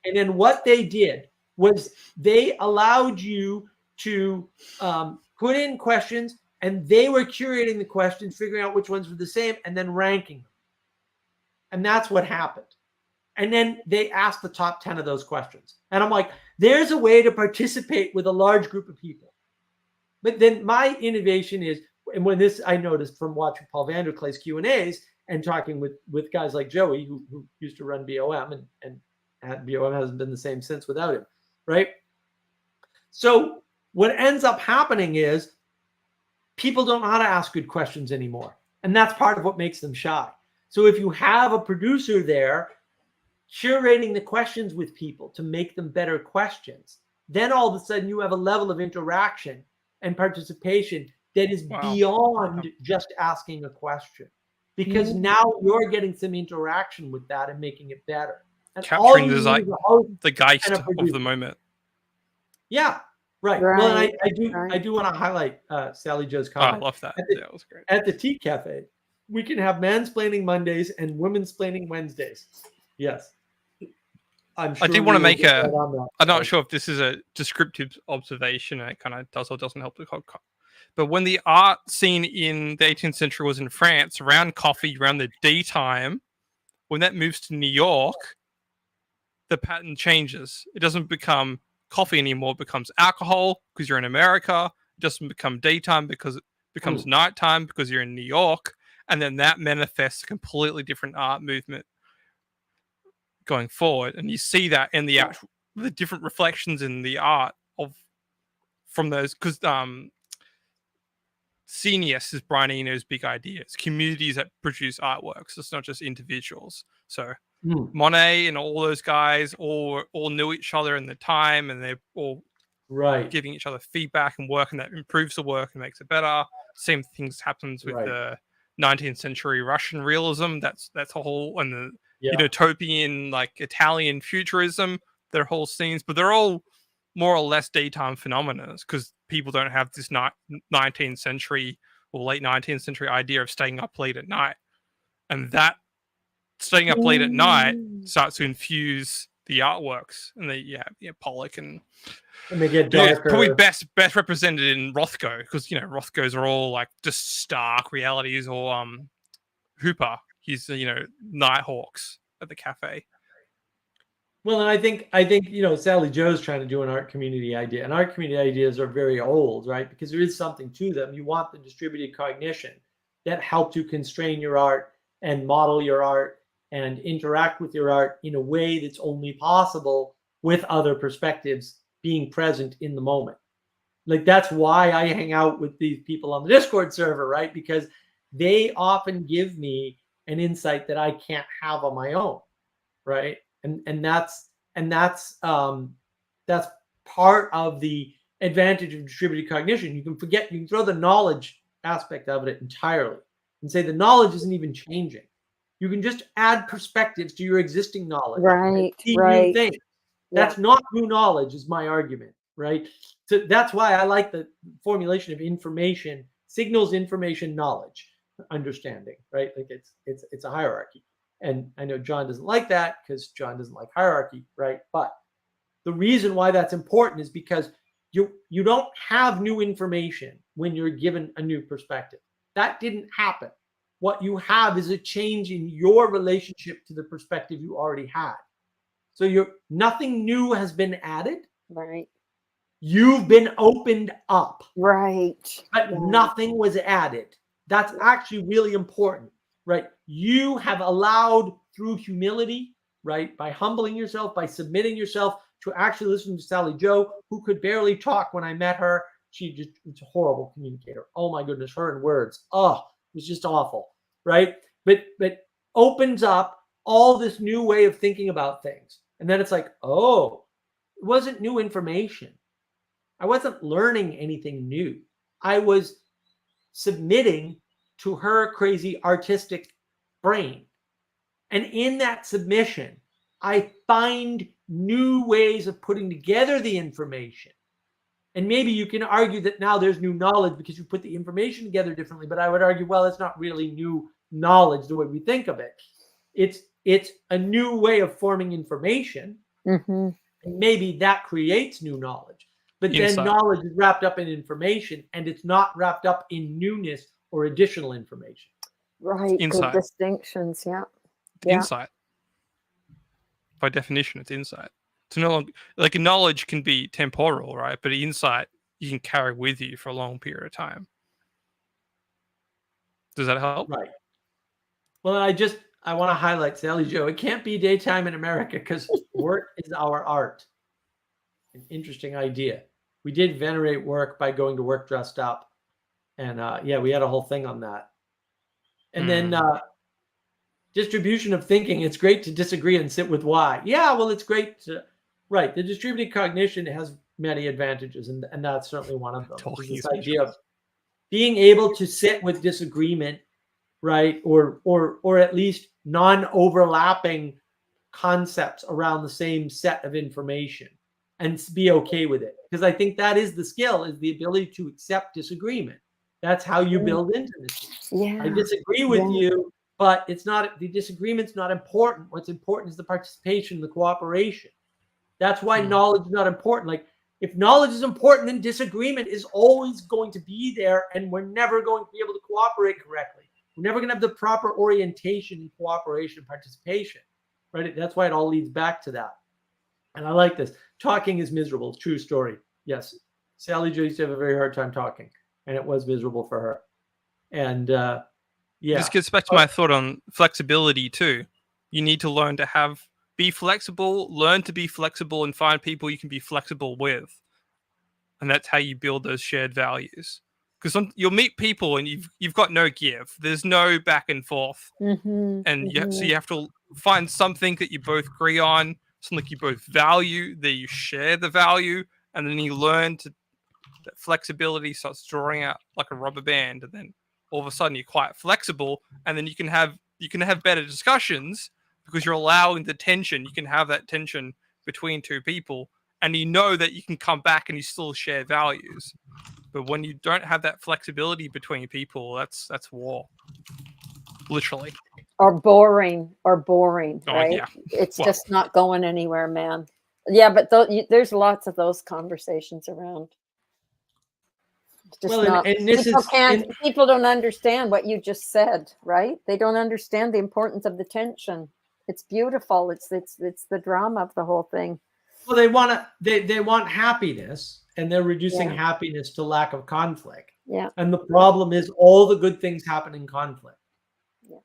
And then what they did was they allowed you to put in questions, and they were curating the questions, figuring out which ones were the same, and then ranking them. And that's what happened. And then they asked the top 10 of those questions. And I'm like, there's a way to participate with a large group of people. But then my innovation is, and when this I noticed from watching Paul Vanderklay's Q&As, and talking with guys like Joey, who used to run BOM, and BOM hasn't been the same since without him, right? So what ends up happening is people don't know how to ask good questions anymore. And that's part of what makes them shy. So if you have a producer there curating the questions with people to make them better questions, then all of a sudden you have a level of interaction and participation that is beyond just asking a question. Because now you're getting some interaction with that and making it better. And capturing the geist of the moment. Yeah, right. Well, and I do want to highlight Sally Joe's comment. I love that. That was great. At the Tea Cafe, we can have mansplaining Mondays and women's-splaining Wednesdays. Yes. I'm sure I do want to make I'm not right. sure if this is a descriptive observation, and it kind of does or doesn't help the podcast. But when the art scene in the 18th century was in France, around coffee, around the daytime, when that moves to New York, the pattern changes. It doesn't become coffee anymore. It becomes alcohol because you're in America. It doesn't become daytime because it becomes nighttime because you're in New York. And then that manifests a completely different art movement going forward. And you see that in the different reflections in the art from those, because CNES is Brian Eno's big idea. It's communities that produce artworks. It's not just individuals. So Monet and all those guys all knew each other in the time, and they're all giving each other feedback and work, and that improves the work and makes it better. Same things happens with the 19th century Russian realism. That's a whole, and the utopian, like Italian futurism. They're whole scenes, but they're all more or less daytime phenomena because people don't have this 19th century or late 19th century idea of staying up late at night. And that staying up late at night starts to infuse the artworks. And Pollock and they get darker. Probably best represented in Rothko, because Rothko's are all like just stark realities, or Hooper, he's Nighthawks at the cafe. Well, and I think Sally Joe's trying to do an art community idea, and art community ideas are very old, right? Because there is something to them. You want the distributed cognition that helps you constrain your art and model your art and interact with your art in a way that's only possible with other perspectives being present in the moment. Like, that's why I hang out with these people on the Discord server, right? Because they often give me an insight that I can't have on my own, right? And that's part of the advantage of distributed cognition. You can throw the knowledge aspect of it entirely and say the knowledge isn't even changing. You can just add perspectives to your existing knowledge. Right. New things. That's not new knowledge, is my argument, right? So that's why I like the formulation of information, signals, information, knowledge, understanding, right? Like it's a hierarchy. And I know John doesn't like that because John doesn't like hierarchy, right? But the reason why that's important is because you don't have new information when you're given a new perspective. That didn't happen. What you have is a change in your relationship to the perspective you already had. So nothing new has been added. Right. You've been opened up. Right. But nothing was added. That's actually really important, right? You have allowed, through humility, right, by humbling yourself, by submitting yourself, to actually listen to Sally Joe, who could barely talk when I met her. She was a horrible communicator. Oh my goodness, her and words. Oh, it was just awful, right? But opens up all this new way of thinking about things. And then it's like, oh, it wasn't new information. I wasn't learning anything new. I was submitting to her crazy artistic brain. And in that submission, I find new ways of putting together the information. And maybe you can argue that now there's new knowledge because you put the information together differently. But I would argue, well, it's not really new knowledge the way we think of it. It's a new way of forming information. Mm-hmm. And maybe that creates new knowledge. But then knowledge is wrapped up in information, and it's not wrapped up in newness or additional information. Right. Insight. Good distinctions. Yeah. Insight. By definition, it's insight. So no longer, like, knowledge can be temporal, right? But insight you can carry with you for a long period of time. Does that help? Right. Well, I want to highlight, Sally Joe, it can't be daytime in America because work is our art. An interesting idea. We did venerate work by going to work dressed up. And yeah, we had a whole thing on that. And then distribution of thinking. It's great to disagree and sit with why. Yeah, well, it's great to, right. The distributed cognition has many advantages, and that's certainly one of them. This idea of being able to sit with disagreement, right? Or at least non-overlapping concepts around the same set of information and be okay with it. Because I think that is the skill, is the ability to accept disagreement. That's how you build intimacy. Yeah. I disagree with you, but it's not, the disagreement's not important. What's important is the participation, the cooperation. That's why knowledge is not important. Like, if knowledge is important, then disagreement is always going to be there, and we're never going to be able to cooperate correctly. We're never going to have the proper orientation and cooperation and participation, right? That's why it all leads back to that. And I like this. Talking is miserable. True story. Yes. Sally Jo used to have a very hard time talking, and it was miserable for her. And yeah. This gets back to my thought on flexibility too. You need to learn to be flexible, learn to be flexible, and find people you can be flexible with. And that's how you build those shared values. Because you'll meet people and you've got no give. There's no back and forth. And so you have to find something that you both agree on, something you both value, that you share the value, and then you learn that flexibility starts drawing out like a rubber band, and then all of a sudden you're quite flexible, and then you can have better discussions because you're allowing the tension. You can have that tension between two people, and you know that you can come back and you still share values. But when you don't have that flexibility between people, that's war, literally. Or boring, right? Yeah. It's just not going anywhere, man. Yeah, but there's lots of those conversations around. Just not, people don't understand what you just said, right? They don't understand the importance of the tension. It's beautiful. It's the drama of the whole thing. Well, they want happiness, and they're reducing happiness to lack of conflict. Yeah. And the problem is all the good things happen in conflict. Yeah.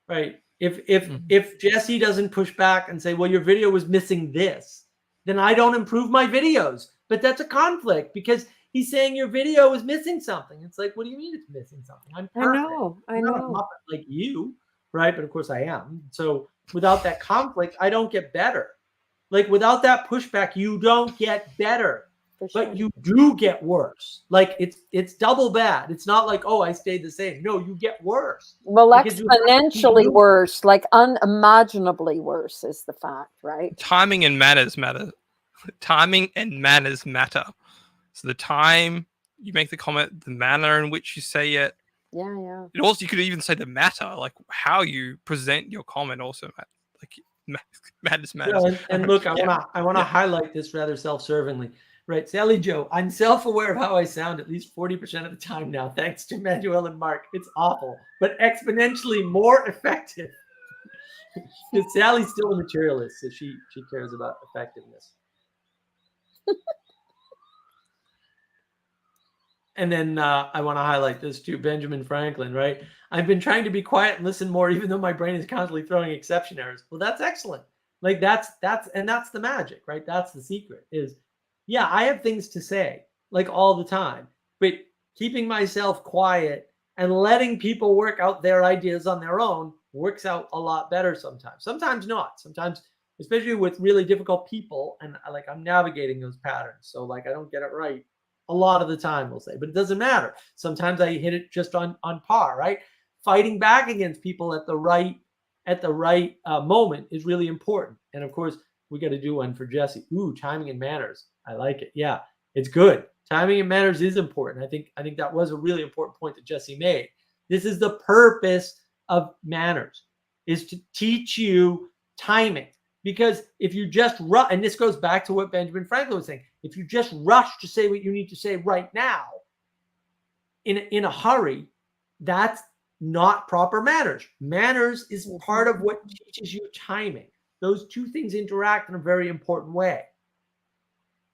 Right. If Jesse doesn't push back and say, well, your video was missing this, then I don't improve my videos. But that's a conflict because he's saying your video is missing something. It's like, what do you mean it's missing something? I'm perfect. I know. I'm not a Muppet like you, right? But of course I am. So without that conflict, I don't get better. Like, without that pushback, you don't get better, but you do get worse. Like, it's double bad. It's not like, oh, I stayed the same. No, you get worse. Well, exponentially worse, like unimaginably worse is the fact, right? Timing and manners matter. Timing and manners matter. So the time you make the comment, the manner in which you say it. Yeah. It also, you could even say the matter, like how you present your comment also matters. And look, I want to highlight this rather self-servingly, right? Sally Jo, I'm self-aware of how I sound at least 40% of the time now, thanks to Manuel and Mark. It's awful, but exponentially more effective. Because Sally's still a materialist, so she cares about effectiveness. And then I want to highlight this too, Benjamin Franklin, right? I've been trying to be quiet and listen more, even though my brain is constantly throwing exception errors. Well, that's excellent. Like that's the magic, right? That's the secret is, yeah, I have things to say like all the time, but keeping myself quiet and letting people work out their ideas on their own works out a lot better sometimes. Sometimes not. Sometimes, especially with really difficult people, and like I'm navigating those patterns. So like I don't get it right a lot of the time, we'll say, but it doesn't matter. Sometimes I hit it just on par, right? Fighting back against people at the right moment is really important. And of course, we got to do one for Jesse. Ooh, timing and manners. I like it. Yeah, it's good. Timing and manners is important. I think that was a really important point that Jesse made. This is the purpose of manners, is to teach you timing. Because if you just rush, and this goes back to what Benjamin Franklin was saying, if you just rush to say what you need to say right now in a hurry, that's not proper manners. Manners is part of what teaches you timing. Those two things interact in a very important way.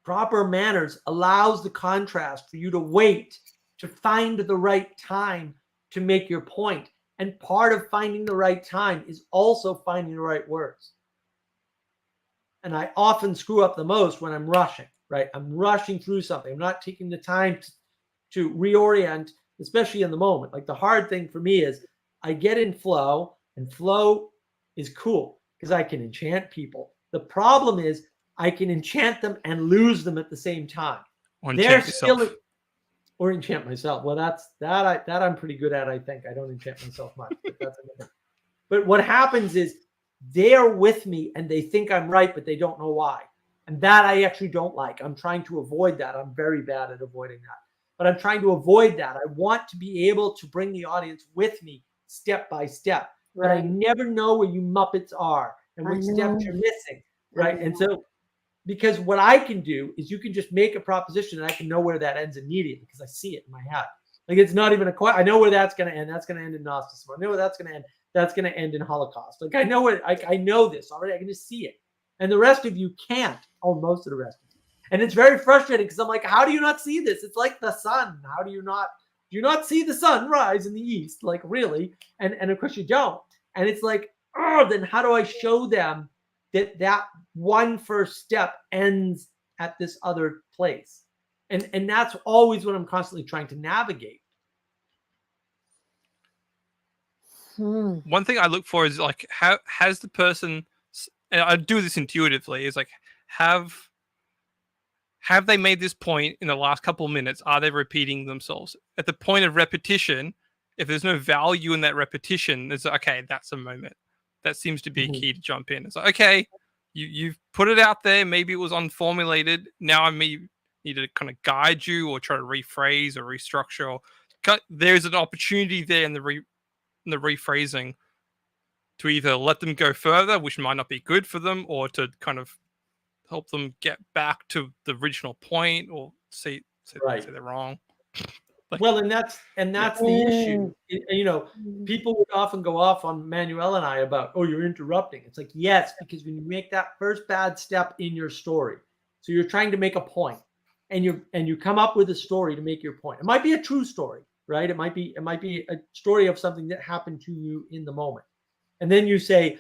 Proper manners allows the contrast for you to wait, to find the right time to make your point. And part of finding the right time is also finding the right words. And I often screw up the most when I'm rushing, right? I'm rushing through something. I'm not taking the time to reorient, especially in the moment. Like the hard thing for me is I get in flow, and flow is cool because I can enchant people. The problem is I can enchant them and lose them at the same time. Or They're enchant yourself. still, or enchant myself. Well, that I'm pretty good at. I think I don't enchant myself much, but that's another. But what happens is they're with me and they think I'm right, but they don't know why. And that I actually don't like. I'm trying to avoid that. I'm very bad at avoiding that. But I'm trying to avoid that. I want to be able to bring the audience with me step by step. But I never know where you Muppets are and which steps you're missing. Right. And so, because what I can do is you can just make a proposition and I can know where that ends immediately because I see it in my head. Like it's not even a question. I know where that's going to end. That's going to end in Gnosticism. I know where that's going to end. That's going to end in Holocaust. Like I know it. I know this already. I can just see it. And the rest of you can't. Oh, most of the rest of you. And it's very frustrating because I'm like, how do you not see this? It's like the sun. How do you not see the sun rise in the east? Like really? And of course you don't. And it's like, oh, then how do I show them that one first step ends at this other place? And that's always what I'm constantly trying to navigate. One thing I look for is like, how has the person, and I do this intuitively, is like, have they made this point in the last couple of minutes? Are they repeating themselves? At the point of repetition, if there's no value in that repetition, it's okay, that's a moment. That seems to be a key to jump in. It's like, okay, you've put it out there. Maybe it was unformulated. Now I may need to kind of guide you or try to rephrase or restructure. There's an opportunity there in the rephrasing to either let them go further, which might not be good for them, or to kind of help them get back to the original point, or say they're wrong. Well, and that's the issue. You know, people would often go off on Manuel and I about, oh, you're interrupting. It's like, yes, because when you make that first bad step in your story, so you're trying to make a point, and you come up with a story to make your point. It might be a true story, right? It might be a story of something that happened to you in the moment. And then you say,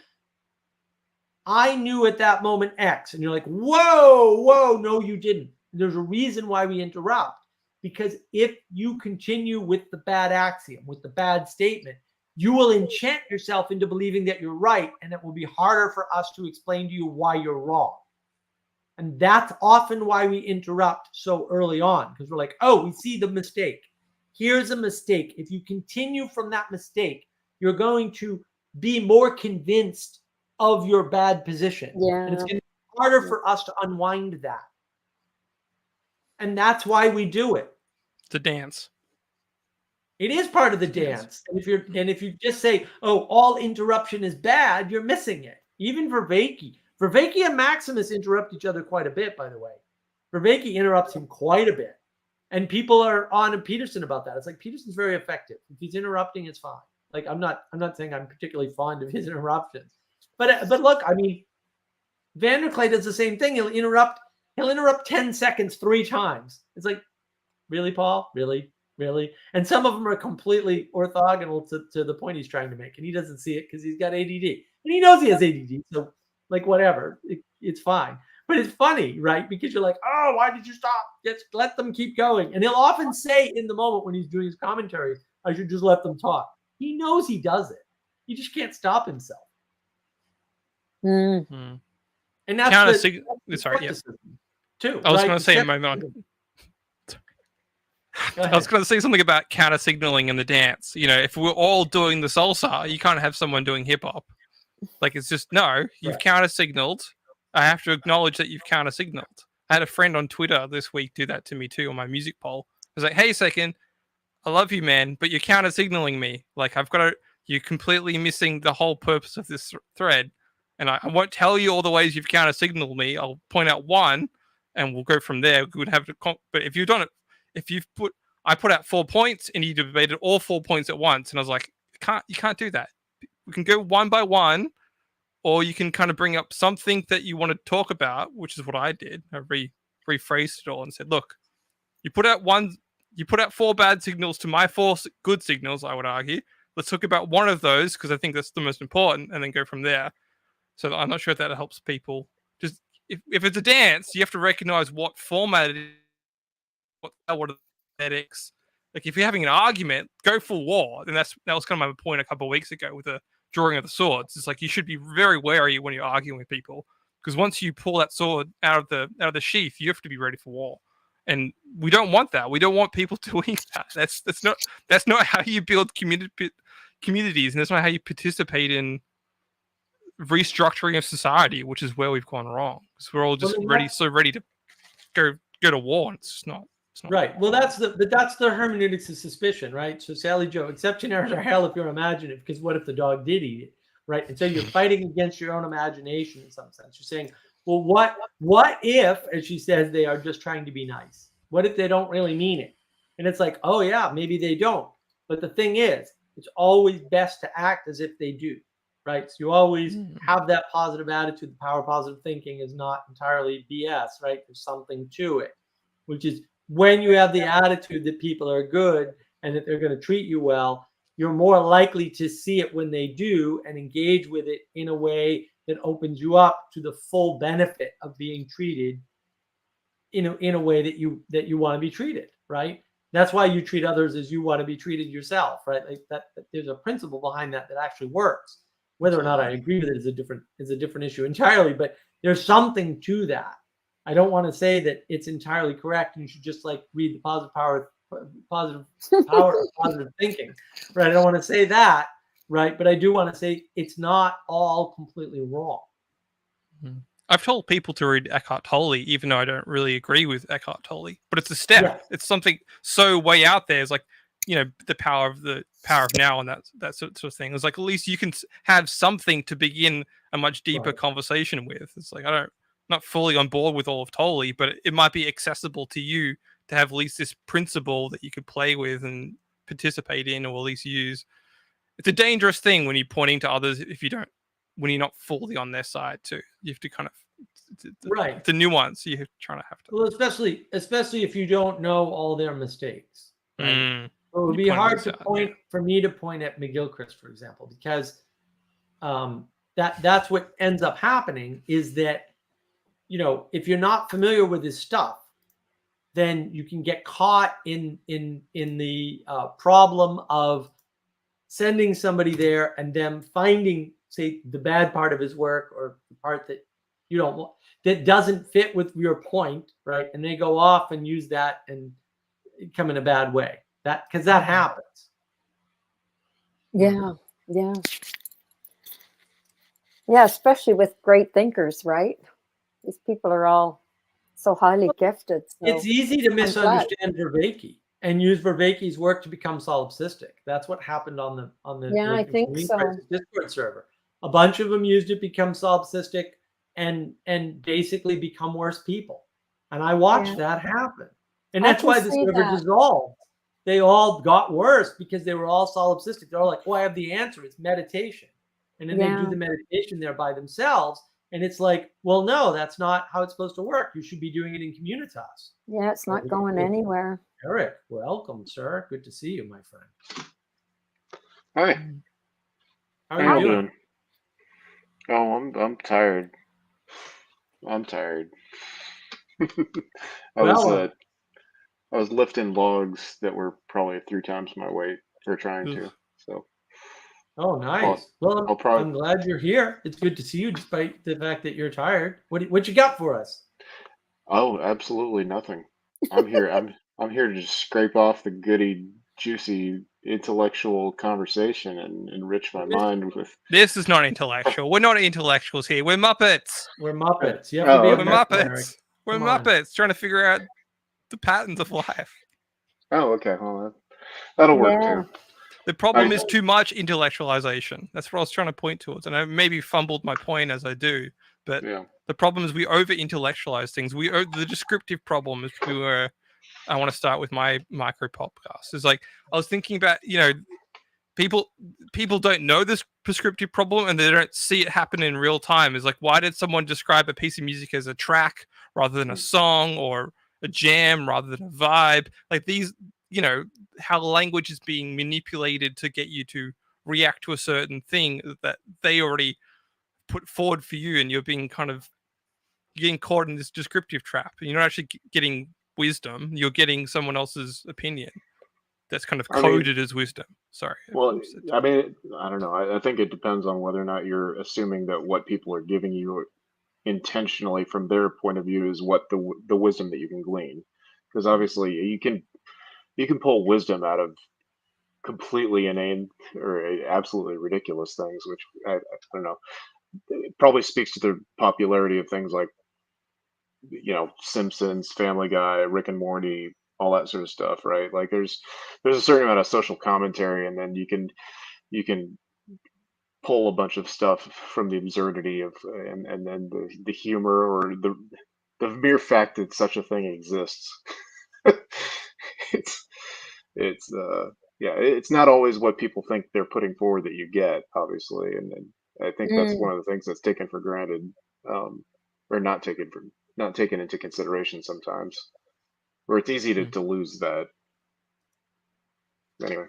I knew at that moment X. And you're like, whoa, no, you didn't. There's a reason why we interrupt. Because if you continue with the bad axiom, with the bad statement, you will enchant yourself into believing that you're right. And it will be harder for us to explain to you why you're wrong. And that's often why we interrupt so early on. Because we're like, oh, we see the mistake. Here's a mistake. If you continue from that mistake, you're going to be more convinced of your bad position. Yeah. And it's going to be harder for us to unwind that. And that's why we do it. The dance. It is part of the dance. And if you just say, oh, all interruption is bad, you're missing it. Even Vervaeke. Vervaeke and Maximus interrupt each other quite a bit, by the way. Vervaeke interrupts him quite a bit. And people are on Peterson about that. It's like Peterson's very effective. If he's interrupting, it's fine. Like I'm not saying I'm particularly fond of his interruptions. But look, I mean, Vanderklay does the same thing. He'll interrupt 10 seconds 3 times. It's like, really, Paul? Really? And some of them are completely orthogonal to the point he's trying to make. And he doesn't see it because he's got ADD. And he knows he has ADD. So, like, whatever. It's fine. But it's funny, right? Because you're like, oh, why did you stop? Just let them keep going. And he'll often say in the moment when he's doing his commentary, I should just let them talk. He knows he does it. He just can't stop himself. Mm. And that's sorry, yeah. Too. I was going to say in my mind. I was going to say something about counter signaling in the dance. You know, if we're all doing the salsa, you can't have someone doing hip hop. Like it's just no. You've counter signaled. I have to acknowledge that you've counter signaled. I had a friend on Twitter this week do that to me too on my music poll. I was like, "Hey, second, I love you, man, but you're counter signaling me. Like you're completely missing the whole purpose of this thread." And I won't tell you all the ways you've counter signaled me. I'll point out one, and we'll go from there. We would have to, but if you've done it, I put out 4 points, and you debated all 4 points at once, and I was like, you can't do that. We can go one by one, or you can kind of bring up something that you want to talk about, which is what I did. I rephrased it all and said, look, you put out 4 bad signals to my 4 good signals. I would argue. let's talk about one of those because I think that's the most important, and then go from there. So I'm not sure if that helps people. Just if it's a dance, you have to recognize what format it is, what are the aesthetics. Like if you're having an argument, go full war. And that was kind of my point a couple of weeks ago with the drawing of the swords. It's like you should be very wary when you're arguing with people, because once you pull that sword out of the sheath, you have to be ready for war. And we don't want that. We don't want people doing that. That's not how you build communities, and that's not how you participate in restructuring of society, which is where we've gone wrong. Because we're all just ready to go to war. And it's not right. Well, that's the hermeneutics of suspicion, right? So Sally Joe, exception errors are hell if you're imaginative, because what if the dog did eat it, right? And so you're fighting against your own imagination in some sense. You're saying, well, what if, as she says, they are just trying to be nice? What if they don't really mean it? And it's like, oh yeah, maybe they don't. But the thing is, it's always best to act as if they do, right? So you always have that positive attitude. The power of positive thinking is not entirely BS, right? There's something to it, which is when you have the attitude that people are good and that they're going to treat you well, you're more likely to see it when they do and engage with it in a way that opens you up to the full benefit of being treated in a way that you want to be treated, right? That's why you treat others as you want to be treated yourself, right? Like that there's a principle behind that actually works. Whether or not I agree with it is a different issue entirely, but there's something to that. I don't want to say that it's entirely correct and you should just like read the positive power of positive thinking, right? I don't want to say that, right? But I do want to say it's not all completely wrong. I've told people to read Eckhart Tolle, even though I don't really agree with Eckhart Tolle. But it's a step. Yeah. It's something so way out there. It's like, the power of now and that sort of thing. It's like at least you can have something to begin a much deeper conversation with. It's like not fully on board with all of Tolle, but it might be accessible to you to have at least this principle that you could play with and participate in, or at least use. It's a dangerous thing when you're pointing to others when you're not fully on their side too. You have to kind of the nuance you're trying to have to. Well, especially if you don't know all their mistakes. Right? So it would be hard for me to point at McGilchrist, for example, because that's what ends up happening is that if you're not familiar with his stuff, then you can get caught in the problem of sending somebody there and them finding, say, the bad part of his work or the part that you don't want, that doesn't fit with your point, right? And they go off and use that and come in a bad way. Because that happens. Yeah. Especially with great thinkers, right? These people are all so highly gifted. So it's easy to misunderstand Vervaeke and use Vervaeke's work to become solipsistic. That's what happened on the I think so. Discord server. A bunch of them used it, become solipsistic, and basically become worse people. And I watched that happen. And that's why the server dissolved. They all got worse because they were all solipsistic. They're all like, I have the answer. It's meditation. And then they do the meditation there by themselves. And it's like, well, no, that's not how it's supposed to work. You should be doing it in communitas. Yeah, it's not going anywhere. Eric, welcome, sir. Good to see you, my friend. Hi. How are you doing? Oh, I'm tired. I'm tired. I was lifting logs that were probably 3 times my weight, or trying to. So. Oh, nice. I'm glad you're here. It's good to see you, despite the fact that you're tired. What you got for us? Oh, absolutely nothing. I'm here. I'm here to just scrape off the goody, juicy, intellectual conversation and enrich my mind with. This is not intellectual. We're not intellectuals here. We're Muppets. We're Muppets. You have to be We're Muppets. We're Muppets trying to figure out the patterns of life. Oh, okay. Well, that'll work too. The problem is too much intellectualization. That's what I was trying to point towards. And I maybe fumbled my point as I do. But the problem is we over-intellectualize things. The descriptive problem is I want to start with my micro podcast. It's like, I was thinking about, people don't know this prescriptive problem and they don't see it happen in real time. It's like, why did someone describe a piece of music as a track rather than a song, or a jam rather than a vibe? Like you know, how language is being manipulated to get you to react to a certain thing that they already put forward for you, and you're being getting caught in this descriptive trap. You're not actually getting wisdom, you're getting someone else's opinion that's kind of coded as wisdom. Sorry. Well, I mean, I don't know. I think it depends on whether or not you're assuming that what people are giving you intentionally from their point of view is what the wisdom that you can glean. Because obviously you can pull wisdom out of completely inane or absolutely ridiculous things, which I don't know. It probably speaks to the popularity of things like, Simpsons, Family Guy, Rick and Morty, all that sort of stuff, right? Like there's a certain amount of social commentary, and then you can pull a bunch of stuff from the absurdity of and then the humor or the mere fact that such a thing exists. it's it's yeah, it's not always what people think they're putting forward that you get, obviously, and I think that's one of the things that's taken for granted, or not taken into consideration sometimes, where it's easy to lose that. Anyway,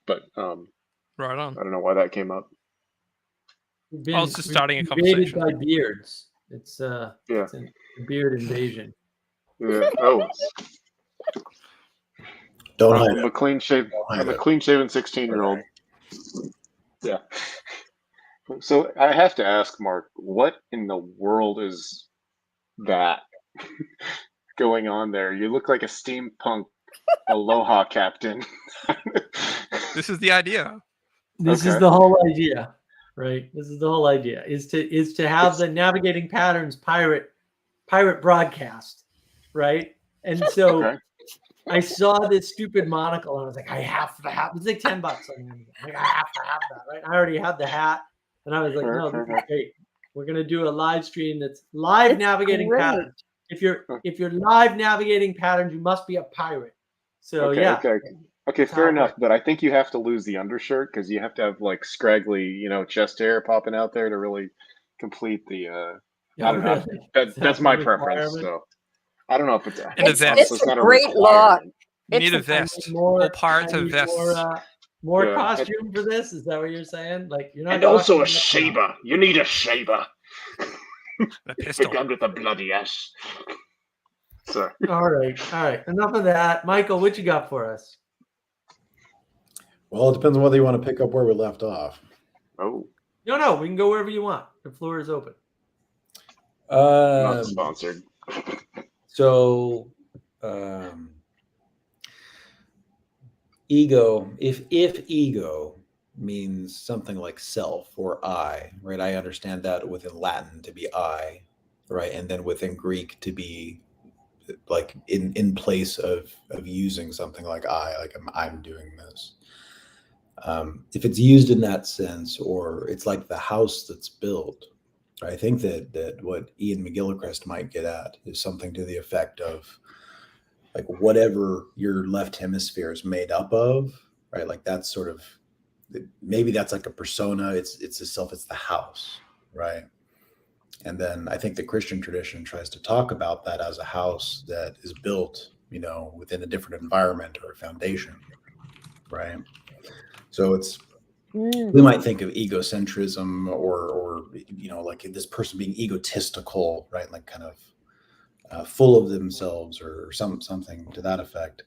but right on. I don't know why that came up. I was just starting a invaded conversation. by beards. It's Yeah. it's a beard invasion. Yeah. Oh, Don't hide I'm it. a clean shave. hide I'm a it. clean shaven 16-year-old. Yeah. So I have to ask, Mark, what in the world is that going on there? You look like a steampunk aloha captain. This is the idea. This is Okay. the whole idea, right? This is the whole idea is to have the navigating patterns pirate broadcast, right? And so Okay. I saw this stupid monocle and I was like, I have to have. It's like $10 on Amazon. Like, I have to have that, right? I already had the hat, and I was like, no, this is great. We're gonna do a live stream that's live It's navigating great. patterns. If you're live navigating patterns, you must be a pirate. So Okay. yeah, Okay. that's how Fair it enough. works. But I think you have to lose the undershirt because you have to have like scraggly, chest hair popping out there to really complete the. I don't know. Really? That's Is my the preference. requirement? So I don't know if it's And a It's, vest. it's it's not a a great look. requirement. You need a It's a- I vest. need more. All pirates I have need vests. more Yeah. costume for this. Is that what you're saying? Like you're not And also talking a about- shaver. You need a shaver. A pistol. Begun with a bloody S. Sorry. All right. Enough of that, Michael. What you got for us? Well, it depends on whether you want to pick up where we left off. Oh, No. We can go wherever you want. The floor is open. not sponsored. So, ego. If ego means something like self or I, right? I understand that within Latin to be I, right, and then within Greek to be like in place of using something like I, like I'm doing this. If it's used in that sense, or it's like the house that's built, I think that what Ian McGillicrest might get at is something to the effect of like whatever your left hemisphere is made up of, right? Like that's sort of, maybe that's like a persona. It's the self, it's the house, right? And then I think the Christian tradition tries to talk about that as a house that is built, within a different environment or a foundation, right? So it's, we might think of egocentrism or like this person being egotistical, right? Like kind of full of themselves or something to that effect.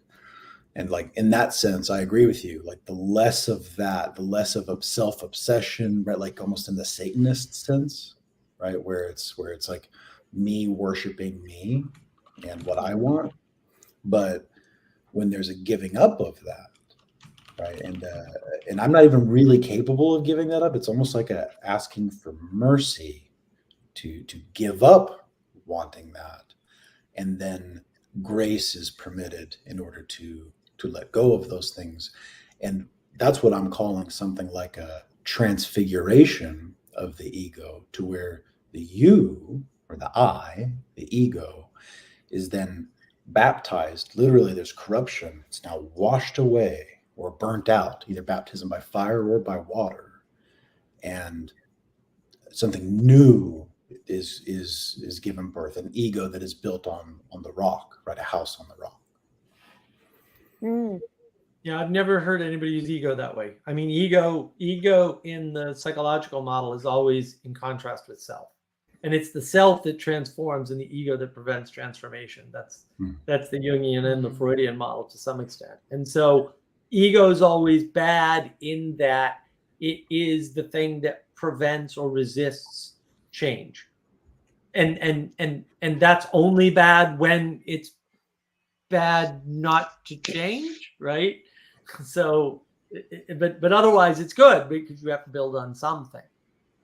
And like in that sense, I agree with you. Like the less of that, the less of a self-obsession, right? Like almost in the Satanist sense, right? Where it's like me worshiping me and what I want. But when there's a giving up of that, right? And I'm not even really capable of giving that up. It's almost like asking for mercy to give up wanting that, and then grace is permitted in order to let go of those things. And that's what I'm calling something like a transfiguration of the ego, to where the you or the I, the ego, is then baptized. Literally, there's corruption. It's now washed away or burnt out, either baptism by fire or by water, and something new is given birth. An ego that is built on the rock, right? A house on the rock. Yeah, I've never heard anybody use ego that way. I mean, ego in the psychological model is always in contrast with self. And it's the self that transforms and the ego that prevents transformation. That's the Jungian and the Freudian model to some extent. And so ego is always bad in that it is the thing that prevents or resists change. And that's only bad when it's bad not to change, right? So, but otherwise it's good because you have to build on something.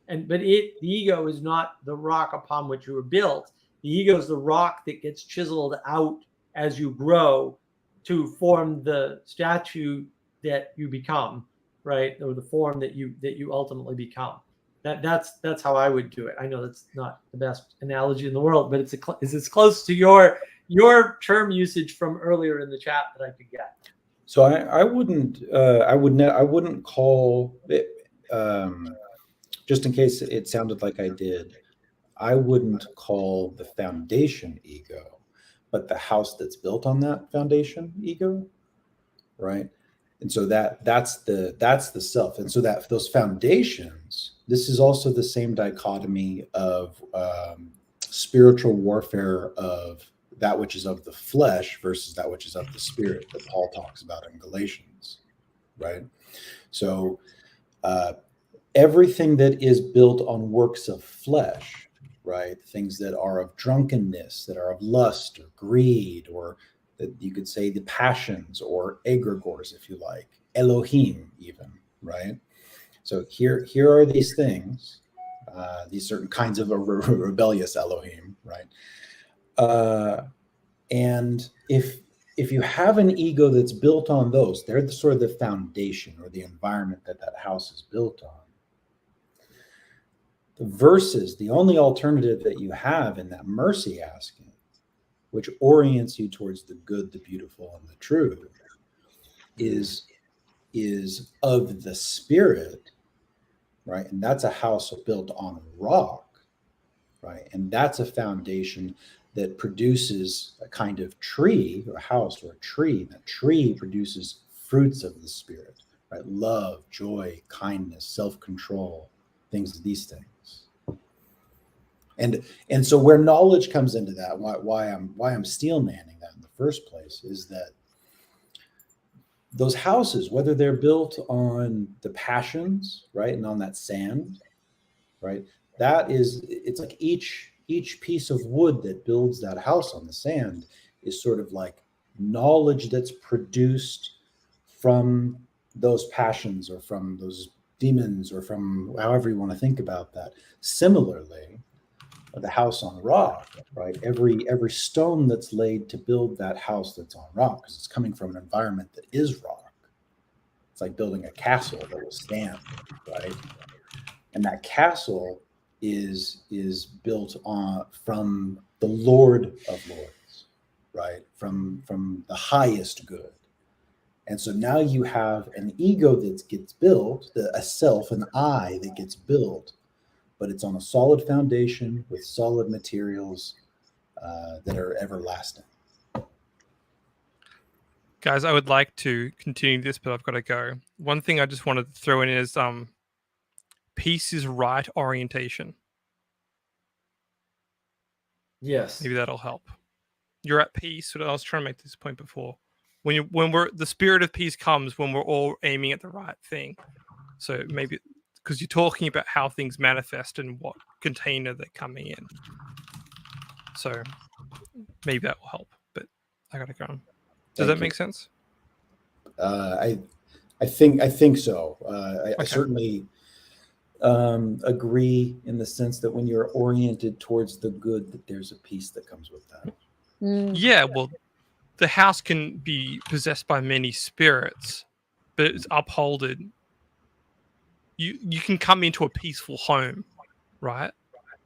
But the ego is not the rock upon which you were built. The ego is the rock that gets chiseled out as you grow to form the statue that you become, right? Or the form that you ultimately become. That's how I would do it. I know that's not the best analogy in the world, but it's as close to your term usage from earlier in the chat that I could get. So I wouldn't call it, just in case it sounded like I did, I wouldn't call the foundation ego, but the house that's built on that foundation ego, right? And so that's the self. And so that those foundations, this is also the same dichotomy of spiritual warfare of that which is of the flesh versus that which is of the spirit that Paul talks about in Galatians, right? So everything that is built on works of flesh, right? Things that are of drunkenness, that are of lust or greed, or that you could say the passions or egregores, if you like, Elohim even, right? So here are these things, these certain kinds of rebellious Elohim, right? And if you have an ego that's built on those, they're the sort of the foundation or the environment that house is built on. The verses, the only alternative that you have in that mercy asking, which orients you towards the good, the beautiful, and the true, is of the spirit, right? And that's a house built on rock, right? And that's a foundation that produces a kind of tree, or a house or a tree. That tree produces fruits of the spirit, right? Love, joy, kindness, self-control, these things. And so where knowledge comes into that, why I'm steel manning that in the first place, is that those houses, whether they're built on the passions, right, and on that sand, right, it's like each piece of wood that builds that house on the sand is sort of like knowledge that's produced from those passions or from those demons or from however you want to think about that. Similarly, the house on rock, right? Every stone that's laid to build that house that's on rock, because it's coming from an environment that is rock. It's like building a castle that will stand, right? And that castle is built from the Lord of Lords, right? From the highest good. And so now you have an ego that gets built, a self, an I that gets built, but it's on a solid foundation with solid materials that are everlasting. Guys, I would like to continue this, but I've got to go. One thing I just wanted to throw in is peace is right orientation. Yes. Maybe that'll help. You're at peace. I was trying to make this point before. When the spirit of peace comes when we're all aiming at the right thing. So maybe because you're talking about how things manifest and what container they're coming in. So maybe that will help. But I gotta go. Does that make sense? I think so. I certainly agree in the sense that when you're oriented towards the good, that there's a peace that comes with that. Yeah, well, the house can be possessed by many spirits, but it's upholded. You can come into a peaceful home, right?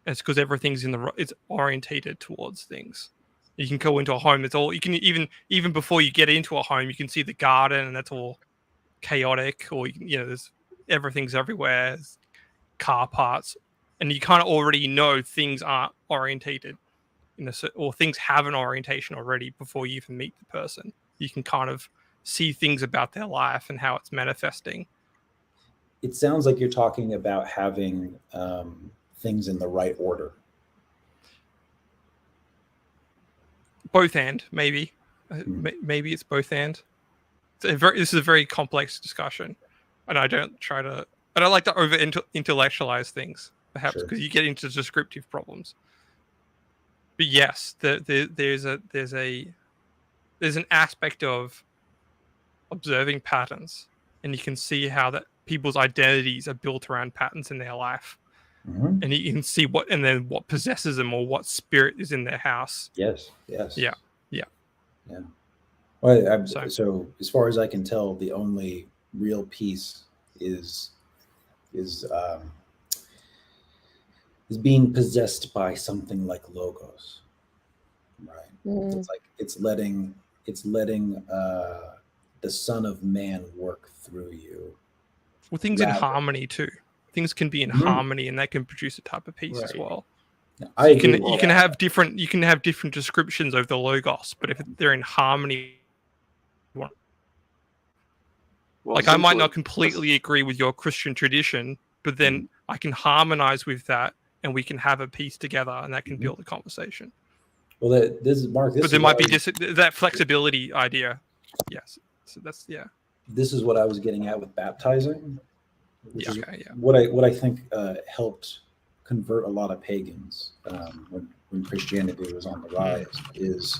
It's because everything's it's orientated towards things. You can go into a home. It's all you can even before you get into a home, you can see the garden, and that's all chaotic. Or there's everything's everywhere, there's car parts, and you kind of already know things aren't orientated or things have an orientation already before you even meet the person. You can kind of see things about their life and how it's manifesting. It sounds like you're talking about having things in the right order. Both and maybe, maybe it's both and. This is a very complex discussion, and I don't like to over intellectualize things, perhaps, because you get into descriptive problems. But yes, there's an aspect of observing patterns, and you can see how that people's identities are built around patterns in their life, and you can see what possesses them or what spirit is in their house. Yes. Yeah. Well, so as far as I can tell, the only real peace is being possessed by something like logos, right? It's like it's letting the Son of Man work through you. Well, things in harmony too. Things can be in harmony, and that can produce a type of peace as well. So you can have different descriptions of the logos, but if they're in harmony, like I might not completely agree with your Christian tradition, but then I can harmonize with that, and we can have a peace together, and that can build a conversation. Well, this is Mark. But there might be that flexibility idea. Yes. So that's This is what I was getting at with baptizing, which is yeah. what I think helped convert a lot of pagans when Christianity was on the rise. Is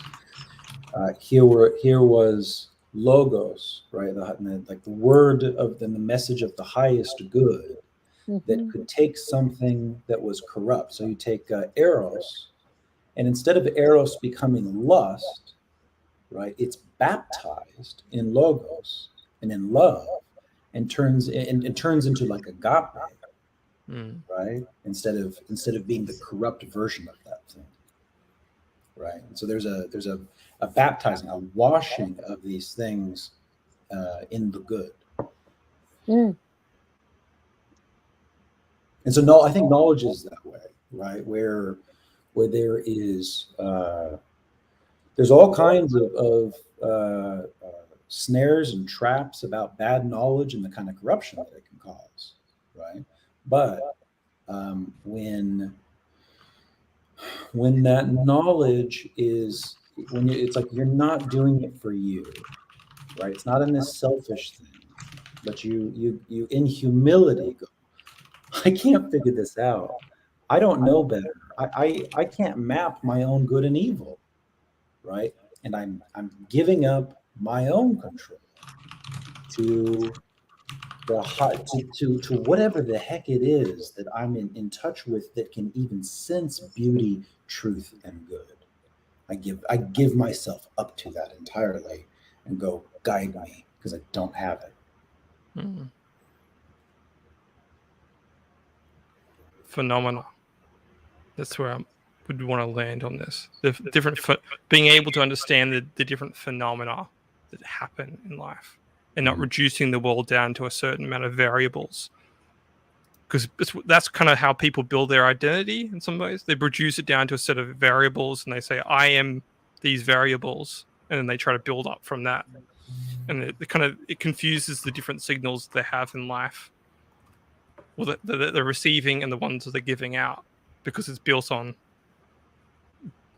here was logos, right? Like the word of the message of the highest good that could take something that was corrupt. So you take eros, and instead of eros becoming lust, right, it's baptized in logos and in love, and turns into like agape, right? Instead of being the corrupt version of that thing, right? And so there's a baptizing, a washing of these things in the good. And so I think knowledge is that way, right? Where there is there's all kinds of snares and traps about bad knowledge and the kind of corruption that it can cause, right? But when that knowledge is it's like you're not doing it for you, right? It's not in this selfish thing, but you in humility go, I can't figure this out. I don't know better. I can't map my own good and evil, right? And I'm giving up my own control to whatever the heck it is that I'm in touch with that can even sense beauty, truth, and good. I give myself up to that entirely and go, guide me, because I don't have it. Phenomena. That's where I would want to land on this. The different being able to understand the different phenomena that happen in life, and not reducing the world down to a certain amount of variables. Because that's kind of how people build their identity in some ways. They reduce it down to a set of variables, and they say, I am these variables, and then they try to build up from that. And it confuses the different signals they have in life, well, that they're receiving and the ones that they're giving out, because it's built on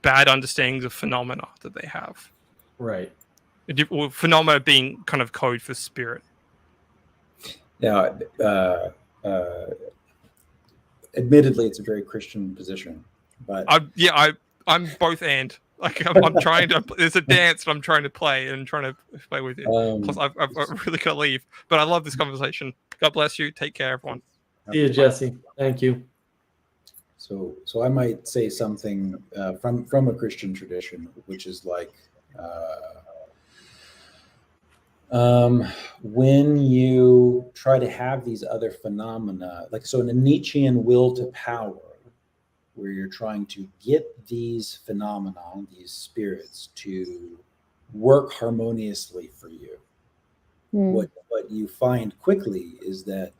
bad understandings of phenomena that they have. Right. Well, phenomena being kind of code for spirit. Now, admittedly, it's a very Christian position, but I'm both and. Like I'm trying to. There's a dance that I'm trying to play and trying to play with it. Plus, I've really got to leave, but I love this conversation. God bless you. Take care, everyone. See you, Jesse. Thank you. So I might say something from a Christian tradition, which is like when you try to have these other phenomena, like so in a Nietzschean will to power, where you're trying to get these phenomena, these spirits, to work harmoniously for you. What you find quickly is that,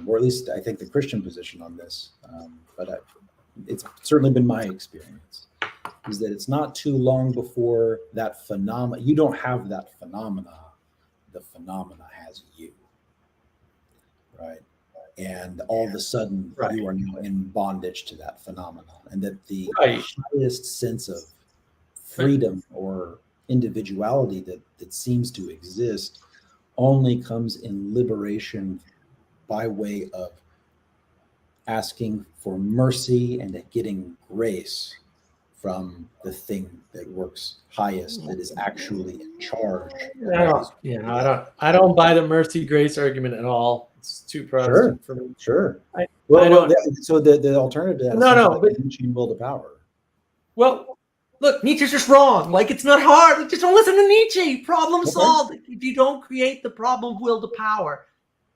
or at least I think the Christian position on this, but it's certainly been my experience, is that it's not too long before that phenomena, you don't have that phenomena the phenomena has you, right? And all of a sudden, you are now in bondage to that phenomena, and that the highest sense of freedom or individuality that seems to exist only comes in liberation by way of asking for mercy and getting grace from the thing that works highest, that is actually in charge. I don't buy the mercy grace argument at all. It's too Protestant for me. Sure. So the alternative to that is like will to power. Well, look, Nietzsche's just wrong. Like, it's not hard. Just don't listen to Nietzsche. Problem solved. If you don't create the problem of will to power,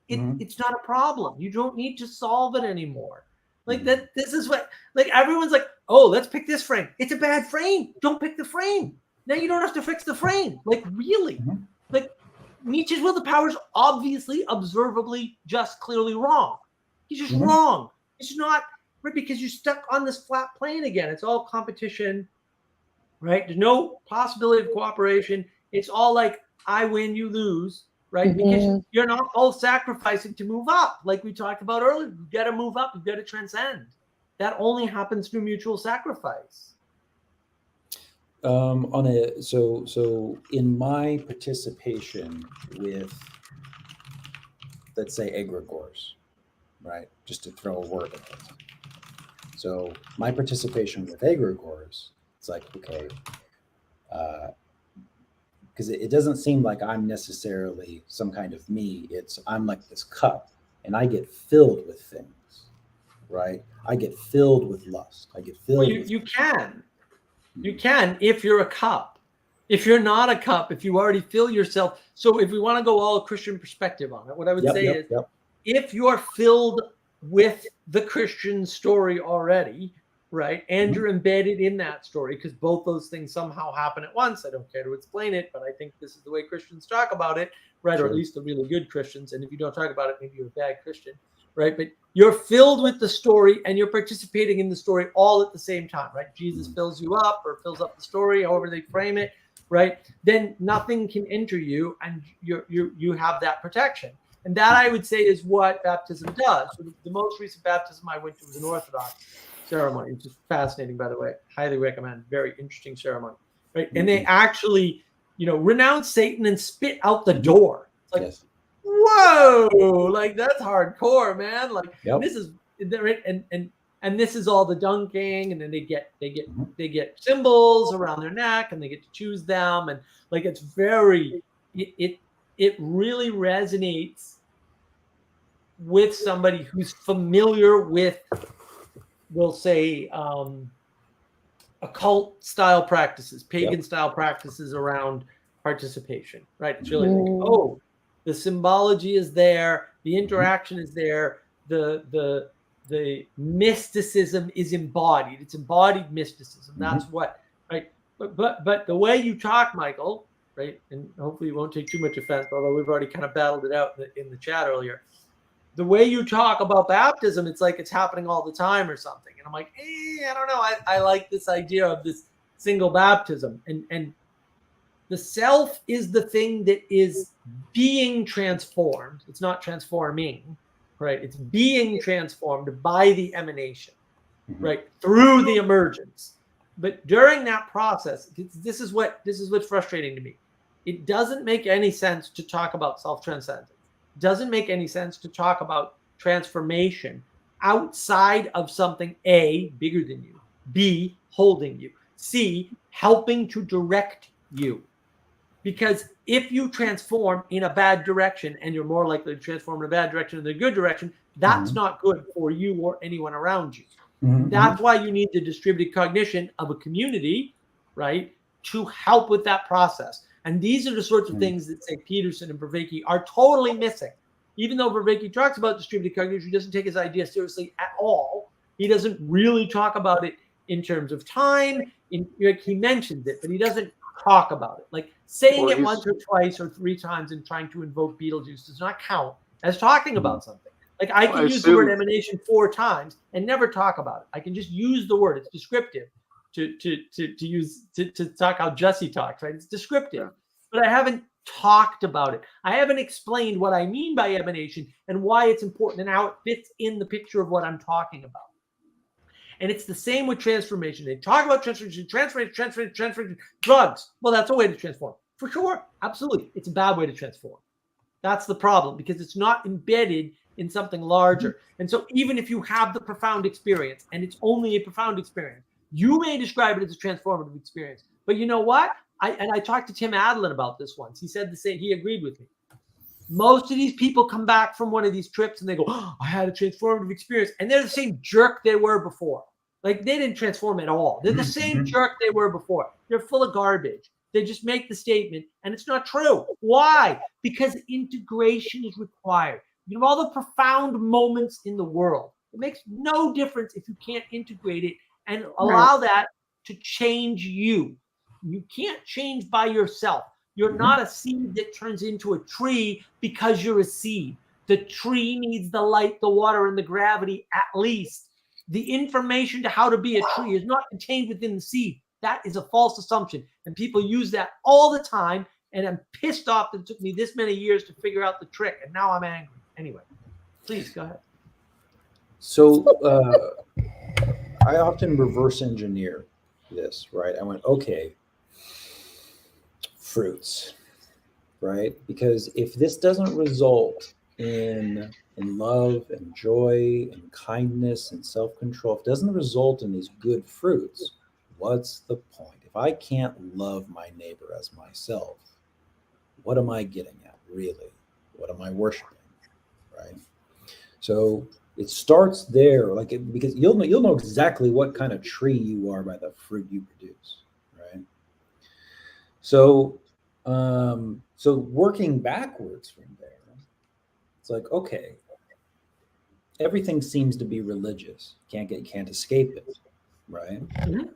it's not a problem. You don't need to solve it anymore. Like that. This is what, like, everyone's like, oh, let's pick this frame. It's a bad frame. Don't pick the frame. Now you don't have to fix the frame. Like, really? Like, Nietzsche's will to power is obviously, observably, just clearly wrong. He's just wrong. It's not right because you're stuck on this flat plane again. It's all competition, right? There's no possibility of cooperation. It's all like, I win, you lose, right? Because you're not all sacrificing to move up, like we talked about earlier. You got to move up. You got to transcend. That only happens through mutual sacrifice. So in my participation with, let's say, egregores, right? Just to throw a word at it. So my participation with egregores, it's like, okay, because it doesn't seem like I'm necessarily some kind of me. I'm like this cup, and I get filled with things, right? I get filled with lust. I get filled. Well, you can if you're a cup. If you're not a cup, if you already fill yourself. So if we want to go all Christian perspective on it, what I would say is, if you are filled with the Christian story already, right, and you're embedded in that story, because both those things somehow happen at once. I don't care to explain it, but I think this is the way Christians talk about it, right? Or at least the really good Christians. And if you don't talk about it, maybe you're a bad Christian, right? But you're filled with the story and you're participating in the story all at the same time, right? Jesus fills you up or fills up the story, however they frame it, right? Then nothing can enter you, and you have that protection. And that, I would say, is what baptism does. So the most recent baptism I went to was an Orthodox ceremony, which is fascinating, by the way. Highly recommend. Very interesting ceremony, right? And they actually, renounce Satan and spit out the door. It's like, whoa, like, that's hardcore, man. Like, this is, and this is all the dunking, and then they get symbols around their neck, and they get to choose them, and like, it's very, it really resonates with somebody who's familiar with, we'll say, occult style practices, pagan style practices around participation, right? It's really like, oh, the symbology is there, the interaction is there, the mysticism is embodied. It's embodied mysticism. That's what, right? But the way you talk, Michael, right? And hopefully you won't take too much offense, although we've already kind of battled it out in the chat earlier. The way you talk about baptism, it's like it's happening all the time or something. And I'm like, I don't know. I like this idea of this single baptism. And the self is the thing that is being transformed. It's not transforming, right? It's being transformed by the emanation, right? Through the emergence. But during that process, this is what's frustrating to me. It doesn't make any sense to talk about self-transcendence. It doesn't make any sense to talk about transformation outside of something, A, bigger than you, B, holding you, C, helping to direct you. Because if you transform in a bad direction, and you're more likely to transform in a bad direction than a good direction, that's not good for you or anyone around you. That's why you need the distributed cognition of a community, right, to help with that process. And these are the sorts of things that, say, Peterson and Vervaeke are totally missing. Even though Vervaeke talks about distributed cognition, he doesn't take his idea seriously at all. He doesn't really talk about it in terms of time. He mentions it, but he doesn't talk about it. Like, saying it once or twice or three times and trying to invoke Beetlejuice does not count as talking about something. Like, I can use the word emanation 4 times and never talk about it. I can just use the word. It's descriptive to talk how Jesse talks, right? It's descriptive. But I haven't talked about it. I haven't explained what I mean by emanation and why it's important and how it fits in the picture of what I'm talking about. And it's the same with transformation. They talk about transformation, drugs. Well, that's a way to transform. For sure. Absolutely. It's a bad way to transform. That's the problem, because it's not embedded in something larger. And so even if you have the profound experience, and it's only a profound experience, you may describe it as a transformative experience. But you know what? I talked to Tim Adlin about this once. He said the same. He agreed with me. Most of these people come back from one of these trips and they go, oh, I had a transformative experience. And they're the same jerk they were before. Like, they didn't transform at all. They're the same jerk they were before. They're full of garbage. They just make the statement and it's not true. Why? Because integration is required. You have all the profound moments in the world. It makes no difference if you can't integrate it and allow that to change you. You can't change by yourself. You're not a seed that turns into a tree because you're a seed. The tree needs the light, the water, and the gravity at least. The information to how to be a tree is not contained within the seed. That is a false assumption. And people use that all the time. And I'm pissed off that it took me this many years to figure out the trick. And now I'm angry. Anyway, please go ahead. So I often reverse engineer this, right? I went, okay, fruits, right? Because if this doesn't result in love and joy and kindness and self-control, if it doesn't result in these good fruits, what's the point? If I can't love my neighbor as myself, what am I getting at, really? What am I worshiping, right? So it starts there, because you'll know exactly what kind of tree you are by the fruit you produce, right? So so working backwards from there, it's like, okay, everything seems to be religious. Can't escape it, right? Mm-hmm.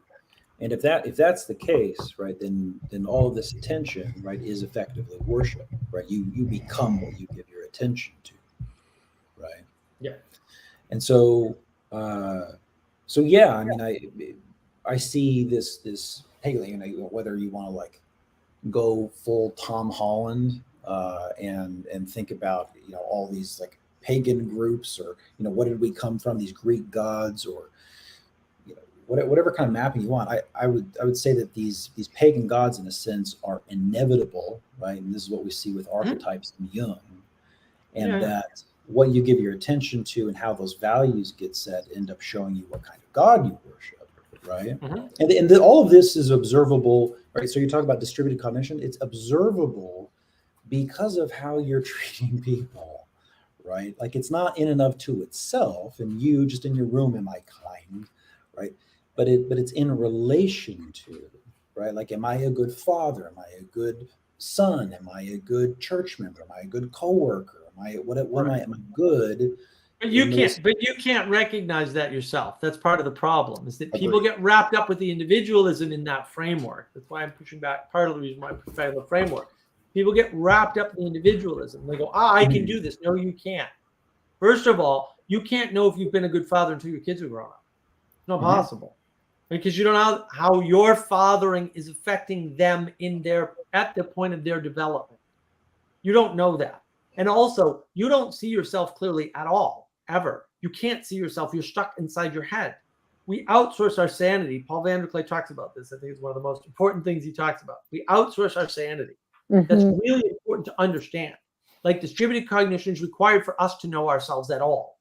And if that's the case, right, then all of this attention, right, is effectively worship, right? You become what you give your attention to, right? Yeah. And so yeah, I mean, I see this hey, whether you want to like go full Tom Holland and think about all these like pagan groups, or what did we come from, these Greek gods, or whatever kind of mapping you want. I would say that these pagan gods in a sense are inevitable, right? And this is what we see with archetypes in Jung, and that what you give your attention to and how those values get set end up showing you what kind of God you worship, right? And all of this is observable, right? So you talk about distributed cognition. It's observable because of how you're treating people, right? Like, it's not in and of to itself, and you just in your room, am I kind, right? But it's in relation to, right? Like, am I a good father? Am I a good son? Am I a good church member? Am I a good coworker? Am I good? But you can't recognize that yourself. That's part of the problem, is that people get wrapped up with the individualism in that framework. That's why I'm pushing back. Part of the reason why I'm pushing back the framework. People get wrapped up in the individualism. They go, I can do this. No, you can't. First of all, you can't know if you've been a good father until your kids are grown up. It's not possible. Because you don't know how your fathering is affecting them at the point of their development. You don't know that. And also, you don't see yourself clearly at all, ever. You can't see yourself. You're stuck inside your head. We outsource our sanity. Paul Vanderklay talks about this. I think it's one of the most important things he talks about. We outsource our sanity. That's really important to understand. Like, distributed cognition is required for us to know ourselves at all.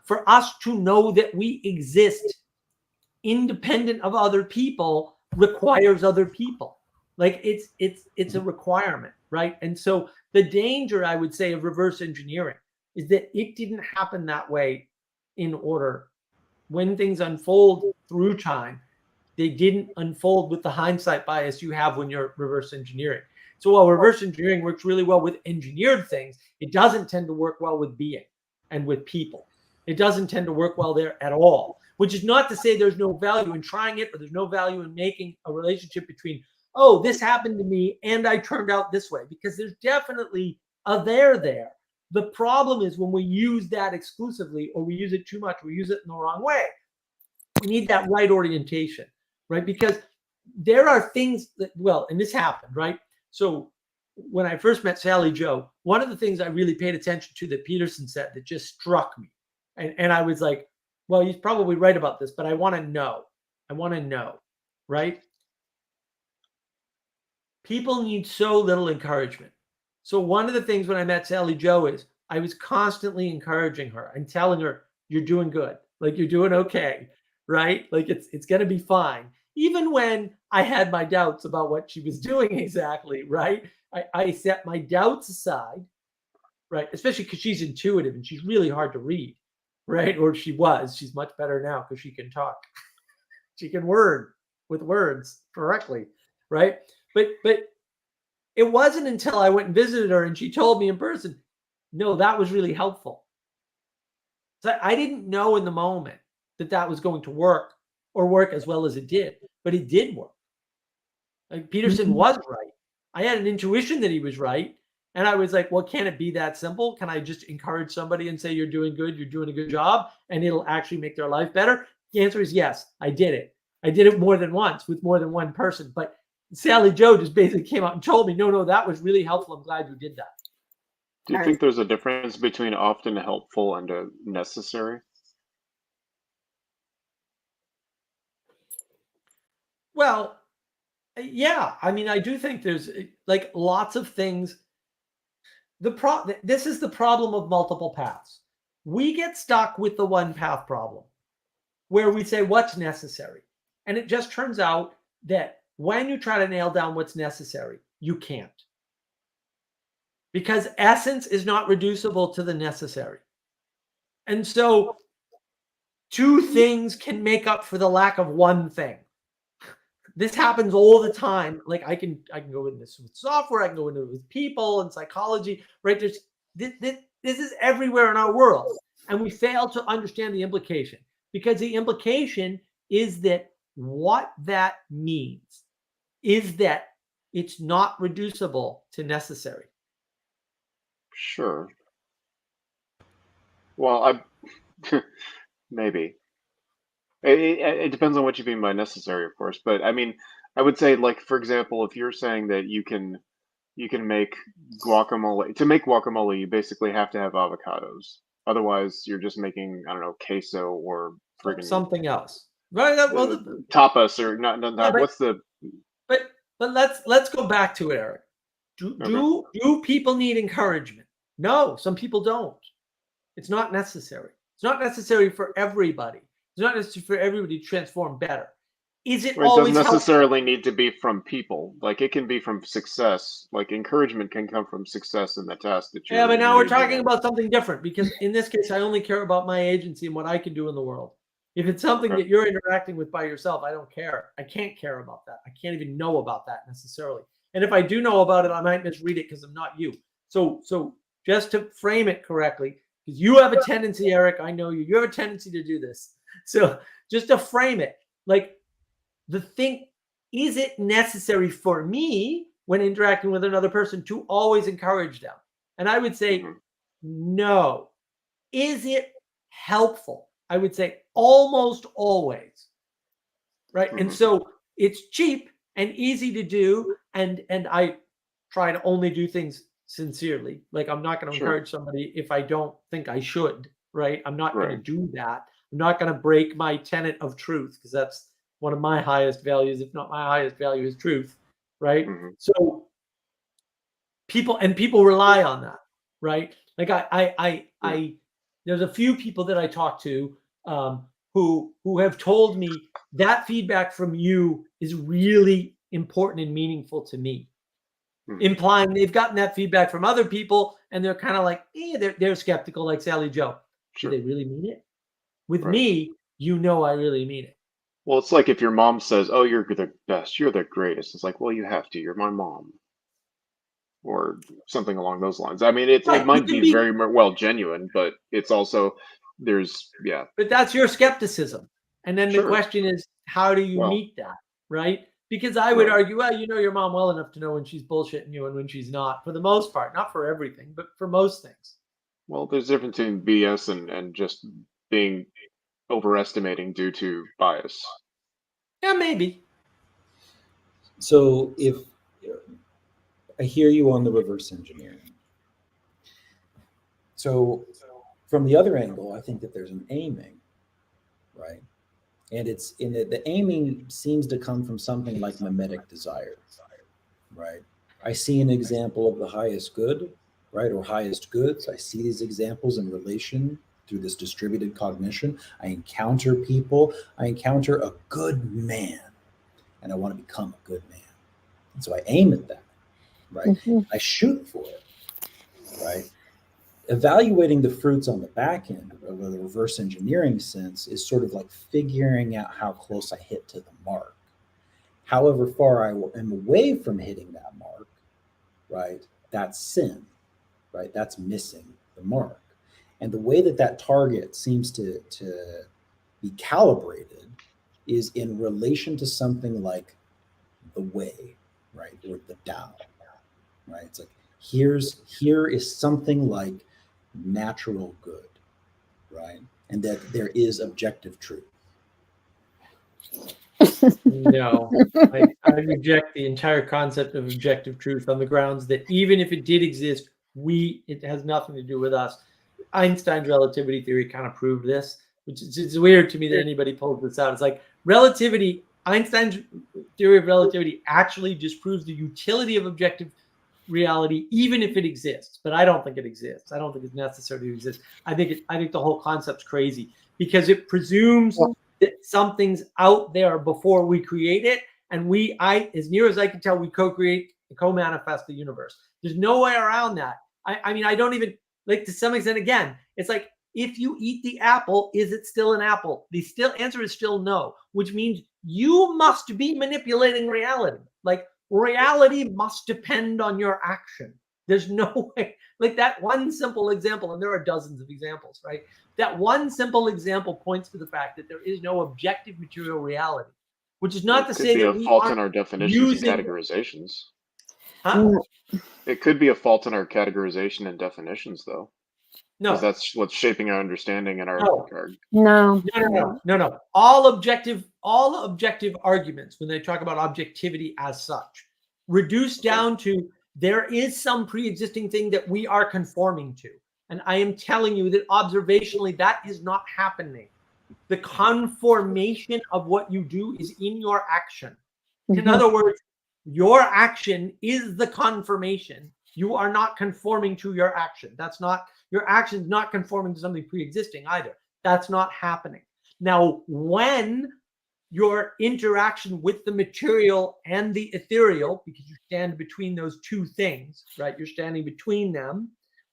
For us to know that we exist independent of other people requires other people. Like, it's a requirement, right? And so the danger, I would say, of reverse engineering is that it didn't happen that way in order. When things unfold through time, they didn't unfold with the hindsight bias you have when you're reverse engineering. So while reverse engineering works really well with engineered things, it doesn't tend to work well with being and with people. It doesn't tend to work well there at all, which is not to say there's no value in trying it, or there's no value in making a relationship between, oh, this happened to me and I turned out this way, because there's definitely a there. The problem is when we use that exclusively, or we use it too much, we use it in the wrong way. We need that right orientation, right? Because there are things that, and this happened, right? So when I first met Sally Joe, one of the things I really paid attention to that Peterson said that just struck me, and I was like, well, he's probably right about this, but I want to know. I want to know, right? People need so little encouragement. So one of the things when I met Sally Joe is I was constantly encouraging her and telling her, you're doing good. Like you're doing okay, right? Like it's going to be fine. Even when I had my doubts about what she was doing exactly, right? I set my doubts aside, right? Especially because she's intuitive and she's really hard to read, right? Or she was. She's much better now because she can talk. She can word with words correctly, right? But it wasn't until I went and visited her and she told me in person, no, that was really helpful. So I didn't know in the moment that that was going to work or work as well as it did, but it did work. Like Peterson was right. I had an intuition that he was right. And I was like, well, can it be that simple? Can I just encourage somebody and say, you're doing good, you're doing a good job, and it'll actually make their life better? The answer is yes, I did it. I did it more than once with more than one person. But Sally Joe just basically came out and told me, no, that was really helpful. I'm glad you did that. Do you think there's a difference between often helpful and necessary? Well, yeah. I mean, I do think there's like lots of things. This is the problem of multiple paths. We get stuck with the one path problem where we say what's necessary. And it just turns out that when you try to nail down what's necessary, you can't. Because essence is not reducible to the necessary. And so two things can make up for the lack of one thing. This happens all the time. Like I can go into this with software, I can go into it with people and psychology, right? This is everywhere in our world. And we fail to understand the implication because the implication is that what that means is that it's not reducible to necessary. Sure. Well, maybe. It depends on what you mean by necessary, of course. But I mean, I would say, like, for example, if you're saying that you can make guacamole. To make guacamole, you basically have to have avocados. Otherwise, you're just making, I don't know, queso or friggin' Something else. Right? Well, tapas or not. Yeah, What's the? But let's go back to it, Eric. Do people need encouragement? No, some people don't. It's not necessary. It's not necessary for everybody. It's not necessary for everybody to transform better. Is it always doesn't necessarily need to be from people. Like it can be from success. Like encouragement can come from success in the task that you're. Yeah, but now we're talking about something different because in this case, I only care about my agency and what I can do in the world. If it's something that you're interacting with by yourself, I don't care. I can't care about that. I can't even know about that necessarily. And if I do know about it, I might misread it because I'm not you. So just to frame it correctly, because you have a tendency, Eric, I know you. You have a tendency to do this. So just to frame it, like the thing, is it necessary for me when interacting with another person to always encourage them? And I would say, no. Is it helpful? I would say almost always, right? And so it's cheap and easy to do. And I try to only do things sincerely. Like I'm not going to encourage somebody if I don't think I should, right? I'm not going to do that. I'm not going to break my tenet of truth because that's one of my highest values, if not my highest value is truth, right? So people rely on that, right? Like I there's a few people that I talk to who have told me that feedback from you is really important and meaningful to me, implying they've gotten that feedback from other people and they're kind of like, they're skeptical, like Sally Joe. Do they really mean it? With me, I really mean it. Well, it's like if your mom says, "Oh, you're the best, you're the greatest." It's like, well, you have to. You're my mom, or something along those lines. I mean, it might be very well genuine, but it's also But that's your skepticism, and then the question is, how do you meet that, right? Because I would argue, well, you know your mom well enough to know when she's bullshitting you and when she's not, for the most part, not for everything, but for most things. Well, there's a difference between BS and just being overestimating due to bias. Yeah, maybe. So if I hear you on the reverse engineering. So from the other angle, I think that there's an aiming, right? And it's in the aiming seems to come from something like mimetic desire, right? I see an example of the highest good, right? Or highest goods. I see these examples in relation through this distributed cognition. I encounter people. I encounter a good man, and I want to become a good man. And so I aim at that, right? Mm-hmm. I shoot for it, right? Evaluating the fruits on the back end of the reverse engineering sense is sort of like figuring out how close I hit to the mark. However far I am away from hitting that mark, right? That's sin, right? That's missing the mark. And the way that that target seems to be calibrated is in relation to something like the way, right? Or the Tao, right? It's like, here is something like natural good, right? And that there is objective truth. No, I reject the entire concept of objective truth on the grounds that even if it did exist, it has nothing to do with us. Einstein's relativity theory kind of proved this, which is it's weird to me that anybody pulls this out. It's like Einstein's theory of relativity actually disproves the utility of objective reality, even if it exists. But I don't think it exists. I don't think it's necessary to exist. I think the whole concept's crazy because it presumes that something's out there before we create it, and as near as I can tell, we co-create, co-manifest the universe. There's no way around that. I mean, I don't even like, to some extent. Again, it's like, if you eat the apple, is it still an apple? The answer is still no, which means you must be manipulating reality. Like, reality must depend on your action. There's no way. Like, that one simple example, and there are dozens of examples, right? That one simple example points to the fact that there is no objective material reality, which is not to say that we fault in our definitions and categorizations. Huh? It could be a fault in our categorization and definitions, though. No, because that's what's shaping our understanding and our No. All objective arguments, when they talk about objectivity as such, reduce down to there is some pre-existing thing that we are conforming to. And I am telling you that observationally, that is not happening. The conformation of what you do is in your action. Mm-hmm. In other words, your action is the confirmation. You are not conforming to your action. Your action is not conforming to something pre-existing either. That's not happening. Now, when your interaction with the material and the ethereal, because you stand between those two things, right? You're standing between them.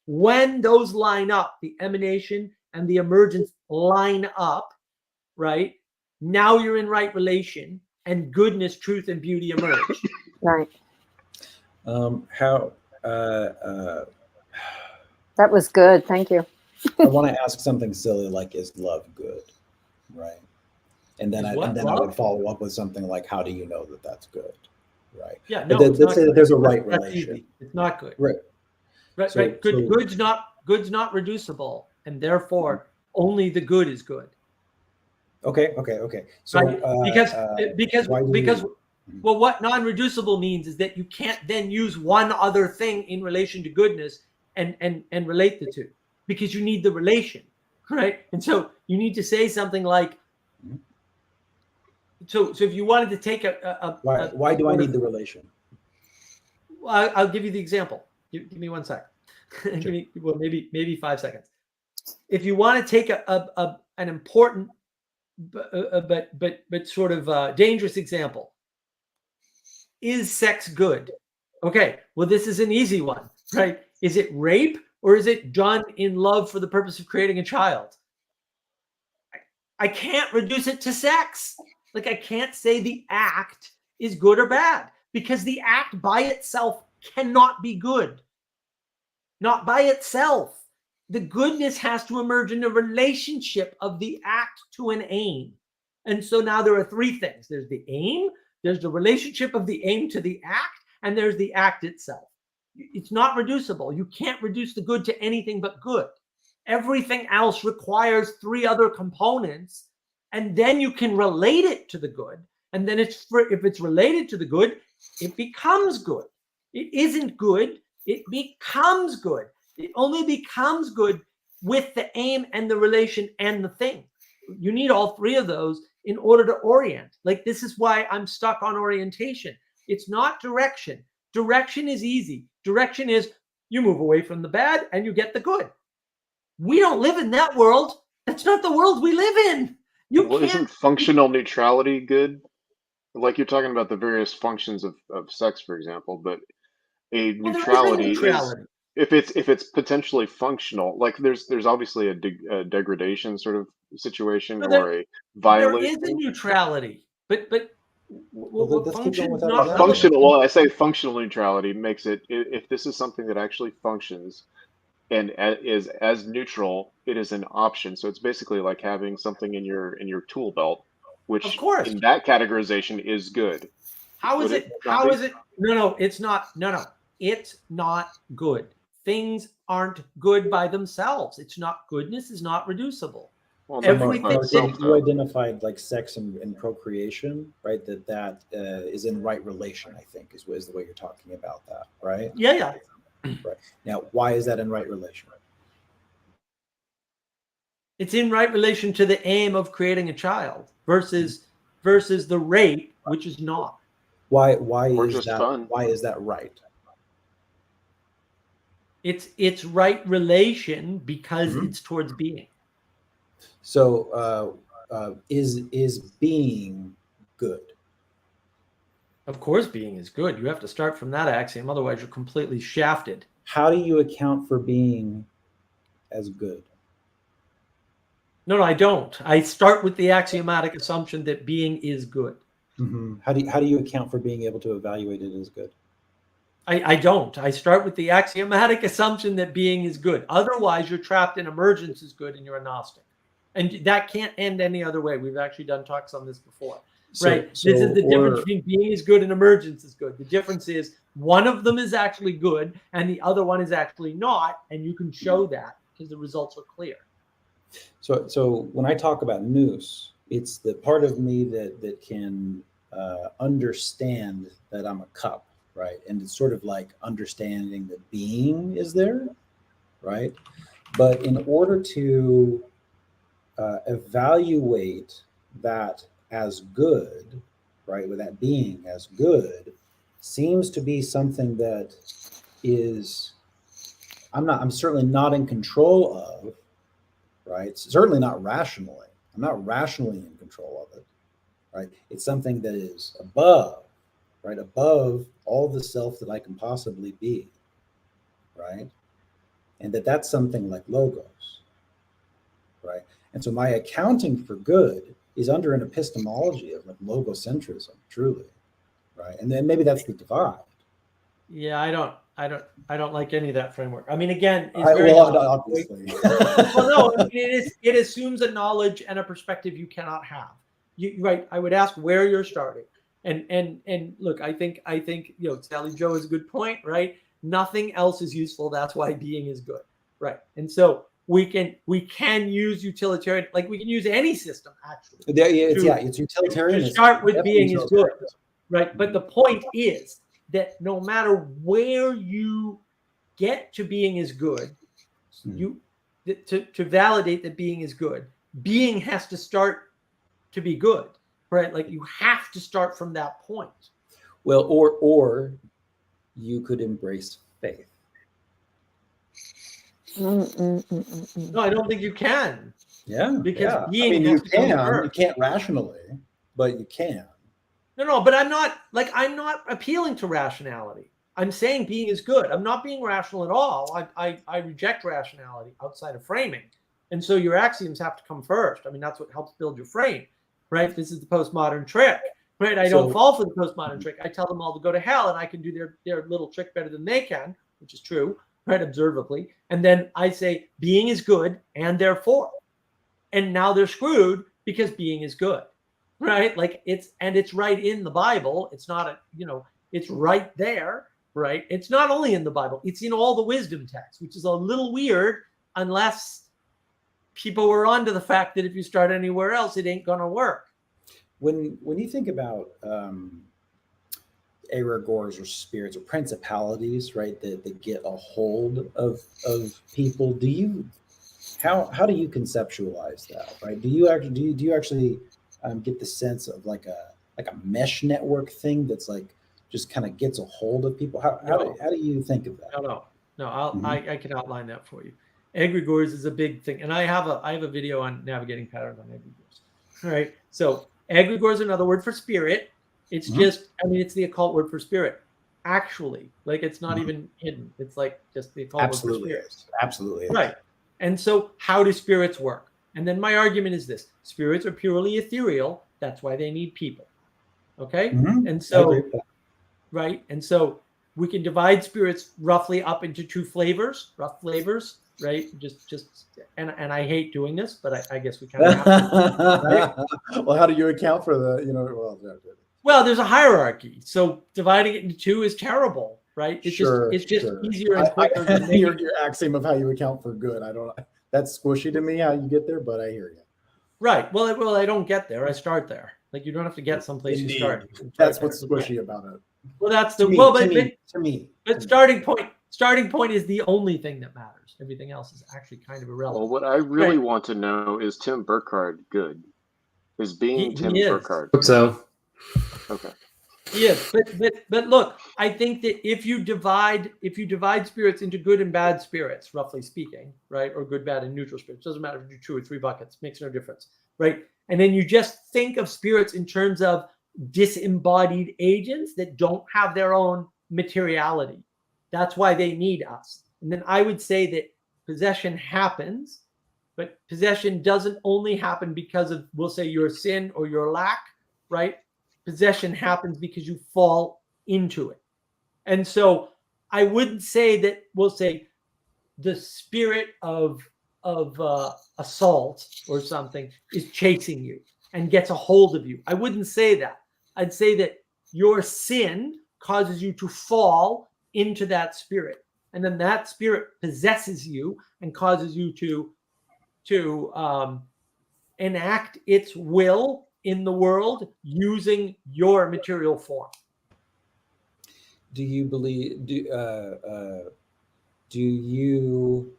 When those line up, the emanation and the emergence line up, right? Now you're in right relation, and goodness, truth, and beauty emerge. Right. That was good. Thank you. I want to ask something silly like, is love good? Right. And then I would follow up with something like, how do you know that that's good? Right. Yeah. No. Let's say that there's a right relation. Easy. It's not good. Right. Right. So, right. Good's not reducible, and therefore only the good is good. Okay. So right. Because well, what non-reducible means is that you can't then use one other thing in relation to goodness and relate the two, because you need the relation, right? And so you need to say something like, so if you wanted to take why do I need the relation? I'll give you the example. Give me 1 sec. Sure. maybe 5 seconds. If you want to take an important but sort of dangerous example, is sex good? Okay, well, this is an easy one, right? Is it rape, or is it done in love for the purpose of creating a child? I can't reduce it to sex. Like, I can't say the act is good or bad, because the act by itself cannot be good. Not by itself. The goodness has to emerge in the relationship of the act to an aim. And so now there are three things. There's the aim, there's the relationship of the aim to the act, and there's the act itself. It's not reducible. You can't reduce the good to anything but good. Everything else requires three other components, and then you can relate it to the good. And then if it's related to the good, it becomes good. It isn't good. It becomes good. It only becomes good with the aim and the relation and the thing. You need all three of those in order to orient. Like, this is why I'm stuck on orientation. It's not direction. Direction is easy. Direction is you move away from the bad and you get the good. We don't live in that world. That's not the world we live in. Isn't functional neutrality good? Like, you're talking about the various functions of sex, for example, but a neutrality is if it's potentially functional. Like, there's obviously a degradation sort of situation or a violation. There is a neutrality, but function is not relevant. Functional. Well, I say functional neutrality makes it, if this is something that actually functions and is as neutral, it is an option. So it's basically like having something in your tool belt, which of course in that categorization is good. How is it? How is it? No, it's not. No, it's not good. Things aren't good by themselves. It's not, goodness is not reducible. Well, you identified like sex and procreation, right? That is in right relation, I think, is the way you're talking about that, right? Yeah. Right. Now, why is that in right relation? It's in right relation to the aim of creating a child versus the rate, which is not. Why is that? Fun. Why is that right? It's right relation because it's towards being. So is being good? Of course being is good. You have to start from that axiom, otherwise you're completely shafted. How do you account for being as good? No, I don't. I start with the axiomatic assumption that being is good. Mm-hmm. How do you account for being able to evaluate it as good? I don't. I start with the axiomatic assumption that being is good. Otherwise, you're trapped in emergence is good and you're a Gnostic. And that can't end any other way. We've actually done talks on this before. Right. This is the difference between being is good and emergence is good. The difference is one of them is actually good and the other one is actually not. And you can show that because the results are clear. So when I talk about nous, it's the part of me that can understand that I'm a cup, right? And it's sort of like understanding that being is there, right? But in order to evaluate that as good, right, with that being as good, seems to be something that is I'm certainly not in control of, right? Certainly not rationally. I'm not rationally in control of it, right? It's something that is above, right? Above all the self that I can possibly be, right? And that's something like logos, right? And so my accounting for good is under an epistemology of like logocentrism, truly, right? And then maybe that's the divide. Yeah, I don't like any of that framework. I mean, again, it's obviously. Well, no, I mean, it assumes a knowledge and a perspective you cannot have. Right? I would ask where you're starting, and look, I think Sally Joe is a good point, right? Nothing else is useful. That's why being is good, right? And so we can use utilitarian, like we can use any system actually. It's utilitarian. To start with being is good, right? But the point is that no matter where you get to being is good, to validate that being is good, being has to start to be good, right? Like you have to start from that point. Well, or you could embrace faith. No, I don't think you can. Yeah, because being you can't rationally, but you can. No, but I'm not appealing to rationality. I'm saying being is good. I'm not being rational at all. I reject rationality outside of framing. And so your axioms have to come first. I mean, that's what helps build your frame, right? This is the postmodern trick, right? I don't fall for the postmodern trick. I tell them all to go to hell and I can do their little trick better than they can, which is true, right? Observably. And then I say being is good and therefore. And now they're screwed because being is good. Right? Like it's right in the Bible. It's not it's right there, right? It's not only in the Bible, it's in all the wisdom texts, which is a little weird unless people were onto the fact that if you start anywhere else, it ain't gonna work. When you think about egregores or spirits or principalities, right, that get a hold of people. How do you conceptualize that, right? Do you actually get the sense of like a mesh network thing that's like just kind of gets a hold of people? How do you think of that? No. Mhm. I can outline that for you. Egregores is a big thing, and I have a video on navigating patterns on egregores. All right, so egregore is another word for spirit. It's Mhm. just, I mean, it's the occult word for spirit. Actually, like it's not Mhm. even hidden. It's like just the occult word for Absolutely spirit. is. Absolutely is. Right. And so, how do spirits work? And then my argument is this: spirits are purely ethereal. That's why they need people. Okay. Mhm. And I agree so, with that. right. And so we can divide spirits roughly up into two flavors, rough flavors, right? And I hate doing this, but I guess we kind of have to. Right? Well, how do you account for the, Well, there's a hierarchy. So dividing it into two is terrible, right? It's sure, just sure. easier and quicker than making Your axiom of how you account for good. I don't, that's squishy to me how you get there, but I hear you. right. Well, I don't get there. I start there. Like you don't have to get someplace you start. Indeed. You start That's there. what's squishy about it. Well, that's To the me, well, to me. but starting point is the only thing that matters. Everything else is actually kind of Well, irrelevant. what I really Right. want to know is Tim Burkhardt good? Is being He Tim is. Burkhardt Hope good? so. Okay. Yes, but look, I think that if you divide spirits into good and bad spirits, roughly speaking, right, or good, bad, and neutral spirits, doesn't matter if you do 2 or 3 buckets, makes no difference, right? And then you just think of spirits in terms of disembodied agents that don't have their own materiality. That's why they need us. And then I would say that possession happens, but possession doesn't only happen because of, we'll say, your sin or your lack, right? Possession happens because you fall into it. And so I wouldn't say that, we'll say, the spirit of assault or something is chasing you and gets a hold of you. I wouldn't say that. I'd say that your sin causes you to fall into that spirit, and then that spirit possesses you and causes you to enact its will in the world using your material form. Do you believe? Do you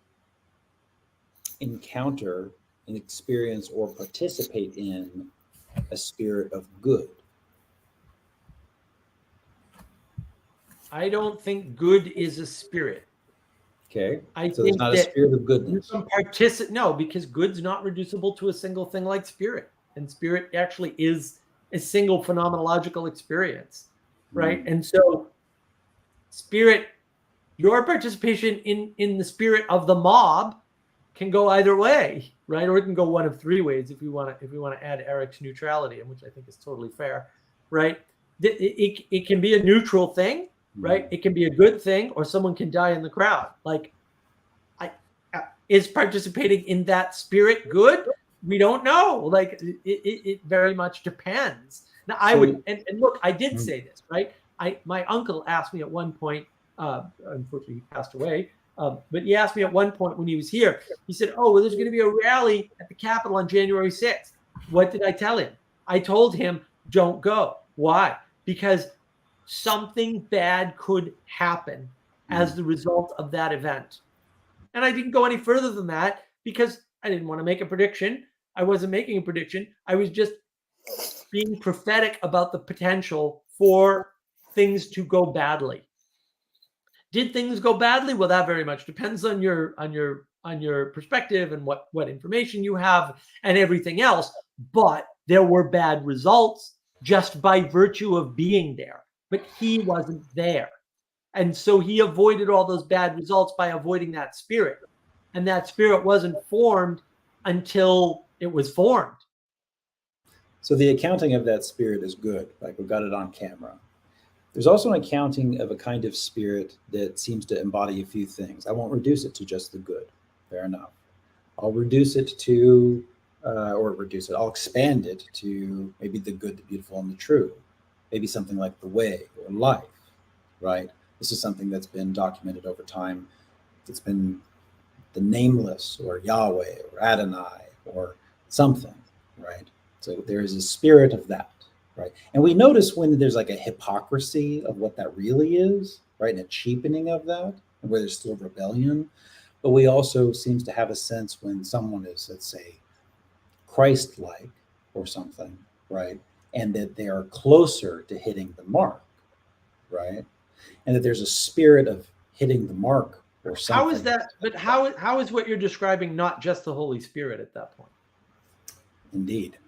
encounter and experience or participate in a spirit of good? I don't think good is a spirit. Okay, I so think there's not a that spirit of you goodness. can participate. No, because good's not reducible to a single thing like spirit, and spirit actually is a single phenomenological experience, right? And so, spirit, your participation in the spirit of the mob can go either way, right? Or it can go one of 3 ways if we want to add Eric's neutrality, and which I think is totally fair, right? It can be a neutral thing, right? It can be a good thing, or someone can die in the crowd. Like, is participating in that spirit good? We don't know. Like, it very much depends. Now, I would, and look, I did say this, right? My uncle asked me at one point, unfortunately he passed away, but he asked me at one point when he was here, he said, oh, well, there's going to be a rally at the Capitol on January 6th. What did I tell him? I told him, don't go. Why? Because something bad could happen as the result of that event. And I didn't go any further than that because I didn't want to make a prediction. I wasn't making a prediction. I was just being prophetic about the potential for things to go badly. Did things go badly? Well, that very much depends on your perspective and what information you have and everything else. But there were bad results just by virtue of being there. But he wasn't there. And so he avoided all those bad results by avoiding that spirit. And that spirit wasn't formed until it was formed. So the accounting of that spirit is good. Like, we've got it on camera. There's also an accounting of a kind of spirit that seems to embody a few things. I won't reduce it to just the good. Fair enough. I'll reduce it to, I'll expand it to maybe the good, the beautiful, and the true. Maybe something like the way or life, right? This is something that's been documented over time. It's been the nameless, or Yahweh, or Adonai, or something, right? So there is a spirit of that. right? And we notice when there's like a hypocrisy of what that really is, right, and a cheapening of that, and where there's still rebellion. But we also seems to have a sense when someone is, let's say, Christ-like or something, right, and that they are closer to hitting the mark, right, and that there's a spirit of hitting the mark or something. How is that? But how is what you're describing not just the Holy Spirit at that point? Indeed.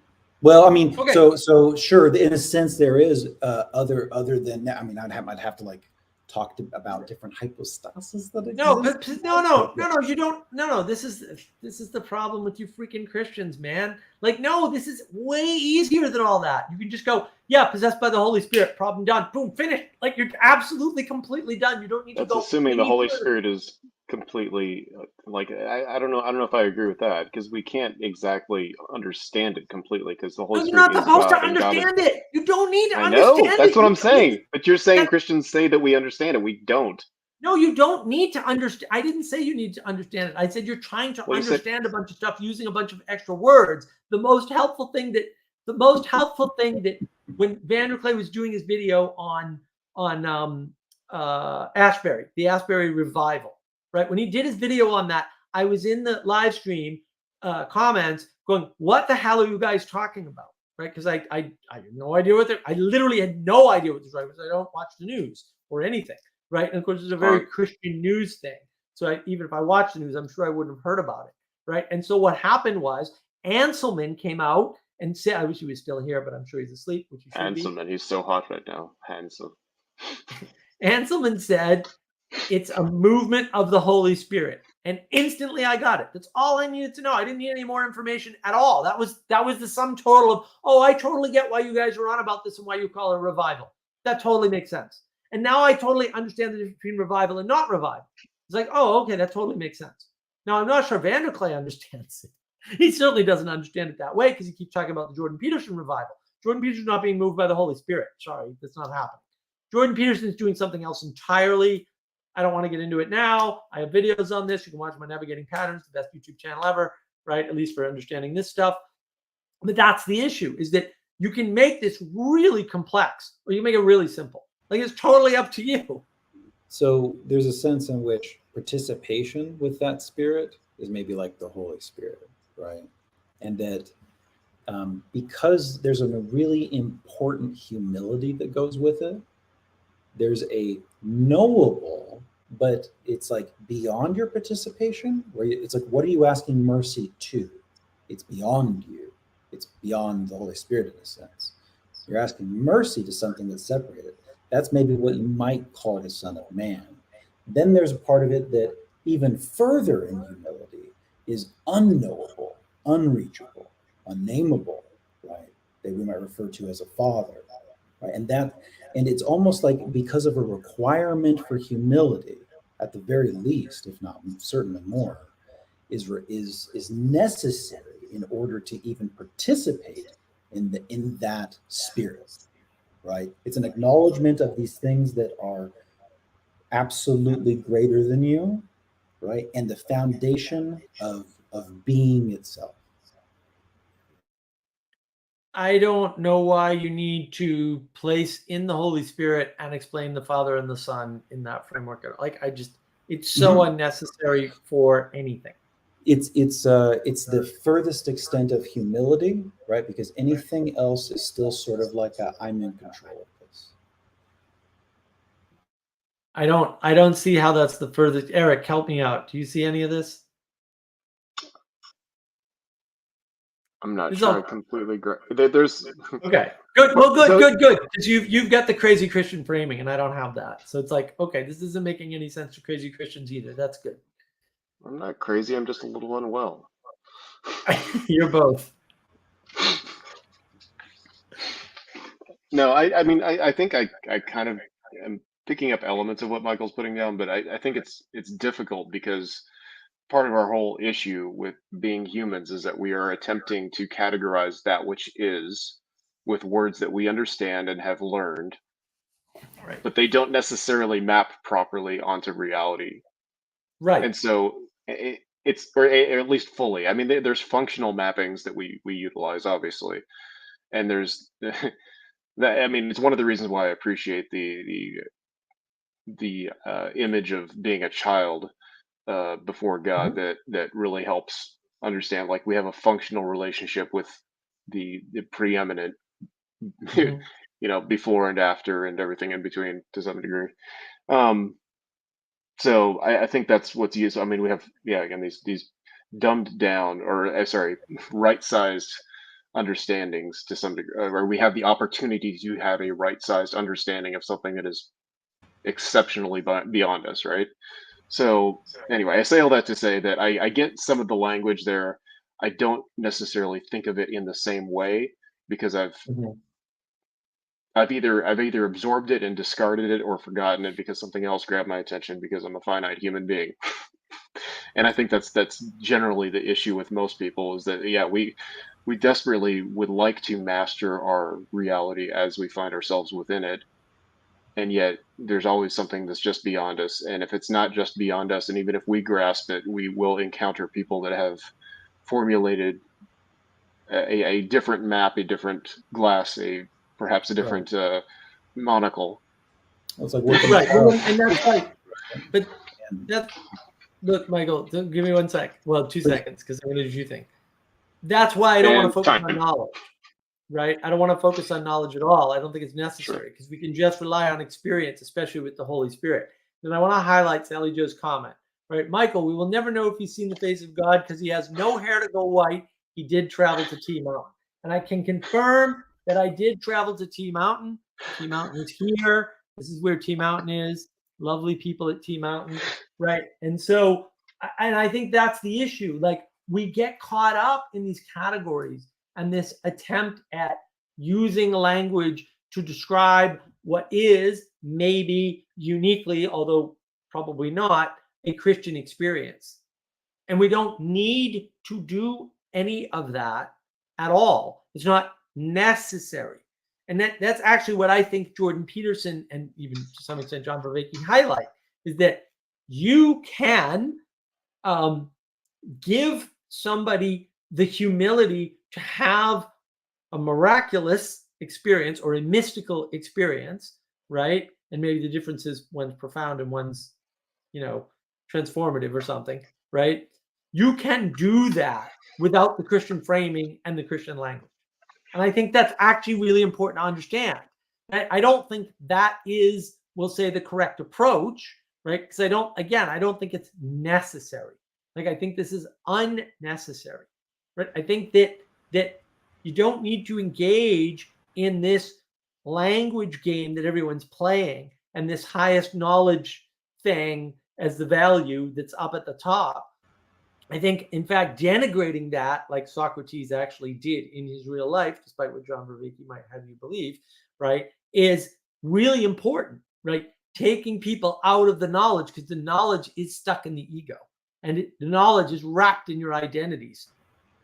Well, I mean, Okay. so sure, in a sense, there is other than that. I mean, I'd have to like talk about different hypostases that exist. No, but no, you don't. No, this is the problem with you freaking Christians, man. Like, no, this is way easier than all that. You can just go, yeah, possessed by the Holy Spirit, problem done, boom, finished. Like, you're absolutely completely done. You don't need to go. That's assuming the Holy Spirit is completely like I don't know if I agree with that, because we can't exactly understand it completely, because the Holy No, you're Spirit not is supposed to God and God is. understand it. You don't need to I know, understand it. that's what You I'm don't saying. need- But you're saying that- Christians say that we understand it. We don't. No, you don't need to understand. I didn't say you need to understand it. I said you're trying to Well, you said- understand a bunch of stuff using a bunch of extra words. The most helpful thing that when Vanderclay was doing his video on Ashbury, the Ashbury revival, right? When he did his video on that, I was in the live stream comments going, "What the hell are you guys talking about?" Right? Because I had no idea I literally had no idea what this was, because I don't watch the news or anything. Right. And of course, it's a very Christian news thing. So even if I watched the news, I'm sure I wouldn't have heard about it. Right. And so what happened was Anselman came out and said, I wish he was still here, but I'm sure he's asleep, which he should be. Handsome, and he's so hot right now. Handsome. Anselman said, it's a movement of the Holy Spirit. And instantly I got it. That's all I needed to know. I didn't need any more information at all. That was the sum total of, oh, I totally get why you guys were on about this and why you call it a revival. That totally makes sense. And now I totally understand the difference between revival and not revival. It's like, oh, okay, that totally makes sense. Now, I'm not sure Vanderclay understands it. He certainly doesn't understand it that way, because he keeps talking about the Jordan Peterson revival. Jordan Peterson's not being moved by the Holy Spirit. Sorry, that's not happening. Jordan Peterson's doing something else entirely. I don't want to get into it now. I have videos on this. You can watch my Navigating Patterns, the best YouTube channel ever, right? At least for understanding this stuff. But that's the issue, is that you can make this really complex, or you can make it really simple. Like, it's totally up to you. So there's a sense in which participation with that spirit is maybe like the Holy Spirit, right? And that because there's a really important humility that goes with it, there's a knowable, but it's like beyond your participation, where it's like, what are you asking mercy to? It's beyond you. It's beyond the Holy Spirit in a sense. You're asking mercy to something that's separated. That's maybe what you might call the Son of Man. Then there's a part of it that even further in humility is unknowable, unreachable, unnameable, right? That we might refer to as a father, right? And it's almost like, because of a requirement for humility, at the very least, if not certainly more, is necessary in order to even participate in that spirit. Right? It's an acknowledgement of these things that are absolutely greater than you, right? And the foundation of being itself. I don't know why you need to place in the Holy Spirit and explain the Father and the Son in that framework. Like, it's so unnecessary for anything. It's the furthest extent of humility, right? Because anything else is still sort of like I'm in control of this. I don't see how that's the furthest. Eric, help me out. Do you see any of this? I'm not sure I completely agree. There's okay, good. Well, good. Because you've got the crazy Christian framing, and I don't have that. So it's like, okay, this isn't making any sense to crazy Christians either. That's good. I'm not crazy. I'm just a little unwell. You're both. No, I mean, I think I kind of am picking up elements of what Michael's putting down, but I think it's difficult, because part of our whole issue with being humans is that we are attempting to categorize that which is with words that we understand and have learned, right, but they don't necessarily map properly onto reality. Right. And so it's, or at least fully. I mean, there's functional mappings that we utilize, obviously, and there's I mean, it's one of the reasons why I appreciate the image of being a child before God, that really helps understand, like, we have a functional relationship with the preeminent, Mhm. before and after and everything in between to some degree. Um, so I think that's what's used. I mean, we have, yeah, again, these dumbed down, or sorry, right sized understandings to some degree, or we have the opportunity to have a right sized understanding of something that is exceptionally beyond us, right? So anyway, I say all that to say that I get some of the language there. I don't necessarily think of it in the same way, because Mhm. I've either absorbed it and discarded it, or forgotten it because something else grabbed my attention, because I'm a finite human being. And I think that's generally the issue with most people, is that, yeah, we desperately would like to master our reality as we find ourselves within it, and yet there's always something that's just beyond us. And if it's not just beyond us, and even if we grasp it, we will encounter people that have formulated a different map, a different glass, perhaps a Right. different monocle. Well, it's like working Right. with And that's right. But and that's, look, Michael, give me 1 sec. Well, 2 seconds, because I'm going to do 2 things. That's why I don't want to And focus time. on knowledge, right? I don't want to focus on knowledge at all. I don't think it's necessary, because we can just rely on experience, especially with the Holy Spirit. Then I want to highlight Sally Joe's comment, right? Michael, we will never know if he's seen the face of God because he has no hair to go white. He did travel to T Mountain. And I can confirm that I did travel to T Mountain. T Mountain is here. This is where T Mountain is. Lovely people at T Mountain, right? And so, and I think that's the issue. Like, we get caught up in these categories and this attempt at using language to describe what is maybe uniquely, although probably not, a Christian experience. And we don't need to do any of that at all. It's not necessary. And that's actually what I think Jordan Peterson, and even to some extent John Vervaeke, highlight, is that you can give somebody the humility to have a miraculous experience or a mystical experience, right? And maybe the difference is one's profound and one's, transformative or something, right? You can do that without the Christian framing and the Christian language. And I think that's actually really important to understand. I don't think that is, we'll say, the correct approach, right? Because I don't think it's necessary. Like, I think this is unnecessary, right? I think that you don't need to engage in this language game that everyone's playing, and this highest knowledge thing as the value that's up at the top. I think, in fact, denigrating that, like Socrates actually did in his real life, despite what John Vervaeke might have you believe, right, is really important, right? Taking people out of the knowledge, because the knowledge is stuck in the ego, and the knowledge is wrapped in your identities,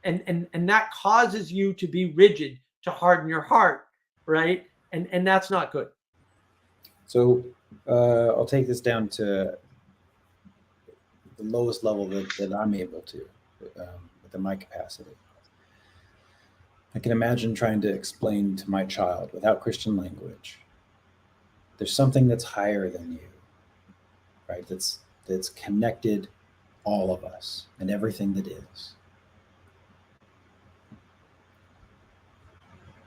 and that causes you to be rigid, to harden your heart, right? And that's not good. so I'll take this down to the lowest level that I'm able to within my capacity. I can imagine trying to explain to my child without Christian language, there's something that's higher than you, right? That's connected all of us and everything that is.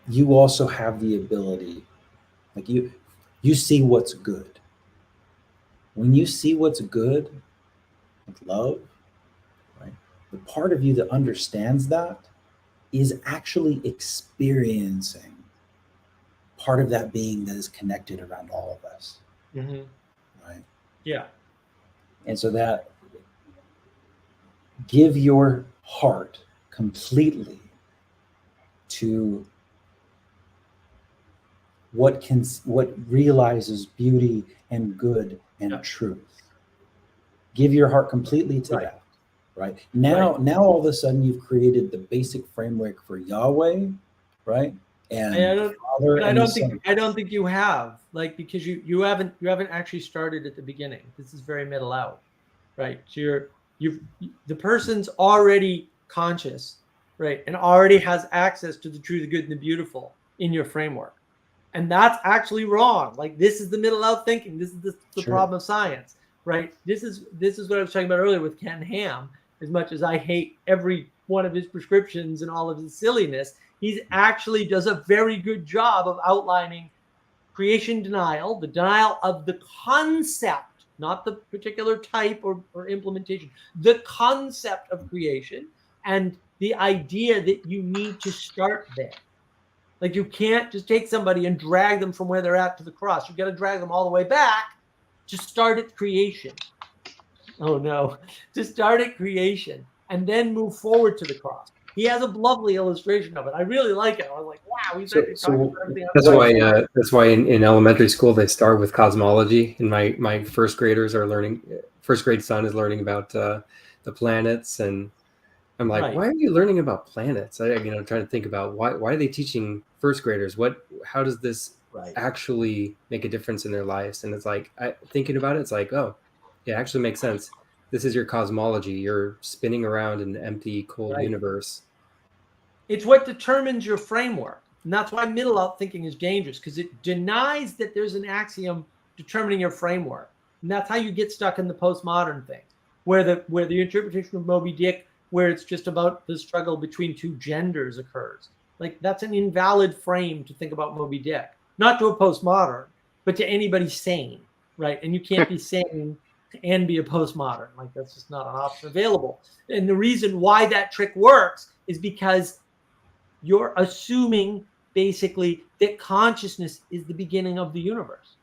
You also have the ability, like you see what's good. When you see what's good, like love, right? The part of you that understands that is actually experiencing part of that being that is connected around all of us. Mm-hmm. Right? Yeah. And so that give your heart completely to what realizes beauty and good and truth. Give your heart completely to that. Right? Now all of a sudden you've created the basic framework for Yahweh, right? And I don't think you have, like, because you haven't actually started at the beginning. This is very middle out, right? So the person's already conscious, right, and already has access to the true, the good, and the beautiful in your framework. And that's actually wrong. Like, this is the middle out thinking. This is the Sure. problem of science, right? This is what I was talking about earlier with Ken Ham. As much as I hate every one of his prescriptions and all of his silliness, he actually does a very good job of outlining creation denial, the denial of the concept, not the particular type or implementation, the concept of creation, and the idea that you need to start there. Like, you can't just take somebody and drag them from where they're at to the cross. You got to drag them all the way back to start at creation. Oh no, to start at creation and then move forward to the cross. He has a lovely illustration of it. I really like it. I was like, wow, he's actually talking about everything. That's why in elementary school they start with cosmology, and my first graders are learning. First grade son is learning about the planets, and I'm like, Right. why are you learning about planets? Trying to think about why are they teaching first graders? How does this actually make a difference in their lives? And it's like, thinking about it, it's like, oh, it actually makes sense. This is your cosmology. You're spinning around in an empty, cold universe. It's what determines your framework. And that's why middle out thinking is dangerous, because it denies that there's an axiom determining your framework. And that's how you get stuck in the postmodern thing, where the interpretation of Moby Dick, where it's just about the struggle between two genders, occurs. Like, that's an invalid frame to think about Moby Dick. Not to a postmodern, but to anybody sane, right? And you can't be sane and be a postmodern. Like, that's just not an option available. And the reason why that trick works is because you're assuming basically that consciousness is the beginning of the universe.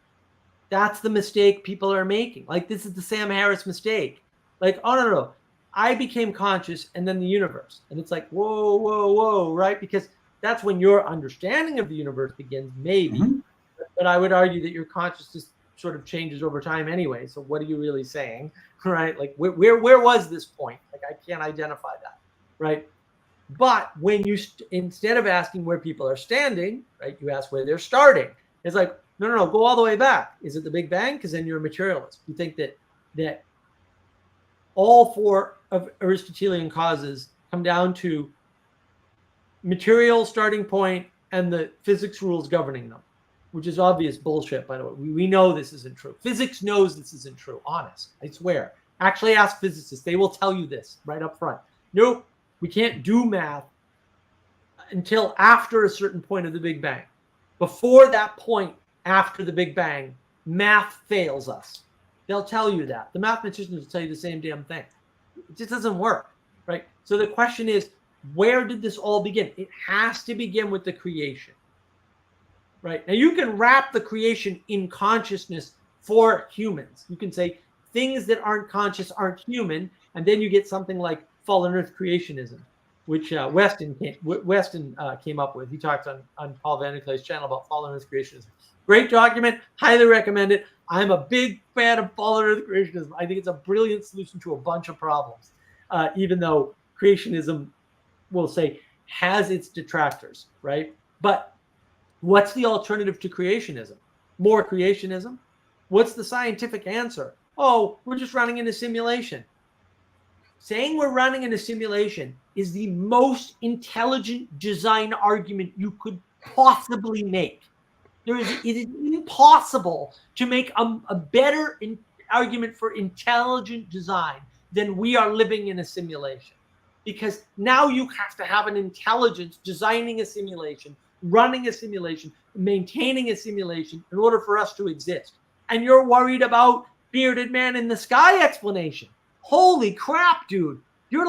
That's the mistake people are making. Like, this is the Sam Harris mistake. Like, oh, no. I became conscious and then the universe. And it's like, whoa, right? Because that's when your understanding of the universe begins, maybe. Mm-hmm. But I would argue that your consciousness sort of changes over time anyway. So what are you really saying, right? Like, where was this point? Like, I can't identify that, right? But when you, instead of asking where people are standing, right, you ask where they're starting. It's like, no, go all the way back. Is it the Big Bang? Because then you're a materialist. You think that all four of Aristotelian causes come down to material starting point and the physics rules governing them, which is obvious bullshit, by the way. We know this isn't true. Physics knows this isn't true. Honest, I swear. Actually ask physicists. They will tell you this right up front. Nope, we can't do math until after a certain point of the Big Bang. Before that point, after the Big Bang, math fails us. They'll tell you that. The mathematicians will tell you the same damn thing. It just doesn't work, right? So the question is, where did this all begin? It has to begin with the creation, right? Now, you can wrap the creation in consciousness for humans. You can say things that aren't conscious aren't human, and then you get something like fallen earth creationism, which Weston came up with. He talked on Paul Van der Klay's channel about fallen earth creationism. Great document, highly recommend it. I'm a big fan of fallen earth creationism. I think it's a brilliant solution to a bunch of problems, even though creationism, we'll say, has its detractors, right? But what's the alternative to creationism? More creationism? What's the scientific answer? Oh, we're just running in a simulation. Saying we're running in a simulation is the most intelligent design argument you could possibly make. It is impossible to make a better argument for intelligent design than we are living in a simulation. Because now you have to have an intelligence designing a simulation, running a simulation, maintaining a simulation in order for us to exist. And you're worried about bearded man in the sky explanation. Holy crap, dude. You're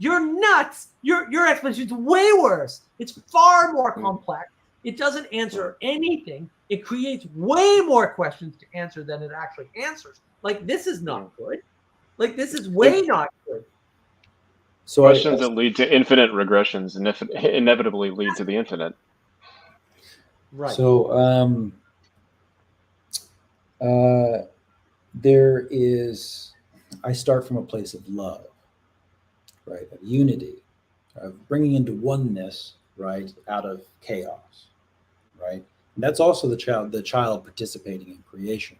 nuts. Your explanation is way worse. It's far more complex. It doesn't answer anything. It creates way more questions to answer than it actually answers. Like, this is not good. Like, this is way not good. So questions that lead to infinite regressions inevitably lead to the infinite. Right. So I start from a place of love, right? Of unity, of bringing into oneness, right? Out of chaos, right? And that's also the child participating in creation,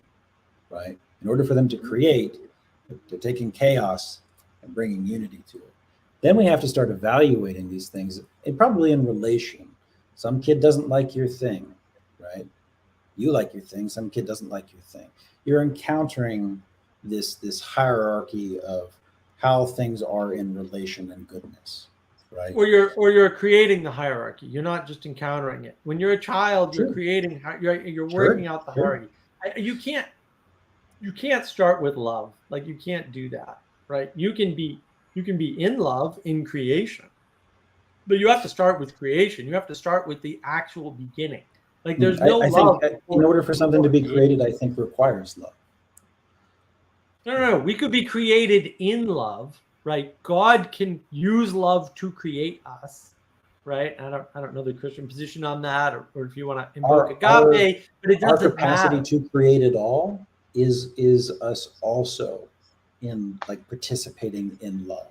right? In order for them to create, they're taking chaos and bringing unity to it. Then we have to start evaluating these things, and probably in relation. Some kid doesn't like your thing, right? You like your thing, some kid doesn't like your thing. You're encountering this hierarchy of how things are in relation and goodness, right? Or you're creating the hierarchy. You're not just encountering it. When you're a child, you're Sure. creating. You're Sure, working out the sure. hierarchy. You can't start with love. Like, you can't do that, right? You can be in love in creation, but you have to start with creation. You have to start with the actual beginning. Like, there's no I love. think in order for something to be created, I think requires love. No. We could be created in love, right? God can use love to create us, right? I don't know the Christian position on that, or if you want to invoke agape, but it our doesn't capacity matter. to create it all is us also in like participating in love.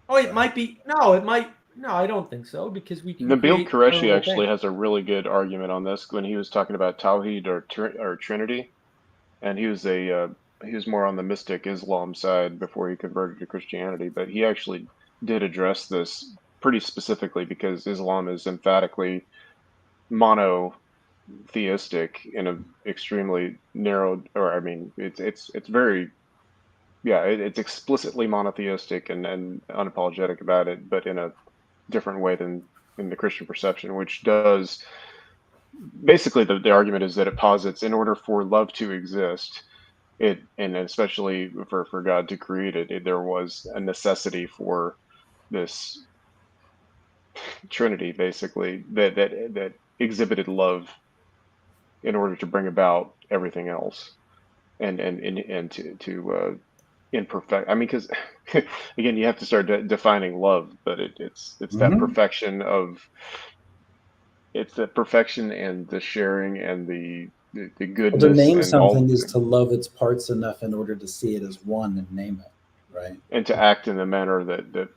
Oh, it might be. No, it might. No, I don't think so, because we can Nabil create Qureshi terrible actually things. has a really good argument on this when he was talking about Tawhid or Trinity, and he was more on the mystic Islam side before he converted to Christianity, but he actually did address this pretty specifically because Islam is emphatically monotheistic in a extremely narrow, or I mean, it's very, yeah, it's explicitly monotheistic and unapologetic about it, but in a different way than in the Christian perception, which does basically the argument is that it posits in order for love to exist, and especially for God to create it, there was a necessity for this Trinity, basically that exhibited love in order to bring about everything else, and to imperfect. I mean, because again, you have to start defining love, but it's that Mhm. perfection of it's the perfection and the sharing and the Well, to goodness name and all, something is to love its parts enough in order to see it as one and name it, right? and to act in a manner that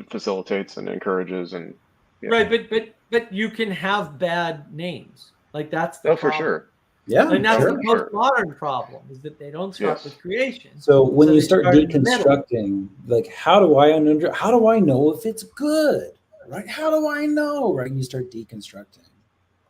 facilitates and encourages and yeah. Right, but you can have bad names. Like, that's the Oh, for problem. sure. Yeah, And that's sure. the postmodern problem, is that they don't start Yes. with creation. So when So you they start start in the middle. deconstructing, like how do I know if it's good, right? How do I know, right? And you start deconstructing,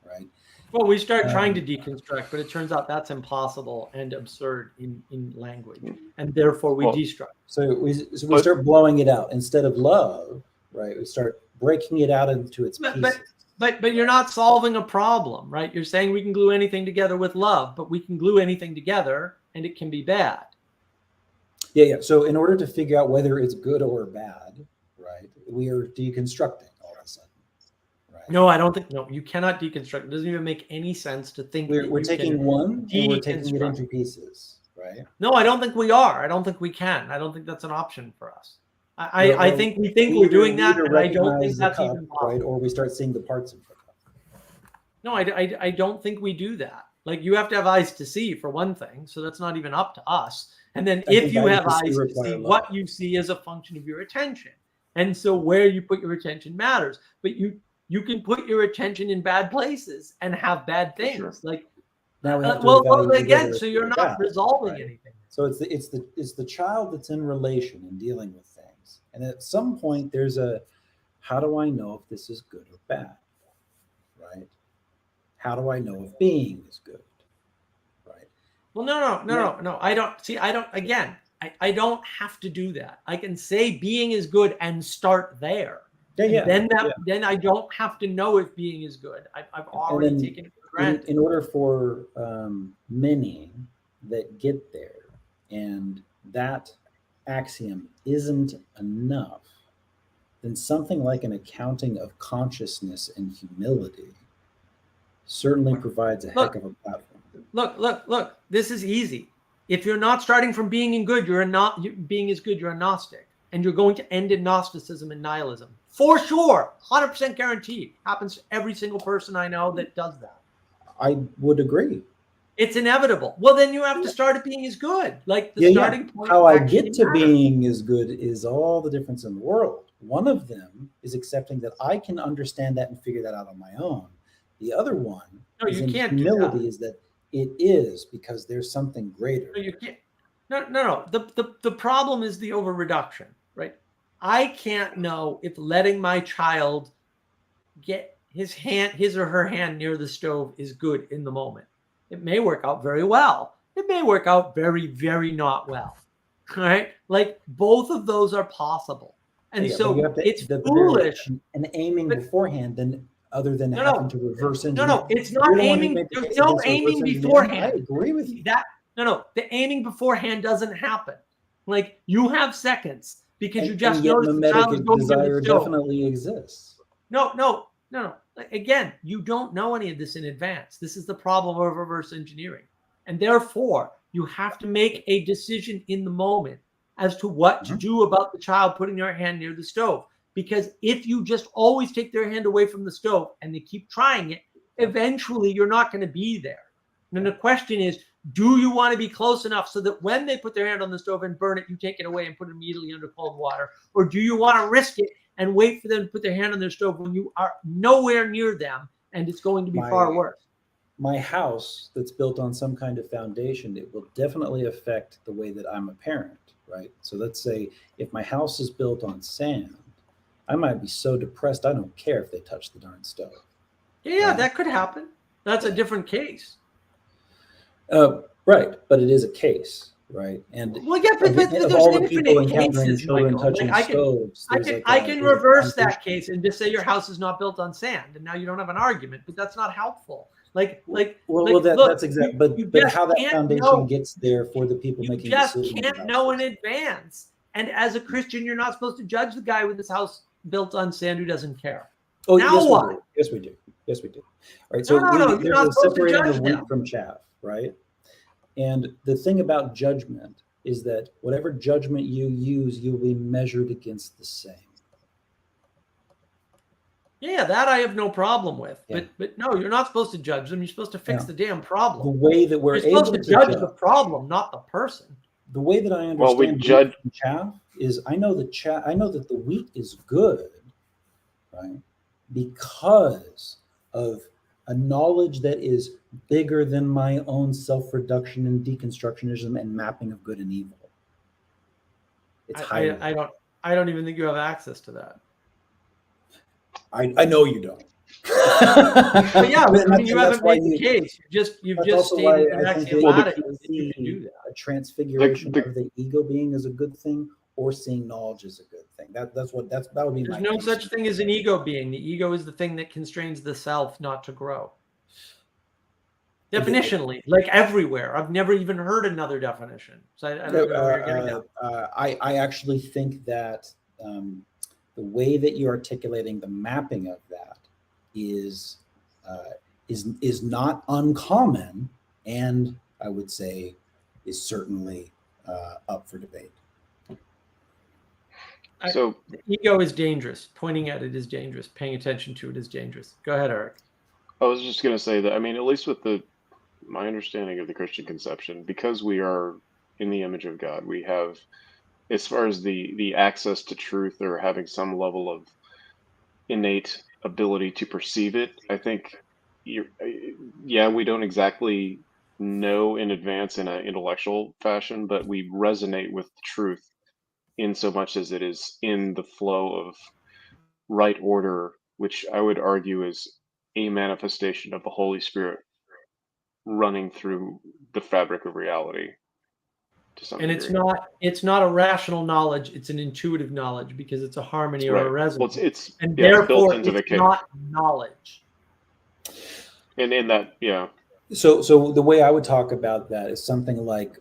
right? Well, we start trying to deconstruct, but it turns out that's impossible and absurd in language, and therefore we Well, destruct. So we start blowing it out instead of love, right? We start breaking it out into its pieces. But you're not solving a problem, right? You're saying we can glue anything together with love, but we can glue anything together and it can be bad. Yeah. So in order to figure out whether it's good or bad, right, we are deconstructing all of a sudden, right? No, I don't think. No, you cannot deconstruct. It doesn't even make any sense to think We're taking one and we're taking it into pieces, right? No, I don't think we are. I don't think we can. I don't think that's an option for us. I think we're doing that, and I don't think that's even possible. Right? Or we start seeing the parts of the cup. No, I don't think we do that. Like, you have to have eyes to see, for one thing, so that's not even up to us. And then if you have eyes to see, what you see is a function of your attention. And so where you put your attention matters. But you can put your attention in bad places and have bad things. Sure. Like, now we have to well, again, so you're not bad, resolving right? anything. So it's the child that's in relation and dealing with things. And at some point there's a, how do I know if this is good or bad? Right? How do I know if being is good? Right? Well, no. I don't have to do that. I can say being is good and start there. Yeah. Then I don't have to know if being is good. I've already taken it for granted. In order for many that get there, and that axiom isn't enough, then something like an accounting of consciousness and humility certainly provides a heck of a platform. Look. This is easy. If you're not starting from being in good, being is good, you're a Gnostic. And you're going to end in Gnosticism and nihilism. For sure. 100% guaranteed. Happens to every single person I know that does that. I would agree. It's inevitable. Well, then you have to start at being is good. Like the starting point. How I get to being is good is all the difference in the world. One of them is accepting that I can understand that and figure that out on my own. The other one is humility, is that it is because there's something greater. No, you can't. No. The problem is the over-reduction, right? I can't know if letting my child get his or her hand near the stove is good in the moment. It may work out very well. It may work out very, very not well. Right? Like both of those are possible. And Yeah, but so you have to- it's there's foolish. an aiming but- beforehand, then other than No, having no. to reverse No, engineer. no, it's You're not the one who aiming. made the There's case no against aiming reverse engineering. beforehand. I agree with you. No, the aiming beforehand doesn't happen. Like you have seconds because you And just yet noticed the child is mimetic going to desire the stove. definitely exists. No. Again, you don't know any of this in advance. This is the problem of reverse engineering. And therefore, you have to make a decision in the moment as to what to do about the child putting their hand near the stove. Because if you just always take their hand away from the stove and they keep trying it, eventually you're not going to be there. And then the question is, do you want to be close enough so that when they put their hand on the stove and burn it, you take it away and put it immediately under cold water? Or do you want to risk it and wait for them to put their hand on their stove when you are nowhere near them and it's going to be far worse? My house that's built on some kind of foundation, it will definitely affect the way that I'm a parent, right? So let's say if my house is built on sand, I might be so depressed I don't care if they touch the darn stove. Yeah, that could happen. That's a different case. Right, but it is a case, right? And well, yeah, but of there's all the people infinite encountering cases, children Michael. touching Like, stoves, I can reverse that case and just say your house is not built on sand, and now you don't have an argument. But that's not helpful. Look, that's exactly. But how that foundation gets there for the people you making just decisions. can't know in advance. And as a Christian, you're not supposed to judge the guy with his house built on sand who doesn't care. Oh, now yes, what? We do. Yes, we do. Yes, we do. All right. So you're not there's supposed to separating judge the wheat them. from chaff, right? And the thing about judgment is that whatever judgment you use, you'll be measured against the same. Yeah, that I have no problem with. Yeah. But no, you're not supposed to judge them. You're supposed to fix the damn problem. The way that we're You're supposed able to judge the problem, not the person. The way that I understand Well, we judge wheat from chaff is I know that the wheat is good, right? Because of a knowledge that is bigger than my own self-reduction and deconstructionism and mapping of good and evil. It's I don't even think you have access to that. I know you don't. But yeah, I mean, you haven't made the case. You've just stated the axiomatic that you can do that. A transfiguration of the ego being is a good thing, or seeing knowledge is a good thing. That would be. There's no such thing as an ego being. The ego is the thing that constrains the self not to grow. Definitionally, like everywhere. I've never even heard another definition. So I don't know where you're getting at. I actually think that the way that you're articulating the mapping of that is not uncommon, and I would say is certainly up for debate. So the ego is dangerous. Pointing at it is dangerous. Paying attention to it is dangerous. Go ahead, Eric. I was just going to say that, I mean, at least with my understanding of the Christian conception, because we are in the image of God, we have, as far as the access to truth or having some level of innate ability to perceive it, I think, we don't exactly know in advance in an intellectual fashion, but we resonate with the truth in so much as it is in the flow of right order, which I would argue is a manifestation of the Holy Spirit running through the fabric of reality to some And degree. it's not a rational knowledge, it's an intuitive knowledge because it's a harmony or a resonance. Well, it's and built therefore into the it's case. not knowledge. And in that, So the way I would talk about that is something like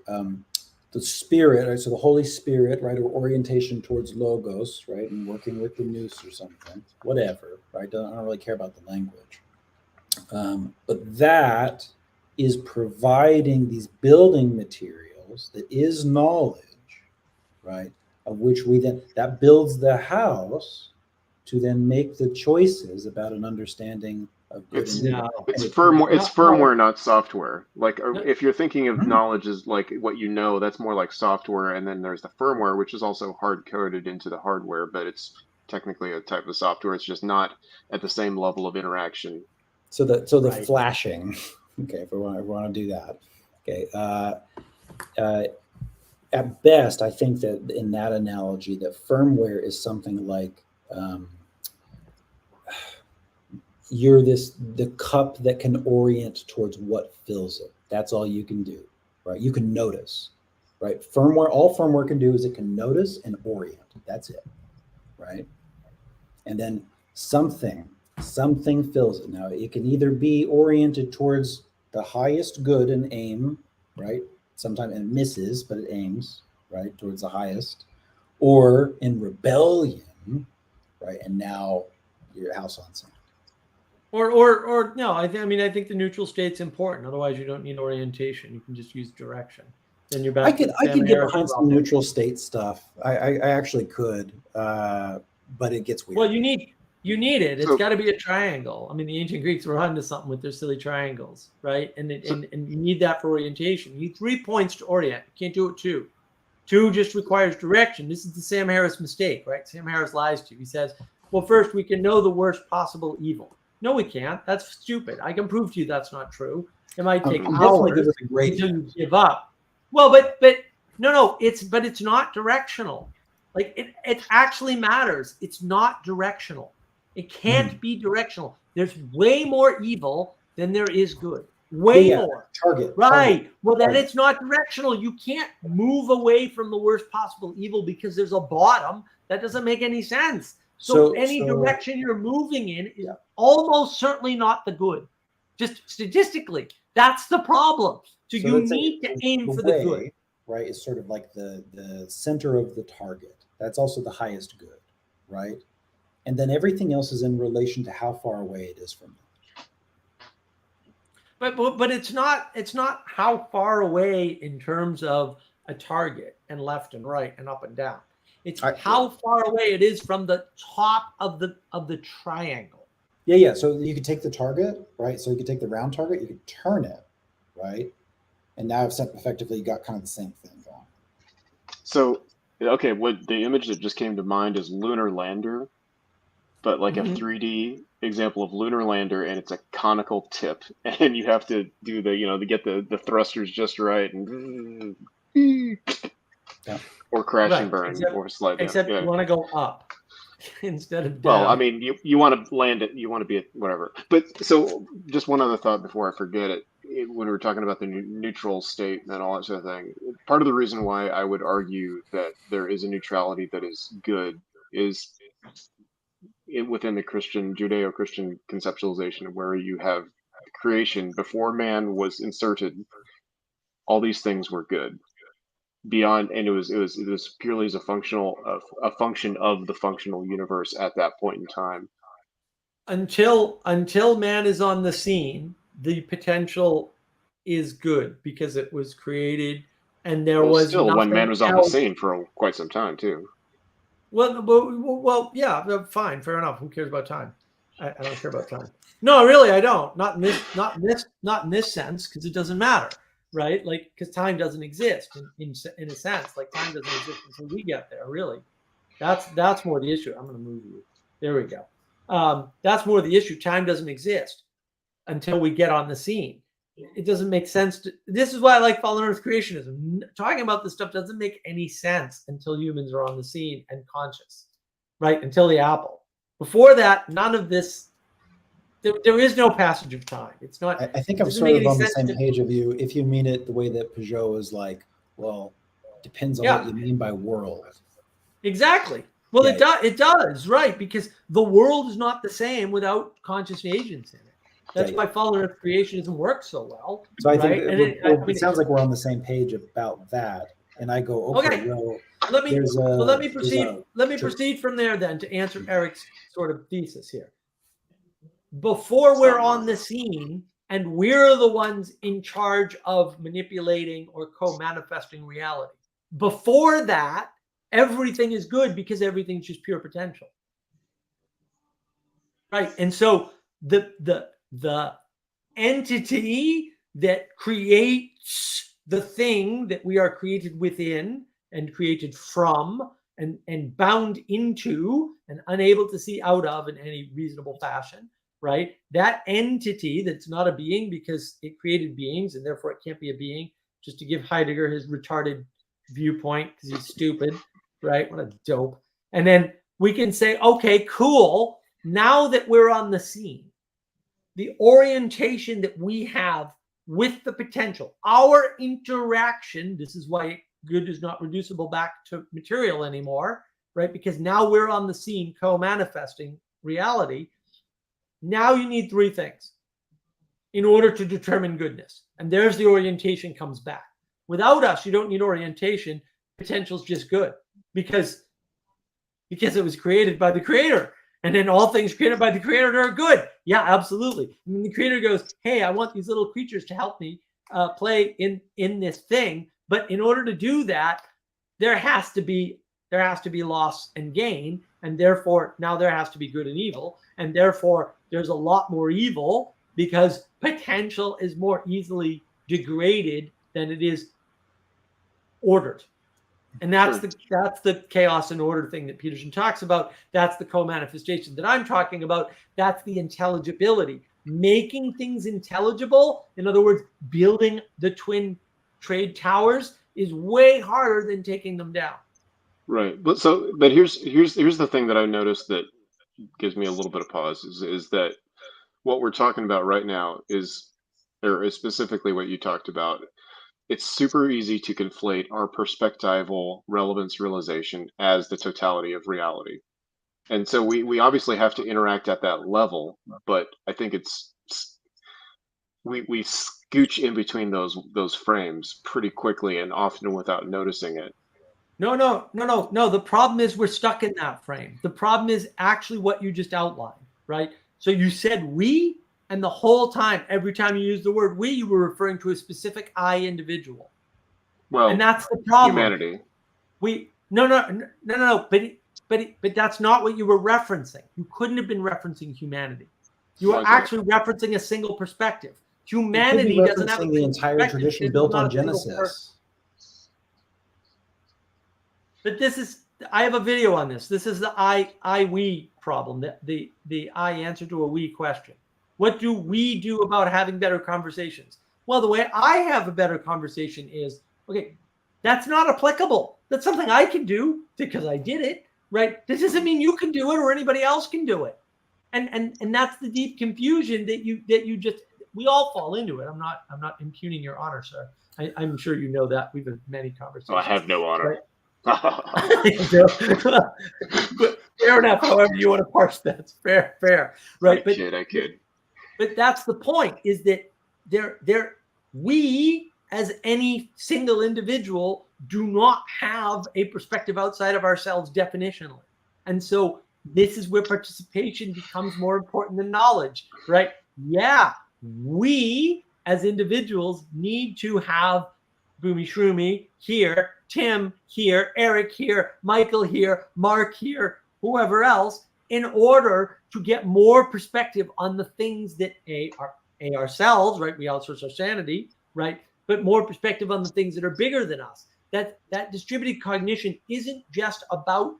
the Spirit, right? So the Holy Spirit, right, or orientation towards logos, right, and working with the nous or something, whatever, right? I don't really care about the language, but that is providing these building materials that is knowledge, right, of which we then that builds the house to then make the choices about an understanding of good and evil. It's firmware. It's firmware, not software. Like if you're thinking of knowledge as like what you know, that's more like software. And then there's the firmware, which is also hard coded into the hardware, but it's technically a type of software. It's just not at the same level of interaction. So the flashing. Okay, if we want to do that. Okay. At best, I think that in that analogy, that firmware is something like you're the cup that can orient towards what fills it. That's all you can do, right? You can notice, right? All firmware can do is it can notice and orient. That's it, right? And then something fills it. Now it can either be oriented towards the highest good and aim, right? Sometimes it misses, but it aims, right, towards the highest, or in rebellion, right? And now your house on sand. Or no, I think the neutral state's important. Otherwise, you don't need orientation. You can just use direction. Then you're back. I could get behind some neutral state stuff. I actually could, but it gets weird. Well, you need it. It's got to be a triangle. I mean, the ancient Greeks were onto something with their silly triangles, right? And you need that for orientation. You need 3 points to orient. You can't do it 2. 2 just requires direction. This is the Sam Harris mistake, right? Sam Harris lies to you. He says, well, first we can know the worst possible evil. No, we can't. That's stupid. I can prove to you that's not true. It might take hours until you give up. Well, but no, it's not directional. Like it actually matters. It's not directional. It can't be directional. There's way more evil than there is good. Way more. Target. Right. Target. Well, then it's not directional. You can't move away from the worst possible evil because there's a bottom. That doesn't make any sense. So any direction you're moving in is almost certainly not the good. Just statistically, that's the problem. So you need to aim for the good. Right? It's sort of like the center of the target. That's also the highest good, right? And then everything else is in relation to how far away it is from it. But it's not how far away in terms of a target and left and right and up and down. It's how far away it is from the top of the triangle. Yeah. So you could take the target, right? So you could take the round target, you could turn it, right? And now I've effectively got kind of the same thing going. So, okay, what the image that just came to mind is lunar lander, but like a 3D example of lunar lander, and it's a conical tip, and you have to do to get the thrusters just right, and or crash and burn, or slide down. Except you want to go up instead of down. Well, I mean, you want to land it, you want to be at whatever. But so, just one other thought before I forget it. When we were talking about the neutral state and all that sort of thing, part of the reason why I would argue that there is a neutrality that is good is within the Judeo-Christian conceptualization, where you have creation before man was inserted. All these things were good. Beyond, and it was purely as a function of the functional universe at that point in time. Until man is on the scene, the potential is good because it was created, and there was still when man was on the scene for quite some time too. Well, yeah, fine, fair enough. Who cares about time? I don't care about time. No, really, I don't. Not in this sense, because it doesn't matter. Right, like because time doesn't exist in a sense. Like time doesn't exist until we get there. Really, that's more the issue. I'm going to move you. There we go. That's more the issue. Time doesn't exist until we get on the scene. It doesn't make sense. This is why I like fallen Earth creationism. Talking about this stuff doesn't make any sense until humans are on the scene and conscious. Right, until the apple. Before that, none of this. There is no passage of time. It's not. I think I'm sort of on the same page of you. If you mean it the way that Peugeot is like, well, depends on what you mean by world. Exactly. Well, it does, right? Because the world is not the same without conscious agents in it. That's why fallen Earth creationism works so well. So I think it sounds like we're on the same page about that. And I go, okay. Well, let me proceed. Let me proceed from there then to answer Eric's sort of thesis here. Before we're on the scene and we're the ones in charge of manipulating or co-manifesting reality. Before that, everything is good because everything's just pure potential. Right. And so the entity that creates the thing that we are created within and created from and bound into and unable to see out of in any reasonable fashion. Right? That entity that's not a being because it created beings and therefore it can't be a being, just to give Heidegger his retarded viewpoint because he's stupid, right? What a dope. And then we can say, okay, cool. Now that we're on the scene, the orientation that we have with the potential, our interaction, this is why good is not reducible back to material anymore, right? Because now we're on the scene co-manifesting reality. Now you need three things in order to determine goodness. And there's the orientation comes back. Without us, you don't need orientation. Potential's just good because it was created by the creator. And then all things created by the creator are good. Yeah, absolutely. I mean, the creator goes, hey, I want these little creatures to help me play in this thing. But in order to do that, there has to be loss and gain. And therefore, now there has to be good and evil. And therefore, there's a lot more evil because potential is more easily degraded than it is ordered. And that's the chaos and order thing that Peterson talks about. That's the co-manifestation that I'm talking about. That's the intelligibility. Making things intelligible, in other words, building the twin trade towers, is way harder than taking them down. Right. But here's the thing that I noticed that gives me a little bit of pause is that what we're talking about right now is specifically what you talked about. It's super easy to conflate our perspectival relevance realization as the totality of reality. And so we obviously have to interact at that level, but I think we scooch in between those frames pretty quickly and often without noticing it. No. The problem is we're stuck in that frame. The problem is actually what you just outlined, right? So you said we, and the whole time, every time you use the word we, you were referring to a specific I individual. Well, and that's the problem. Humanity. No. But that's not what you were referencing. You couldn't have been referencing humanity. You were actually referencing a single perspective. Humanity doesn't have the entire tradition built on Genesis. But I have a video on this. This is the we problem, the I answer to a we question. What do we do about having better conversations? Well, the way I have a better conversation is, okay, that's not applicable. That's something I can do because I did it, right? This doesn't mean you can do it or anybody else can do it. And that's the deep confusion that you just, we all fall into it. I'm not impugning your honor, sir. I'm sure you know that. We've had many conversations. Oh, I have no honor. Right? But fair enough. However you want to parse that, it's fair, right? I kid. But that's the point: is that we, as any single individual, do not have a perspective outside of ourselves definitionally, and so this is where participation becomes more important than knowledge, right? Yeah, we as individuals need to have Boomy Shroomy here, Tim here, Eric here, Michael here, Mark here, whoever else, in order to get more perspective on the things that are ourselves, right? We outsource our sanity, right? But more perspective on the things that are bigger than us. That distributed cognition isn't just about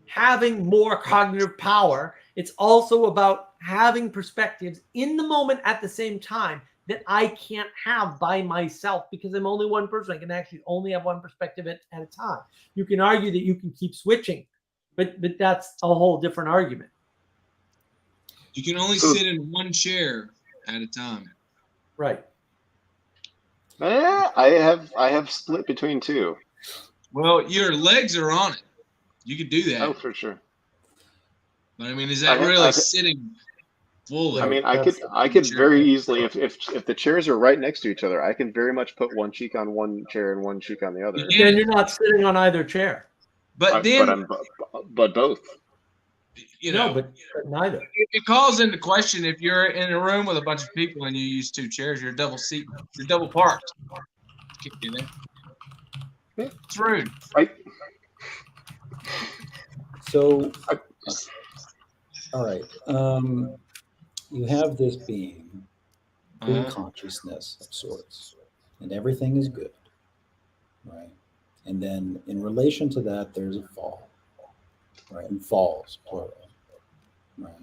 having more cognitive power. It's also about having perspectives in the moment at the same time that I can't have by myself because I'm only one person. I can actually only have one perspective at a time. You can argue that you can keep switching, but that's a whole different argument. You can only sit in one chair at a time. Right. I have split between two. Well, your legs are on it. You could do that. Oh, for sure. But I mean, is that really sitting fully? I mean, I could very easily, if the chairs are right next to each other, I can very much put one cheek on one chair and one cheek on the other. Then you're not sitting on either chair. But but both. You know, but neither. It calls into question if you're in a room with a bunch of people and you use two chairs, you're double seat, you're double parked. Can't do that. It's rude. Right. So, all right. You have this being, full consciousness of sorts, and everything is good, right? And then in relation to that, there's a fall, right? And falls, plural, right?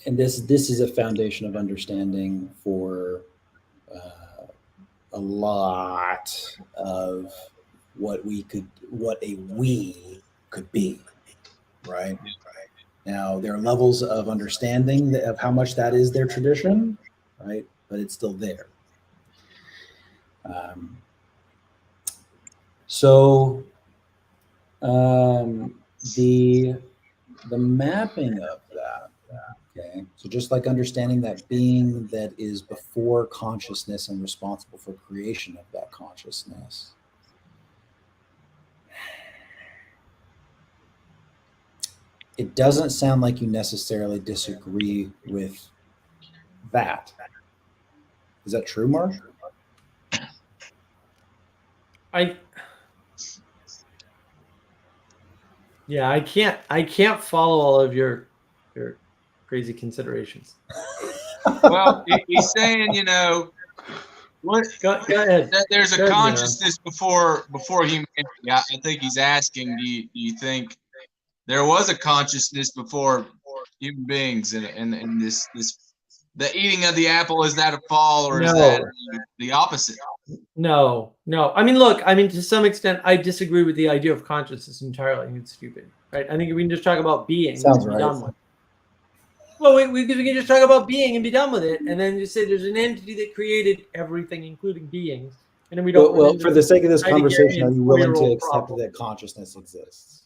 And this is a foundation of understanding for a lot of what a we could be, right? Now, there are levels of understanding of how much that is their tradition, right? But it's still there. The mapping of that, okay, so just like understanding that being that is before consciousness and responsible for creation of that consciousness, it doesn't sound like you necessarily disagree with that. Is that true, Mark? I can't follow all of your crazy considerations. Well, he's saying, what? Go ahead. That there's a Go ahead, consciousness before humanity. I think he's asking, do you think there was a consciousness before human beings, and this the eating of the apple, is that a fall, or is that the opposite? No. I mean, look, to some extent, I disagree with the idea of consciousness entirely. I think it's stupid, right? I think we can just talk about being Sounds and be right. done with it. Well, we can just talk about being and be done with it, and then just say there's an entity that created everything, including beings, and then we don't. Well, for the sake of this conversation, are you willing to accept problem. that consciousness exists?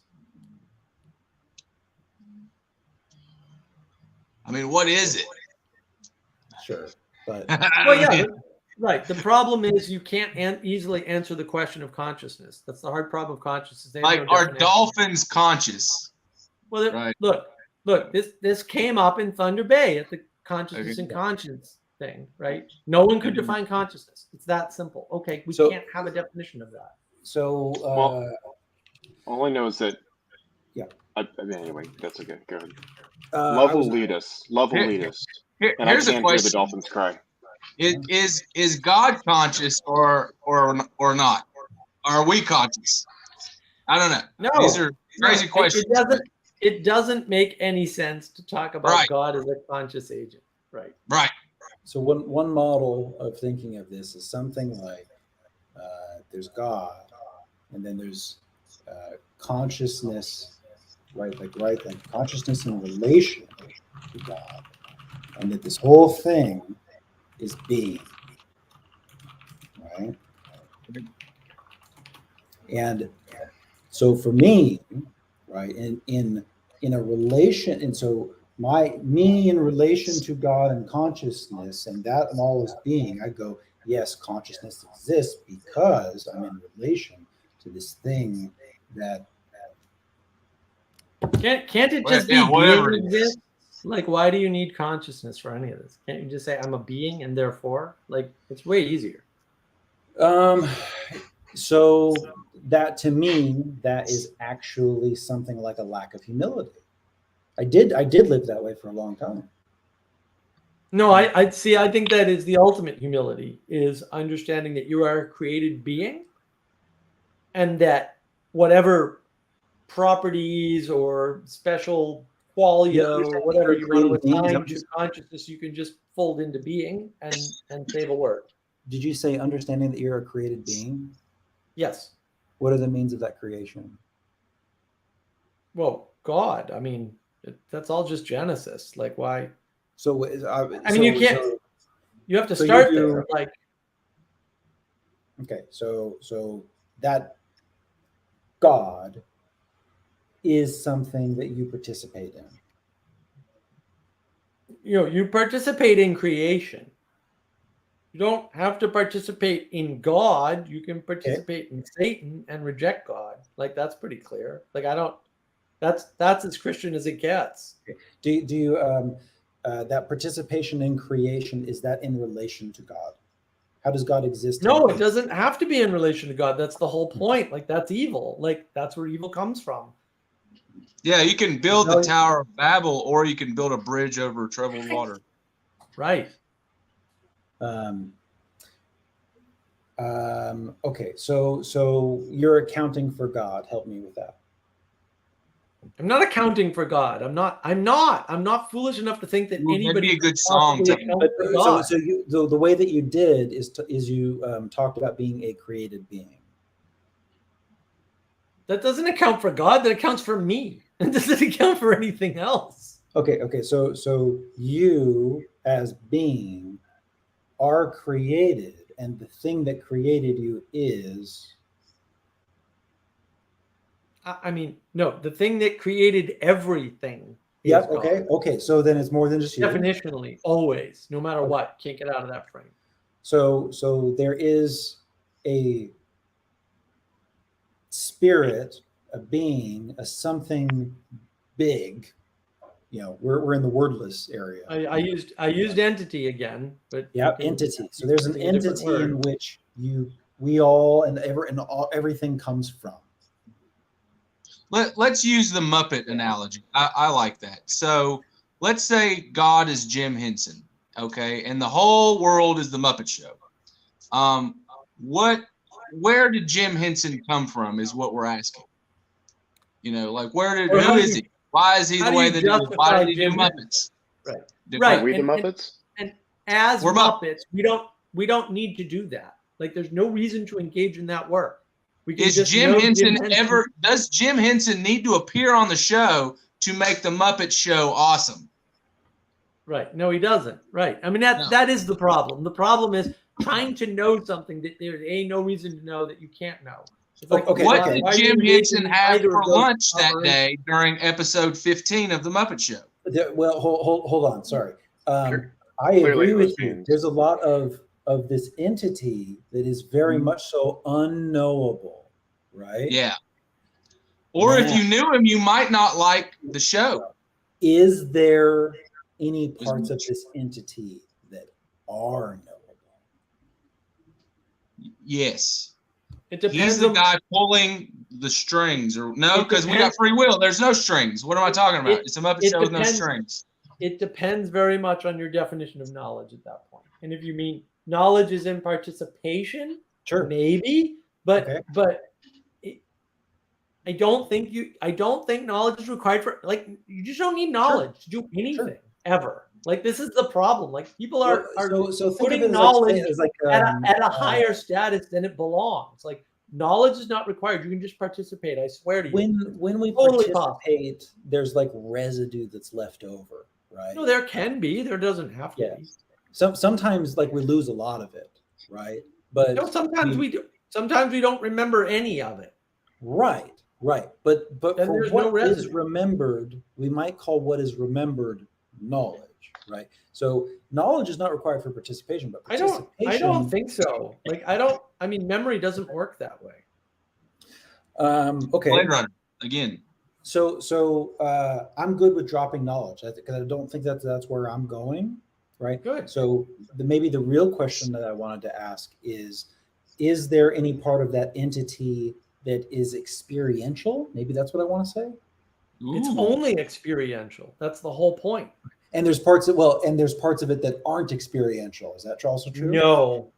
I mean, what is it? Sure, but well, yeah, right. The problem is you can't easily answer the question of consciousness. That's the hard problem of consciousness. Like, are dolphins conscious? Well, right. Look. This came up in Thunder Bay at the consciousness and conscience thing, right? No one could define consciousness. It's that simple. Okay, we can't have a definition of that. So, all I know is that. Yeah. Anyway, that's okay. Go ahead. Love will lead us. Love will lead us. And Here's I a can't question. hear the dolphins cry. Is God conscious or not? Are we conscious? I don't know. No, these are crazy questions. It doesn't make any sense to talk about God as a conscious agent, right? Right. So one model of thinking of this is something like there's God, and then there's consciousness, right? Like consciousness in relation to God, and that this whole thing is being, right? And so for me, right, in a relation, and so me in relation to God and consciousness, and that and all is being, I go, yes, consciousness exists because I'm in relation to this thing that. Can't it just be being exists? Like, why do you need consciousness for any of this? Can't you just say I'm a being and therefore, like, it's way easier? So that, to me, that is actually something like a lack of humility. I did live that way for a long time. No, I see. I think that is the ultimate humility, is understanding that you are a created being, and that whatever properties or special qualia or whatever you want to assign to consciousness, you can just fold into being and save a word. Did you say understanding that you're a created being? Yes. What are the means of that creation? Well, God. I mean, that's all just Genesis. Like, why? So I mean, you can't. You have to start there. Like, okay, so that God is something that you participate in. You participate in creation. You don't have to participate in God. You can participate in Satan and reject God. Like, that's pretty clear. Like, that's as Christian as it gets. Do you that participation in creation, is that in relation to God? How does God exist? No, it doesn't have to be in relation to God. That's the whole point. Like, that's evil. Like, that's where evil comes from. Yeah, you can build the Tower of Babel, or you can build a bridge over troubled water. Right. Okay, so you're accounting for God. Help me with that. I'm not accounting for God. I'm not foolish enough to think that anybody. That'd be a good song. So the way that you did is you talked about being a created being. That doesn't account for God. That accounts for me. It doesn't account for anything else. Okay. So you as being are created, and the thing that created you is. I mean, no, the thing that created everything. Yep. Okay. So then it's more than just you. Definitionally, always, no matter what, can't get out of that frame. So there is a spirit, a being, a something big. You know, we're in the wordless area. I used entity again, but yeah, entity. So there's an entity in which we all and everything comes from. Let's use the Muppet analogy. I like that. So let's say God is Jim Henson, okay, and the whole world is the Muppet Show. Where did Jim Henson come from? Is what we're asking. You know, like who is he? Why is he the way that he is? Why did he do Muppets? Right. Right. Are we the Muppets? And as We're Muppets, we don't need to do that. Like, there's no reason to engage in that work. We can Does Jim Henson need to appear on the show to make the Muppet Show awesome? Right. No, he doesn't. Right. I mean, that is the problem. The problem is trying to know something that there ain't no reason to know that you can't know. It's like, what did Jim Henson have for lunch that day during episode 15 of the Muppet Show? Well, hold on. Sorry. I agree with you. There's a lot of this entity that is very much so unknowable, right? Yeah. Or if you knew him, you might not like the show. Is there any parts of this entity that are knowable? Yes. It depends. He's the guy pulling the strings, or no? Because we got free will. There's no strings. What am I talking about? It's a Muppet Show with no strings. It depends very much on your definition of knowledge at that point. And if you mean knowledge is in participation, sure, maybe, but I don't think knowledge is required for, like, you just don't need knowledge to do anything ever. Like, this is the problem. Like, people are putting knowledge at a higher status than it belongs. Like, knowledge is not required. You can just participate. I swear to you. When we participate, there's like residue that's left over, right? No, there can be. There doesn't have to be. Sometimes, like, we lose a lot of it, right? But no, sometimes we do. Sometimes we don't remember any of it. Right. But for what is remembered, we might call what is remembered knowledge, right? So knowledge is not required for participation, but participation. I don't think so. Like, I mean, memory doesn't work that way. Okay. Blade Runner again. So I'm good with dropping knowledge, because I don't think that's where I'm going, right? Good. So maybe the real question that I wanted to ask is there any part of that entity that is experiential? Maybe that's what I want to say. Ooh. It's only experiential. That's the whole point. And there's parts of it that aren't experiential. Is that also true? No.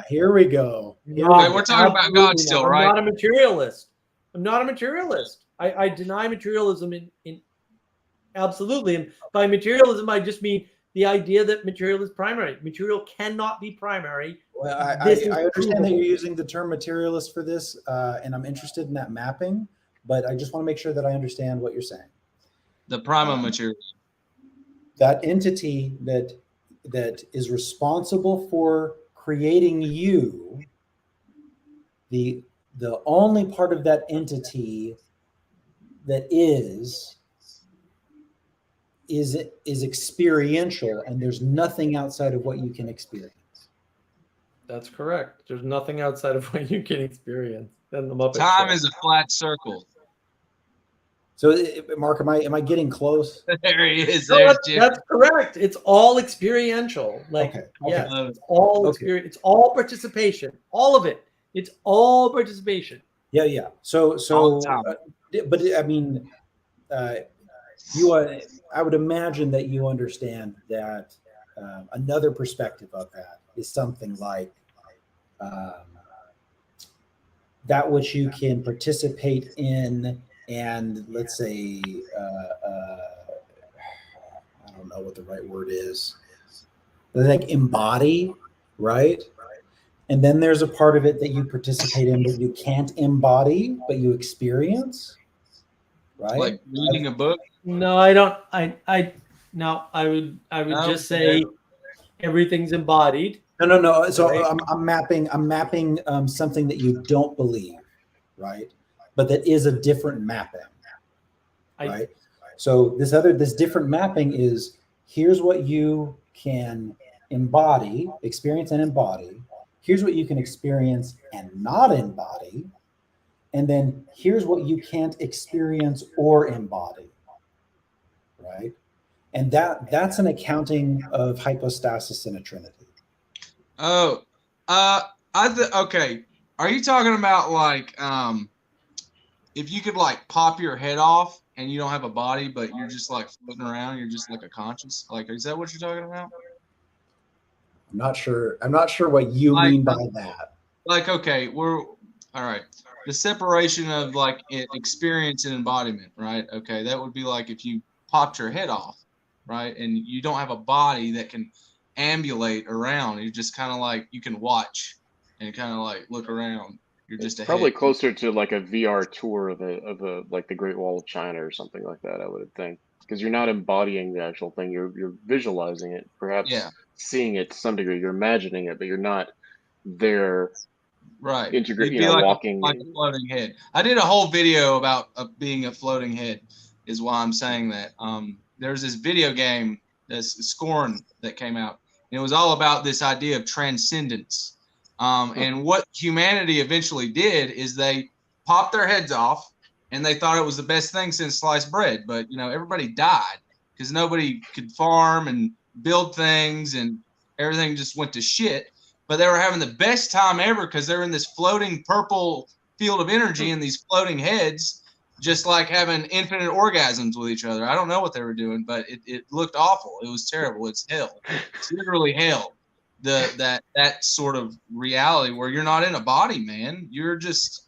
Here we go. We're talking about God still, right? I'm not a materialist. I deny materialism in absolutely. And by materialism, I just mean the idea that material is primary. Material cannot be primary. Well, I understand that you're using the term materialist for this, and I'm interested in that mapping, but I just want to make sure that I understand what you're saying. The prima material. That entity that is responsible for creating you, the only part of that entity that is experiential, and there's nothing outside of what you can experience. That's correct. There's nothing outside of what you can experience. Then the Muppet Time Show. is a flat circle. So, Mark, am I getting close? There he is. No, that's correct. It's all experiential. Like, yes, it's all experience. It's all participation. All of it. It's all participation. Yeah. So, but I mean, I would imagine that you understand that another perspective of that is something like that which you can participate in, and let's say I don't know what the right word is, but like embody, right? And then there's a part of it that you participate in that you can't embody, but you experience, right? Like reading a book. No, I don't. No, I would Oh, just say everything's embodied. No. So Right. I'm mapping something that you don't believe, right? But that is a different mapping, right? So this different mapping is, here's what you can embody, experience and embody. Here's what you can experience and not embody. And then here's what you can't experience or embody, right? And that's an accounting of hypostasis in a trinity. Oh, okay. Are you talking about like if you could like pop your head off and you don't have a body, but you're just like floating around, you're just like a conscious? Like, is that what you're talking about? I'm not sure what you mean by that. Like, okay, we're all right. The separation of like experience and embodiment, right? Okay, that would be like if you popped your head off, right, and you don't have a body that can ambulate around. You're just kind of like you can watch and kind of like look around. You're just Probably head. closer to like a VR tour of a like the Great Wall of China or something like that, I would think, because you're not embodying the actual thing. You're visualizing it, perhaps seeing it to some degree. You're imagining it, but you're not there. Right. Integrate, You'd be like walking. like a floating head. I did a whole video about being a floating head. Is why I'm saying that. There's this video game, this Scorn, that came out. And it was all about this idea of transcendence. And what humanity eventually did is they popped their heads off, and they thought it was the best thing since sliced bread. But everybody died because nobody could farm and build things, and everything just went to shit. But they were having the best time ever because they're in this floating purple field of energy in these floating heads, just like having infinite orgasms with each other. I don't know what they were doing, but it looked awful. It was terrible. It's hell. It's literally hell. That sort of reality where you're not in a body, man. You're just.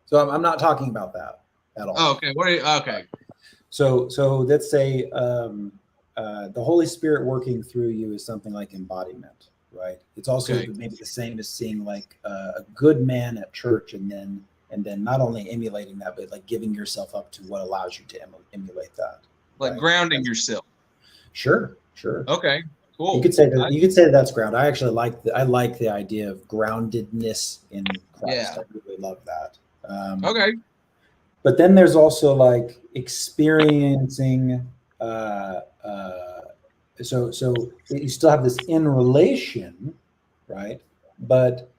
So I'm not talking about that at all. Oh, okay. What are you? Okay. So let's say the Holy Spirit working through you is something like embodiment, right? It's also maybe the same as seeing like a good man at church, and then not only emulating that, but like giving yourself up to what allows you to emulate that. Like grounding yourself. Sure. Okay. Cool. You could say that that's ground. I actually like the idea of groundedness in Christ. Yeah. I really love that. Okay. But then there's also like experiencing. So you still have this in relation, right? But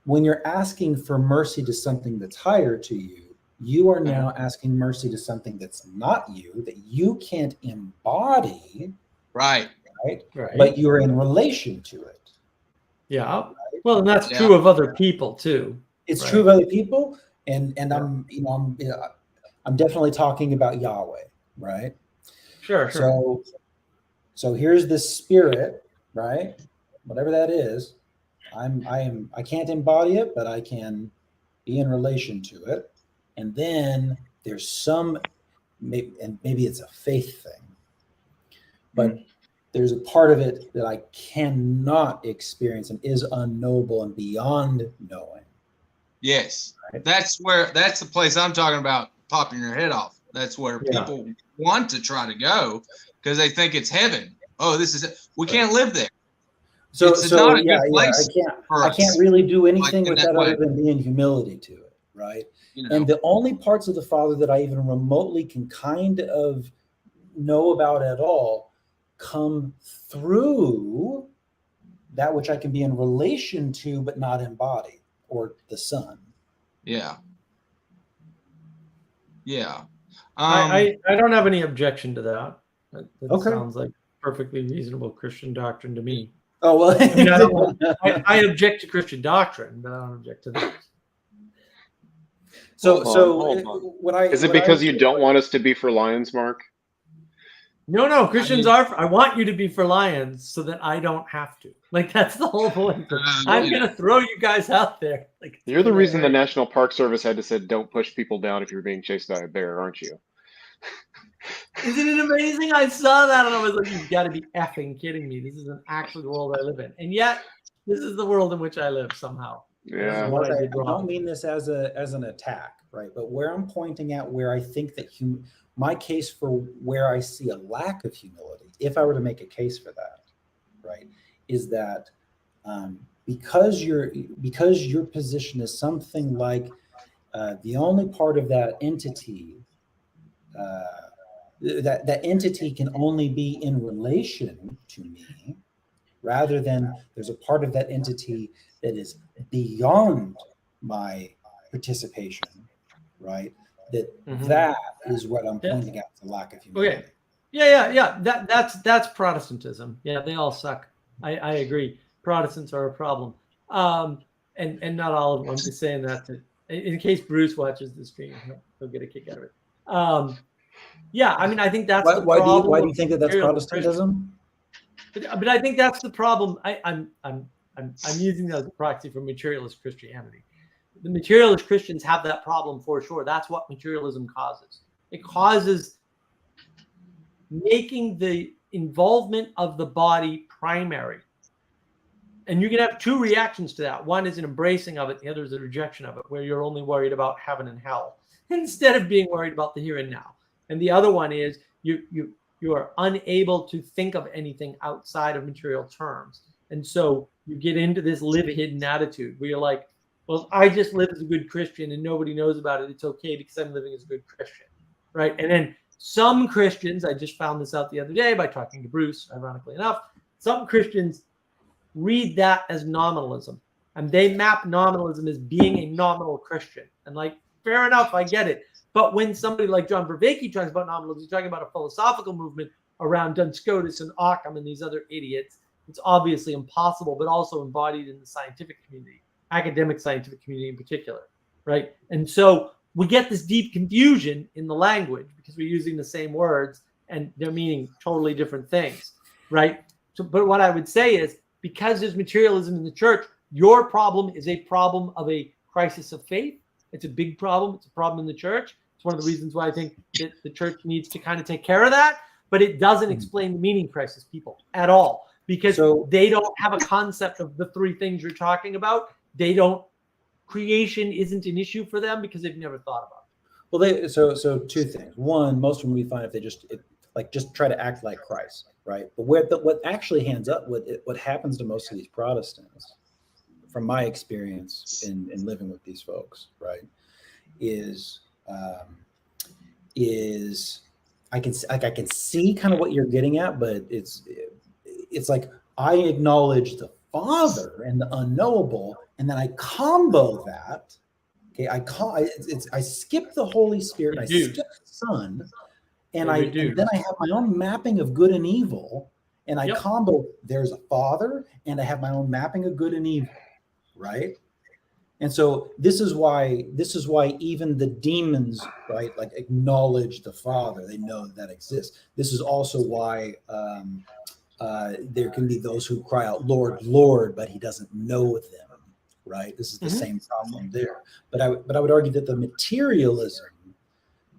when you're asking for mercy to something that's higher to you, you are now asking mercy to something that's not you, that you can't embody. Right. But you're in relation to it. Yeah. Right? Well, and that's true of other people too. It's true of other people, and I'm definitely talking about Yahweh, right? Sure. So here's this spirit, right? Whatever that is, I can't embody it, but I can be in relation to it. And then there's maybe it's a faith thing, but there's a part of it that I cannot experience and is unknowable and beyond knowing. Yes. Right? That's the place I'm talking about, popping your head off. That's where people want to try to go because they think it's heaven. Oh, we can't live there. So not a good place. I can't really do anything with that other than being humility to it, right? And the only parts of the Father that I even remotely can kind of know about at all come through that which I can be in relation to but not embody, or the Son. Yeah. I don't have any objection to that. That sounds like perfectly reasonable Christian doctrine to me. Oh well, I mean, I object to Christian doctrine, but I don't object to that. Is it because you don't want us to be for lions, Mark? No, Christians I want you to be for lions so that I don't have to. Like, that's the whole point. I'm going to throw you guys out there. Like, you're the reason the National Park Service had to say, don't push people down if you're being chased by a bear, aren't you? Isn't it amazing? I saw that and I was like, you've got to be effing kidding me. This is an actual world I live in. And yet, This is the world in which I live somehow. Yeah. What I I did wrong. don't mean this as an attack, right? But where I'm pointing out where I think that my case for where I see a lack of humility, if I were to make a case for that, right, is that because your position is something like the only part of that entity that entity can only be in relation to me, rather than there's a part of that entity that is beyond my participation, right? That is what I'm pointing out, the lack of humility. Okay. Yeah. That's Protestantism. Yeah, they all suck. I agree. Protestants are a problem. And not all of them. I'm just saying that in case Bruce watches the stream, he'll get a kick out of it. Yeah, I mean, I think that's the problem. Why do you think that that's Protestantism? But I think that's the problem. I'm using that as a proxy for materialist Christianity. The materialist Christians have that problem for sure. That's what materialism causes. It causes making the involvement of the body primary. And you can have two reactions to that. One is an embracing of it, the other is a rejection of it, where you're only worried about heaven and hell instead of being worried about the here and now. And the other one is you are unable to think of anything outside of material terms. And so you get into this live hidden attitude where you're like, well, I just live as a good Christian and nobody knows about it. It's okay because I'm living as a good Christian, right? And then some Christians, I just found this out the other day by talking to Bruce, ironically enough, some Christians read that as nominalism. And they map nominalism as being a nominal Christian. And like, fair enough, I get it. But when somebody like John Vervaeke talks about nominalism, he's talking about a philosophical movement around Duns Scotus and Occam and these other idiots. It's obviously impossible, but also embodied in the scientific community, academic scientific community in particular, right? And so we get this deep confusion in the language because we're using the same words and they're meaning totally different things, right? So, but what I would say is because there's materialism in the church, your problem is a problem of a crisis of faith. It's a big problem. It's a problem in the church. It's one of the reasons why I think that the church needs to kind of take care of that, but it doesn't explain the meaning crisis people at all because they don't have a concept of the three things you're talking about. Creation isn't an issue for them because they've never thought about it. Well, so two things. One, most of them we find if they just try to act like Christ, right? But what actually what happens to most of these Protestants, from my experience in living with these folks, right, is I can see kind of what you're getting at, but it's like I acknowledge the Father and the unknowable, and then I combo that. Okay, I skip the Holy Spirit, I skip the Son, and then I have my own mapping of good and evil, and I combo. There's a Father, and I have my own mapping of good and evil, right? And so this is why even the demons, right, like acknowledge the Father. They know that exists. This is also why there can be those who cry out, "Lord, Lord," but he doesn't know them, right? This is the same problem there. But I would argue that the materialism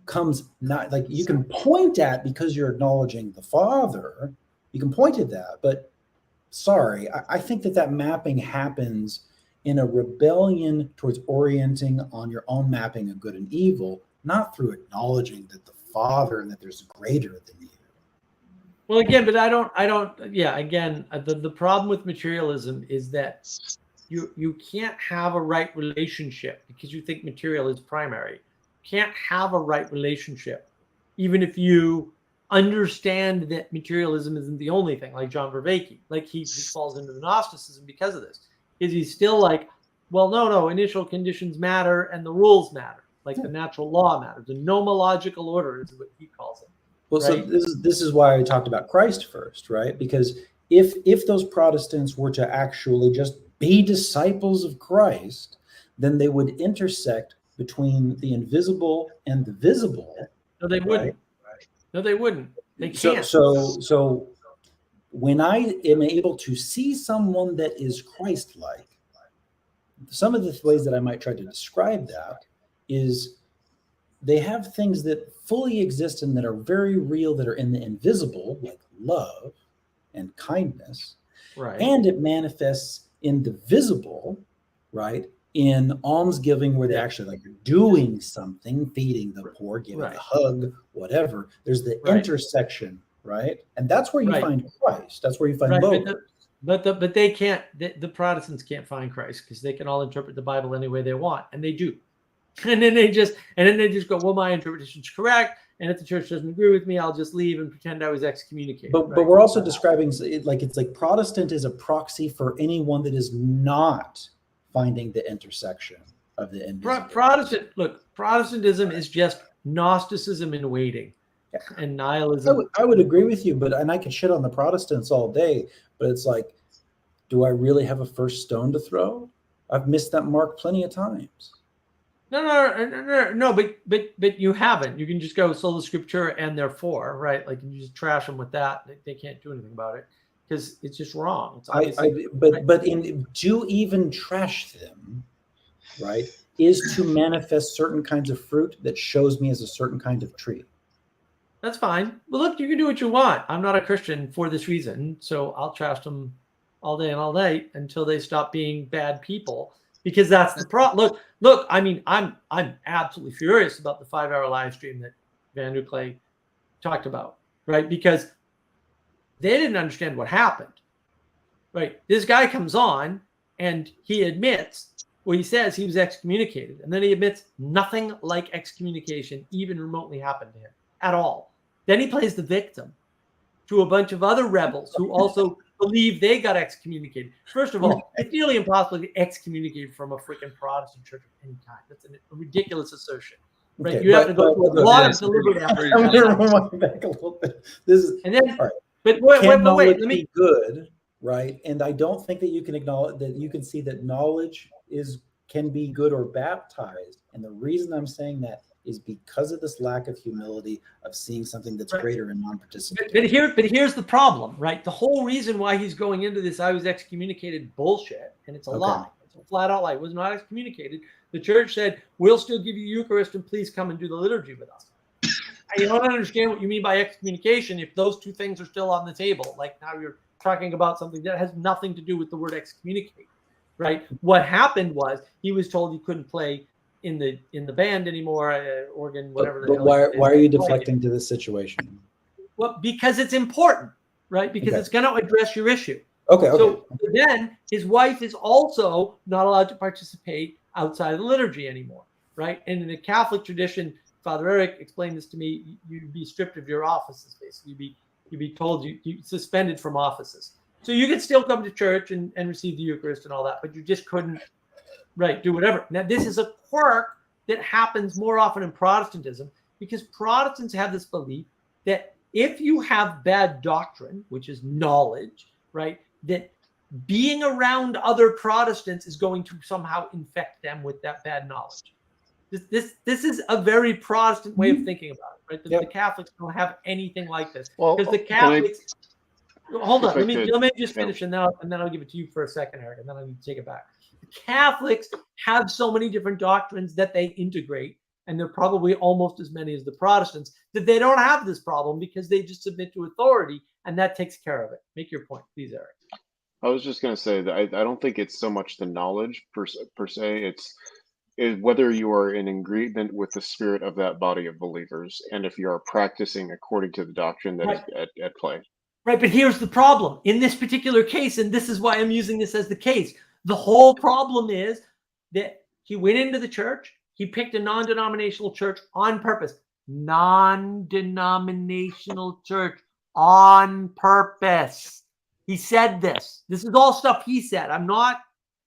comes not like you can point at because you're acknowledging the Father. You can point at that, but sorry, I think that mapping happens in a rebellion towards orienting on your own mapping of good and evil, not through acknowledging that the Father and that there's greater than you. Well, again, but the problem with materialism is that you can't have a right relationship because you think material is primary. You can't have a right relationship, even if you understand that materialism isn't the only thing, like John Vervaeke. Like he falls into the Gnosticism because of this. Is he's still like, well, no, initial conditions matter and the rules matter, like the natural law matters. The nomological order is what he calls it. Well, right? So this is why I talked about Christ first, right? Because if those Protestants were to actually just be disciples of Christ, then they would intersect between the invisible and the visible. No, they wouldn't. Right? No, they wouldn't. They can't. So when I am able to see someone that is Christ-like, some of the ways that I might try to describe that is they have things that fully exist and that are very real, that are in the invisible, like love and kindness. Right. And it manifests in the visible, right? In almsgiving, where they actually like doing something, feeding the poor, giving a hug, whatever. There's the intersection, right? And that's where you find Christ. That's where you find logos. But they can't. The Protestants can't find Christ because they can all interpret the Bible any way they want, and they do. And then they just go, well, my interpretation's correct, and if the church doesn't agree with me, I'll just leave and pretend I was excommunicated. But we're also describing it like it's like Protestant is a proxy for anyone that is not finding the intersection of the invisible. Protestantism is just Gnosticism in waiting, and nihilism. I would agree with you, and I could shit on the Protestants all day, but it's like, do I really have a first stone to throw? I've missed that mark plenty of times. No, but you haven't. You can just go sola scriptura and therefore, right? Like you just trash them with that. They can't do anything about it because it's just wrong. It's to even trash them, right, is to manifest certain kinds of fruit that shows me as a certain kind of tree. That's fine. Well, look, you can do what you want. I'm not a Christian for this reason, so I'll trash them all day and all night until they stop being bad people. Because that's the problem. Look. I mean, I'm absolutely furious about the 5-hour live stream that Van der Clay talked about, right? Because they didn't understand what happened, right? This guy comes on and he admits, well, he says he was excommunicated, and then he admits nothing like excommunication even remotely happened to him at all. Then he plays the victim to a bunch of other rebels who also believe they got excommunicated. First of all, it's nearly impossible to excommunicate from a freaking Protestant church of any kind. That's a ridiculous assertion, right? Okay, you have to go through a lot of deliberate effort. I'm going to rewind back a little bit. This is and then, all right. But wait, let me be good, right? And I don't think that you can acknowledge that you can see that knowledge can be good or baptized. And the reason I'm saying that is because of this lack of humility of seeing something that's greater and non-participatory. But here's the problem, right? The whole reason why he's going into this "I was excommunicated" bullshit, and it's a lie. It's a flat out lie. It was not excommunicated. The church said, "We'll still give you Eucharist, and please come and do the liturgy with us." I don't understand what you mean by excommunication if those two things are still on the table. Like now you're talking about something that has nothing to do with the word excommunicate, right? What happened was he was told he couldn't play in the band anymore, organ, whatever. But why are you deflecting to this situation? Well, because it's important, right? Because it's going to address your issue. Okay. So then his wife is also not allowed to participate outside of the liturgy anymore, right? And in the Catholic tradition, Father Eric explained this to me, you'd be stripped of your offices, basically. You'd be told you suspended from offices. So you could still come to church and receive the Eucharist and all that, but you just couldn't, do whatever. Now, this is a quirk that happens more often in Protestantism because Protestants have this belief that if you have bad doctrine, which is knowledge, right, that being around other Protestants is going to somehow infect them with that bad knowledge. This is a very Protestant way of thinking about it, right? The Catholics don't have anything like this because the Catholics. Hold on, let me just finish, and then I'll give it to you for a second, Eric, and then I need to take it back. The Catholics have so many different doctrines that they integrate, and they're probably almost as many as the Protestants, that they don't have this problem because they just submit to authority, and that takes care of it. Make your point, please, Eric. I was just going to say that I don't think it's so much the knowledge per se. It's whether you are in agreement with the spirit of that body of believers, and if you are practicing according to the doctrine that is at play. Right, but here's the problem. In this particular case, and this is why I'm using this as the case, the whole problem is that he went into the church, he picked a non-denominational church on purpose. Non-denominational church on purpose. He said this. This is all stuff he said. I'm not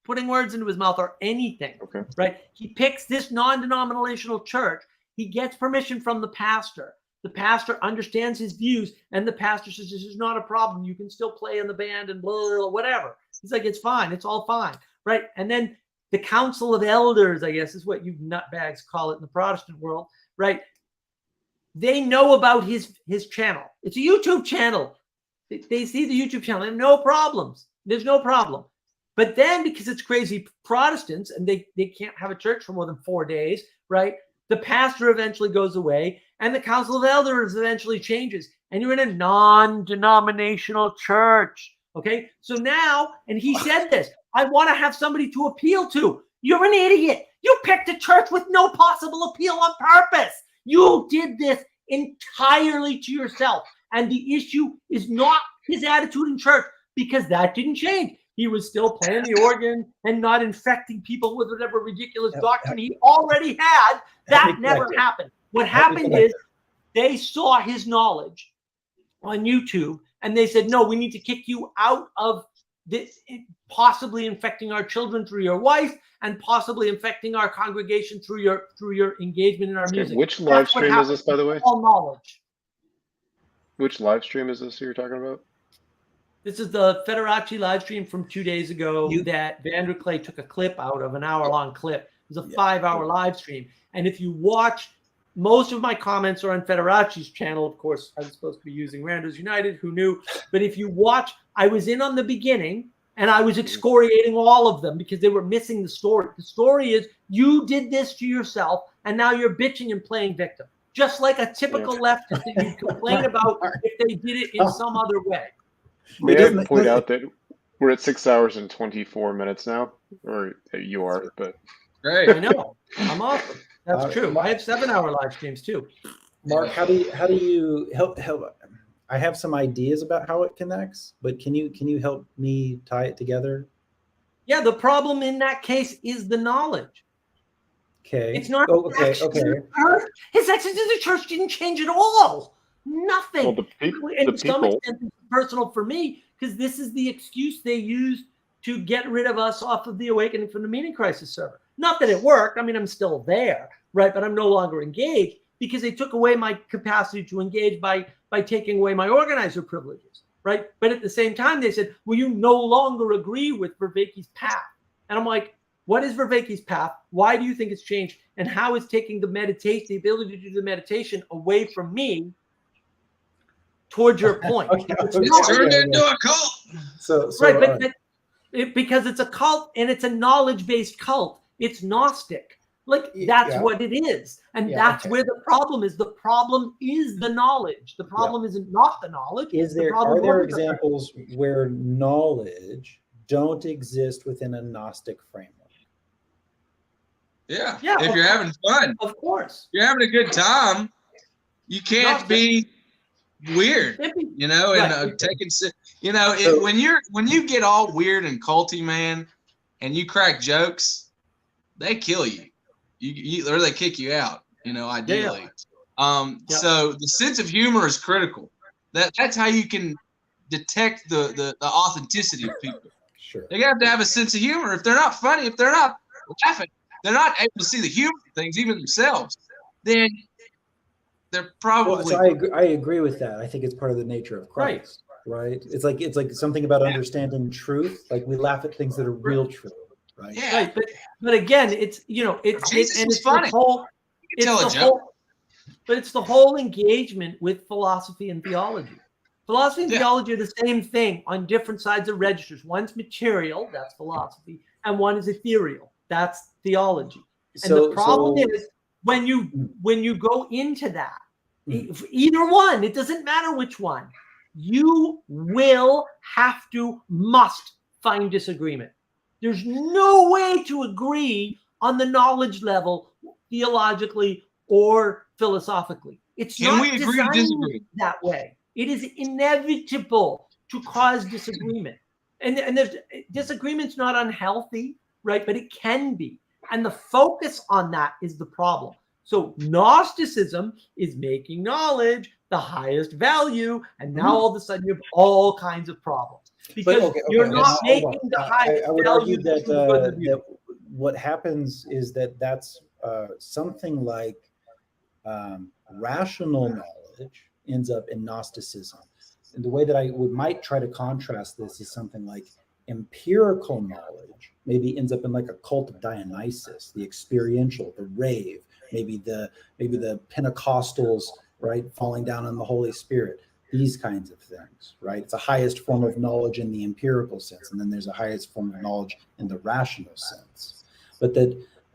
putting words into his mouth or anything, right? He picks this non-denominational church. He gets permission from the pastor. The pastor understands his views, and the pastor says, this is not a problem. You can still play in the band and blah, blah, blah, whatever. He's like, it's fine. It's all fine, right? And then the council of elders, I guess is what you nutbags call it in the Protestant world, right? They know about his channel. It's a YouTube channel. They see the YouTube channel. They have no problems. There's no problem. But then because it's crazy Protestants and they can't have a church for more than 4 days, right? The pastor eventually goes away and the council of elders eventually changes. And you're in a non-denominational church. Okay. So now, and he said this, I want to have somebody to appeal to. You're an idiot. You picked a church with no possible appeal on purpose. You did this entirely to yourself. And the issue is not his attitude in church, because that didn't change. He was still playing the organ and not infecting people with whatever ridiculous doctrine he already had. That never happened. What happened is they saw his knowledge on YouTube and they said, no, we need to kick you out of this, possibly infecting our children through your wife and possibly infecting our congregation through your engagement in our music. Which live stream is this, by the way? All knowledge. Which live stream is this you're talking about? This is the Federaci live stream from 2 days ago that Vander Clay took a clip out of, an hour-long clip. It was a 5-hour live stream. And if you watch, most of my comments are on Federaci's channel. Of course, I was supposed to be using Randos United. Who knew? But if you watch, I was in on the beginning, and I was excoriating all of them because they were missing the story. The story is you did this to yourself, and now you're bitching and playing victim. Just like a typical leftist that you complain about if they did it in some other way. May I point out that we're at 6 hours and 24 minutes now, or you are, but Great. I know. I'm awesome. That's true. I have 7-hour live streams too. Mark, how do you help? I have some ideas about how it connects, but can you help me tie it together? Yeah, the problem in that case is the knowledge. Okay. It's not. Okay. His access to the church didn't change at all. Nothing. well, And to some extent, it's personal for me because this is the excuse they used to get rid of us off of the Awakening from the Meaning Crisis server. Not that it worked. I mean, I'm still there, right? But I'm no longer engaged because they took away my capacity to engage by taking away my organizer privileges, right? But at the same time, they said, well, you no longer agree with Vervaeke's path. And I'm like, what is Vervaeke's path? Why do you think it's changed? And how is taking the meditation, the ability to do the meditation away from me towards your point? It's turned into a cult. So right, but because it's a cult and it's a knowledge-based cult. It's Gnostic. Like that's what it is. And that's where the problem is. The problem is the knowledge. The problem isn't not the knowledge. Are there examples where knowledge don't exist within a Gnostic framework? Yeah. If you're having fun. Of course. You're having a good time. You can't be weird, you know, and taking, you know, when you get all weird and culty, man, and you crack jokes, they kill you. Or they kick you out, you know, ideally. So the sense of humor is critical. That's how you can detect the authenticity of people. Sure. They have to have a sense of humor. If they're not funny, if they're not laughing, they're not able to see the humor of things, even themselves, then they're probably. Well, so I agree with that. I think it's part of the nature of Christ, right? It's like something about understanding truth. Like we laugh at things that are real true, right? Yeah. Right, but again, it's it's funny. It's the whole engagement with philosophy and theology. Philosophy and theology are the same thing on different sides of registers. One's material, that's philosophy, and one is ethereal, that's theology. And the problem is when you go into that, either one, it doesn't matter which one, you will must find disagreement. There's no way to agree on the knowledge level theologically or philosophically. It's not designed that way. It is inevitable to cause disagreement. And there's disagreement's not unhealthy, right? But it can be. And the focus on that is the problem. So Gnosticism is making knowledge the highest value. And now all of a sudden you have all kinds of problems. Because you're not making the highest value. I would argue that what happens is that's something like rational knowledge ends up in Gnosticism. And the way that I might try to contrast this is something like empirical knowledge maybe ends up in like a cult of Dionysus, the experiential, the rave, maybe the Pentecostals, right, falling down on the Holy Spirit, these kinds of things, right? It's a highest form of knowledge in the empirical sense, and then there's a highest form of knowledge in the rational sense.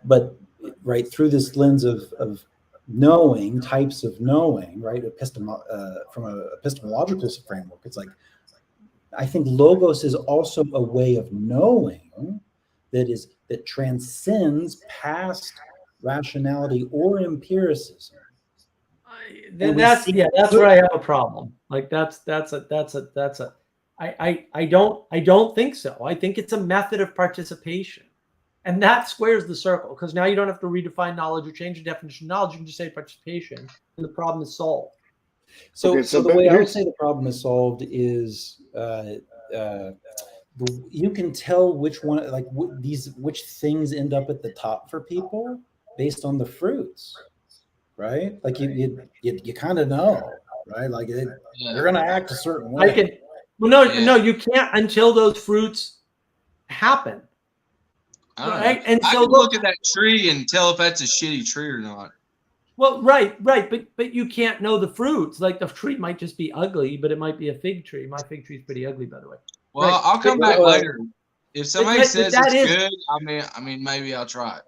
But right through this lens of knowing, types of knowing, right? From an epistemological framework, it's like I think logos is also a way of knowing that transcends past rationality or empiricism. That's where I have a problem. Like I don't think so. I think it's a method of participation. And that squares the circle, because now you don't have to redefine knowledge or change the definition of knowledge. You can just say participation, and the problem is solved. So the way I would say the problem is solved is you can tell which one, like which things end up at the top for people based on the fruits, right? Like you kind of know, right? Like they're going to act a certain way. No, you can't until those fruits happen. Right? And so I can look at that tree and tell if that's a shitty tree or not. Well, right, but you can't know the fruits. Like the tree might just be ugly, but it might be a fig tree. My fig tree is pretty ugly, by the way. Well, right. I'll come back later. If somebody says it's good, I mean, maybe I'll try it.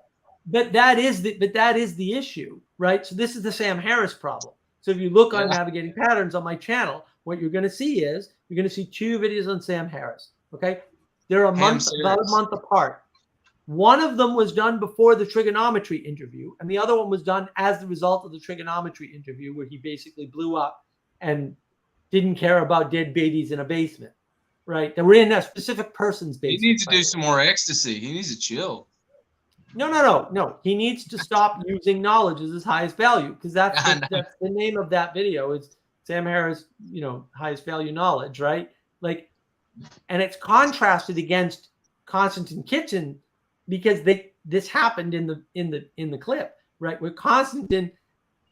But that is the issue, right? So this is the Sam Harris problem. So if you look on Navigating Patterns on my channel, what you're going to see is you're going to see 2 videos on Sam Harris. Okay, they're about a month apart. One of them was done before the trigonometry interview, and the other one was done as the result of the trigonometry interview, where he basically blew up and didn't care about dead babies in a basement, right? They were in a specific person's basement. He needs to do some more ecstasy. He needs to chill. No. He needs to stop using knowledge as his highest value, because that's the name of that video is Sam Harris, highest value knowledge, right? Like, and it's contrasted against Konstantin Kitchen, because this happened in the clip, right? Where Konstantin,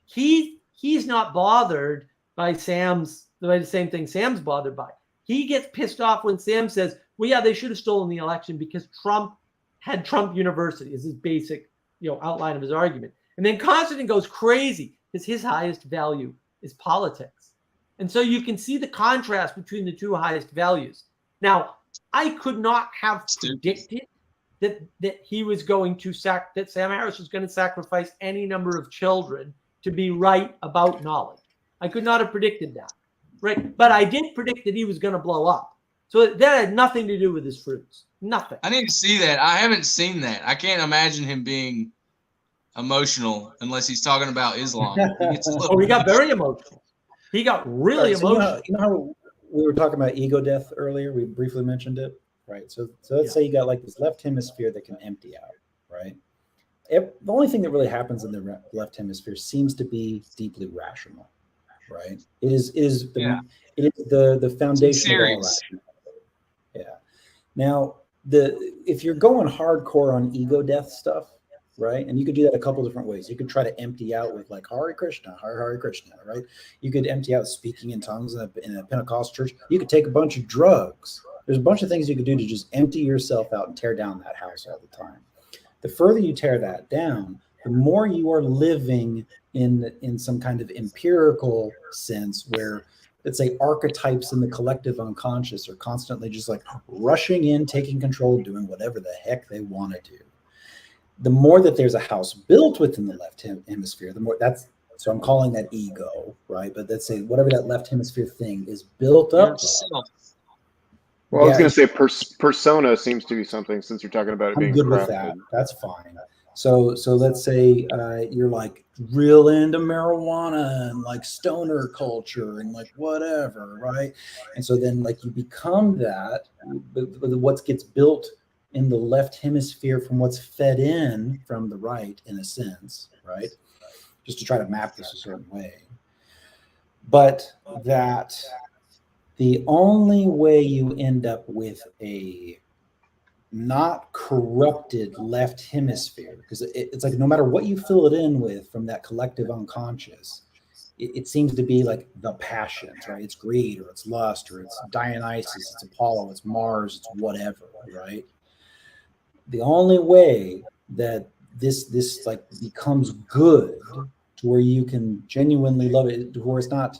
he's not bothered by the same thing Sam's bothered by. He gets pissed off when Sam says, well, yeah, they should have stolen the election because Trump had Trump University as his basic, outline of his argument. And then Konstantin goes crazy because his highest value is politics. And so you can see the contrast between the 2 highest values. Now, I could not have predicted that he was going to that Sam Harris was going to sacrifice any number of children to be right about knowledge. I could not have predicted that, right? But I did predict that he was going to blow up. So that had nothing to do with his fruits. Nothing. I need to see that. I haven't seen that. I can't imagine him being emotional unless he's talking about Islam. He got very emotional. He got really emotional. You know how we were talking about ego death earlier? We briefly mentioned it. Right. So let's say you got like this left hemisphere that can empty out, right? The only thing that really happens in the left hemisphere seems to be deeply rational, right? It is the foundation of all rationality. Yeah. Now, if you're going hardcore on ego death stuff, right? And you could do that a couple different ways. You could try to empty out with like Hare Krishna, Hare Krishna, right? You could empty out speaking in tongues in a Pentecostal church. You could take a bunch of drugs. There's a bunch of things you could do to just empty yourself out and tear down that house all the time. The further you tear that down, the more you are living in some kind of empirical sense where, let's say, archetypes in the collective unconscious are constantly just like rushing in, taking control, doing whatever the heck they want to do. The more that there's a house built within the left hemisphere, the more so I'm calling that ego, right? But let's say whatever that left hemisphere thing is built up. Well, I was going to say persona seems to be something, since you're talking about it being good with that. That's fine. So let's say you're like real into marijuana and like stoner culture and like whatever, right? And so then like you become that, but what gets built in the left hemisphere from what's fed in from the right, in a sense, right? Just to try to map this a certain way. But that the only way you end up with a not corrupted left hemisphere, because it's like no matter what you fill it in with from that collective unconscious, it seems to be like the passions, right? It's greed, or it's lust, or it's Dionysus, it's Apollo, it's Mars, it's whatever, right? The only way that this like becomes good to where you can genuinely love it, to where it's not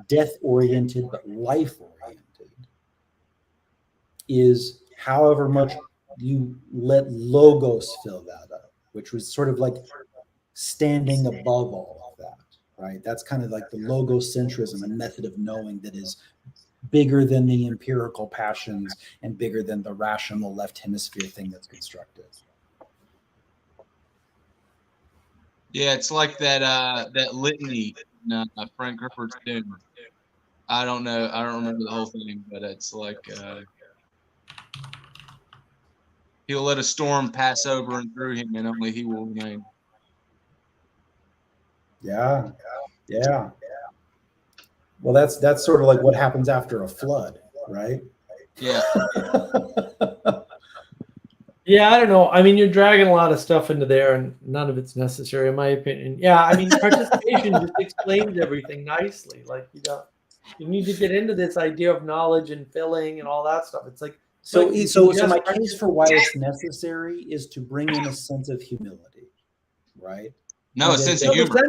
death oriented but life oriented, is however much you let logos fill that up, which was sort of like standing above all of that, right? That's kind of like the logocentrism, a method of knowing that is bigger than the empirical passions and bigger than the rational left hemisphere thing that's constructed. Yeah, it's like that litany in Frank Herbert's Doom. I don't know. I don't remember the whole thing, but it's like he'll let a storm pass over and through him, and only he will remain. Yeah. Well, that's sort of like what happens after a flood, right? Yeah. Yeah, I don't know. I mean, you're dragging a lot of stuff into there, and none of it's necessary, in my opinion. Yeah, I mean, participation just explains everything nicely. Like, you need to get into this idea of knowledge and filling and all that stuff. It's like so just my case for why it's necessary is to bring in a sense of humility, right? No, a sense of humor.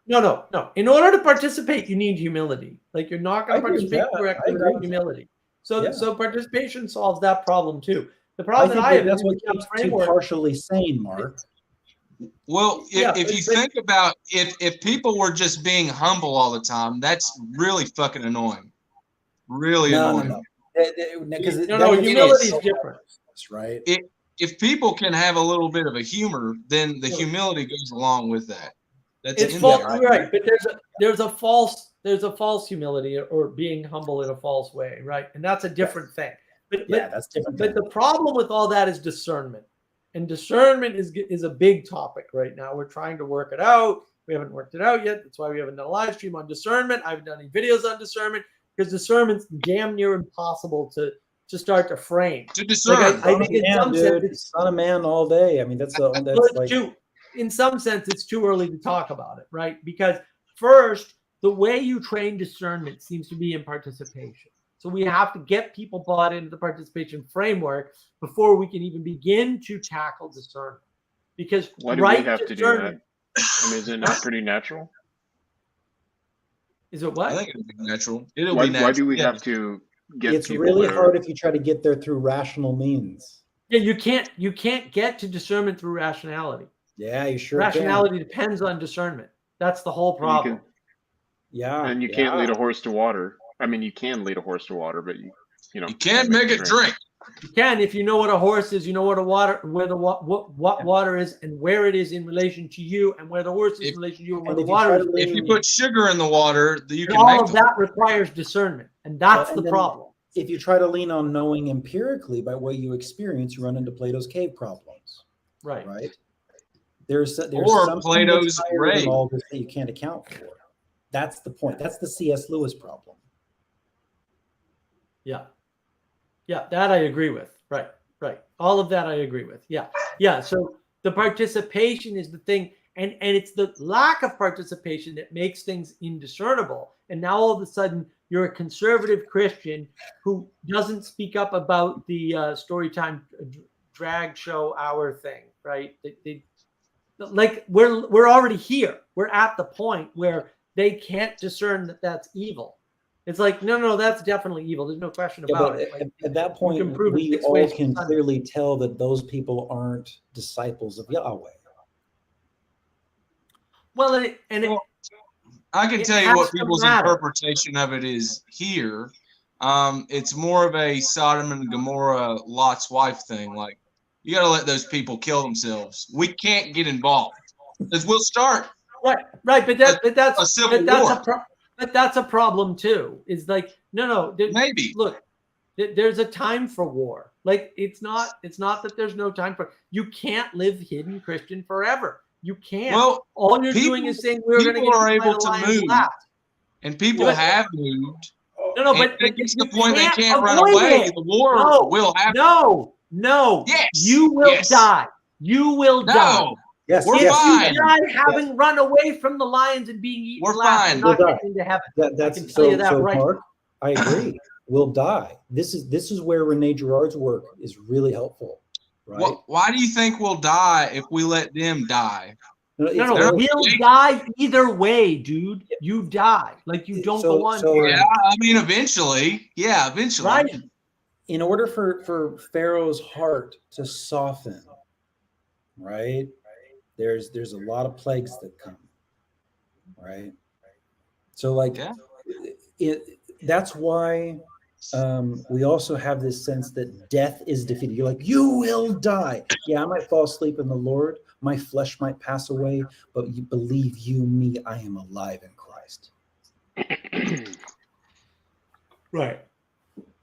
No. In order to participate, you need humility. Like, you're not going to participate correctly without humility. So participation solves that problem too. The problem I have that's what keeps you partially sane, Mark. Well, if you think about if people were just being humble all the time, that's really fucking annoying. Really annoying. No. Because humility is different, right? If people can have a little bit of a humor, then the humility goes along with that. It's false, right? But there's a false humility or being humble in a false way, right? And that's a different thing. But that's different. But the problem with all that is discernment, and discernment is a big topic right now. We're trying to work it out. We haven't worked it out yet. That's why we haven't done a live stream on discernment. I haven't done any videos on discernment because discernment's damn near impossible to start to frame. To discern, I think in some sense it's not a man all day. I mean, in some sense it's too early to talk about it, right? Because first, the way you train discernment seems to be in participation. So we have to get people bought into the participation framework before we can even begin to tackle discernment. Because why do we have to do that? I mean, isn't it pretty natural? Is it what? I think it'll be natural. It'll be natural. Why do we have to get it's really hard if you try to get there through rational means. Yeah, you can't get to discernment through rationality. Yeah, you sure rationality depends on discernment. That's the whole problem. And you can't lead a horse to water. I mean, you can lead a horse to water, but you can't make it drink. You can if you know what a horse is. You know what what water is and where it is in relation to you, and where the horse is in relation to you, and where the water is. If you put sugar in the water, you can. All of that requires discernment, and that's the problem. If you try to lean on knowing empirically by what you experience, you run into Plato's cave problems. Right. There's or Plato's ray. All this that you can't account for. That's the point. That's the C.S. Lewis problem. Yeah, that I agree with. Right. All of that I agree with. Yeah. So the participation is the thing, and it's the lack of participation that makes things indiscernible. And now all of a sudden you're a conservative Christian who doesn't speak up about the Storytime drag show hour thing, right? Like we're already here. We're at the point where they can't discern that that's evil. It's like, no, that's definitely evil. There's no question about it. Like, at that point, we all can clearly tell that those people aren't disciples of Yahweh. Well, I can tell you what people's interpretation of it is here. It's more of a Sodom and Gomorrah, Lot's wife thing. Like, you got to let those people kill themselves. We can't get involved because we'll start. Right, but that's a civil war. But that's a problem too. It's like no. Maybe look, there's a time for war. Like it's not that there's no time for. You can't live hidden Christian forever. You can't. Well, all you're doing is saying we're going to are able to move, and people have moved. No, but it's the point they can't run away. The war will happen. No. Yes. You will die. You will die. Yes, we're fine. You die having run away from the lions and being eaten. We're fine. Not getting into heaven. That's I can tell you that right. Mark, I agree. We'll die. This is where Rene Girard's work is really helpful. Right? Why do you think we'll die if we let them die? No, we'll die either way, dude. You die. Like you don't go on. Yeah, I mean, eventually. Yeah, eventually. Right. In order for Pharaoh's heart to soften, right? There's a lot of plagues that come, right? So like, that's why we also have this sense that death is defeated. You're like, you will die. Yeah, I might fall asleep in the Lord. My flesh might pass away, but you believe you, me, I am alive in Christ. Right.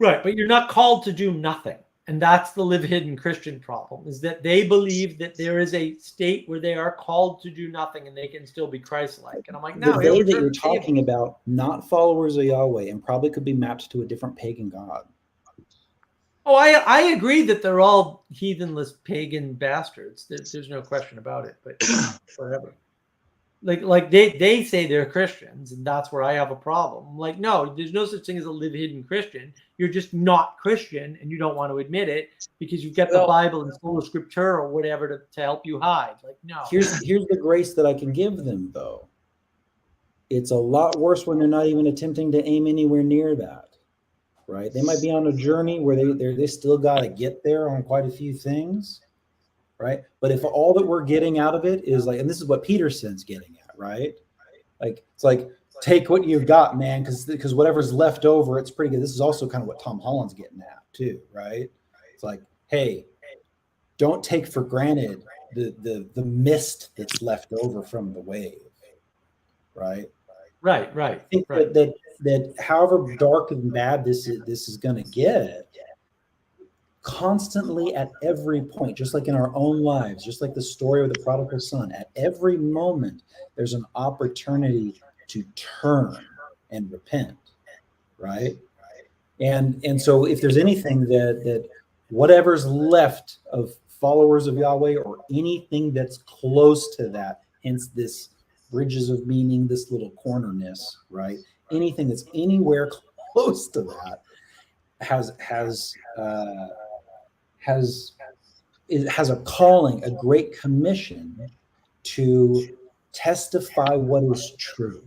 Right. But you're not called to do nothing. And that's the live hidden Christian problem, is that they believe that there is a state where they are called to do nothing and they can still be Christ-like. And I'm like, no. The they that you're talking about, not followers of Yahweh, and probably could be mapped to a different pagan god. Oh, I agree that they're all heathenless pagan bastards. There's no question about it, but whatever. Like they say they're Christians, and that's where I have a problem. I'm like, no, there's no such thing as a live hidden Christian. You're just not Christian, and you don't want to admit it because you've got the Bible and sola scriptura or whatever to help you hide. Like, no. Here's the grace that I can give them, though. It's a lot worse when they're not even attempting to aim anywhere near that. Right? They might be on a journey where they still got to get there on quite a few things, right? But if all that we're getting out of it is like, and this is what Peterson's getting at, right? Like, it's like, take what you've got, man, because whatever's left over, it's pretty good. This is also kind of what Tom Holland's getting at too, right? It's like, hey, don't take for granted the mist that's left over from the wave, right? Right. I think that however dark and bad this is going to get, constantly at every point, just like in our own lives, just like the story of the prodigal son, at every moment, there's an opportunity to turn and repent, right? And so if there's anything that whatever's left of followers of Yahweh or anything that's close to that, hence this bridges of meaning, this little cornerness, right? Anything that's anywhere close to that has a calling, a great commission to testify what is true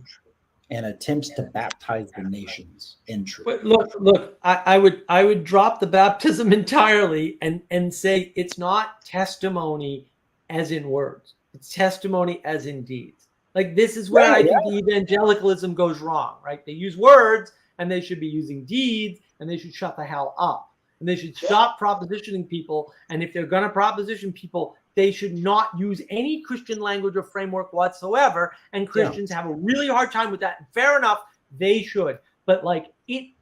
and attempts to baptize the nations in truth. But look, I would drop the baptism entirely and say it's not testimony as in words. It's testimony as in deeds. Like, this is where I think the evangelicalism goes wrong, right? They use words and they should be using deeds, and they should shut the hell up. And they should stop propositioning people. And if they're going to proposition people, they should not use any Christian language or framework whatsoever. And Christians have a really hard time with that. And fair enough, they should. But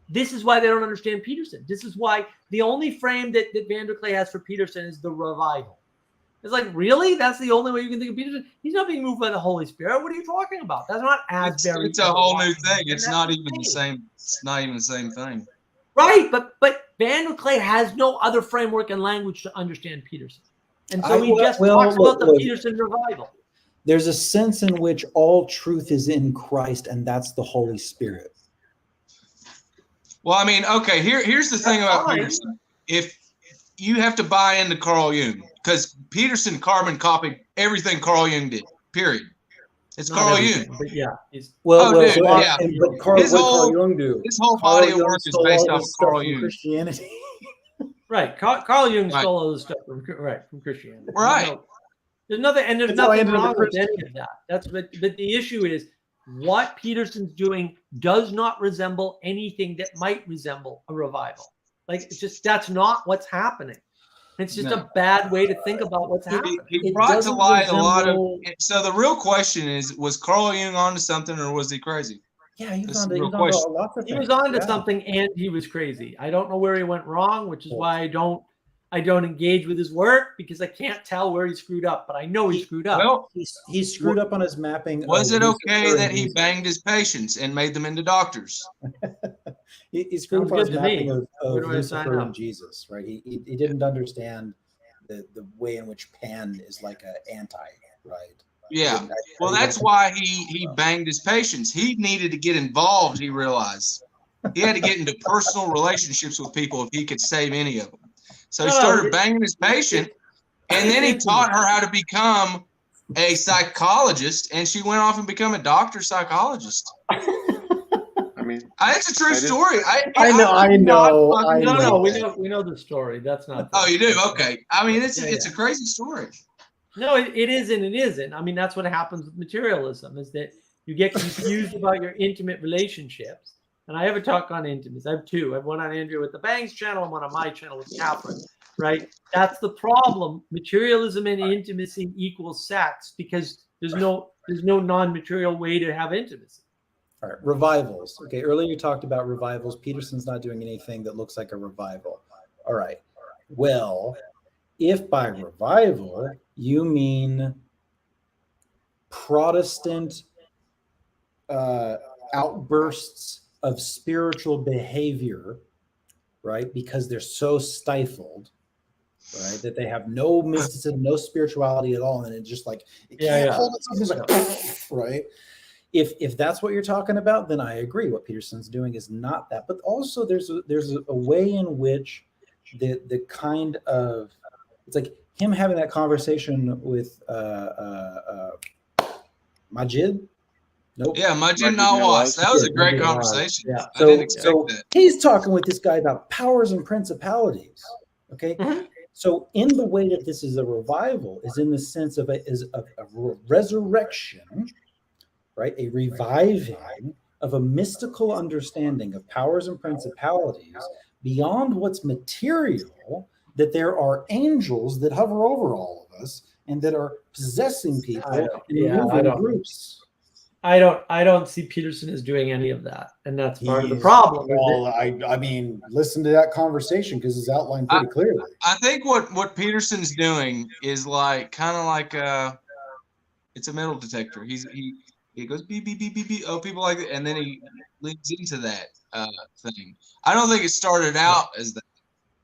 this is why they don't understand Peterson. This is why the only frame that Vanderklay has for Peterson is the revival. It's like, really? That's the only way you can think of Peterson? He's not being moved by the Holy Spirit. What are you talking about? That's not Asbury. It's a whole new thing. It's not even the same. It's not even the same thing. Right, but Vanderklay has no other framework and language to understand Peterson. And so he just talks about the Peterson revival. There's a sense in which all truth is in Christ, and that's the Holy Spirit. Well, I mean, okay, here's the thing about Peterson. If you have to buy into Carl Jung, because Peterson carbon copied everything Carl Jung did, period. It's Not Carl everything, Jung. but yeah. But Carl Jung do? His whole body of work is based off of Carl Jung. Christianity. Right. Carl Jung stole all this stuff from Christianity. Right. There's nothing wrong with any of that. But the issue is what Peterson's doing does not resemble anything that might resemble a revival. Like, it's just, that's not what's happening. It's just a bad way to think about what's happening. He brought to light a lot of. So the real question is: was Carl Jung onto something, or was he crazy? Yeah, he was onto lots of things. He was onto something, and he was crazy. I don't know where he went wrong, which is why I don't engage with his work, because I can't tell where he screwed up. But I know he screwed up. Well, he screwed up on his mapping. Was it okay that he banged his patients and made them into doctors? He screwed up on his mapping of Lucifer and Jesus, right? He didn't understand the way in which Pan is like an anti, right? Yeah. Well, that's why he banged his patients. He needed to get involved, he realized. He had to get into personal relationships with people if he could save any of them. So he started banging his patient, and then he taught her how to become a psychologist, and she went off and become a doctor psychologist. I mean, it's a true story. I know. We know the story. That's not. Oh, you do? Okay. I mean, it's a crazy story. No, it is and it isn't. I mean, that's what happens with materialism, is that you get confused about your intimate relationships, And I have a talk on intimacy. I have two. I have one on Andrew with the Banks channel and one on my channel with Catherine, right? That's the problem. Materialism and intimacy equals sex because there's no non-material way to have intimacy. All right, revivals. Okay, earlier you talked about revivals. Peterson's not doing anything that looks like a revival. All right. Well, if by revival you mean Protestant outbursts of spiritual behavior, right? Because they're so stifled, right? That they have no mysticism, no spirituality at all, and it's just like it can't hold itself. It's like, right? If that's what you're talking about, then I agree. What Peterson's doing is not that. But also, there's a way in which the kind of, it's like him having that conversation with Majid. Nope. Yeah, Majid Nawaz. That was a great conversation. Yeah. I didn't expect that. He's talking with this guy about powers and principalities. Okay. Mm-hmm. So in the way that this is a revival is in the sense of a resurrection, right? A reviving of a mystical understanding of powers and principalities beyond what's material, that there are angels that hover over all of us and that are possessing people in moving groups. I don't see Peterson as doing any of that, and that's part of the problem. Well, I mean, listen to that conversation because it's outlined pretty clearly. I think what Peterson's doing is like kind of like it's a metal detector. He goes beep beep beep beep beep. Oh, people like it, and then he leads into that thing. I don't think it started out as that.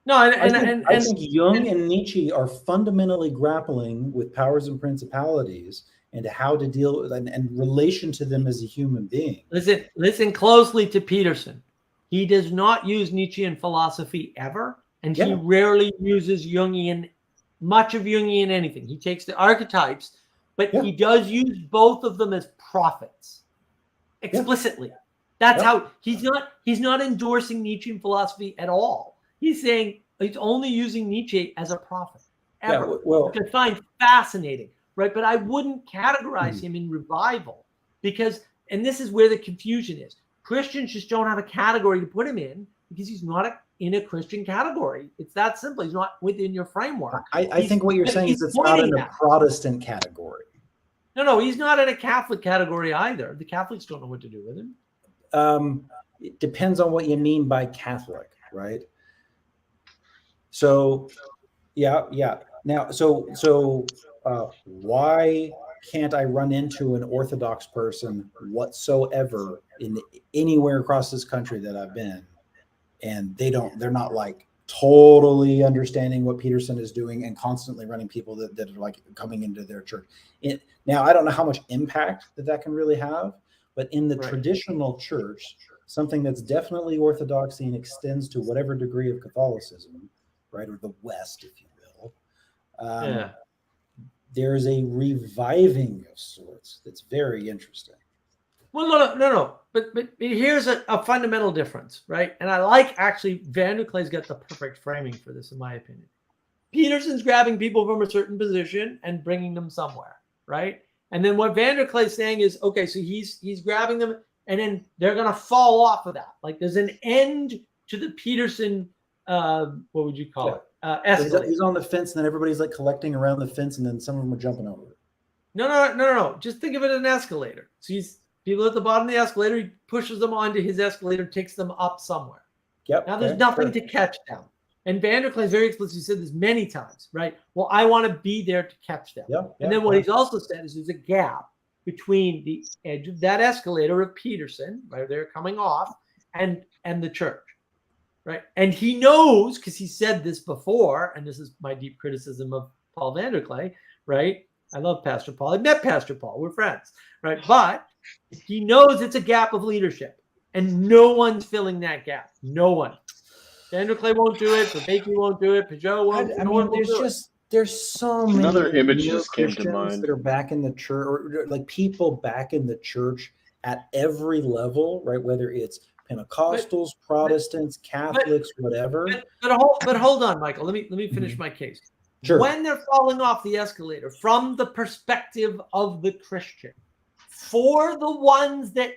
No, I think Jung and Nietzsche are fundamentally grappling with powers and principalities and how to deal with and relation to them as a human being. Listen closely to Peterson. He does not use Nietzschean philosophy ever, and he rarely uses much of Jungian anything. He takes the archetypes, but he does use both of them as prophets explicitly. That's how he's not endorsing Nietzschean philosophy at all. He's saying he's only using Nietzsche as a prophet ever, which I find fascinating. Right, but I wouldn't categorize him in revival because, and this is where the confusion is. Christians just don't have a category to put him in because he's not in a Christian category. It's that simple. He's not within your framework. I think what you're saying is it's not in a Protestant category. No, he's not in a Catholic category either. The Catholics don't know what to do with him. It depends on what you mean by Catholic, right? So, yeah. Now, so. Why can't I run into an Orthodox person whatsoever in anywhere across this country that I've been, and they're not like totally understanding what Peterson is doing and constantly running people that are like coming into their church. Now, I don't know how much impact that can really have, but in the traditional church, something that's definitely Orthodoxy and extends to whatever degree of Catholicism, right, or the West, if you will. There's a reviving of sorts that's very interesting. Well, no. But here's a fundamental difference, right? And I like actually Van der Klay's got the perfect framing for this, in my opinion. Peterson's grabbing people from a certain position and bringing them somewhere, right? And then what Van der Klay's saying is, okay, so he's grabbing them, and then they're gonna fall off of that. Like there's an end to the Peterson, what would you call it? Escalator. He's on the fence, and then everybody's like collecting around the fence, and then some of them are jumping over it. No. Just think of it as an escalator. So he's people at the bottom of the escalator. He pushes them onto his escalator, takes them up somewhere. Yep. Now there's nothing to catch them. And Van der Klee very explicitly said this many times, right? Well, I want to be there to catch them. And then what he's also said is there's a gap between the edge of that escalator of Peterson, right? They're coming off, and the church. Right. And he knows, because he said this before, and this is my deep criticism of Paul Van der Klee, right? I love Pastor Paul. I met Pastor Paul. We're friends, right? But he knows it's a gap of leadership, and no one's filling that gap. No one. Van der Klee won't do it. Vervaeke won't do it. Peugeot won't. There's so many another image just came to mind that are back in the church, or like people back in the church at every level, right? Whether it's Pentecostals, Protestants, Catholics, whatever. But hold on, Michael. Let me finish my case. Sure. When they're falling off the escalator, from the perspective of the Christian, for the ones that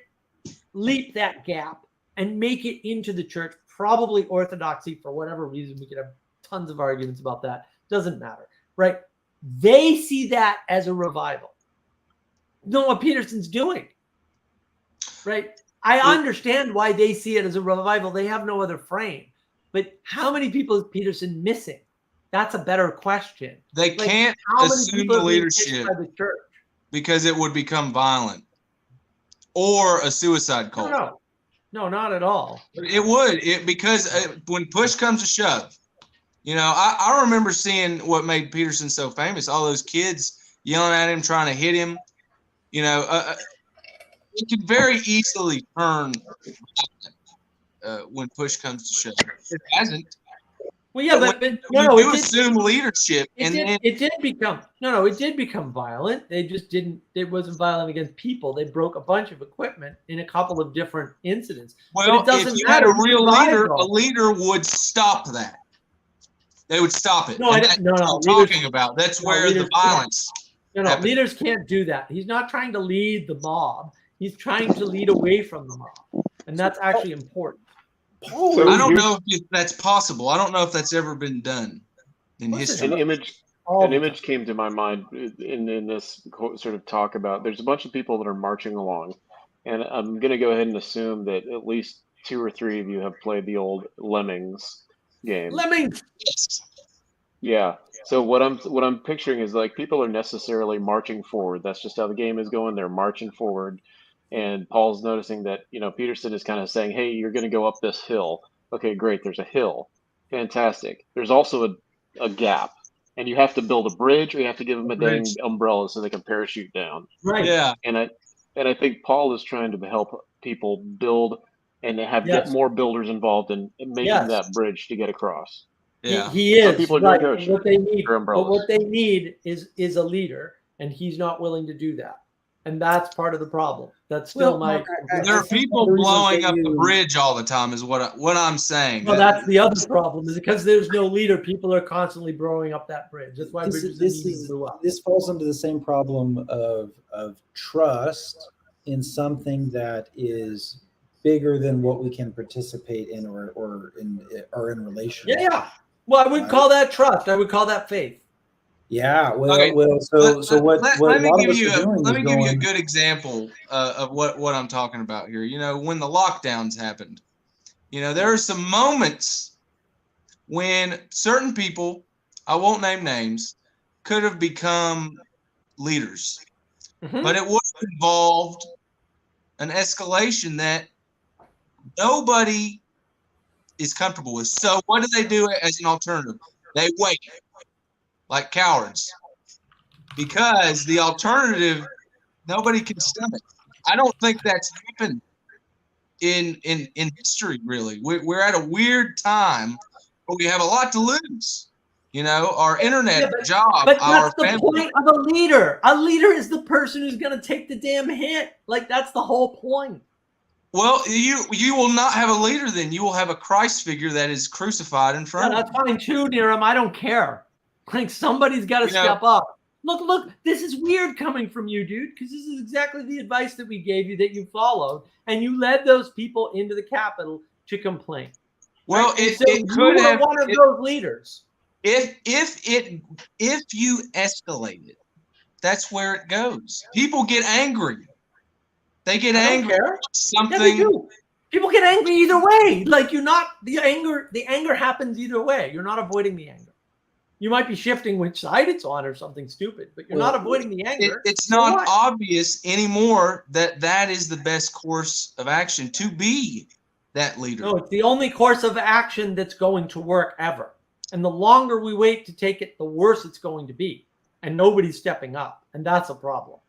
leap that gap, and make it into the church, probably orthodoxy for whatever reason. We could have tons of arguments about that. Doesn't matter, right? They see that as a revival. Know what Peterson's doing, right? I understand why they see it as a revival. They have no other frame. But how many people is Peterson missing? That's a better question. They Like, can't how many assume people are being missed leadership by the church? because it would become violent or a suicide cult. No, not at all. It would, because when push comes to shove, you know, I remember seeing what made Peterson so famous. All those kids yelling at him, trying to hit him. You know, it can very easily turn when push comes to shove. It hasn't. Well, yeah, but you assume leadership, it did become violent. They just didn't. It wasn't violent against people. They broke a bunch of equipment in a couple of different incidents. Well, but it doesn't if you matter. had a real leader, a leader would stop that. They would stop it. No, that's what I'm talking about. That's where the violence. No, leaders can't do that. He's not trying to lead the mob. He's trying to lead away from the mob, and that's actually important. So I don't know if that's possible. I don't know if that's ever been done in history. An image came to my mind in this sort of talk about. There's a bunch of people that are marching along, and I'm going to go ahead and assume that at least 2 or 3 of you have played the old Lemmings game. Lemmings. Yeah. So what I'm picturing is like people are necessarily marching forward. That's just how the game is going. They're marching forward. And Paul's noticing that, you know, Peterson is kind of saying, hey, you're going to go up this hill. Okay, great. There's a hill. Fantastic. There's also a gap. And you have to build a bridge, or you have to give them a dang umbrella so they can parachute down. Right. Yeah. And I think Paul is trying to help people build and get more builders involved in making that bridge to get across. Yeah. He is. Some people are doing coaching. What they need, or umbrellas. but what they need is a leader, and he's not willing to do that. And that's part of the problem. That's still there are people blowing up the bridge all the time is what I'm saying. Well, that's the other problem, is because there's no leader, people are constantly blowing up that bridge. That's why this falls into the same problem of trust in something that is bigger than what we can participate in or in relation. Yeah. Well, I would call that trust. I would call that faith. Yeah, well, okay. Let me give you a good example of what I'm talking about here. You know, when the lockdowns happened, you know, there are some moments when certain people, I won't name names, could have become leaders, but it would have involved an escalation that nobody is comfortable with. So what do they do as an alternative? They wait. Like cowards, because the alternative nobody can stomach. I don't think that's happened in history. Really, we're at a weird time, but we have a lot to lose. You know, our internet, job, but our that's the point of a leader. A leader is the person who's going to take the damn hit. Like, that's the whole point. Well, you will not have a leader then. You will have a Christ figure that is crucified in front of you. That's fine too, Niram. I don't care. Like, somebody's got to step up. Look, this is weird coming from you, dude, because this is exactly the advice that we gave you that you followed, and you led those people into the Capitol to complain. Well, right? it could have one of those leaders. If you escalate it, that's where it goes. People get angry. They get angry. Something. Yeah, they do. People get angry either way. Like, the anger happens either way. You're not avoiding the anger. You might be shifting which side it's on or something stupid, but you're not avoiding the anger. It's not obvious anymore that is the best course of action to be that leader. No, it's the only course of action that's going to work ever. And the longer we wait to take it, the worse it's going to be. And nobody's stepping up. And that's a problem.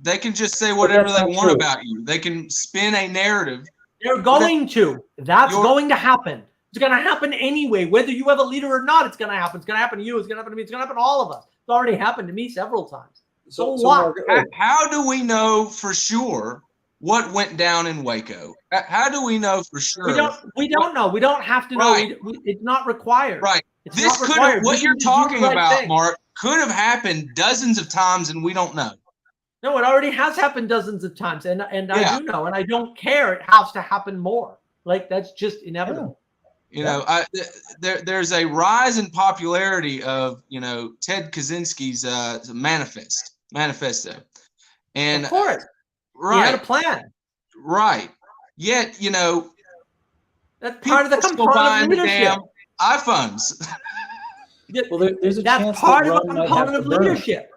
They can just say whatever they want about you. They can spin a narrative. They're going to. That's going to happen. It's going to happen anyway. Whether you have a leader or not, it's going to happen. It's going to happen to you. It's going to happen to me. It's going to happen to all of us. It's already happened to me several times. So what? How do we know for sure what went down in Waco? How do we know for sure? We don't know. We don't have to know. Right. It's not required. Right. This could have, what you're talking about, Mark, could have happened dozens of times and we don't know. No, it already has happened dozens of times, and I Yeah. do know, and I don't care. It has to happen more. Like that's just inevitable. You know, there's a rise in popularity of, you know, Ted Kaczynski's manifesto, and Of course, right, he had a plan. right. Yet, you know, That's part of the people still component of buying the leadership. damn iPhones. Well, there's a That's chance part that of the Rome might have component to of burn, leadership.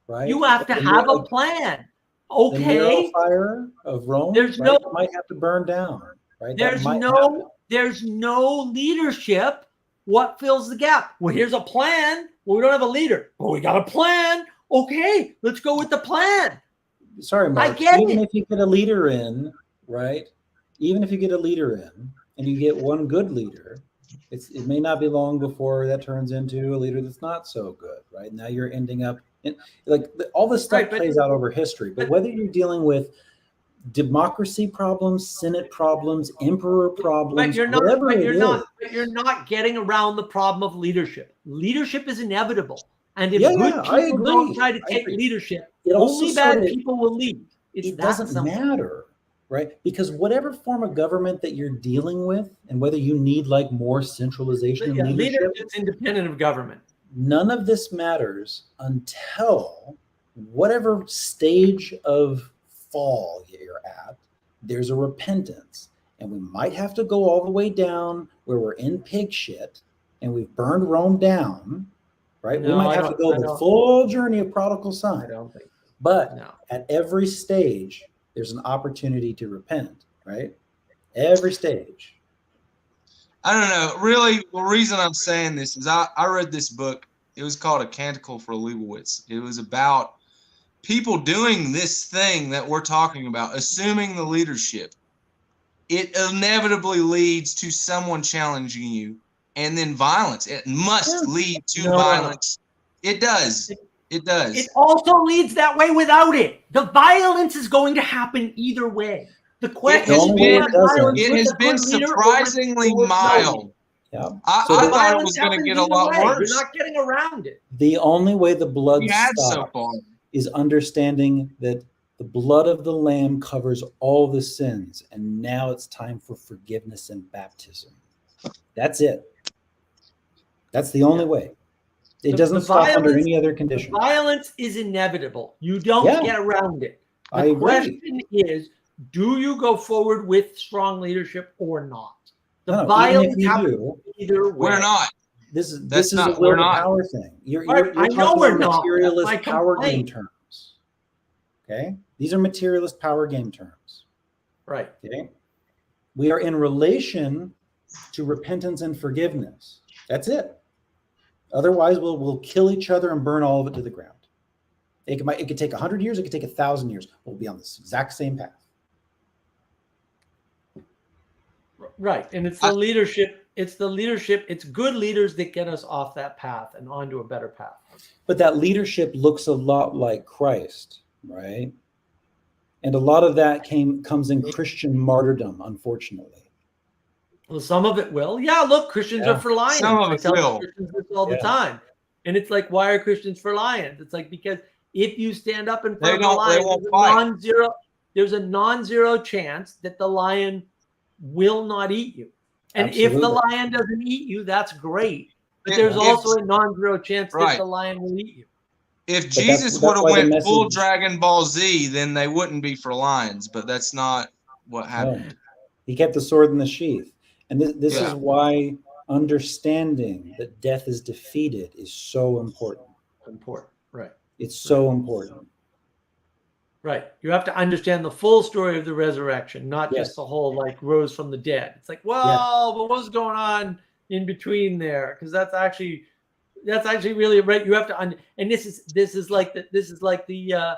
right? You have to have a plan. The Okay. Nero fire of Rome, There's right, no- might have to burn down, right? That There's might happen. there's no leadership. What fills the gap? Well, here's a plan. Well, we don't have a leader, but we got a plan. Okay, let's go with the plan. Sorry, Mark. I get even it. if you get a leader in, right? Even if you get a leader in and you get one good leader, it may not be long before that turns into a leader that's not so good, right? Now you're ending up in all this stuff Right, but- plays out over history. But whether you're dealing with democracy problems, Senate problems, emperor problems, But you're not. whatever But it you're is, not. But you're not getting around the problem of leadership. Leadership is inevitable, and if Yeah, good yeah, I people don't agree. try to I take agree. leadership, It also only bad sort of- people will lead. It's it that doesn't simple. matter, right? Because whatever form of government that you're dealing with, and whether you need like more centralization and Yeah, leadership, leadership's independent of government. none of this matters until whatever stage of fall you're at, there's a repentance. And we might have to go all the way down where we're in pig shit and we've burned Rome down, right? We No, might I have to don't- go I the don't- full journey of prodigal I son. don't think. But No. at every stage, there's an opportunity to repent, right? Every stage. I don't know. Really, the reason I'm saying this is I read this book. It was called A Canticle for Leibowitz. It was about people doing this thing that we're talking about, assuming the leadership. It inevitably leads to someone challenging you, and then violence. It must lead to No. violence. It does. It does. It also leads that way without it. The violence is going to happen either way. The question has is, been- will violence it with has a been good leader or surprisingly with no leader? mild. Yeah. I So the thought it Violence was going to happens get a either lot way. worse. You're not getting around it. The only way the blood We had so stops far. is understanding that the blood of the Lamb covers all the sins, and now it's time for forgiveness and baptism. That's it. That's the only way. It doesn't stop under any other condition. Violence is inevitable. You don't Yeah. get around it. The I agree. question is, do you go forward with strong leadership or not? The No, even violence if you happens do, either way. We're not. this is That's a not- will we're to not. power thing. You're Right, I know talking we're in not. That's materialist my power game complaint. terms. Okay, these are materialist power game terms. Right. Okay, we are in relation to repentance and forgiveness. That's it. Otherwise, we'll kill each other and burn all of it to the ground. It could take 100 years. It could take 1,000 years. We'll be on this exact same path. Right. And it's the leadership. It's the leadership. It's good leaders that get us off that path and onto a better path. But that leadership looks a lot like Christ, right? And a lot of that comes in Christian martyrdom, unfortunately. Well, some of it will. Yeah, look, Christians Yeah. are for lions. Some of I it tell will. Christians this all the Yeah. time. And it's like, why are Christians for lions? It's like, because if you stand up in They front of the don't- they lion, won't there's a fight. there's a non-zero chance that the lion will not eat you. And if the Absolutely. lion doesn't eat you, that's great. But If- there's if- also a non-zero chance that Right. the lion will eat you. If that's- Jesus that's would have why the went full message- Dragon Ball Z, then they wouldn't be for lions. But that's not what happened. No. He kept the sword in the sheath. And this Yeah. is why understanding that death is defeated is so important. Important. Right. It's so important. Right. You have to understand the full story of the resurrection, not Yes. just the whole like rose from the dead. It's like, well, but what's going on in between there? Because that's actually really right. You have to and this is like the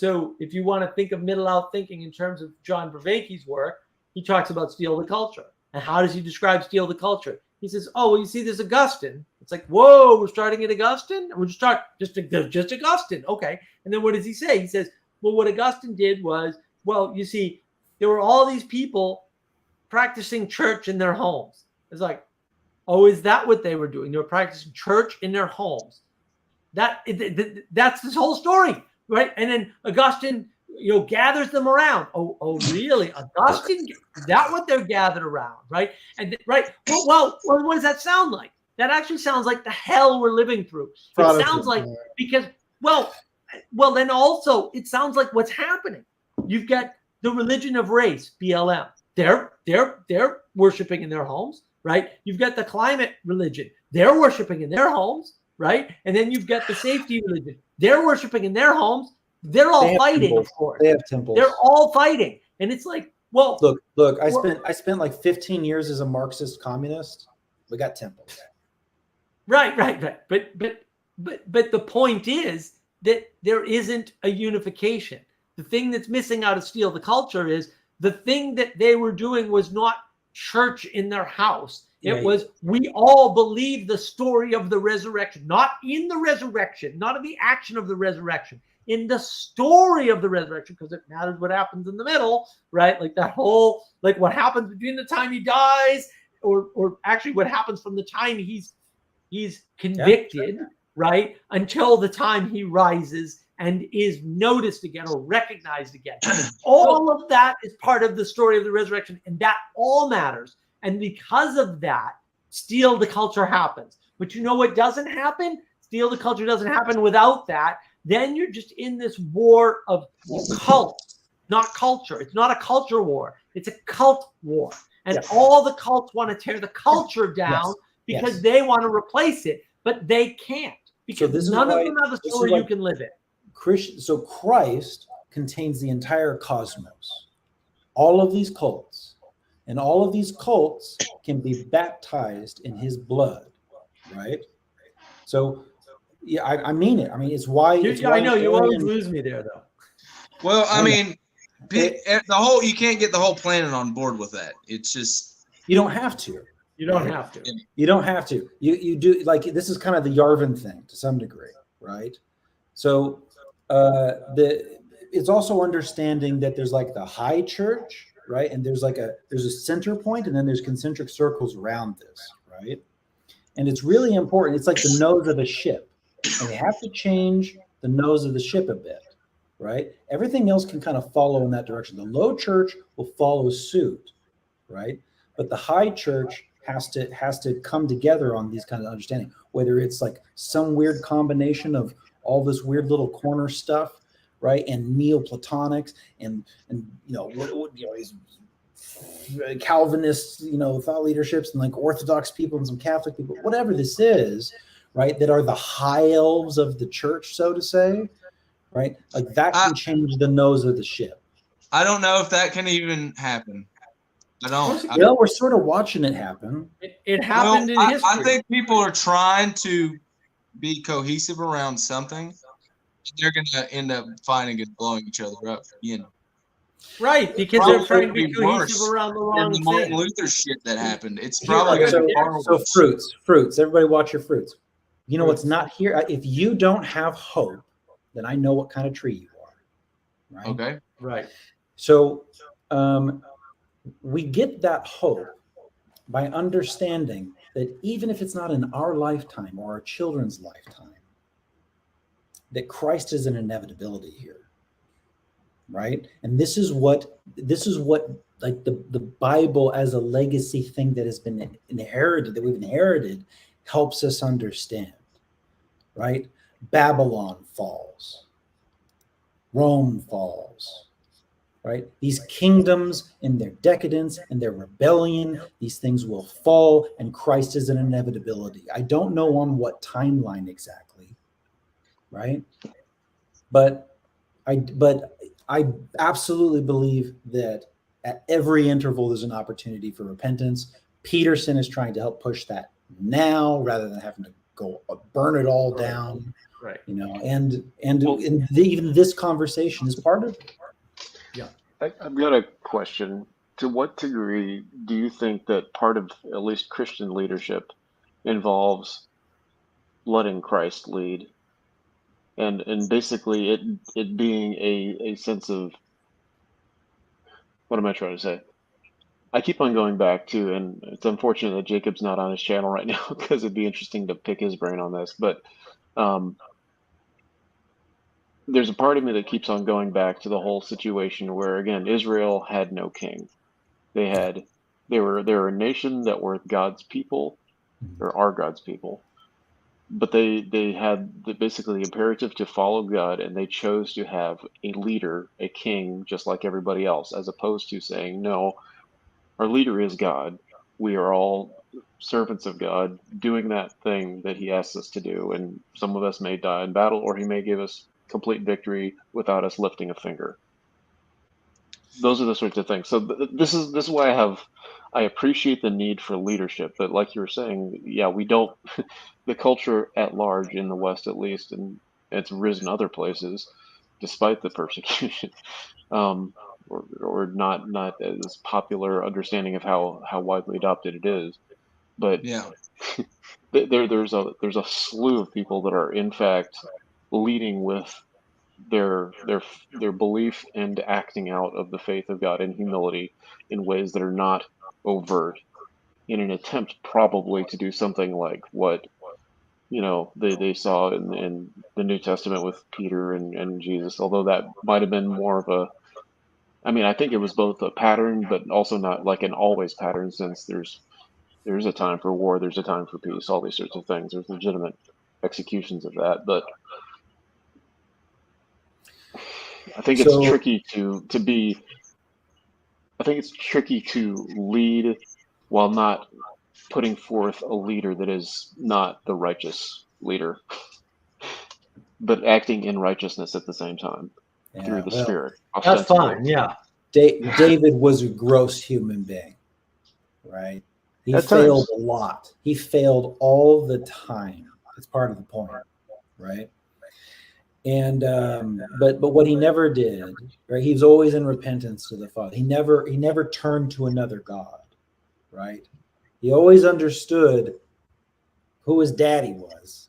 so if you want to think of middle out thinking in terms of John Vervaeke's work, he talks about steal the culture. And how does he describe steal the culture? He says, oh, well, you see this Augustine. It's like, whoa, we're starting at Augustine? We'll just start just Augustine. Okay. And then what does he say? He says, well, what Augustine did was, well, you see, there were all these people practicing church in their homes. It's like, oh, is that what they were doing? They were practicing church in their homes. That's this whole story. right? And then Augustine, gathers them around. Oh, really? Augustine? Is that what they're gathered around, right? And right. Well, what does that sound like? That actually sounds like the hell we're living through. It sounds like because well, then also it sounds like what's happening. You've got the religion of race, BLM. They're worshiping in their homes, right? You've got the climate religion. They're worshiping in their homes, right? And then you've got the safety religion. They're worshiping in their homes. They're all fighting, temples. of course. They have temples. They're all fighting, and it's like, well, look. I spent like 15 years as a Marxist communist. We got temples. Right. But the point is that there isn't a unification. The thing that's missing out of Steal the Culture is the thing that they were doing was not church in their house. It was, we all believe the story of the resurrection, not in the resurrection, not in the action of the resurrection, in the story of the resurrection, because it matters what happens in the middle, right? Like that whole, like what happens between the time he dies, or actually what happens from the time he's convicted, right? Until the time he rises and is noticed again or recognized again. All of that is part of the story of the resurrection, and that all matters. And because of that, Steal the Culture happens. But you know what doesn't happen? Steal the Culture doesn't happen without that. Then you're just in this war of cult, not culture. It's not a culture war. It's a cult war. And all the cults want to tear the culture down because they want to replace it, but they can't, because none of them have a story you can live in. So Christ contains the entire cosmos, all of these cults, and all of these cults can be baptized in his blood, right? So, yeah, I mean it. I mean, it's why. I know you always lose me there, though. Well, I mean, you can't get the whole planet on board with that. It's just you don't have to. You don't have to. You don't have to. You do, like, this is kind of the Yarvin thing to some degree, right? So it's also understanding that there's like the high church, right? And there's a center point, and then there's concentric circles around this, right? And it's really important. It's like the nose of a ship, and you have to change the nose of the ship a bit, right? Everything else can kind of follow in that direction. The low church will follow suit, right? But the high church has to come together on these kind of understanding, whether it's like some weird combination of all this weird little corner stuff, right? And Neoplatonics and these Calvinists, thought leaderships, and like Orthodox people and some Catholic people, whatever this is, right? That are the high elves of the church, so to say, right? Like that can change the nose of the ship. I don't know if that can even happen. I don't. Well, we're sort of watching it happen. It happened in history. I think people are trying to be cohesive around something. They're going to end up fighting and blowing each other up. Right, because they're trying to be cohesive around the wrong the thing. Martin Luther shit that happened. It's probably so fruits. Everybody, watch your fruits. You know what's not here? If you don't have hope, then I know what kind of tree you are. Right. Okay. Right. So we get that hope by understanding that even if it's not in our lifetime or our children's lifetime, that Christ is an inevitability here. Right. And this is what like the Bible as a legacy thing that has been inherited, that we've inherited, helps us understand. Right. Babylon falls. Rome falls. Right. These kingdoms in their decadence and their rebellion, these things will fall, and Christ is an inevitability. I don't know on what timeline exactly. Right. But I absolutely believe that at every interval, there's an opportunity for repentance. Peterson is trying to help push that now rather than having to go burn it all down. Right. And even this conversation is part of it. Yeah. I've got a question. To what degree do you think that part of at least Christian leadership involves letting Christ lead? And basically it being a sense of, what am I trying to say? I keep on going back to, and it's unfortunate that Jacob's not on his channel right now because it'd be interesting to pick his brain on this. But there's a part of me that keeps on going back to the whole situation where, again, Israel had no king. They were a nation that were God's people, or are God's people, but they had basically the imperative to follow God, and they chose to have a leader, a king, just like everybody else, as opposed to saying, no, our leader is God. We are all servants of God, doing that thing that He asks us to do, and some of us may die in battle, or He may give us complete victory without us lifting a finger. Those are the sorts of things. So this is why I appreciate the need for leadership. But like you were saying, yeah, we don't. The culture at large in the West, at least, and it's risen other places, despite the persecution, or not as popular understanding of how widely adopted it is. But Yeah. there's a slew of people that are in fact leading with their belief and acting out of the faith of God in humility in ways that are not overt, in an attempt probably to do something like what they saw in the New Testament with Peter and Jesus, although that might have been more of a, I mean, I think it was both a pattern but also not like an always pattern, since there's a time for war, there's a time for peace, all these sorts of things. There's legitimate executions of that, but I think it's tricky to be. I think it's tricky to lead while not putting forth a leader that is not the righteous leader, but acting in righteousness at the same time through the Spirit. That's fine. Yeah. David was a gross human being, right? He failed a lot. He failed all the time. It's part of the point, right? And but what he never did, right? He was always in repentance to the Father. He never turned to another God, right? He always understood who his daddy was,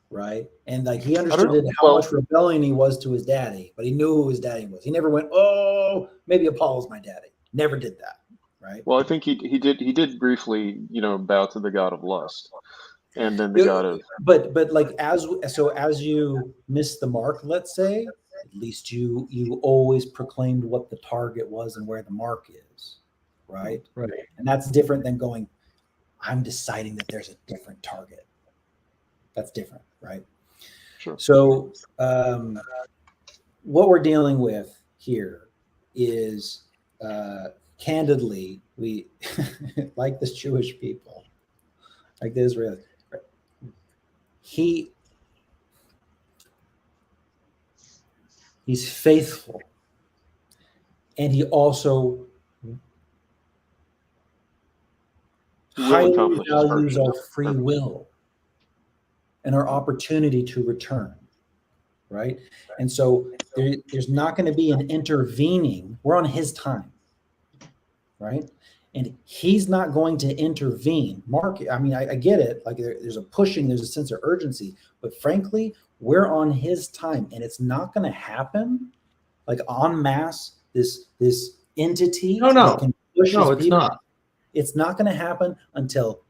right? And like he understood how much rebellion he was to his daddy, but he knew who his daddy was. He never went, oh, maybe Apollo's my daddy. Never did that, right? Well, I think he did briefly, bow to the god of lust, and then the god of. But like as you miss the mark, let's say, at least you always proclaimed what the target was and where the mark is, right? Right. And that's different than going, I'm deciding that there's a different target. That's different, right? Sure. So what we're dealing with here is candidly, we like this Jewish people, like the Israelis. He's faithful, and he also highly values our free will and our opportunity to return, right? And so there's not going to be an intervening. We're on his time, right? And he's not going to intervene. Mark, I mean, I get it. Like there's a pushing, there's a sense of urgency, but frankly, we're on his time, and it's not going to happen like en masse. This entity that can push his people. Not. It's not going to happen until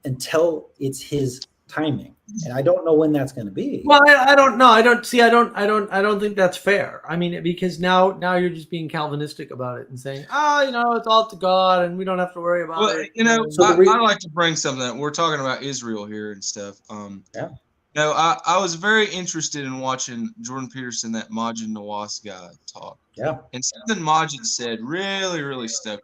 it's his timing, and I don't know when that's going to be. Well, I don't know. I don't think that's fair. I mean, because now you're just being Calvinistic about it and saying, it's all to God and we don't have to worry about it. I like to bring something up. We're talking about Israel here and stuff. I was very interested in watching Jordan Peterson, that Majid Nawaz guy, talk. Yeah. And something Majid said really, really stuck.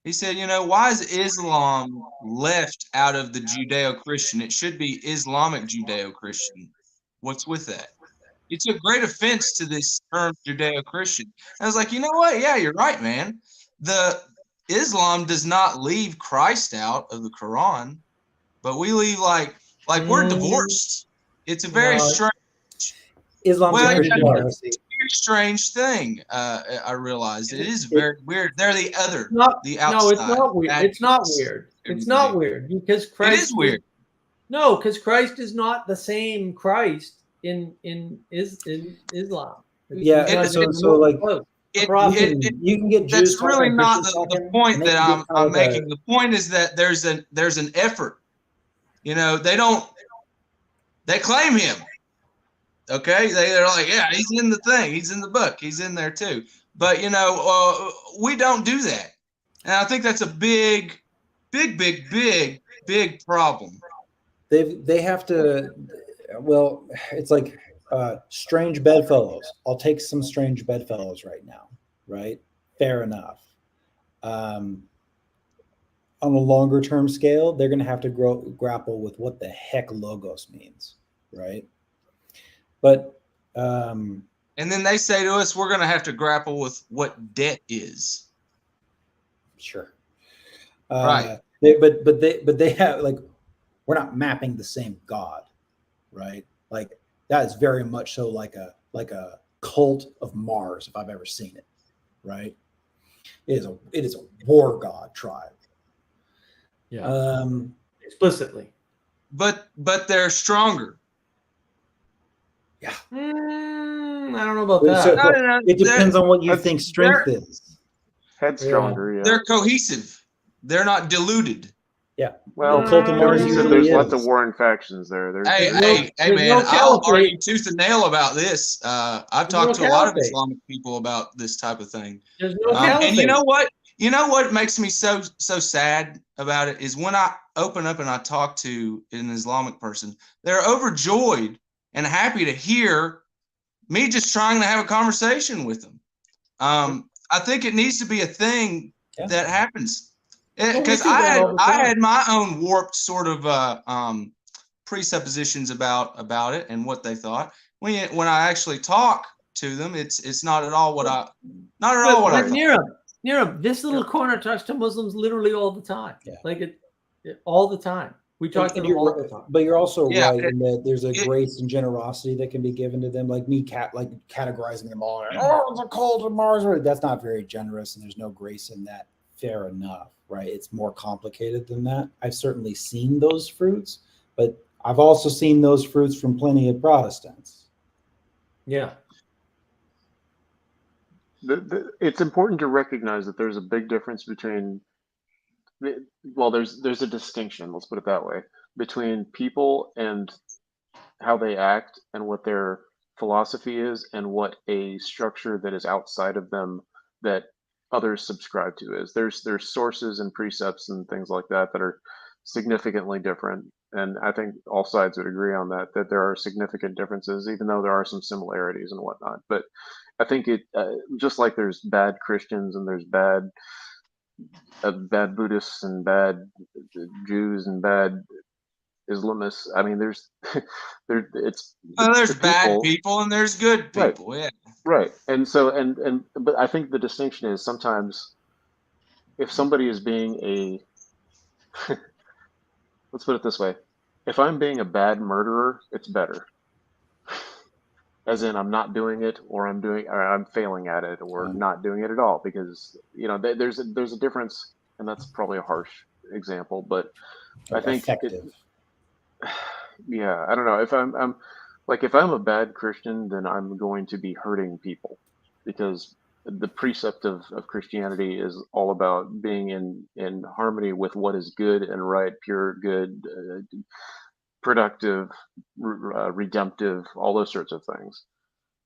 He said, why is Islam left out of the Judeo-Christian? It should be Islamic Judeo-Christian. What's with that? He took great offense to this term Judeo-Christian. I was like, you know what? Yeah, you're right, man. The Islam does not leave Christ out of the Quran, but we leave like we're divorced. It's a very strange. Islam's a Christian heresy. Very strange thing. I realized it is very weird. They're the other, the outside. No, it's not weird. It's not weird. It's not weird because Christ. It is weird. No, because Christ is not the same Christ in Islam. Yeah, so like you can get Jews. That's really not the point that I'm making. The point is that there's an effort. They claim him. Okay, they're like, yeah, he's in the thing, he's in the book, he's in there too. But we don't do that, and I think that's a big problem. They have to. Well, it's like strange bedfellows. I'll take some strange bedfellows right now. Right, fair enough. On a longer term scale, they're going to have to grapple with what the heck logos means, right? But and then they say to us, we're going to have to grapple with what debt is. Sure. Right. But they have, like, we're not mapping the same God, right? Like, that is very much so like a cult of Mars, if I've ever seen it, right? It is a war god tribe. Yeah. Explicitly. But they're stronger. Yeah. I don't know about that. So, No, it depends on what you think strength is. Head stronger, yeah. They're cohesive. They're not diluted. Yeah. Well, the cult of Mars usually there's is. lots of warring factions there. Hey, man, I'll argue tooth and nail about this. I've talked to a lot of Islamic people about this type of thing. There's no caliphate. And you know what? You know what makes me so sad about it is when I open up and I talk to an Islamic person, they're overjoyed and happy to hear me just trying to have a conversation with them. I think it needs to be a thing that happens. Because I had my own warped sort of presuppositions about it and what they thought. When I actually talk to them, it's not at all what I thought. Niram, this little corner talks to Muslims literally all the time. Yeah. Like it all the time. We talk to them all the time. But you're also right in that there's a grace and generosity that can be given to them. Like me, categorizing them all. It's a cult of Mars. That's not very generous, and there's no grace in that. Fair enough, right? It's more complicated than that. I've certainly seen those fruits, but I've also seen those fruits from plenty of Protestants. Yeah. It's important to recognize that there's a big difference between, well, there's a distinction, let's put it that way, between people and how they act and what their philosophy is and what a structure that is outside of them that others subscribe to is. There's sources and precepts and things like that that are significantly different, and I think all sides would agree on that there are significant differences, even though there are some similarities and whatnot. But I think it just like there's bad Christians and there's bad Buddhists and bad Jews and bad Islamists. I mean, there's bad people and there's good people. Right. Yeah. Right. And so but I think the distinction is sometimes if somebody is being let's put it this way. If I'm being a bad murderer, it's better. As in I'm not doing it or I'm failing at it or not doing it at all, because there's a difference, and that's probably a harsh example, but I think effective. Yeah, I don't know. If I'm a bad Christian, then I'm going to be hurting people, because the precept of Christianity is all about being in harmony with what is good and right, pure, good, productive, redemptive, all those sorts of things.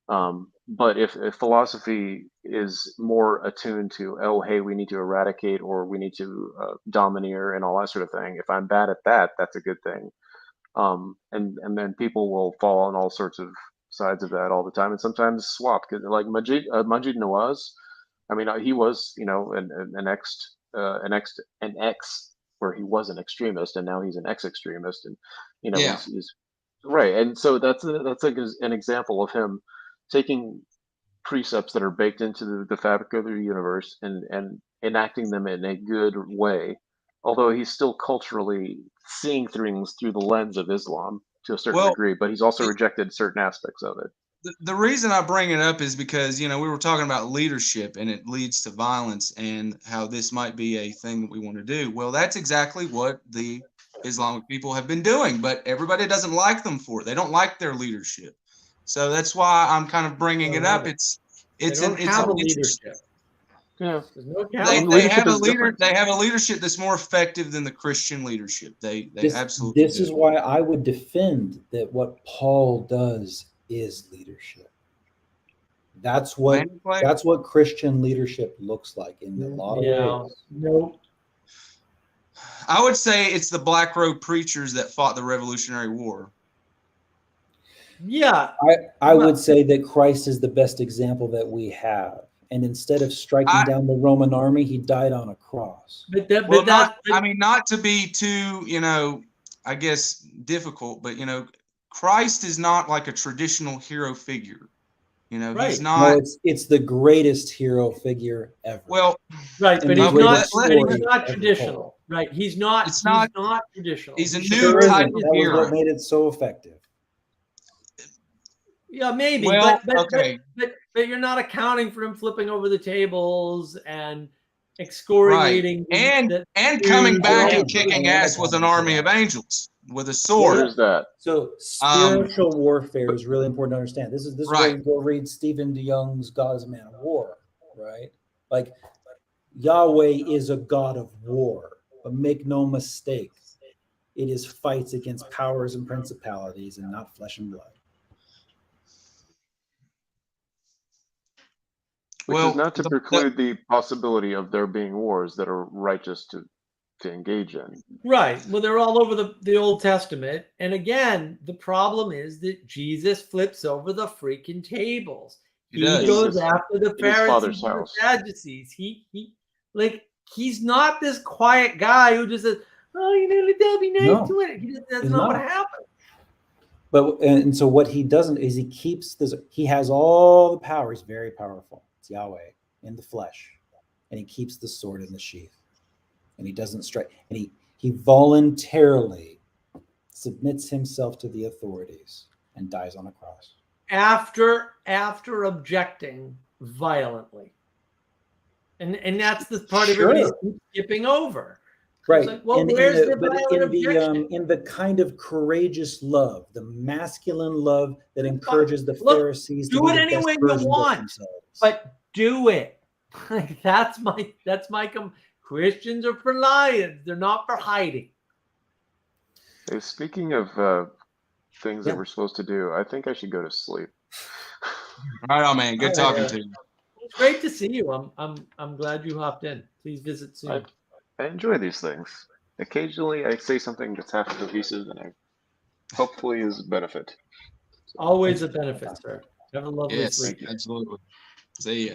But if philosophy is more attuned to, oh, hey, we need to eradicate or we need to domineer and all that sort of thing, if I'm bad at that, that's a good thing. And then people will fall on all sorts of sides of that all the time, and sometimes swap. Because like Majid Nawaz, I mean, he was an ex where he was an extremist, and now he's an ex-extremist, and he's right. And so that's like an example of him taking precepts that are baked into the fabric of the universe and enacting them in a good way. Although he's still culturally seeing things through the lens of Islam to a certain degree, but he's also rejected certain aspects of it. The reason I bring it up is because, we were talking about leadership and it leads to violence and how this might be a thing that we want to do. Well, that's exactly what the Islamic people have been doing, but everybody doesn't like them for it. They don't like their leadership. So that's why I'm kind of bringing it up. It's a leadership. Yeah, they have a leader. They have a leadership that's more effective than the Christian leadership. They absolutely. This is why I would defend that what Paul does is leadership. That's what Christian leadership looks like in a lot of ways. No. I would say it's the Black Robe preachers that fought the Revolutionary War. Yeah. I would say that Christ is the best example that we have. And instead of striking down the Roman army, he died on a cross. Not to be too, I guess difficult, but Christ is not like a traditional hero figure. He's not. No, it's the greatest hero figure ever. Well, right, but he's not traditional. Told. Right, he's not. It's he's not traditional. He's a He's new type of that hero. was what made it so effective. Yeah, maybe. Well, but you're not accounting for him flipping over the tables and excoriating and coming back and kicking ass with an army of angels with a sword. What is that? So spiritual warfare is really important to understand. This is where you go read Stephen DeYoung's God is a Man of War, right? Like Yahweh is a God of war, but make no mistake, it is fights against powers and principalities and not flesh and blood. Which is not to preclude the possibility of there being wars that are righteous to engage in. Right. Well, they're all over the Old Testament. And again, the problem is that Jesus flips over the freaking tables. He goes after the Pharisees and the Sadducees. He's not this quiet guy who just says, "Oh, they'll be nice to it." That's not what happened. But and so what he doesn't is he keeps this. He has all the power. He's very powerful. It's Yahweh in the flesh, and he keeps the sword in the sheath, and he doesn't strike. And he voluntarily submits himself to the authorities and dies on a cross after objecting violently, and that's the part everybody's skipping over. Right. Like, well, in the kind of courageous love, the masculine love that encourages the Pharisees to do it any way you want, but do it. That's my Christians are for lions. They're not for hiding. Hey, speaking of things that we're supposed to do, I think I should go to sleep. Right on, man. Good talking to you. It's great to see you. I'm glad you hopped in. Please visit soon. I enjoy these things. Occasionally, I say something that's half cohesive, and I hopefully is a benefit. Always a benefit, sir. Have a lovely sleep. Absolutely. See ya.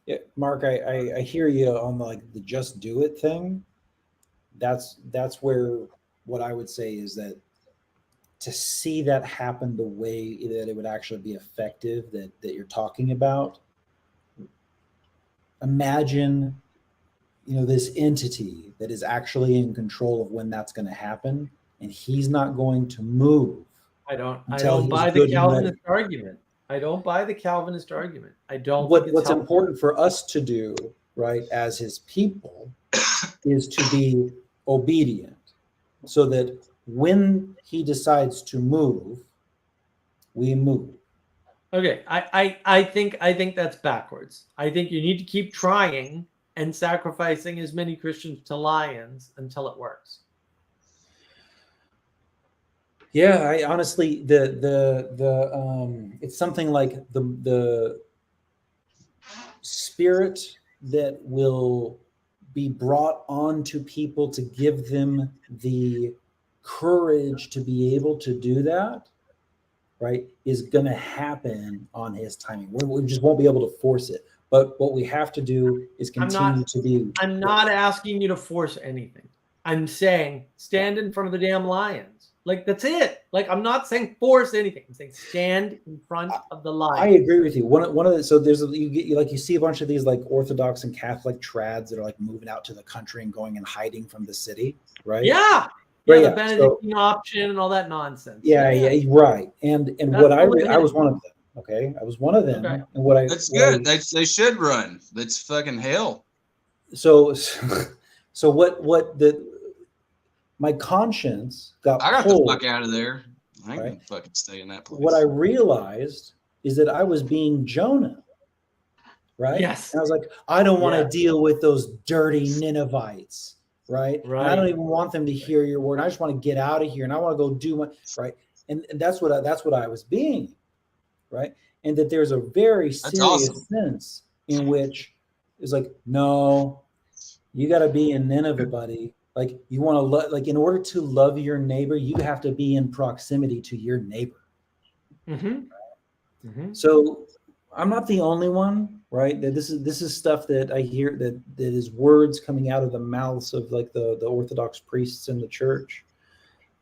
Yeah, Mark, I hear you on the just do it thing. That's where what I would say is that to see that happen the way that it would actually be effective that you're talking about. Imagine, this entity that is actually in control of when that's going to happen, and he's not going to move. I don't buy the Calvinist argument. I don't buy the Calvinist argument. I don't. What's important for us to do, right, as his people, is to be obedient, so that when he decides to move, we move. Okay, I think that's backwards. I think you need to keep trying and sacrificing as many Christians to lions until it works. Yeah, I honestly it's something like the spirit that will be brought on to people to give them the courage to be able to do that, right, is going to happen on his timing. We just won't be able to force it. But what we have to do is continue to be. I'm not asking you to force anything. I'm saying stand in front of the damn lions. Like, that's it. Like, I'm not saying force anything. I'm saying stand in front of the lions. I agree with you. One of the, so there's you see a bunch of these like Orthodox and Catholic trads that are like moving out to the country and going and hiding from the city, right? Yeah. Right, the Benedictine option and all that nonsense. Yeah, right. And what I was one of them. Okay, I was one of them. Okay. And that's good. They should run. That's fucking hell. So what my conscience got. I got pulled, the fuck out of there. I ain't gonna fucking stay in that place. What I realized is that I was being Jonah. Right. Yes. And I was like, I don't want to deal with those dirty Ninevites. right? Right. And I don't even want them to hear your word. I just want to get out of here and I want to go do my right. And that's what I was being, right? And that there's a very serious awesome. sense in which it's like, no, you got to be in Nineveh, buddy. Like you want to like in order to love your neighbor, you have to be in proximity to your neighbor. So I'm not the only one, right? That this is stuff that I hear that is words coming out of the mouths of like the Orthodox priests in the church.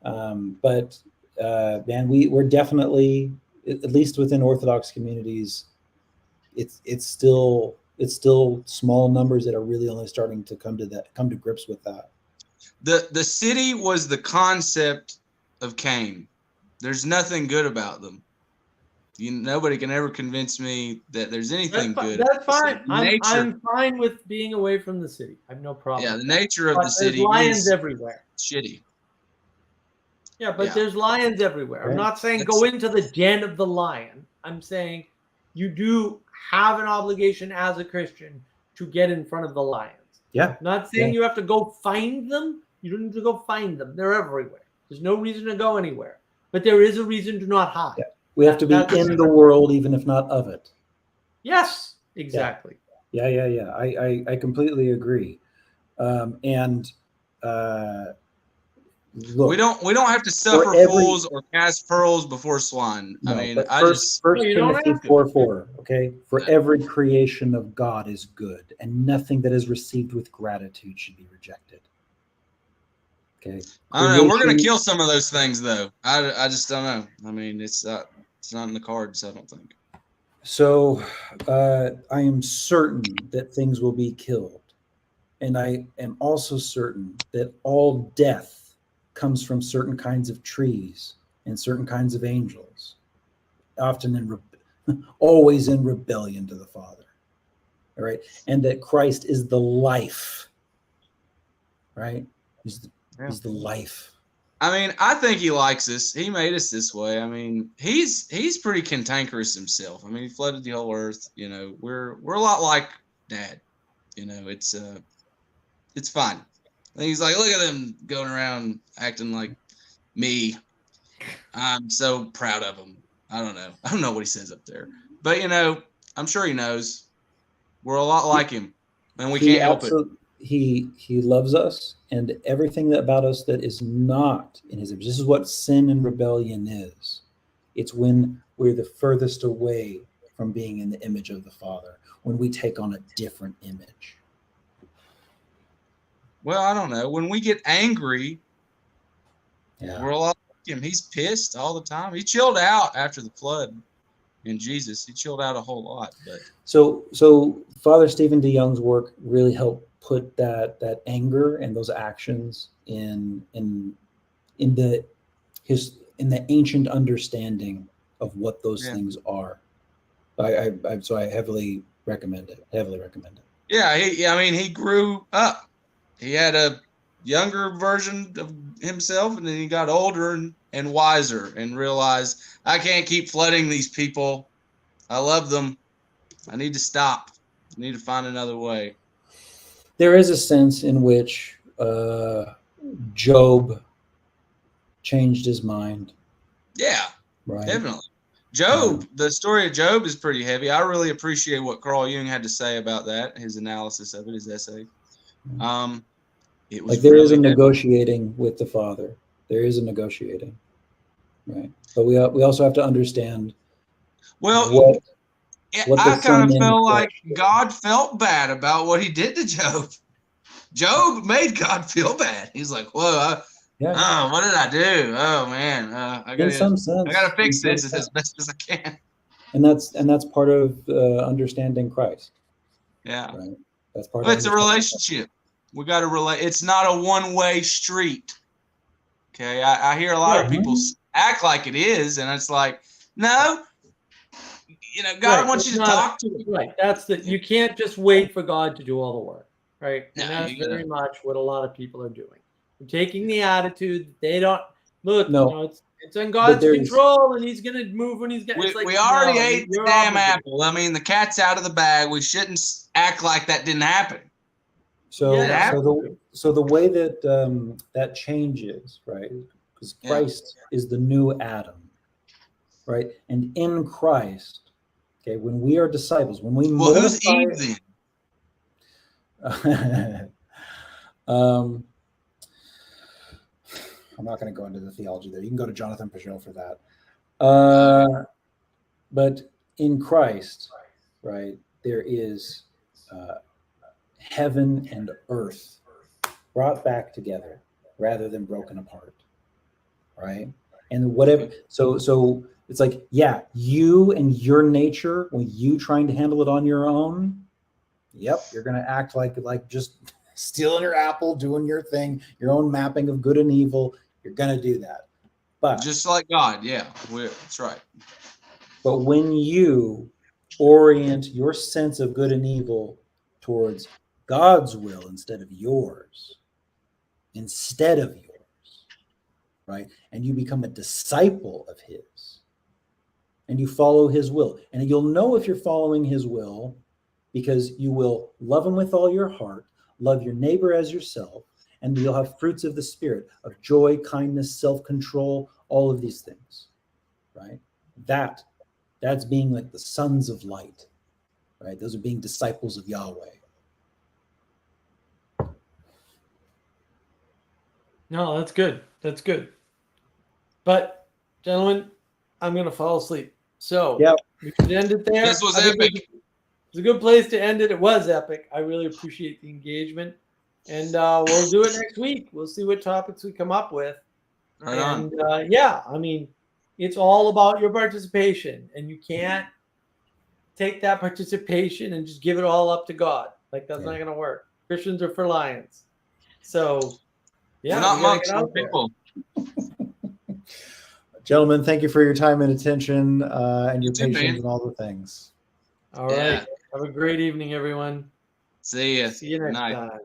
But man, we're definitely, at least within Orthodox communities, it's still small numbers that are really only starting to come to grips with that. The city was the concept of Cain. There's nothing good about them. Nobody can ever convince me that there's anything good. That's fine. Nature, I'm fine with being away from the city. I have no problem. yeah, the nature of But the city there's lions is everywhere. shitty. Yeah, but there's lions everywhere. I'm not saying go into the den of the lion. I'm saying you do have an obligation as a Christian to get in front of the lions. Yeah. I'm not saying you have to go find them. You don't need to go find them. They're everywhere. There's no reason to go anywhere. But there is a reason to not hide. Yeah. We have to be in the world, even if not of it. Yes, exactly. Yeah. I completely agree. Look, we don't have to suffer fools or cast pearls before swine. No, I mean, but I First Timothy 4:4. Okay, for Yeah. every creation of God is good, and nothing that is received with gratitude should be rejected. Okay. I don't know. We're gonna kill some of those things, though. I just don't know. I mean, it's not in the cards. I don't think. So I am certain that things will be killed, and I am also certain that all death comes from certain kinds of trees and certain kinds of angels, often always in rebellion to the Father. All right, and that Christ is the life. Right, he's the life. I mean, I think he likes us. He made us this way. I mean, he's pretty cantankerous himself. I mean, he flooded the whole earth. We're a lot like Dad. It's fine. And he's like, look at them going around acting like me. I'm so proud of him. I don't know what he says up there, but I'm sure he knows. We're a lot like him, and we can't help it. He loves us, and everything about us that is not in his image. This is what sin and rebellion is. It's when we're the furthest away from being in the image of the Father, when we take on a different image. Well, I don't know. When we get angry, Yeah. we're a lot like him. He's pissed all the time. He chilled out after the flood in Jesus. He chilled out a whole lot. But So Father Stephen DeYoung's work really helped put that anger and those actions in the ancient understanding of what those things are. So I heavily recommend it. Yeah, I mean, he grew up. He had a younger version of himself, and then he got older and wiser and realized, I can't keep flooding these people. I love them. I need to stop. I need to find another way. There is a sense in which Job changed his mind. Yeah, right. Definitely. Job, the story of Job is pretty heavy. I really appreciate what Carl Jung had to say about that, his analysis of it, his essay. It was like there is a really negotiating with the Father. There is a negotiating, right? But we also have to understand. Well, I kind of felt like God felt bad about what he did to Job. Job made God feel bad. He's like, "Whoa, what did I do? Oh man, I gotta fix this as best as I can." And that's part of understanding Christ. Yeah, right? That's part. But it's a relationship. We got to relate. It's not a one-way street. Okay, I hear a lot of people act like it is, and it's like, no. God wants you to talk to him. Right. You can't just wait for God to do all the work. Right. No, and that's very much what a lot of people are doing. They're taking the attitude that they don't look. No. It's in God's control, and He's gonna move when He's gonna. We already ate the damn apple. I mean, the cat's out of the bag. We shouldn't act like that didn't happen. So, Yeah. so the way that that changes, right? Because Christ is the new Adam, right? And in Christ, okay, when we are disciples, when we Well, who's mortify, Eve then? I'm not going to go into the theology there. You can go to Jonathan Pajot for that. But in Christ, right, there is heaven and earth brought back together rather than broken apart, right? And whatever, so it's like, yeah, you and your nature, when you trying to handle it on your own, yep, you're gonna act like just stealing your apple, doing your thing, your own mapping of good and evil. You're gonna do that, but Just like God, yeah, that's right. But when you orient your sense of good and evil towards God's will instead of yours, right? And you become a disciple of His, and you follow His will. And you'll know if you're following His will because you will love Him with all your heart, love your neighbor as yourself, and you'll have fruits of the Spirit of joy, kindness, self-control, all of these things, right? That's being like the sons of light, right? Those are being disciples of Yahweh. No, that's good. That's good. But, gentlemen, I'm going to fall asleep. So Yep. we should end it there. This was I think epic. It's a good place to end it. It was epic. I really appreciate the engagement. And we'll do it next week. We'll see what topics we come up with. Right on. And yeah, I mean, it's all about your participation. And you can't take that participation and just give it all up to God. Like, that's not going to work. Christians are for lions. So, yeah. We're not we gotta monks, get we're out there. people. Gentlemen, thank you for your time and attention and your You too, patience man. and all the things. All right. Have a great evening, everyone. See ya. See you next Night. time.